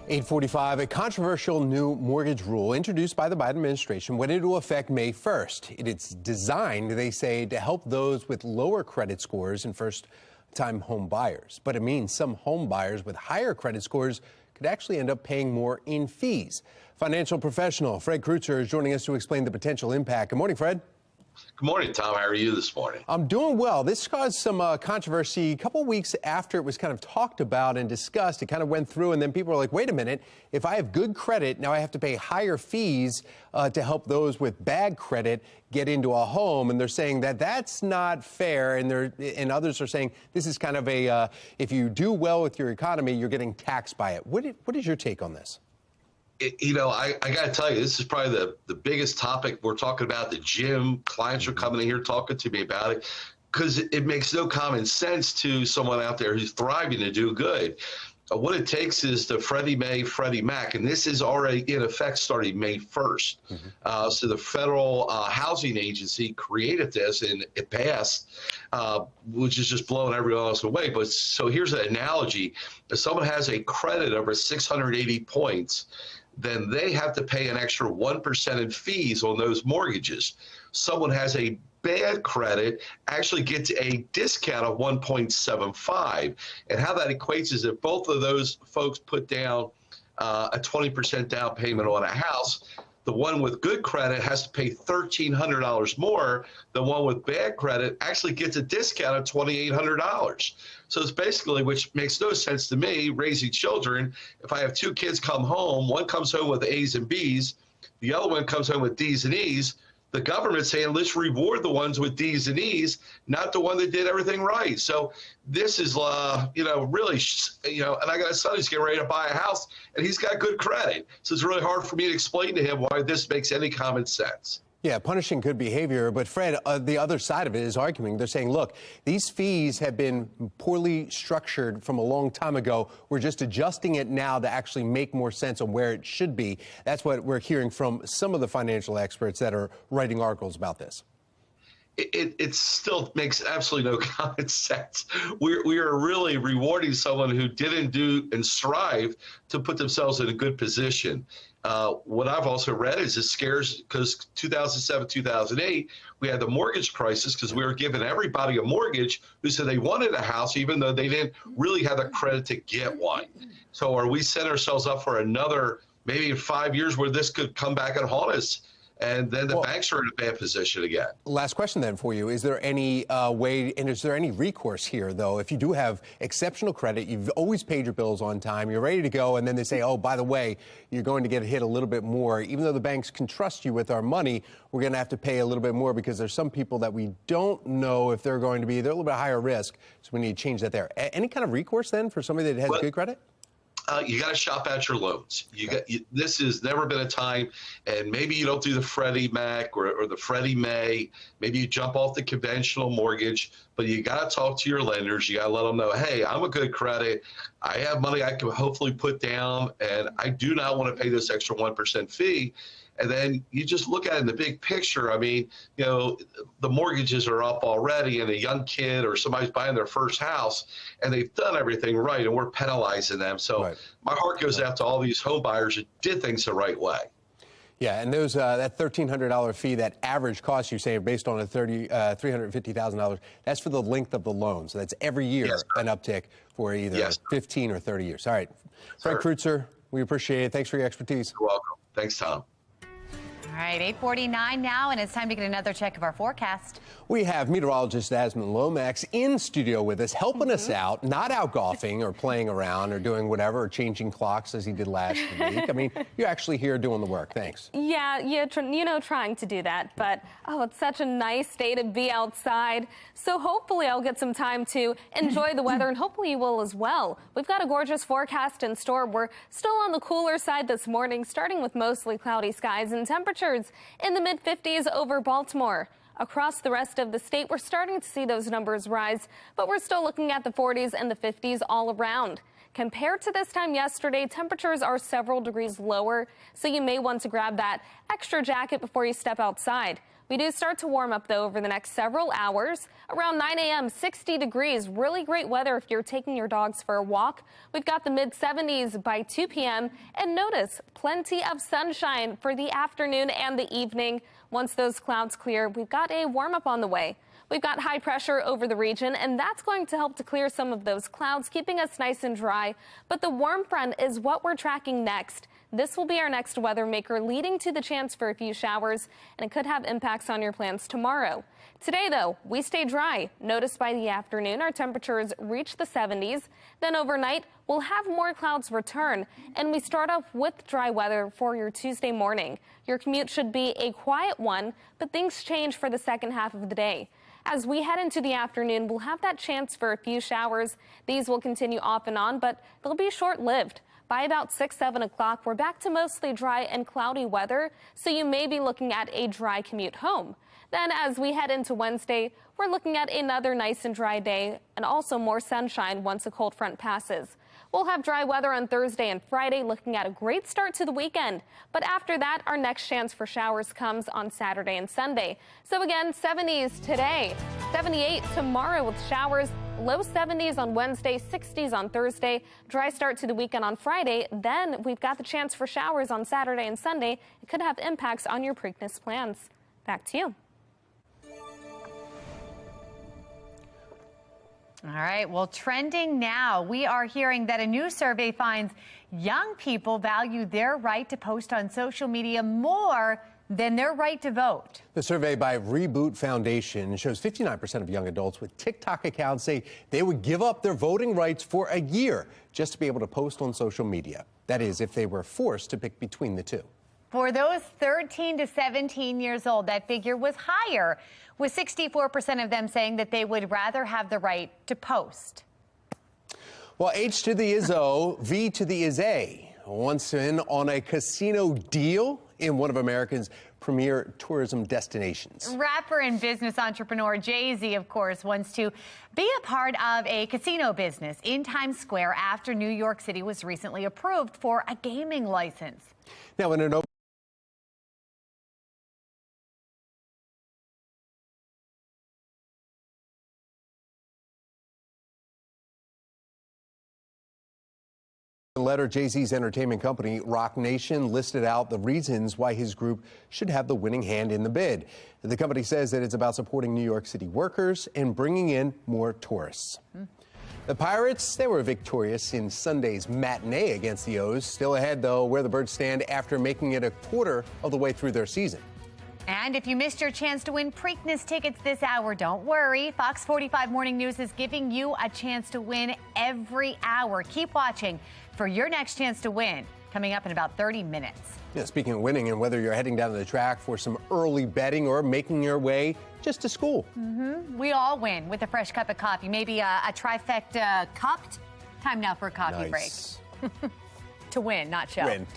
$8:45, a controversial new mortgage rule introduced by the Biden administration went into effect May 1st. It is designed, they say, to help those with lower credit scores and first-time home buyers. But it means some home buyers with higher credit scores could actually end up paying more in fees. Financial professional Fred Kreutzer is joining us to explain the potential impact. Good morning, Fred. Good morning, Tom. How are you this morning? I'm doing well. This caused some controversy a couple weeks after it was kind of talked about and discussed. It kind of went through, and then people were like, wait a minute, if I have good credit, now I have to pay higher fees to help those with bad credit get into a home. And they're saying that that's not fair. And others are saying this is kind of a, if you do well with your economy, you're getting taxed by it. What is your take on this? I got to tell you, this is probably the biggest topic we're talking about at the gym. Clients are coming in here talking to me about it because it makes no common sense to someone out there who's thriving to do good. What it takes is the Freddie Mae, Freddie Mac, and this is already in effect starting May 1st. So the Federal Housing Agency created this, and it passed, which is just blowing everyone else away. But so here's an analogy. If someone has a credit over 680 points, then they have to pay an extra 1% in fees on those mortgages. Someone has a bad credit actually gets a discount of 1.75. And how that equates is if both of those folks put down a 20% down payment on a house, the one with good credit has to pay $1,300 more. The one with bad credit actually gets a discount of $2,800. So it's basically, which makes no sense to me, raising children. If I have two kids come home, one comes home with A's and B's, the other one comes home with D's and E's, the government's saying, let's reward the ones with D's and E's, not the one that did everything right. So this is, really, and I got a son who's getting ready to buy a house, and he's got good credit. So it's really hard for me to explain to him why this makes any common sense. Yeah, punishing good behavior. But Fred, the other side of it is arguing. They're saying, look, these fees have been poorly structured from a long time ago. We're just adjusting it now to actually make more sense on where it should be. That's what we're hearing from some of the financial experts that are writing articles about this. It still makes absolutely no common sense. We are really rewarding someone who didn't do and strive to put themselves in a good position. What I've also read is it scares because 2007, 2008, we had the mortgage crisis because we were giving everybody a mortgage who said they wanted a house even though they didn't really have the credit to get one. So are we setting ourselves up for another, maybe in 5 years where this could come back and haunt us? And then the banks are in a bad position again. Last question then for you. Is there any way, and is there any recourse here, though? If you do have exceptional credit, you've always paid your bills on time, you're ready to go, and then they say, oh, by the way, you're going to get hit a little bit more. Even though the banks can trust you with our money, we're going to have to pay a little bit more because there's some people that we don't know if they're going to be, they're a little bit higher risk, so we need to change that there. Any kind of recourse then for somebody that has good credit? You got to shop out your loans. This has never been a time, and maybe you don't do the Freddie Mac or the Freddie Mae. Maybe you jump off the conventional mortgage, but you got to talk to your lenders. You got to let them know, hey, I'm a good credit. I have money I can hopefully put down, and I do not want to pay this extra 1% fee. And then you just look at it in the big picture. I mean, the mortgages are up already, and a young kid or somebody's buying their first house, and they've done everything right, and we're penalizing them. So my heart goes out to all these home buyers that did things the right way. Yeah, and those that $1,300 fee, that average cost you say based on a $350,000, that's for the length of the loan. So that's every year an uptick for either 15 or 30 years. All right, Fred Kreutzer, we appreciate it. Thanks for your expertise. You're welcome. Thanks, Tom. All right, 8:49 now, and it's time to get another check of our forecast. We have meteorologist Asmund Lomax in studio with us, helping us out, not out golfing or playing around or doing whatever, or changing clocks as he did last week. I mean, you're actually here doing the work. Thanks. Yeah, trying to do that. But, it's such a nice day to be outside. So hopefully I'll get some time to enjoy the weather, and hopefully you will as well. We've got a gorgeous forecast in store. We're still on the cooler side this morning, starting with mostly cloudy skies and temperatures in the mid-50s over Baltimore. Across the rest of the state, we're starting to see those numbers rise, but we're still looking at the 40s and the 50s all around. Compared to this time yesterday, temperatures are several degrees lower, so you may want to grab that extra jacket before you step outside. We do start to warm up, though, over the next several hours. Around 9 a.m., 60 degrees. Really great weather if you're taking your dogs for a walk. We've got the mid-70s by 2 p.m. And notice, plenty of sunshine for the afternoon and the evening. Once those clouds clear, we've got a warm-up on the way. We've got high pressure over the region, and that's going to help to clear some of those clouds, keeping us nice and dry. But the warm front is what we're tracking next. This will be our next weather maker, leading to the chance for a few showers, and it could have impacts on your plans tomorrow. Today, though, we stay dry. Notice by the afternoon, our temperatures reach the 70s. Then overnight, we'll have more clouds return, and we start off with dry weather for your Tuesday morning. Your commute should be a quiet one, but things change for the second half of the day. As we head into the afternoon, we'll have that chance for a few showers. These will continue off and on, but they'll be short-lived. By about 6, 7 o'clock, we're back to mostly dry and cloudy weather, so you may be looking at a dry commute home. Then as we head into Wednesday, we're looking at another nice and dry day and also more sunshine once a cold front passes. We'll have dry weather on Thursday and Friday, looking at a great start to the weekend. But after that, our next chance for showers comes on Saturday and Sunday. So again, 70s today, 78 tomorrow with showers, low 70s on Wednesday, 60s on Thursday, dry start to the weekend on Friday. Then we've got the chance for showers on Saturday and Sunday. It could have impacts on your Preakness plans. Back to you. All right, well, trending now, we are hearing that a new survey finds young people value their right to post on social media more than their right to vote. The survey by Reboot Foundation shows 59% of young adults with TikTok accounts say they would give up their voting rights for a year just to be able to post on social media. That is, if they were forced to pick between the two. For those 13 to 17 years old, that figure was higher, with 64% of them saying that they would rather have the right to post. Well, H to the is O, V to the is A wants in on a casino deal in one of America's premier tourism destinations. Rapper and business entrepreneur Jay-Z, of course, wants to be a part of a casino business in Times Square after New York City was recently approved for a gaming license. Now, in an letter, Jay-Z's entertainment company, Roc Nation, listed out the reasons why his group should have the winning hand in the bid. The company says that it's about supporting New York City workers and bringing in more tourists. The Pirates, they were victorious in Sunday's matinee against the O's. Still ahead, though, where the Birds stand after making it a quarter of the way through their season. And if you missed your chance to win Preakness tickets this hour, don't worry. Fox 45 Morning News is giving you a chance to win every hour. Keep watching for your next chance to win, coming up in about 30 minutes. Yeah, speaking of winning, and whether you're heading down to the track for some early betting or making your way just to school. We all win with a fresh cup of coffee, maybe a trifecta cupped. Time now for a coffee break. To win, not show. Win.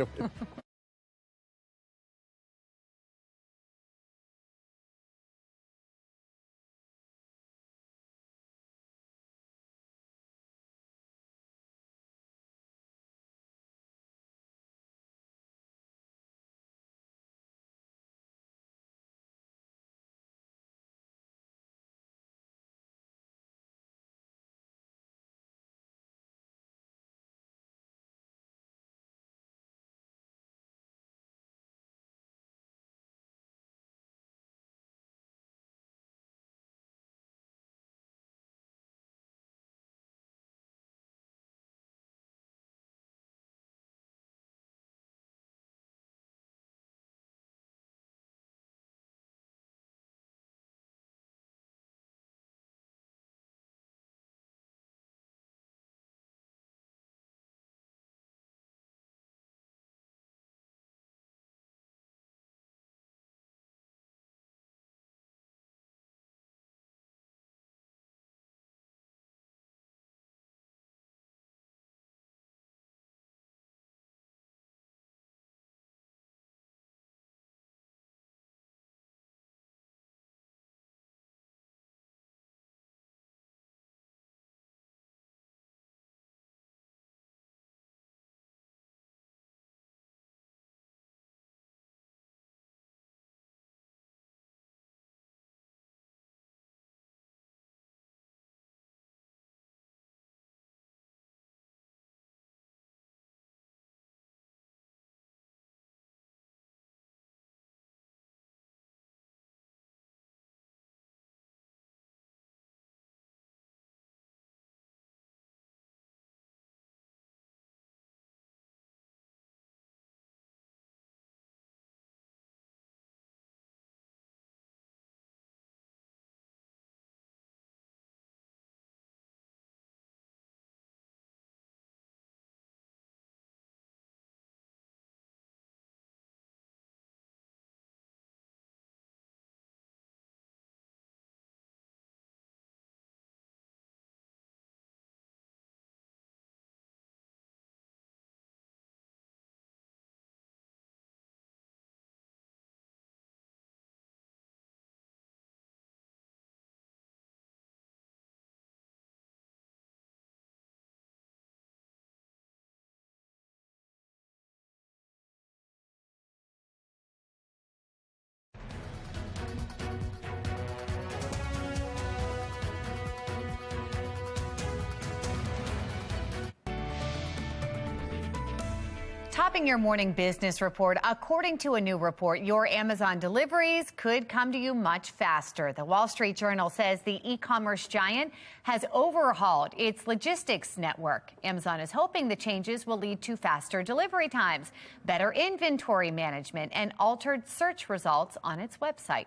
Topping your morning business report, according to a new report, your Amazon deliveries could come to you much faster. The Wall Street Journal says the e-commerce giant has overhauled its logistics network. Amazon is hoping the changes will lead to faster delivery times, better inventory management, and altered search results on its website.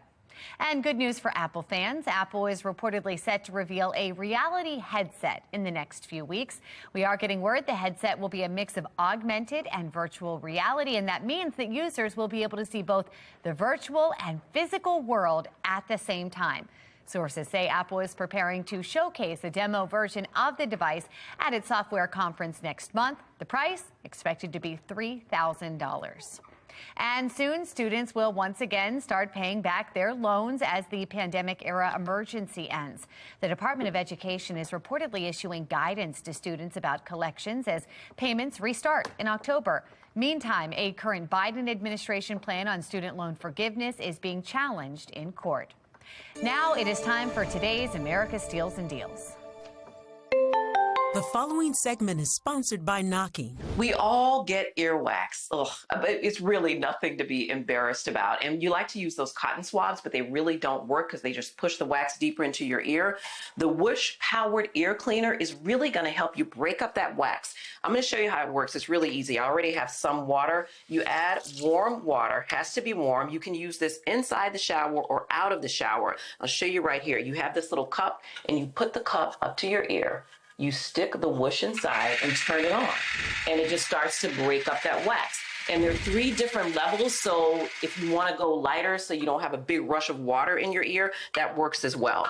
And good news for Apple fans. Apple is reportedly set to reveal a reality headset in the next few weeks. We are getting word the headset will be a mix of augmented and virtual reality, and that means that users will be able to see both the virtual and physical world at the same time. Sources say Apple is preparing to showcase a demo version of the device at its software conference next month. The price expected to be $3,000. And soon, students will once again start paying back their loans as the pandemic-era emergency ends. The Department of Education is reportedly issuing guidance to students about collections as payments restart in October. Meantime, a current Biden administration plan on student loan forgiveness is being challenged in court. Now it is time for today's America Steals and Deals. The following segment is sponsored by Knocking. We all get earwax. Ugh, it's really nothing to be embarrassed about. And you like to use those cotton swabs, but they really don't work because they just push the wax deeper into your ear. The Whoosh Powered Ear Cleaner is really going to help you break up that wax. I'm going to show you how it works. It's really easy. I already have some water. You add warm water, has to be warm. You can use this inside the shower or out of the shower. I'll show you right here. You have this little cup and you put the cup up to your ear. You stick the Whoosh inside and turn it on, and it just starts to break up that wax. And there are 3 different levels, so if you want to go lighter so you don't have a big rush of water in your ear, that works as well.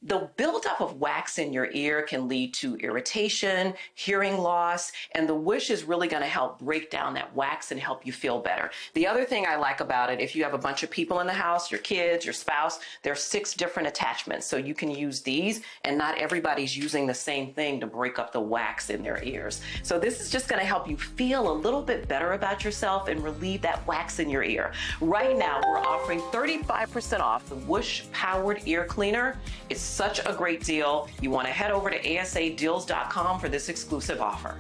The buildup of wax in your ear can lead to irritation, hearing loss, and the Whoosh is really going to help break down that wax and help you feel better. The other thing I like about it, if you have a bunch of people in the house, your kids, your spouse, there are 6 different attachments. So you can use these, and not everybody's using the same thing to break up the wax in their ears. So this is just going to help you feel a little bit better about yourself and relieve that wax in your ear. Right now, we're offering 35% off the Whoosh Powered Ear Cleaner. It's such a great deal. You want to head over to asadeals.com for this exclusive offer.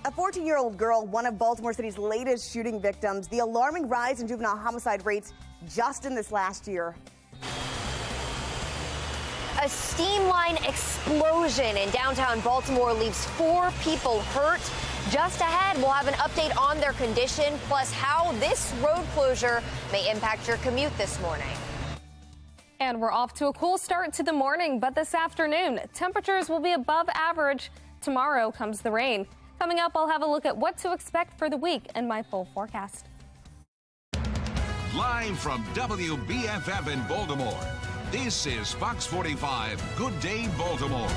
A 14-year-old girl, one of Baltimore City's latest shooting victims. The alarming rise in juvenile homicide rates just in this last year. A steam line explosion in downtown Baltimore leaves 4 people hurt. Just ahead, we'll have an update on their condition, plus how this road closure may impact your commute this morning. And we're off to a cool start to the morning, but this afternoon, temperatures will be above average. Tomorrow comes the rain. Coming up, I'll have a look at what to expect for the week and my full forecast. Live from WBFF in Baltimore, this is Fox 45 Good Day Baltimore.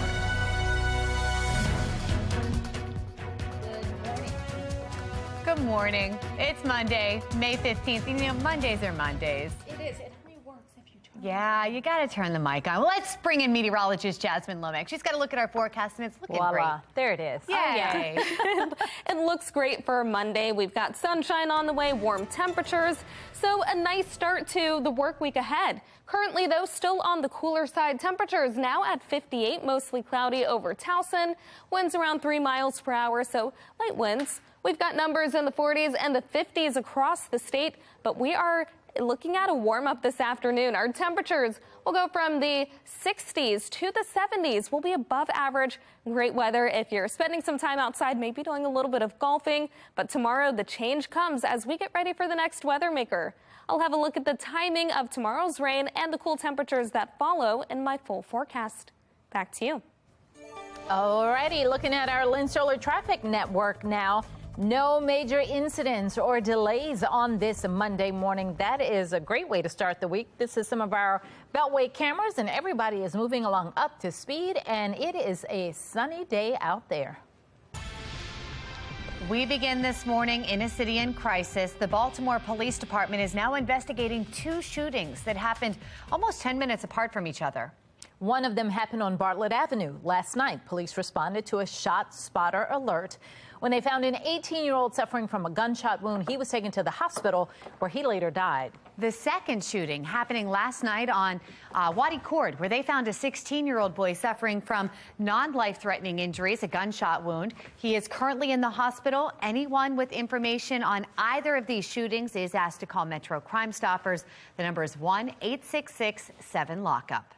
Good morning. It's Monday, May 15th. You know, Mondays are Mondays. It is. It only works if you turn Yeah, you got to turn the mic on. Well, let's bring in meteorologist Jasmine Lomax. She's got to look at our forecast, and it's looking Voila. great. There it is. Yay. It looks great for Monday. We've got sunshine on the way, warm temperatures. So a nice start to the work week ahead. Currently, though, still on the cooler side. Temperatures now at 58, mostly cloudy over Towson. Winds around 3 miles per hour, so light winds. We've got numbers in the 40s and the 50s across the state, but we are looking at a warm up this afternoon. Our temperatures will go from the 60s to the 70s. We'll be above average. Great weather if you're spending some time outside, maybe doing a little bit of golfing. But tomorrow the change comes as we get ready for the next weather maker. I'll have a look at the timing of tomorrow's rain and the cool temperatures that follow in my full forecast. Back to you. Alrighty, looking at our Lynn Solar traffic network now. No major incidents or delays on this Monday morning. That is a great way to start the week. This is some of our Beltway cameras, and everybody is moving along up to speed, and it is a sunny day out there. We begin this morning in a city in crisis. The Baltimore Police Department is now investigating 2 shootings that happened almost 10 minutes apart from each other. One of them happened on Bartlett Avenue last night. Police responded to a shot spotter alert when they found an 18-year-old suffering from a gunshot wound. He was taken to the hospital where he later died. The second shooting happening last night on Wadi Court, where they found a 16-year-old boy suffering from non-life-threatening injuries, a gunshot wound. He is currently in the hospital. Anyone with information on either of these shootings is asked to call Metro Crime Stoppers. The number is 1-866-7-LOCK-UP.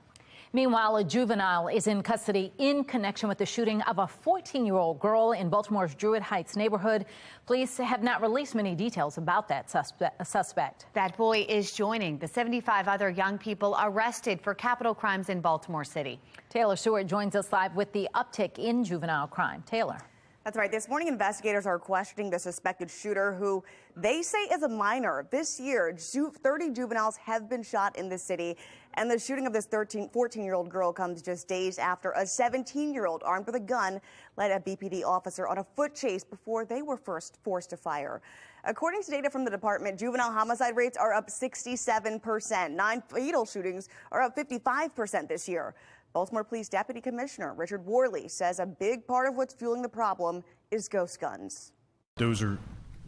Meanwhile, a juvenile is in custody in connection with the shooting of a 14-year-old girl in Baltimore's Druid Heights neighborhood. Police have not released many details about that suspect. That boy is joining the 75 other young people arrested for capital crimes in Baltimore City. Taylor Stewart joins us live with the uptick in juvenile crime. Taylor. That's right. This morning, investigators are questioning the suspected shooter, who they say is a minor. This year, 30 juveniles have been shot in the city, and the shooting of this 14-year-old girl comes just days after a 17-year-old armed with a gun led a BPD officer on a foot chase before they were first forced to fire. According to data from the department, juvenile homicide rates are up 67%. 9 fatal shootings are up 55% this year. Baltimore Police Deputy Commissioner Richard Worley says a big part of what's fueling the problem is ghost guns. Those are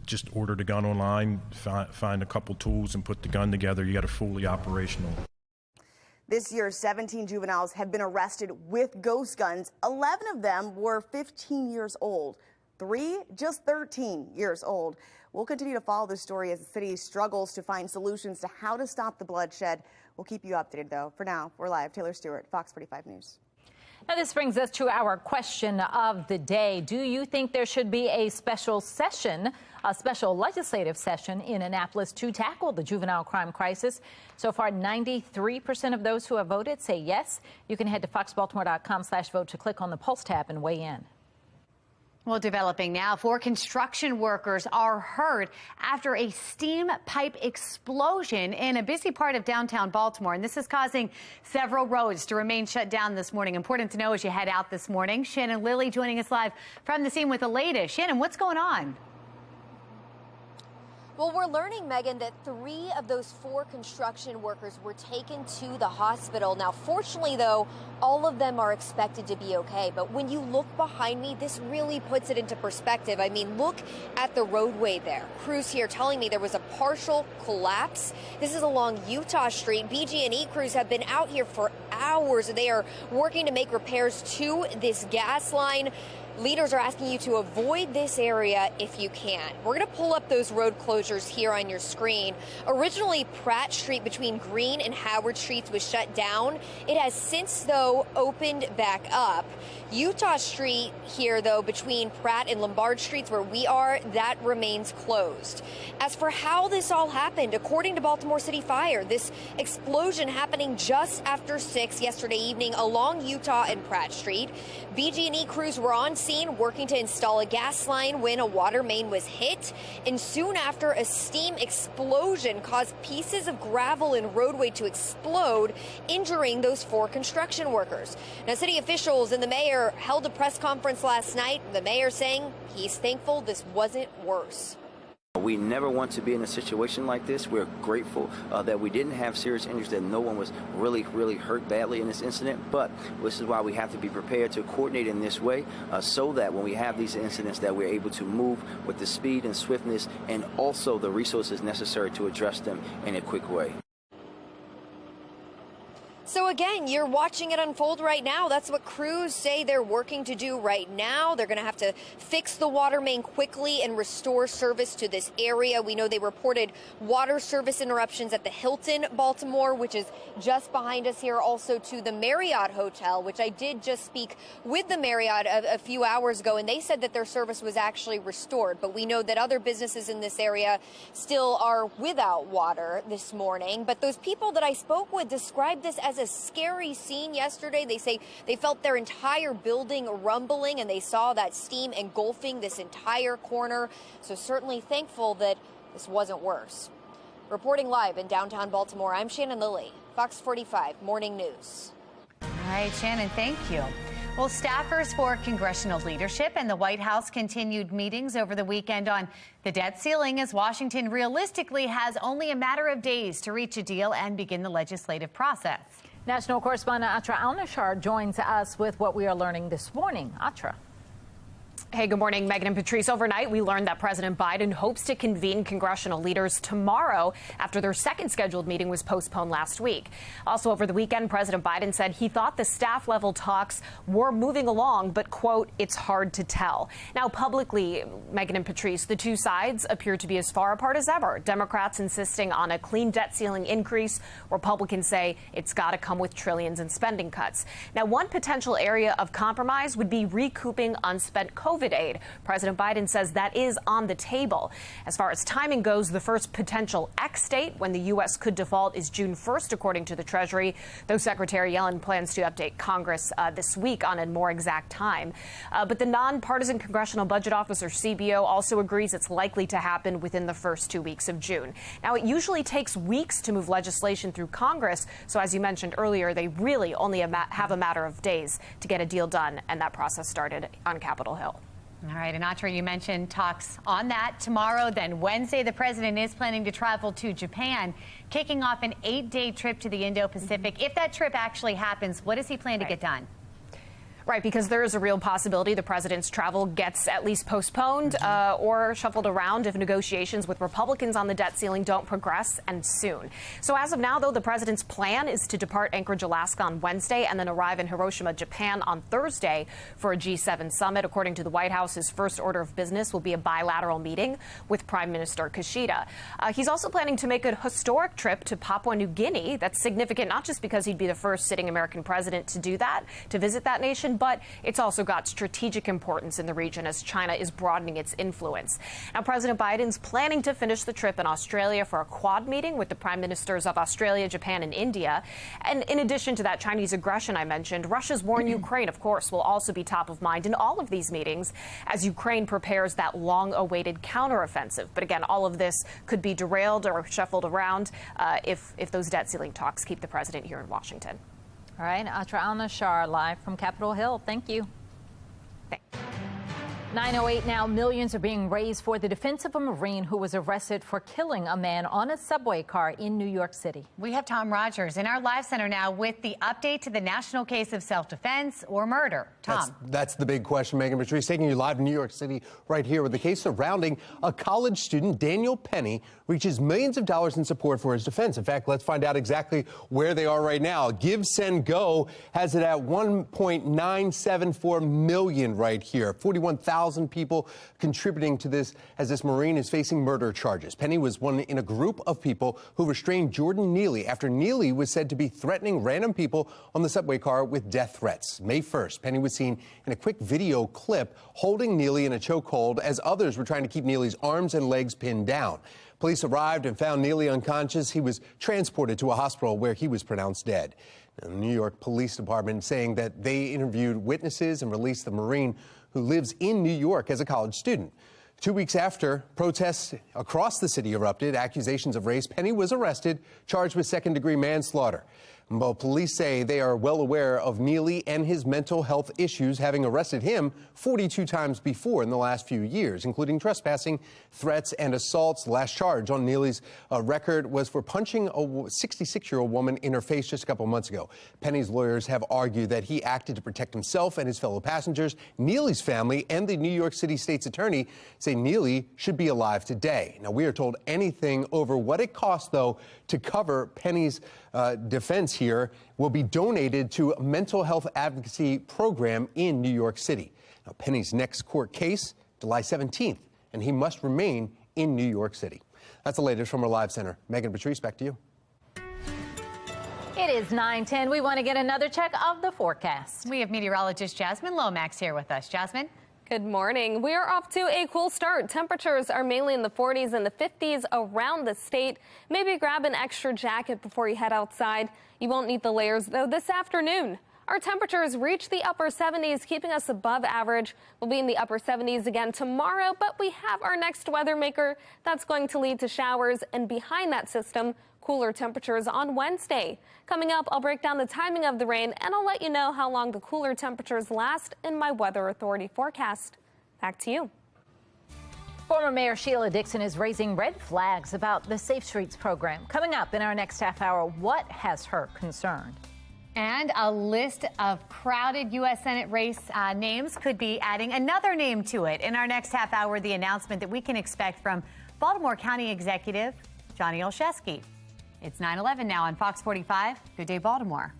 just ordered a gun online, find a couple tools and put the gun together. You got a fully operational. This year, 17 juveniles have been arrested with ghost guns. 11 of them were 15 years old. 3 just 13 years old. We'll continue to follow this story as the city struggles to find solutions to how to stop the bloodshed. We'll keep you updated, though. For now, we're live. Taylor Stewart, Fox 45 News. Now, this brings us to our question of the day. Do you think there should be a special session, a special legislative session in Annapolis to tackle the juvenile crime crisis? So far, 93% of those who have voted say yes. You can head to foxbaltimore.com/vote to click on the Pulse tab and weigh in. Well, developing now, 4 construction workers are hurt after a steam pipe explosion in a busy part of downtown Baltimore. And this is causing several roads to remain shut down this morning. Important to know as you head out this morning. Shannon Lilly joining us live from the scene with the latest. Shannon, what's going on? Well, we're learning, Megan, that 3 of those 4 construction workers were taken to the hospital. Now, fortunately, though, all of them are expected to be okay. But when you look behind me, this really puts it into perspective. I mean, look at the roadway there. Crews here telling me there was a partial collapse. This is along Utah Street. BG&E crews have been out here for hours. They are working to make repairs to this gas line. Leaders are asking you to avoid this area if you can. We're going to pull up those road closures here on your screen. Originally, Pratt Street between Green and Howard Streets was shut down. It has since, though, opened back up. Utah Street here, though, between Pratt and Lombard Streets, where we are, that remains closed. As for how this all happened, according to Baltimore City Fire, this explosion happening just after 6 yesterday evening along Utah and Pratt Street. BG&E crews were on scene working to install a gas line when a water main was hit, and soon after, a steam explosion caused pieces of gravel and roadway to explode, injuring those 4 construction workers. Now, city officials and the mayor held a press conference last night. The mayor saying he's thankful this wasn't worse. We never want to be in a situation like this. We're grateful that we didn't have serious injuries, that no one was really hurt badly in this incident. But this is why we have to be prepared to coordinate in this way so that when we have these incidents that we're able to move with the speed and swiftness and also the resources necessary to address them in a quick way. So again, you're watching it unfold right now. That's what crews say they're working to do right now. They're going to have to fix the water main quickly and restore service to this area. We know they reported water service interruptions at the Hilton Baltimore, which is just behind us here, also to the Marriott Hotel, which I did just speak with the Marriott a few hours ago, and they said that their service was actually restored. But we know that other businesses in this area still are without water this morning. But those people that I spoke with described this as a scary scene yesterday. They say they felt their entire building rumbling and they saw that steam engulfing this entire corner. So certainly thankful that this wasn't worse. Reporting live in downtown Baltimore, I'm Shannon Lilly, Fox 45 Morning News. All right, Shannon, thank you. Well, staffers for congressional leadership and the White House continued meetings over the weekend on the debt ceiling as Washington realistically has only a matter of days to reach a deal and begin the legislative process. National correspondent Atra Al-Nashar joins us with what we are learning this morning. Atra. Hey, good morning, Megan and Patrice. Overnight, we learned that President Biden hopes to convene congressional leaders tomorrow after their second scheduled meeting was postponed last week. Also, over the weekend, President Biden said he thought the staff level talks were moving along, but, quote, it's hard to tell. Now, publicly, Megan and Patrice, the two sides appear to be as far apart as ever. Democrats insisting on a clean debt ceiling increase. Republicans say it's got to come with trillions in spending cuts. Now, one potential area of compromise would be recouping unspent COVID aid. President Biden says that is on the table. As far as timing goes, the first potential X date when the U.S. could default is June 1st, according to the Treasury, though Secretary Yellen plans to update Congress this week on a more exact time. But the nonpartisan Congressional Budget Office, or CBO, also agrees it's likely to happen within the first 2 weeks of June. Now, it usually takes weeks to move legislation through Congress, so as you mentioned earlier, they really only have a matter of days to get a deal done, and that process started on Capitol Hill. All right, and Atra, you mentioned talks on that tomorrow. Then Wednesday, the president is planning to travel to Japan, kicking off an 8-day trip to the Indo-Pacific. If that trip actually happens, what does he plan to get done? Right, because there is a real possibility the president's travel gets at least postponed or shuffled around if negotiations with Republicans on the debt ceiling don't progress, and soon. So as of now, though, the president's plan is to depart Anchorage, Alaska on Wednesday and then arrive in Hiroshima, Japan on Thursday for a G7 summit. According to the White House, his first order of business will be a bilateral meeting with Prime Minister Kishida. He's also planning to make a historic trip to Papua New Guinea. That's significant, not just because he'd be the first sitting American president to do that, to visit that nation, but it's also got strategic importance in the region as China is broadening its influence. Now, President Biden's planning to finish the trip in Australia for a Quad meeting with the prime ministers of Australia, Japan, and India. And in addition to that Chinese aggression I mentioned, Russia's war in Ukraine, of course, will also be top of mind in all of these meetings as Ukraine prepares that long-awaited counteroffensive. But again, all of this could be derailed or shuffled around if those debt ceiling talks keep the president here in Washington. All right, Atra Al-Nashar live from Capitol Hill. Thank you. 9:08 now. Millions are being raised for the defense of a Marine who was arrested for killing a man on a subway car in New York City. We have Tom Rogers in our live center now with the update to the national case of self-defense or murder. Tom. That's the big question, Megan. Patrice, taking you live in New York City right here with the case surrounding a college student, Daniel Penny, reaches millions of dollars in support for his defense. In fact, let's find out exactly where they are right now. Give, Send, Go has it at $1.974 million right here. 41,000 people contributing to this as this Marine is facing murder charges. Penny was one in a group of people who restrained Jordan Neely after Neely was said to be threatening random people on the subway car with death threats. May 1st, Penny was seen in a quick video clip holding Neely in a chokehold as others were trying to keep Neely's arms and legs pinned down. Police arrived and found Neely unconscious. He was transported to a hospital where he was pronounced dead. Now, the New York Police Department saying that they interviewed witnesses and released the Marine who lives in New York as a college student. 2 weeks after protests across the city erupted, accusations of race, Penny was arrested, charged with second-degree manslaughter. Well, police say they are well aware of Neely and his mental health issues, having arrested him 42 times before in the last few years, including trespassing, threats, and assaults. The last charge on Neely's record was for punching a 66-year-old woman in her face just a couple months ago. Penny's lawyers have argued that he acted to protect himself and his fellow passengers. Neely's family and the New York City State's attorney say Neely should be alive today. Now, we are told anything over what it costs, though, to cover Penny's defense here will be donated to a mental health advocacy program in New York City. Now, Penny's next court case, July 17th, and he must remain in New York City. That's the latest from our live center. Megan, Patrice, back to you. It is 9:10. We want to get another check of the forecast. We have meteorologist Jasmine Lomax here with us. Jasmine? Good morning. We are off to a cool start. Temperatures are mainly in the 40s and the 50s around the state. Maybe grab an extra jacket before you head outside. You won't need the layers, though, this afternoon. Our temperatures reach the upper 70s, keeping us above average. We'll be in the upper 70s again tomorrow, but we have our next weather maker that's going to lead to showers, and behind that system, cooler temperatures on Wednesday. Coming up, I'll break down the timing of the rain, and I'll let you know how long the cooler temperatures last in my Weather Authority forecast. Back to you. Former Mayor Sheila Dixon is raising red flags about the Safe Streets program. Coming up in our next half hour, what has her concerned? And a list of crowded U.S. Senate race names could be adding another name to it. In our next half hour, the announcement that we can expect from Baltimore County Executive Johnny Olszewski. It's 9/11 now on Fox 45. Good day, Baltimore.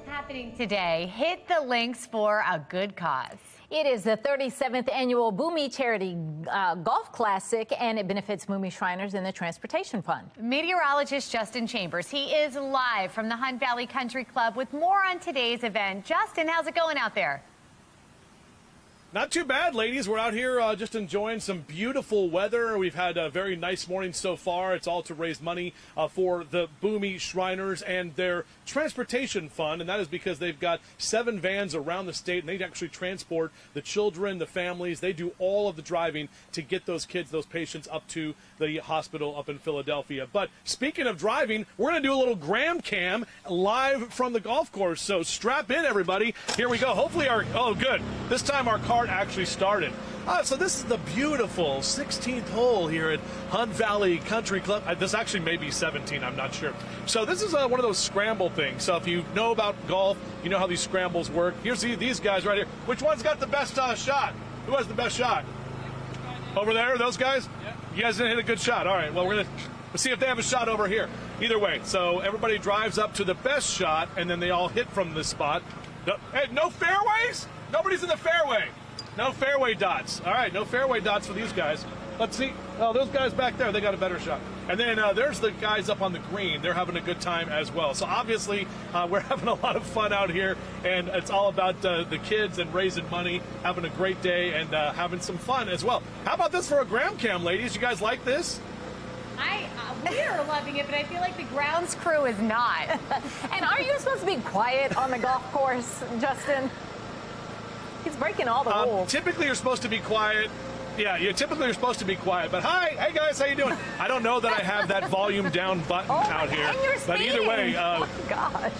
Happening today, hit the links for a good cause. It is the 37th annual Boomy Charity Golf Classic, and it benefits Boomy Shriners and the Transportation Fund. Meteorologist Justin Chambers, he is live from the Hunt Valley Country Club with more on today's event. Justin, how's it going out there? Not too bad, ladies. We're out here just enjoying some beautiful weather. We've had a very nice morning so far. It's all to raise money for the Boomy Shriners and their transportation fund, and that is because they've got 7 vans around the state, and they actually transport the children, the families. They do all of the driving to get those kids, those patients, up to the hospital up in Philadelphia. But speaking of driving, we're going to do a little Gram Cam live from the golf course, so strap in, everybody. Here we go. Hopefully oh, good. This time our cart actually started. So this is the beautiful 16th hole here at Hunt Valley Country Club. This actually may be 17, I'm not sure. So this is one of those scramble things. So if you know about golf, you know how these scrambles work. Here's these guys right here. Which one's got the best shot? Who has the best shot? Over there, those guys? Yeah. You guys didn't hit a good shot. All right, well, we'll see if they have a shot over here. Either way, so everybody drives up to the best shot, and then they all hit from this spot. Hey, no fairways? Nobody's in the fairway. No fairway dots. All right, no fairway dots for these guys. Let's see. Oh, those guys back there, they got a better shot. And then there's the guys up on the green. They're having a good time as well. So obviously, we're having a lot of fun out here, and it's all about the kids and raising money, having a great day, and having some fun as well. How about this for a Gram Cam, ladies? You guys like this? We are loving it, but I feel like the grounds crew is not. And are you supposed to be quiet on the golf course, Justin? He's breaking all the rules. Typically, you're supposed to be quiet. Yeah, typically you're supposed to be quiet. But hey guys, how you doing? I don't know that I have that volume down button out here. And you're but either way, oh my gosh.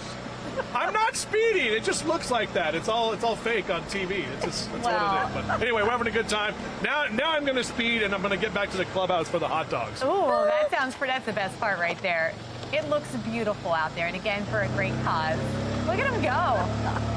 I'm not speeding. It just looks like that. It's all fake on TV. That's what it is. But anyway, we're having a good time. Now I'm going to speed, and I'm going to get back to the clubhouse for the hot dogs. Ooh, that's the best part right there. It looks beautiful out there, and again, for a great cause. Look at him go.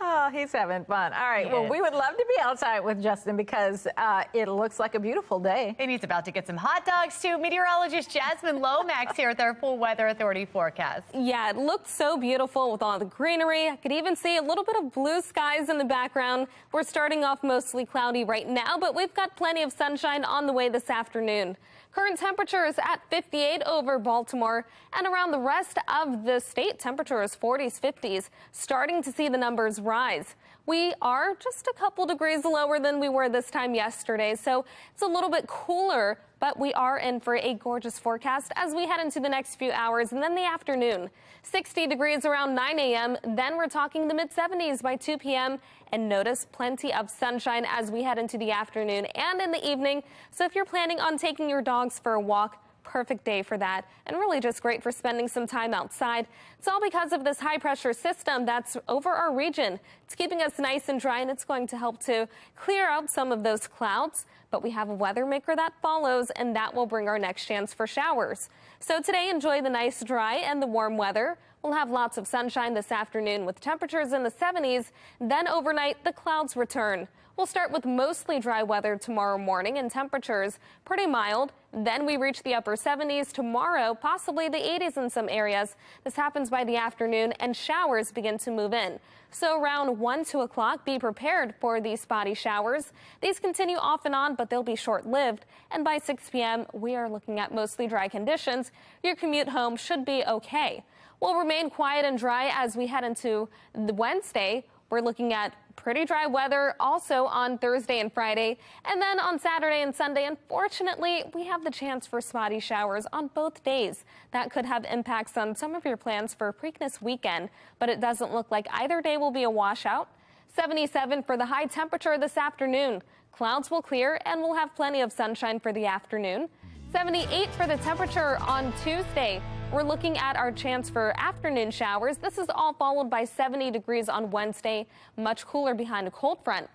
Oh, he's having fun. All right. Well, we would love to be outside with Justin because it looks like a beautiful day. And he's about to get some hot dogs, too. Meteorologist Jasmine Lomax here with our full Weather Authority forecast. Yeah, it looked so beautiful with all the greenery. I could even see a little bit of blue skies in the background. We're starting off mostly cloudy right now, but we've got plenty of sunshine on the way this afternoon. Current temperature is at 58 over Baltimore, and around the rest of the state, temperature is 40s, 50s, starting to see the numbers rise. We are just a couple degrees lower than we were this time yesterday, so it's a little bit cooler, but we are in for a gorgeous forecast as we head into the next few hours and then the afternoon. 60 degrees around 9 a.m., then we're talking the mid-70s by 2 p.m., and notice plenty of sunshine as we head into the afternoon and in the evening. So if you're planning on taking your dogs for a walk, perfect day for that, and really just great for spending some time outside. It's all because of this high pressure system that's over our region. It's keeping us nice and dry, and it's going to help to clear out some of those clouds. But we have a weather maker that follows, and that will bring our next chance for showers. So today, enjoy the nice, dry, and the warm weather. We'll have lots of sunshine this afternoon with temperatures in the 70s. Then overnight, the clouds return. We'll start with mostly dry weather tomorrow morning and temperatures pretty mild. Then we reach the upper 70s tomorrow, possibly the 80s in some areas. This happens by the afternoon and showers begin to move in. So around 1, 2 o'clock, be prepared for these spotty showers. These continue off and on, but they'll be short-lived. And by 6 p.m., we are looking at mostly dry conditions. Your commute home should be okay. We'll remain quiet and dry as we head into the Wednesday. We're looking at pretty dry weather also on Thursday and Friday. And then on Saturday and Sunday, unfortunately, we have the chance for spotty showers on both days. That could have impacts on some of your plans for Preakness weekend, but it doesn't look like either day will be a washout. 77 for the high temperature this afternoon. Clouds will clear and we'll have plenty of sunshine for the afternoon. 78 for the temperature on Tuesday. We're looking at our chance for afternoon showers. This is all followed by 70 degrees on Wednesday, much cooler behind a cold front.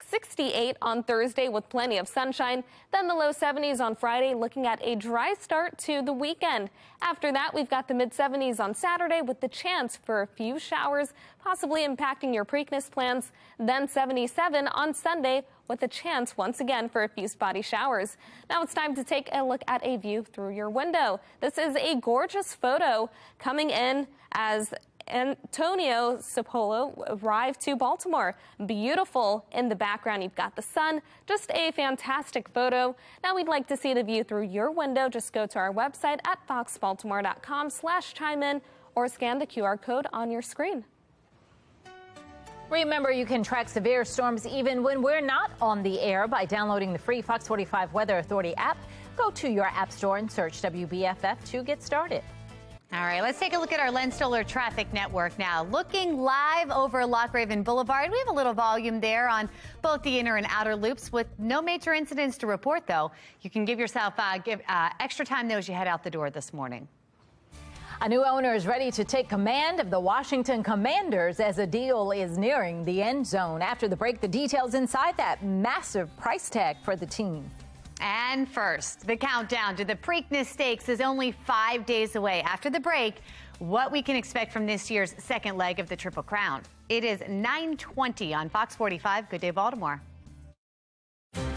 68 on Thursday with plenty of sunshine. Then the low 70s on Friday, looking at a dry start to the weekend. After that, we've got the mid-70s on Saturday with the chance for a few showers, possibly impacting your Preakness plans. Then 77 on Sunday with a chance once again for a few spotty showers. Now it's time to take a look at a view through your window. This is a gorgeous photo coming in as Antonio Sapolo arrived to Baltimore. Beautiful in the background. You've got the sun. Just a fantastic photo. Now we'd like to see the view through your window. Just go to our website at foxbaltimore.com/chime-in or scan the QR code on your screen. Remember, you can track severe storms even when we're not on the air by downloading the free Fox 45 Weather Authority app. Go to your app store and search WBFF to get started. All right, let's take a look at our Len Stoller traffic network now. Looking live over Loch Raven Boulevard. We have a little volume there on both the inner and outer loops with no major incidents to report, though. You can give yourself extra time, though, as you head out the door this morning. A new owner is ready to take command of the Washington Commanders as a deal is nearing the end zone. After the break, the details inside that massive price tag for the team. And first, the countdown to the Preakness Stakes is only 5 days away. After the break, what we can expect from this year's second leg of the Triple Crown. It is 9:20 on Fox 45. Good day, Baltimore.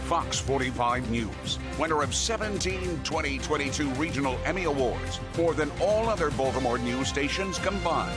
Fox 45 News, winner of 17 2022 Regional Emmy Awards, more than all other Baltimore news stations combined.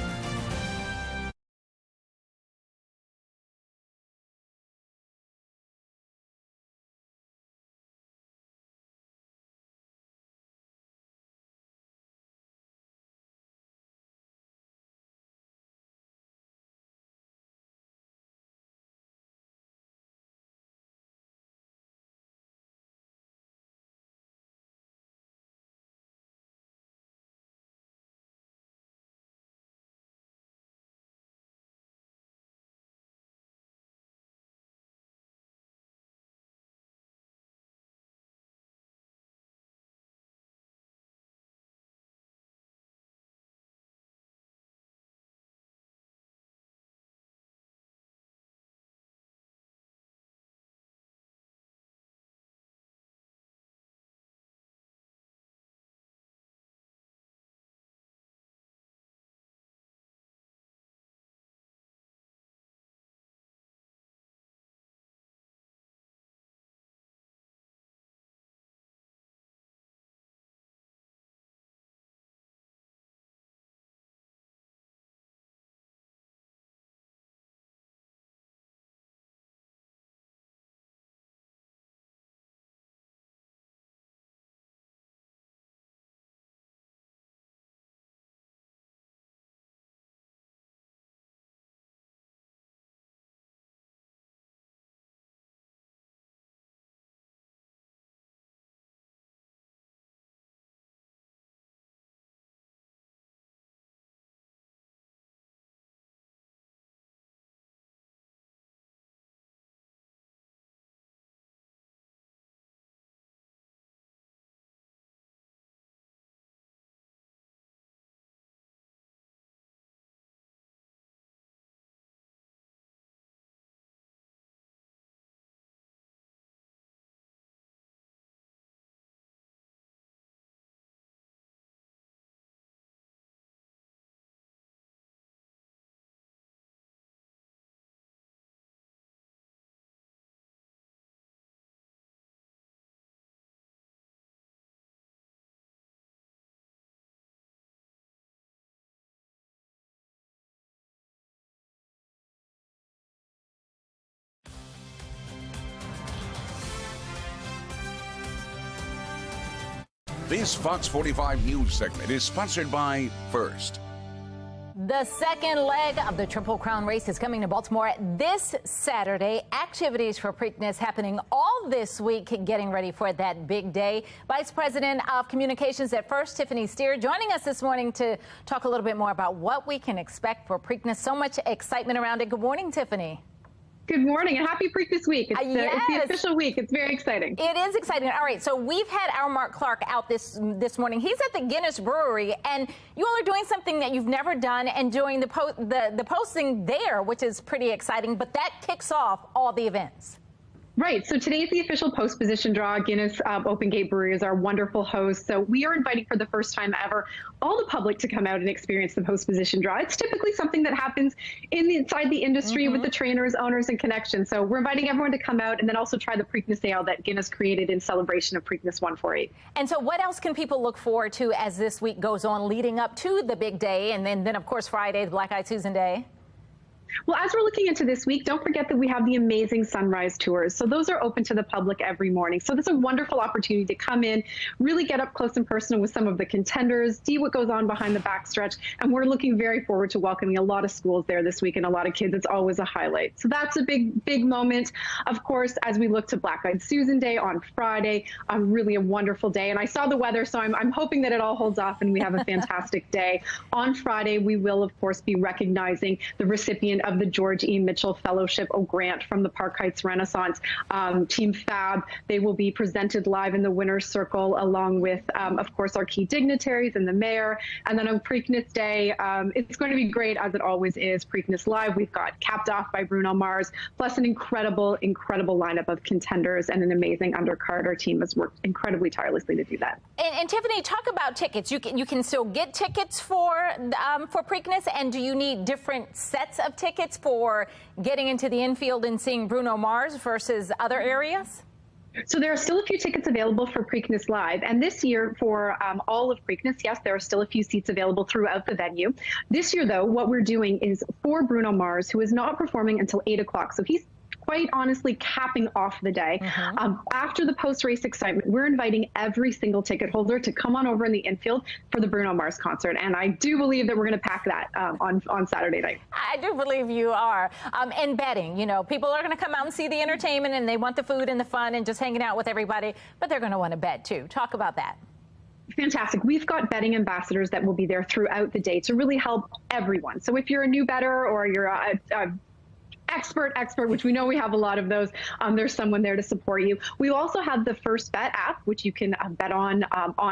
This Fox 45 News segment is sponsored by First. The second leg of the Triple Crown race is coming to Baltimore this Saturday. Activities for Preakness happening all this week, getting ready for that big day. Vice President of Communications at First, Tiffany Steer, joining us this morning to talk a little bit more about what we can expect for Preakness. So much excitement around it. Good morning, Tiffany. Good morning and happy Preakness Week. It's the official week. It's very exciting. It is exciting. All right, so we've had our Mark Clark out this morning. He's at the Guinness Brewery, and you all are doing something that you've never done and doing the posting there, which is pretty exciting, but that kicks off all the events. Right. So today is the official post position draw. Guinness Open Gate Brewery is our wonderful host. So we are inviting for the first time ever all the public to come out and experience the post position draw. It's typically something that happens inside the industry with the trainers, owners, and connections. So we're inviting everyone to come out and then also try the Preakness Ale that Guinness created in celebration of Preakness 148. And so what else can people look forward to as this week goes on leading up to the big day? And then of course, Friday, the Black Eyed Susan Day. Well, as we're looking into this week, don't forget that we have the amazing sunrise tours. So those are open to the public every morning. So this is a wonderful opportunity to come in, really get up close and personal with some of the contenders, see what goes on behind the backstretch. And we're looking very forward to welcoming a lot of schools there this week and a lot of kids. It's always a highlight. So that's a big moment. Of course, as we look to Black Eyed Susan Day on Friday, really a wonderful day. And I saw the weather, so I'm hoping that it all holds off and we have a fantastic day. On Friday, we will, of course, be recognizing the recipient of the George E. Mitchell Fellowship grant from the Park Heights Renaissance. Team Fab, they will be presented live in the winner's circle along with, of course, our key dignitaries and the mayor. And then on Preakness Day, it's going to be great, as it always is. Preakness Live, we've got capped off by Bruno Mars, plus an incredible lineup of contenders and an amazing undercard. Our team has worked incredibly tirelessly to do that. And Tiffany, talk about tickets. You can still get tickets for Preakness, and do you need different sets of tickets for getting into the infield and seeing Bruno Mars versus other areas? So there are still a few tickets available for Preakness Live. And this year for all of Preakness, yes, there are still a few seats available throughout the venue. This year, though, what we're doing is for Bruno Mars, who is not performing until 8 o'clock. So he's quite honestly capping off the day. After the post-race excitement, we're inviting every single ticket holder to come on over in the infield for the Bruno Mars concert. And I do believe that we're going to pack that on Saturday night. I do believe you are. And betting, people are going to come out and see the entertainment and they want the food and the fun and just hanging out with everybody, but they're going to want to bet too. Talk about that. Fantastic. We've got betting ambassadors that will be there throughout the day to really help everyone. So if you're a new bettor or you're a expert, which we know we have a lot of those, there's someone there to support you. We also have the First Bet app, which you can bet on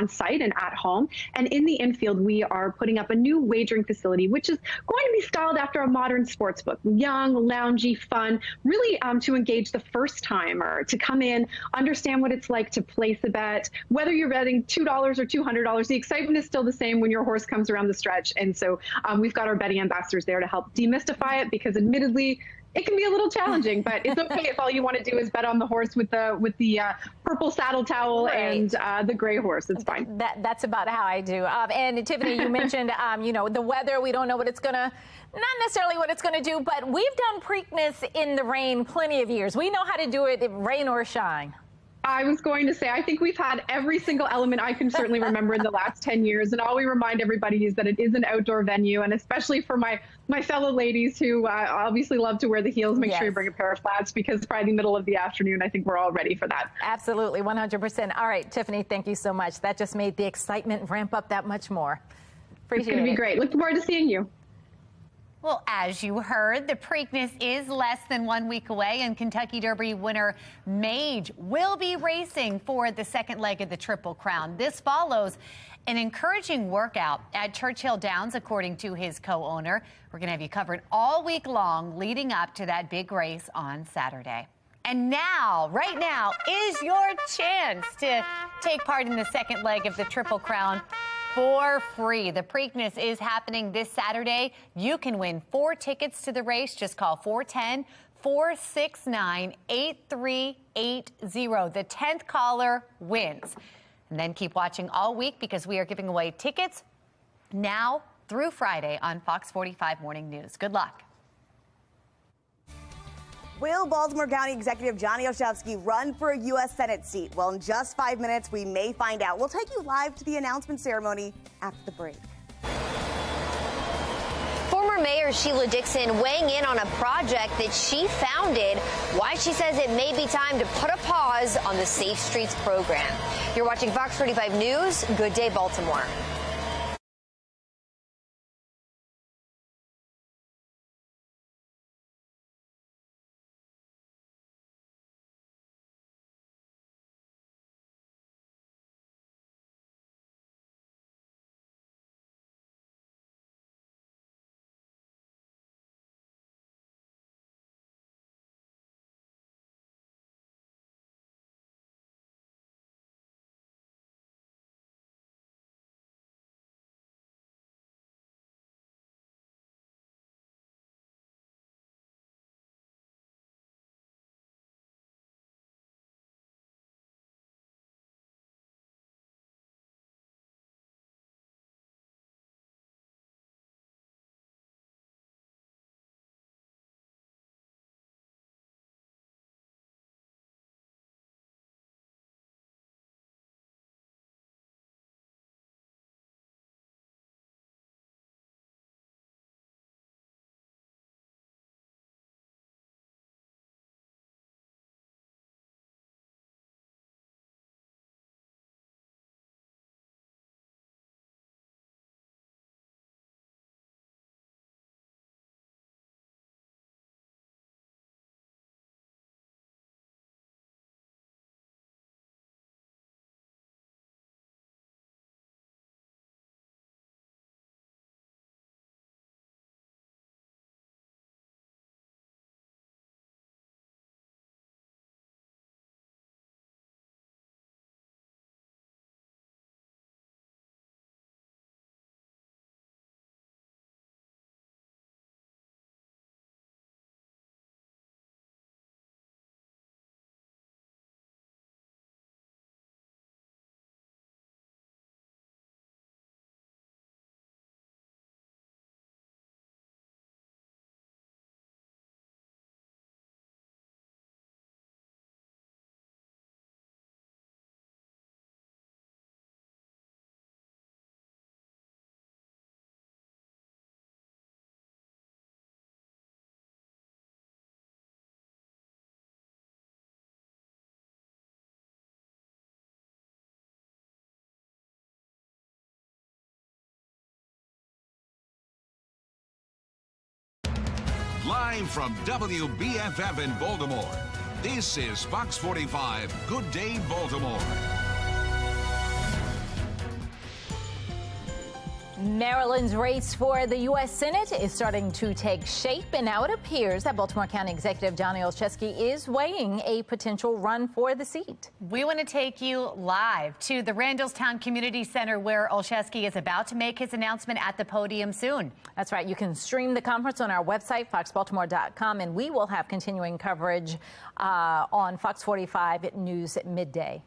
site and at home. And in the infield, we are putting up a new wagering facility, which is going to be styled after a modern sports book. Young, loungy, fun, really to engage the first timer, to come in, understand what it's like to place a bet, whether you're betting $2 or $200, the excitement is still the same when your horse comes around the stretch. And so we've got our betting ambassadors there to help demystify it, because admittedly, it can be a little challenging, but it's okay if all you want to do is bet on the horse with the purple saddle towel and the gray horse. It's fine. That's about how I do. And Tiffany, you mentioned, the weather. We don't know what it's going to, not necessarily what it's going to do, but we've done Preakness in the rain plenty of years. We know how to do it, rain or shine. I was going to say, I think we've had every single element I can certainly remember in the last 10 years. And all we remind everybody is that it is an outdoor venue. And especially for my fellow ladies who obviously love to wear the heels, make sure you bring a pair of flats, because Friday middle of the afternoon, I think we're all ready for that. Absolutely, 100%. All right, Tiffany, thank you so much. That just made the excitement ramp up that much more. Appreciate it. It's going to be great. Looking forward to seeing you. Well, as you heard, the Preakness is less than 1 week away, and Kentucky Derby winner Mage will be racing for the second leg of the Triple Crown. This follows an encouraging workout at Churchill Downs, according to his co-owner. We're going to have you covered all week long leading up to that big race on Saturday. And now, right now, is your chance to take part in the second leg of the Triple Crown for free. The Preakness is happening this Saturday. You can win 4 tickets to the race. Just call 410-469-8380. The 10th caller wins. And then keep watching all week, because we are giving away tickets now through Friday on Fox 45 Morning News. Good luck. Will Baltimore County Executive Johnny Olszewski run for a U.S. Senate seat? Well, in just 5 minutes, we may find out. We'll take you live to the announcement ceremony after the break. Former Mayor Sheila Dixon weighing in on a project that she founded, why she says it may be time to put a pause on the Safe Streets program. You're watching Fox 45 News. Good day, Baltimore. Live from WBFF in Baltimore, this is Fox 45 Good Day Baltimore. Maryland's race for the U.S. Senate is starting to take shape, and now it appears that Baltimore County Executive Johnny Olszewski is weighing a potential run for the seat. We want to take you live to the Randallstown Community Center, where Olszewski is about to make his announcement at the podium soon. That's right. You can stream the conference on our website, foxbaltimore.com, and we will have continuing coverage on Fox 45 News at midday.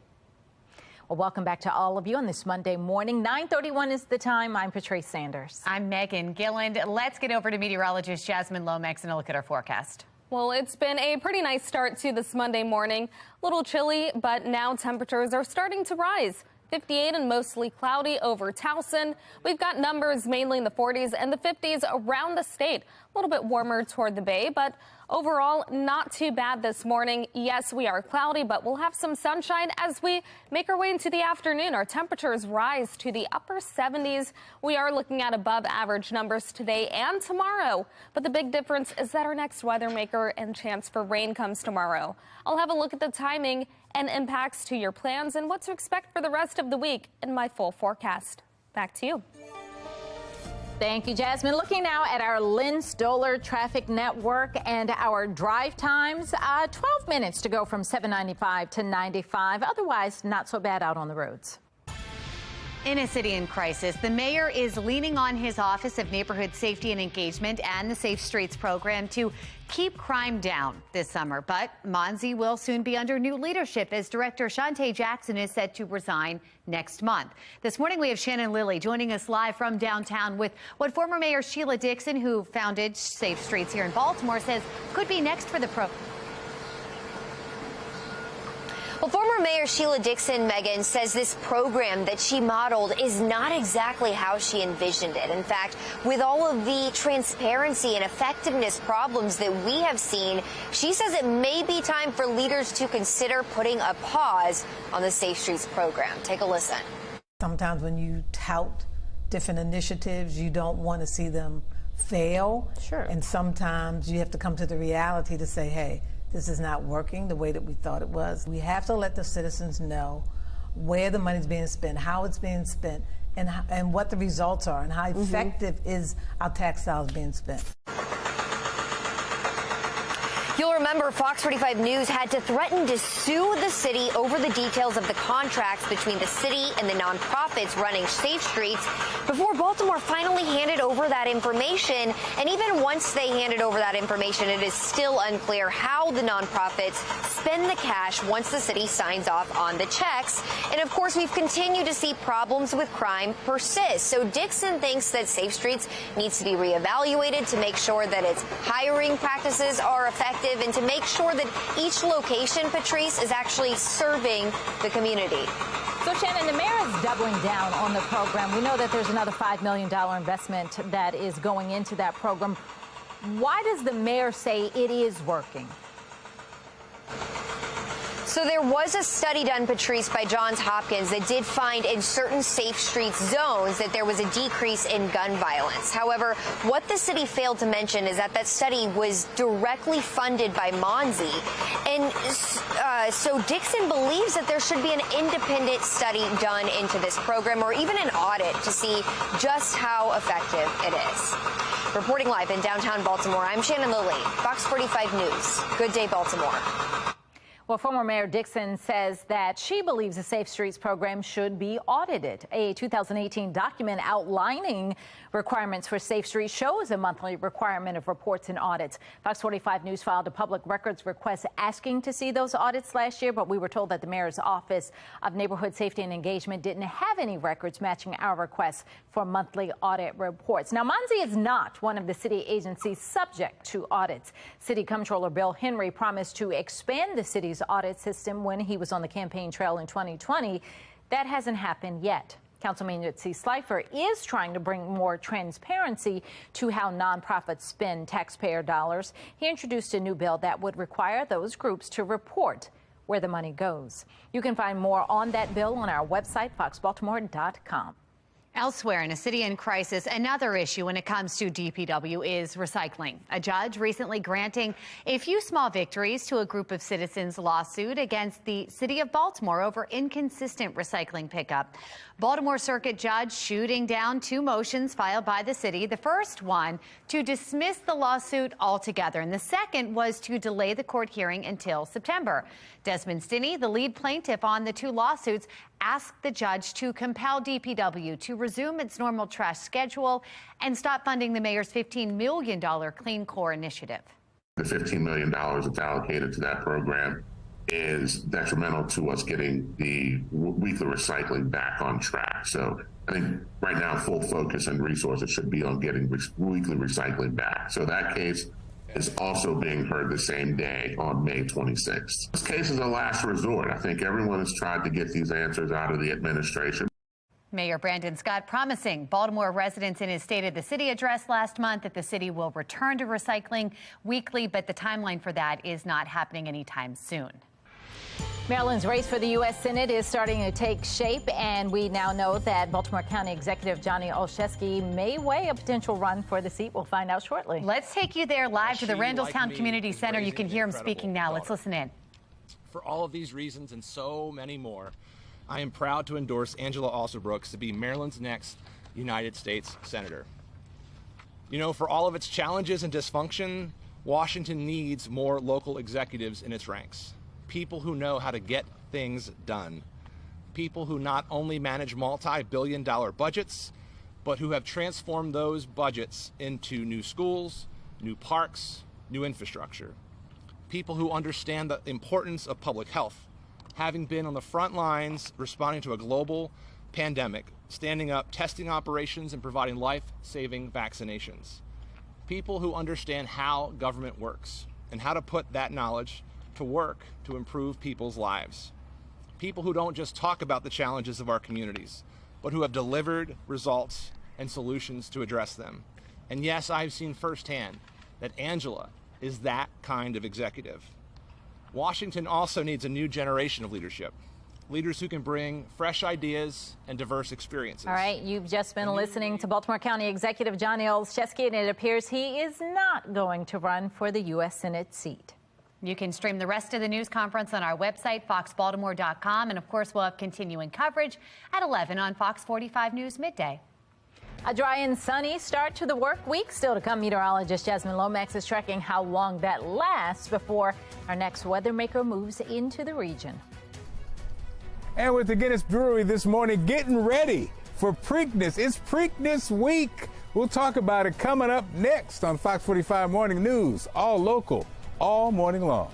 Well, welcome back to all of you on this Monday morning. 9:31 is the time. I'm Patrice Sanders. I'm Megan Gilland. Let's get over to meteorologist Jasmine Lomax and a look at our forecast. Well, it's been a pretty nice start to this Monday morning. A little chilly, but now temperatures are starting to rise. 58 and mostly cloudy over Towson. We've got numbers mainly in the 40s and the 50s around the state. A little bit warmer toward the bay, but overall not too bad this morning. Yes, we are cloudy, but we'll have some sunshine as we make our way into the afternoon. Our temperatures rise to the upper 70s. We are looking at above average numbers today and tomorrow. But the big difference is that our next weather maker and chance for rain comes tomorrow. I'll have a look at the timing and impacts to your plans and what to expect for the rest of the week in my full forecast. Back to you. Thank you, Jasmine. Looking now at our Lynn Stoller traffic network and our drive times. 12 minutes to go from 795 to 95. Otherwise, not so bad out on the roads. In a city in crisis, the mayor is leaning on his Office of Neighborhood Safety and Engagement and the Safe Streets program to keep crime down this summer. But Monzi will soon be under new leadership as Director Shantae Jackson is set to resign next month. This morning, we have Shannon Lilly joining us live from downtown with what former Mayor Sheila Dixon, who founded Safe Streets here in Baltimore, says could be next for the Well, former Mayor Sheila Dixon, Megan, says this program that she modeled is not exactly how she envisioned it. In fact, with all of the transparency and effectiveness problems that we have seen, she says it may be time for leaders to consider putting a pause on the Safe Streets program. Take a listen. Sometimes when you tout different initiatives, you don't want to see them fail. Sure. And sometimes you have to come to the reality to say, hey, this is not working the way that we thought it was. We have to let the citizens know where the money's being spent, how it's being spent, and what the results are, and how effective is our tax dollars being spent. You'll remember Fox 45 News had to threaten to sue the city over the details of the contracts between the city and the nonprofits running Safe Streets before Baltimore finally handed over that information. And even once they handed over that information, it is still unclear how the nonprofits spend the cash once the city signs off on the checks. And of course, we've continued to see problems with crime persist. So Dixon thinks that Safe Streets needs to be reevaluated to make sure that its hiring practices are effective and to make sure that each location, Patrice, is actually serving the community. So, Shannon, the mayor is doubling down on the program. We know that there's another $5 million investment that is going into that program. Why does the mayor say it is working? So there was a study done, Patrice, by Johns Hopkins that did find in certain Safe Streets zones that there was a decrease in gun violence. However, what the city failed to mention is that that study was directly funded by Monzi. And so Dixon believes that there should be an independent study done into this program or even an audit to see just how effective it is. Reporting live in downtown Baltimore, I'm Shannon Lilly, Fox 45 News. Good day, Baltimore. Well, former Mayor Dixon says that she believes the Safe Streets program should be audited. A 2018 document outlining requirements for Safe Streets shows a monthly requirement of reports and audits. Fox 45 News filed a public records request asking to see those audits last year, but we were told that the mayor's Office of Neighborhood Safety and Engagement didn't have any records matching our requests for monthly audit reports. Now, Monzi is not one of the city agencies subject to audits. City Comptroller Bill Henry promised to expand the city's audit system when he was on the campaign trail in 2020. That hasn't happened yet. Councilman Yitzi Slifer is trying to bring more transparency to how nonprofits spend taxpayer dollars. He introduced a new bill that would require those groups to report where the money goes. You can find more on that bill on our website, foxbaltimore.com. Elsewhere in a city in crisis, another issue when it comes to DPW is recycling. A judge recently granting a few small victories to a group of citizens' lawsuit against the city of Baltimore over inconsistent recycling pickup. Baltimore Circuit Judge shooting down two motions filed by the city. The first one to dismiss the lawsuit altogether, and the second was to delay the court hearing until September. Desmond Stinney, the lead plaintiff on the two lawsuits, asked the judge to compel DPW to resume its normal trash schedule and stop funding the mayor's $15 million Clean Core initiative. The $15 million that's allocated to that program is detrimental to us getting the weekly recycling back on track. So I think right now full focus and resources should be on getting weekly recycling back. So that case is also being heard the same day on May 26th. This case is a last resort. I think everyone has tried to get these answers out of the administration. Mayor Brandon Scott promising Baltimore residents in his State of the City address last month that the city will return to recycling weekly, but the timeline for that is not happening anytime soon. Maryland's race for the U.S. Senate is starting to take shape, and we now know that Baltimore County Executive Johnny Olszewski may weigh a potential run for the seat. We'll find out shortly. Let's take you there live to the Randallstown Community Center. You can hear him speaking now. Let's listen in. For all of these reasons and so many more, I am proud to endorse Angela Alsobrooks to be Maryland's next United States Senator. You know, for all of its challenges and dysfunction, Washington needs more local executives in its ranks. People who know how to get things done. People who not only manage multi-billion-dollar budgets, but who have transformed those budgets into new schools, new parks, new infrastructure. People who understand the importance of public health, having been on the front lines responding to a global pandemic, standing up testing operations and providing life-saving vaccinations. People who understand how government works and how to put that knowledge to work to improve people's lives. People who don't just talk about the challenges of our communities, but who have delivered results and solutions to address them. And yes, I've seen firsthand that Angela is that kind of executive. Washington also needs a new generation of leadership. Leaders who can bring fresh ideas and diverse experiences. All right, you've just been listening to Baltimore County Executive John Olszewski, and it appears he is not going to run for the U.S. Senate seat. You can stream the rest of the news conference on our website, foxbaltimore.com. And of course, we'll have continuing coverage at 11 on Fox 45 News Midday. A dry and sunny start to the work week. Still to come, meteorologist Jasmine Lomax is tracking how long that lasts before our next weather maker moves into the region. And with the Guinness Brewery this morning, getting ready for Preakness. It's Preakness week. We'll talk about it coming up next on Fox 45 Morning News. All local, all morning long.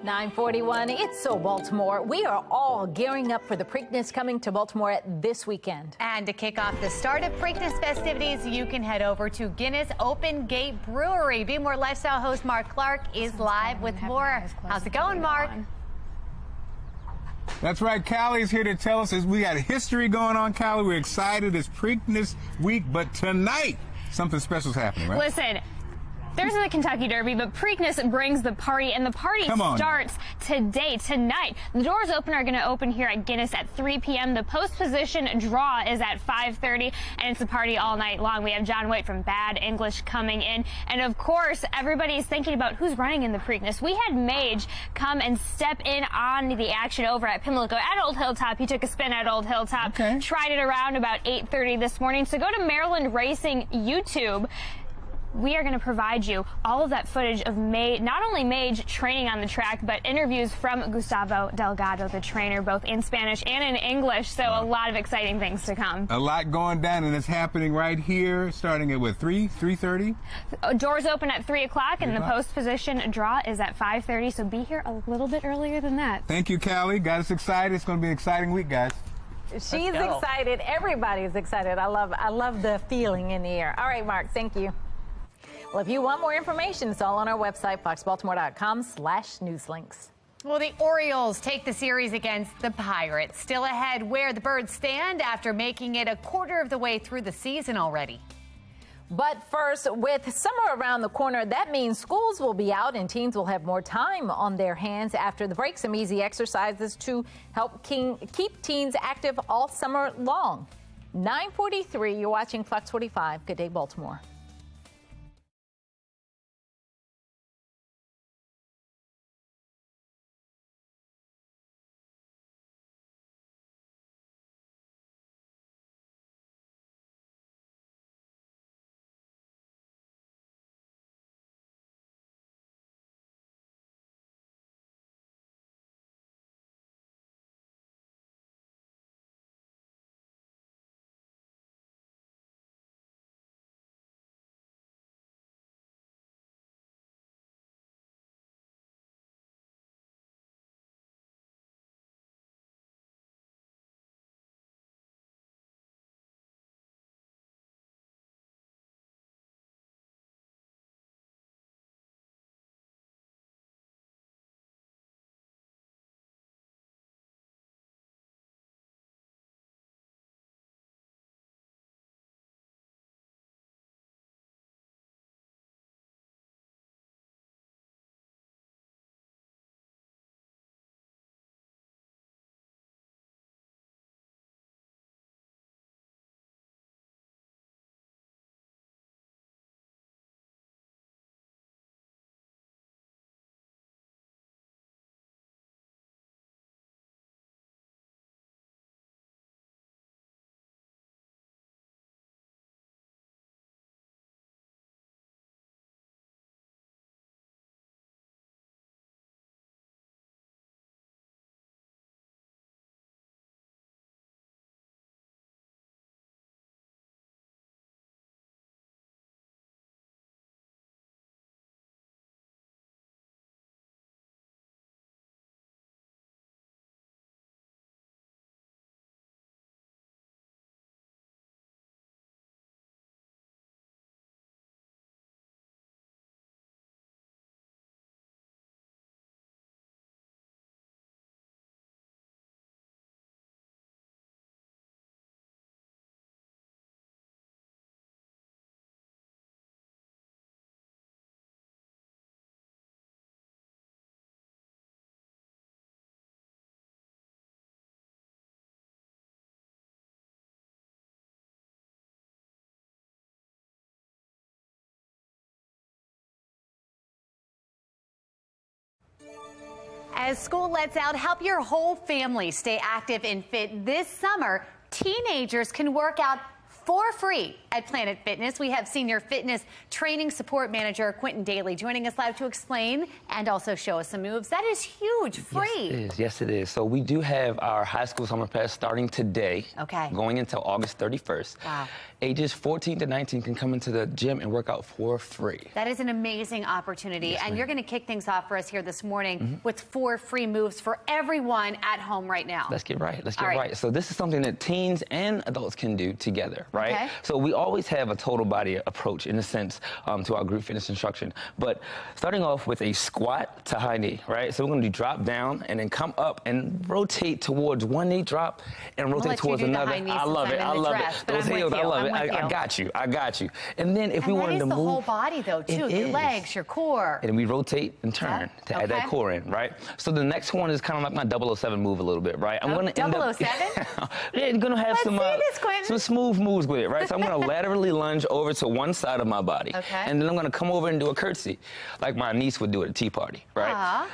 (9:41). It's So Baltimore. We are all gearing up for the Preakness coming to Baltimore this weekend. And to kick off the start of Preakness festivities, you can head over to Guinness Open Gate Brewery. Be More Lifestyle host Mark Clark is live with more. How's it going, Mark? That's right. Callie's here to tell us as we got history going on, Callie. We're excited. It's Preakness week, but tonight something special is happening, right? Listen. There's the Kentucky Derby, but Preakness brings the party, and the party starts today, tonight. The doors are going to open here at Guinness at 3 p.m. The post position draw is at 5:30, and it's a party all night long. We have John White from Bad English coming in, and of course, everybody's thinking about who's running in the Preakness. We had Mage come and step in on the action over at Pimlico at Old Hilltop. He took a spin at Old Hilltop, tried it around about 8:30 this morning. So go to Maryland Racing YouTube. We are going to provide you all of that footage of not only Mage training on the track, but interviews from Gustavo Delgado, the trainer, both in Spanish and in English. So a lot of exciting things to come. A lot going down, and it's happening right here, starting at what, 3:30? Doors open at 3 o'clock, and the post position draw is at 5:30. So be here a little bit earlier than that. Thank you, Callie. Got us excited. It's going to be an exciting week, guys. She's excited. Everybody's excited. I love the feeling in the air. All right, Mark. Thank you. Well, if you want more information, it's all on our website, foxbaltimore.com/newslinks. Well, the Orioles take the series against the Pirates. Still ahead where the Birds stand after making it a quarter of the way through the season already. But first, with summer around the corner, that means schools will be out and teens will have more time on their hands after the break. Some easy exercises to help keep teens active all summer long. 9:43, you're watching Fox 45. Good day, Baltimore. As school lets out, help your whole family stay active and fit this summer. Teenagers can work out for free at Planet Fitness. We have Senior Fitness Training Support Manager Quentin Daly joining us live to explain and also show us some moves. That is huge, free. Yes, it is. So we do have our high school summer pass starting today, going until August 31st. Wow. Ages 14 to 19 can come into the gym and work out for free. That is an amazing opportunity. Yes, and ma'am. you're going to kick things off for us here this morning with 4 free moves for everyone at home right now. Let's get right. Let's get All right. right. So this is something that teens and adults can do together, right? Okay. So we always have a total body approach in a sense to our group fitness instruction. But starting off with a squat to high knee, right? So we're going to do drop down and then come up and rotate towards one knee drop and rotate towards another. I love it. I love it. Those heels, I love it. I got you. I got you. And then if we wanted to that is the move, whole body, though, too. It Your is. legs, your core. And we rotate and turn to add that core in, right? So the next one is kind of like my 007 move a little bit, right? I'm going to end up 007? yeah, you're going to have some smooth moves with it, right? So I'm going to laterally lunge over to one side of my body. Okay. And then I'm going to come over and do a curtsy, like my niece would do at a tea party, right?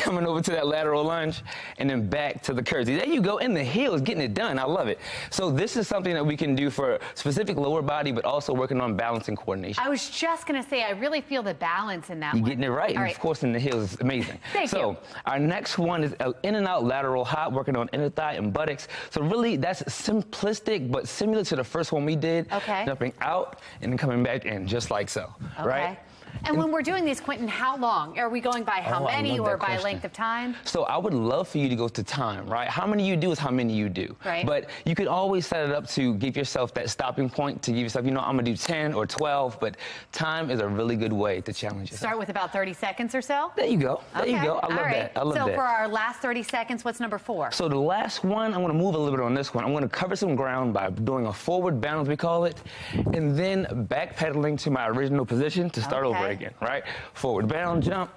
Coming over to that lateral lunge and then back to the curtsy. There you go, in the heels, getting it done. I love it. So this is something that we can do for specific lower body, but also working on balance and coordination. I was just going to say, I really feel the balance in that You're one. getting it right. All And of course, in the heels is amazing. Thank so our next one is in and out lateral hop, working on inner thigh and buttocks. So really, that's simplistic, but similar to the first one we did. Okay. Jumping out and then coming back in, just like so, right? And when we're doing these, Quentin, how long? Are we going by how many or by length of time? So I would love for you to go to time, right? How many you do is how many you do. Right. But you could always set it up to give yourself that stopping point, to give yourself, I'm going to do 10 or 12, but time is a really good way to challenge yourself. Start with about 30 seconds or so? There you go. There you go. I love All right. that. I love that. So for our last 30 seconds, what's number 4? So the last one, I'm going to move a little bit on this one. I'm going to cover some ground by doing a forward bounce, we call it, and then backpedaling to my original position to start over again, right? Forward bound, jump,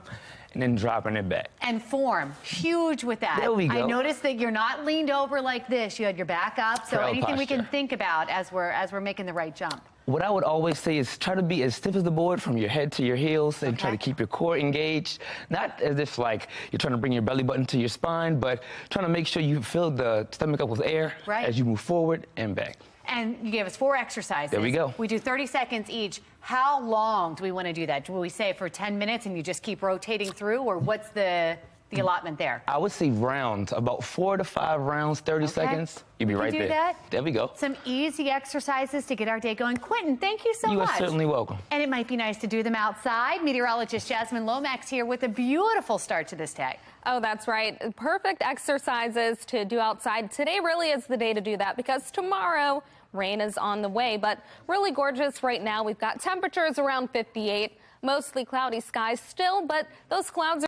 and then dropping it back. And form, huge with that. There we go. I noticed that you're not leaned over like this. You had your back up. So Proud anything we can posture. think about as we're making the right jump. What I would always say is try to be as stiff as the board from your head to your heels and try to keep your core engaged. Not as if like you're trying to bring your belly button to your spine, but trying to make sure you fill the stomach up with air as you move forward and back. And you gave us 4 exercises. There we go. We do 30 seconds each. How long do we want to do that? Do we say for 10 minutes and you just keep rotating through, or what's the allotment there? I would say rounds, about 4 to 5 rounds, 30 seconds. You'll be right do there. That. There we go. Some easy exercises to get our day going. Quentin, thank you so much. You are certainly welcome. And it might be nice to do them outside. Meteorologist Jasmine Lomax here with a beautiful start to this day. Oh, that's right. Perfect exercises to do outside. Today really is the day to do that because tomorrow rain is on the way, but really gorgeous right now. We've got temperatures around 58, mostly cloudy skies still, but those clouds are.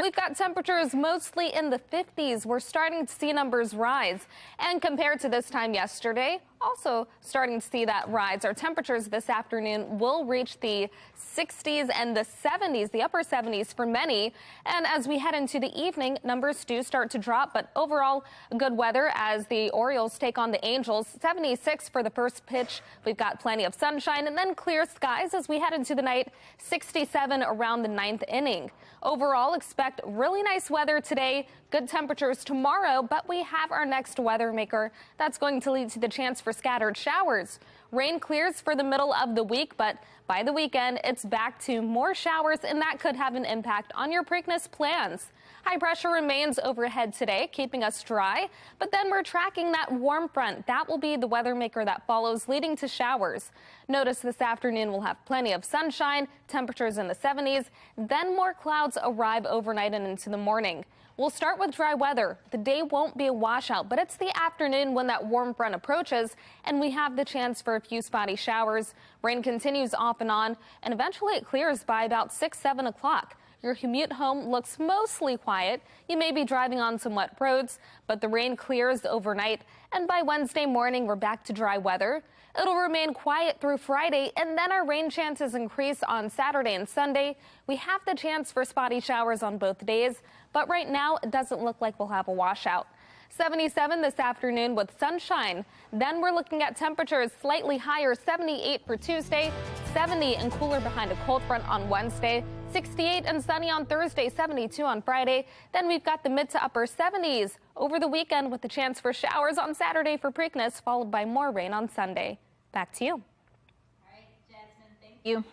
We've got temperatures mostly in the 50s. We're starting to see numbers rise. And compared to this time yesterday, also starting to see that rise. Our temperatures this afternoon will reach the 60s and the 70s, the upper 70s for many. And as we head into the evening, numbers do start to drop. But overall, good weather as the Orioles take on the Angels. 76 for the first pitch. We've got plenty of sunshine and then clear skies as we head into the night. 67 around the 9th inning. Overall, expect really nice weather today. Good temperatures tomorrow, but we have our next weather maker. That's going to lead to the chance for scattered showers. Rain clears for the middle of the week, but by the weekend, it's back to more showers, and that could have an impact on your Preakness plans. High pressure remains overhead today, keeping us dry, but then we're tracking that warm front. That will be the weather maker that follows, leading to showers. Notice this afternoon we'll have plenty of sunshine, temperatures in the 70s, then more clouds arrive overnight and into the morning. We'll start with dry weather. The day won't be a washout, but it's the afternoon when that warm front approaches, and we have the chance for a few spotty showers. Rain continues off and on, and eventually it clears by about 6, 7 o'clock. Your commute home looks mostly quiet. You may be driving on some wet roads, but the rain clears overnight, and by Wednesday morning, we're back to dry weather. It'll remain quiet through Friday, and then our rain chances increase on Saturday and Sunday. We have the chance for spotty showers on both days, but right now it doesn't look like we'll have a washout. 77 this afternoon with sunshine. Then we're looking at temperatures slightly higher, 78 for Tuesday, 70 and cooler behind a cold front on Wednesday, 68 and sunny on Thursday, 72 on Friday. Then we've got the mid to upper 70s over the weekend with the chance for showers on Saturday for Preakness, followed by more rain on Sunday. Back to you. All right, Jasmine, thank you.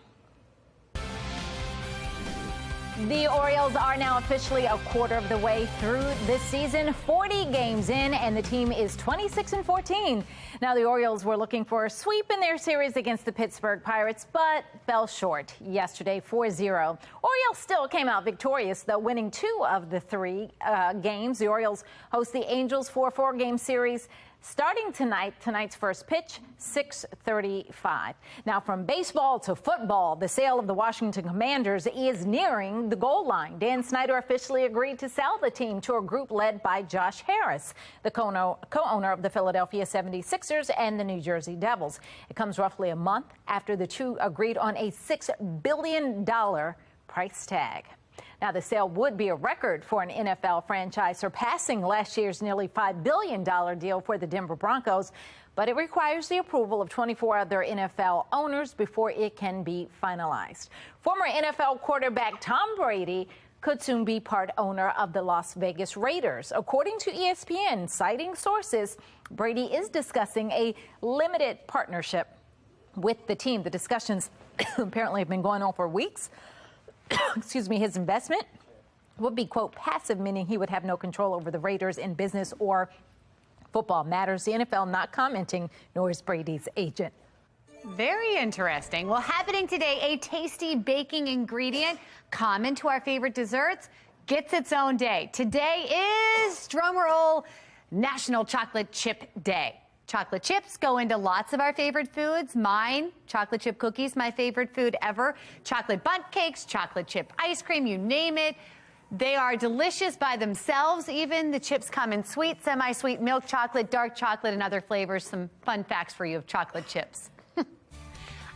The Orioles are now officially a quarter of the way through this season, 40 games in, and the team is 26-14. Now, the Orioles were looking for a sweep in their series against the Pittsburgh Pirates, but fell short yesterday, 4-0. Orioles still came out victorious, though, winning 2 of the 3 games. The Orioles host the Angels for a 4-game series starting tonight. Tonight's first pitch, 6:35. Now, from baseball to football, the sale of the Washington Commanders is nearing the goal line. Dan Snyder officially agreed to sell the team to a group led by Josh Harris, the co-owner of the Philadelphia 76ers and the New Jersey Devils. It comes roughly a month after the two agreed on a $6 billion price tag. Now, the sale would be a record for an NFL franchise, surpassing last year's nearly $5 billion deal for the Denver Broncos, but it requires the approval of 24 other NFL owners before it can be finalized. Former NFL quarterback Tom Brady could soon be part owner of the Las Vegas Raiders. According to ESPN, citing sources, Brady is discussing a limited partnership with the team. The discussions apparently have been going on for weeks. Excuse me, his investment would be, quote, passive, meaning he would have no control over the Raiders in business or football matters. The NFL not commenting, nor is Brady's agent. Very interesting. Well, happening today, a tasty baking ingredient common to our favorite desserts gets its own day. Today is, drumroll, National Chocolate Chip Day. Chocolate chips go into lots of our favorite foods. Mine, chocolate chip cookies, my favorite food ever. Chocolate bundt cakes, chocolate chip ice cream, you name it. They are delicious by themselves. Even the chips come in sweet, semi-sweet, milk chocolate, dark chocolate, and other flavors. Some fun facts for you of chocolate chips.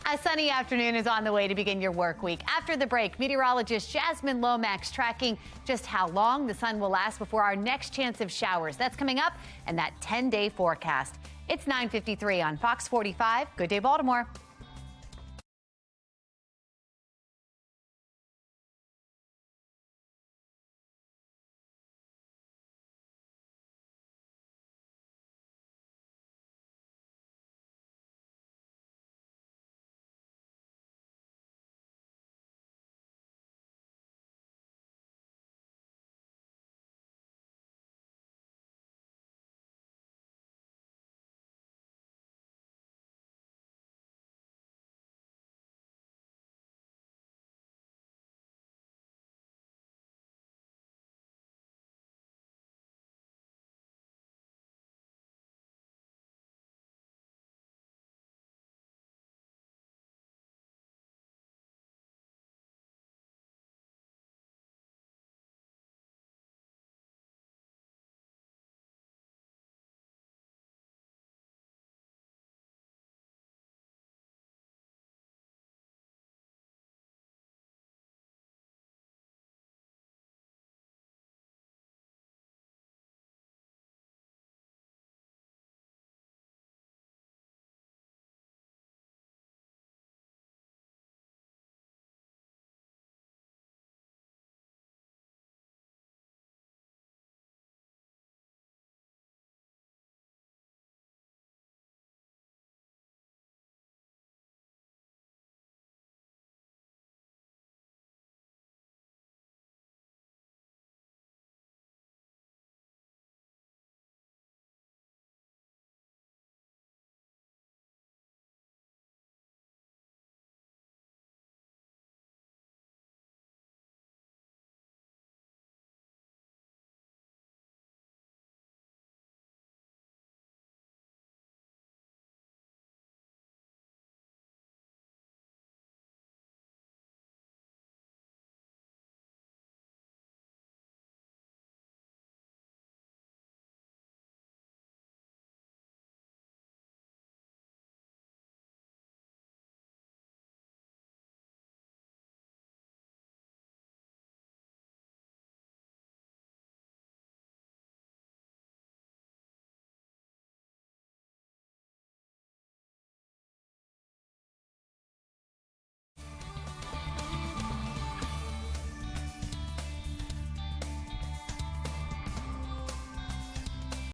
A sunny afternoon is on the way to begin your work week. After the break, meteorologist Jasmine Lomax tracking just how long the sun will last before our next chance of showers. That's coming up in that 10-day forecast. It's 9:53 on Fox 45. Good day, Baltimore.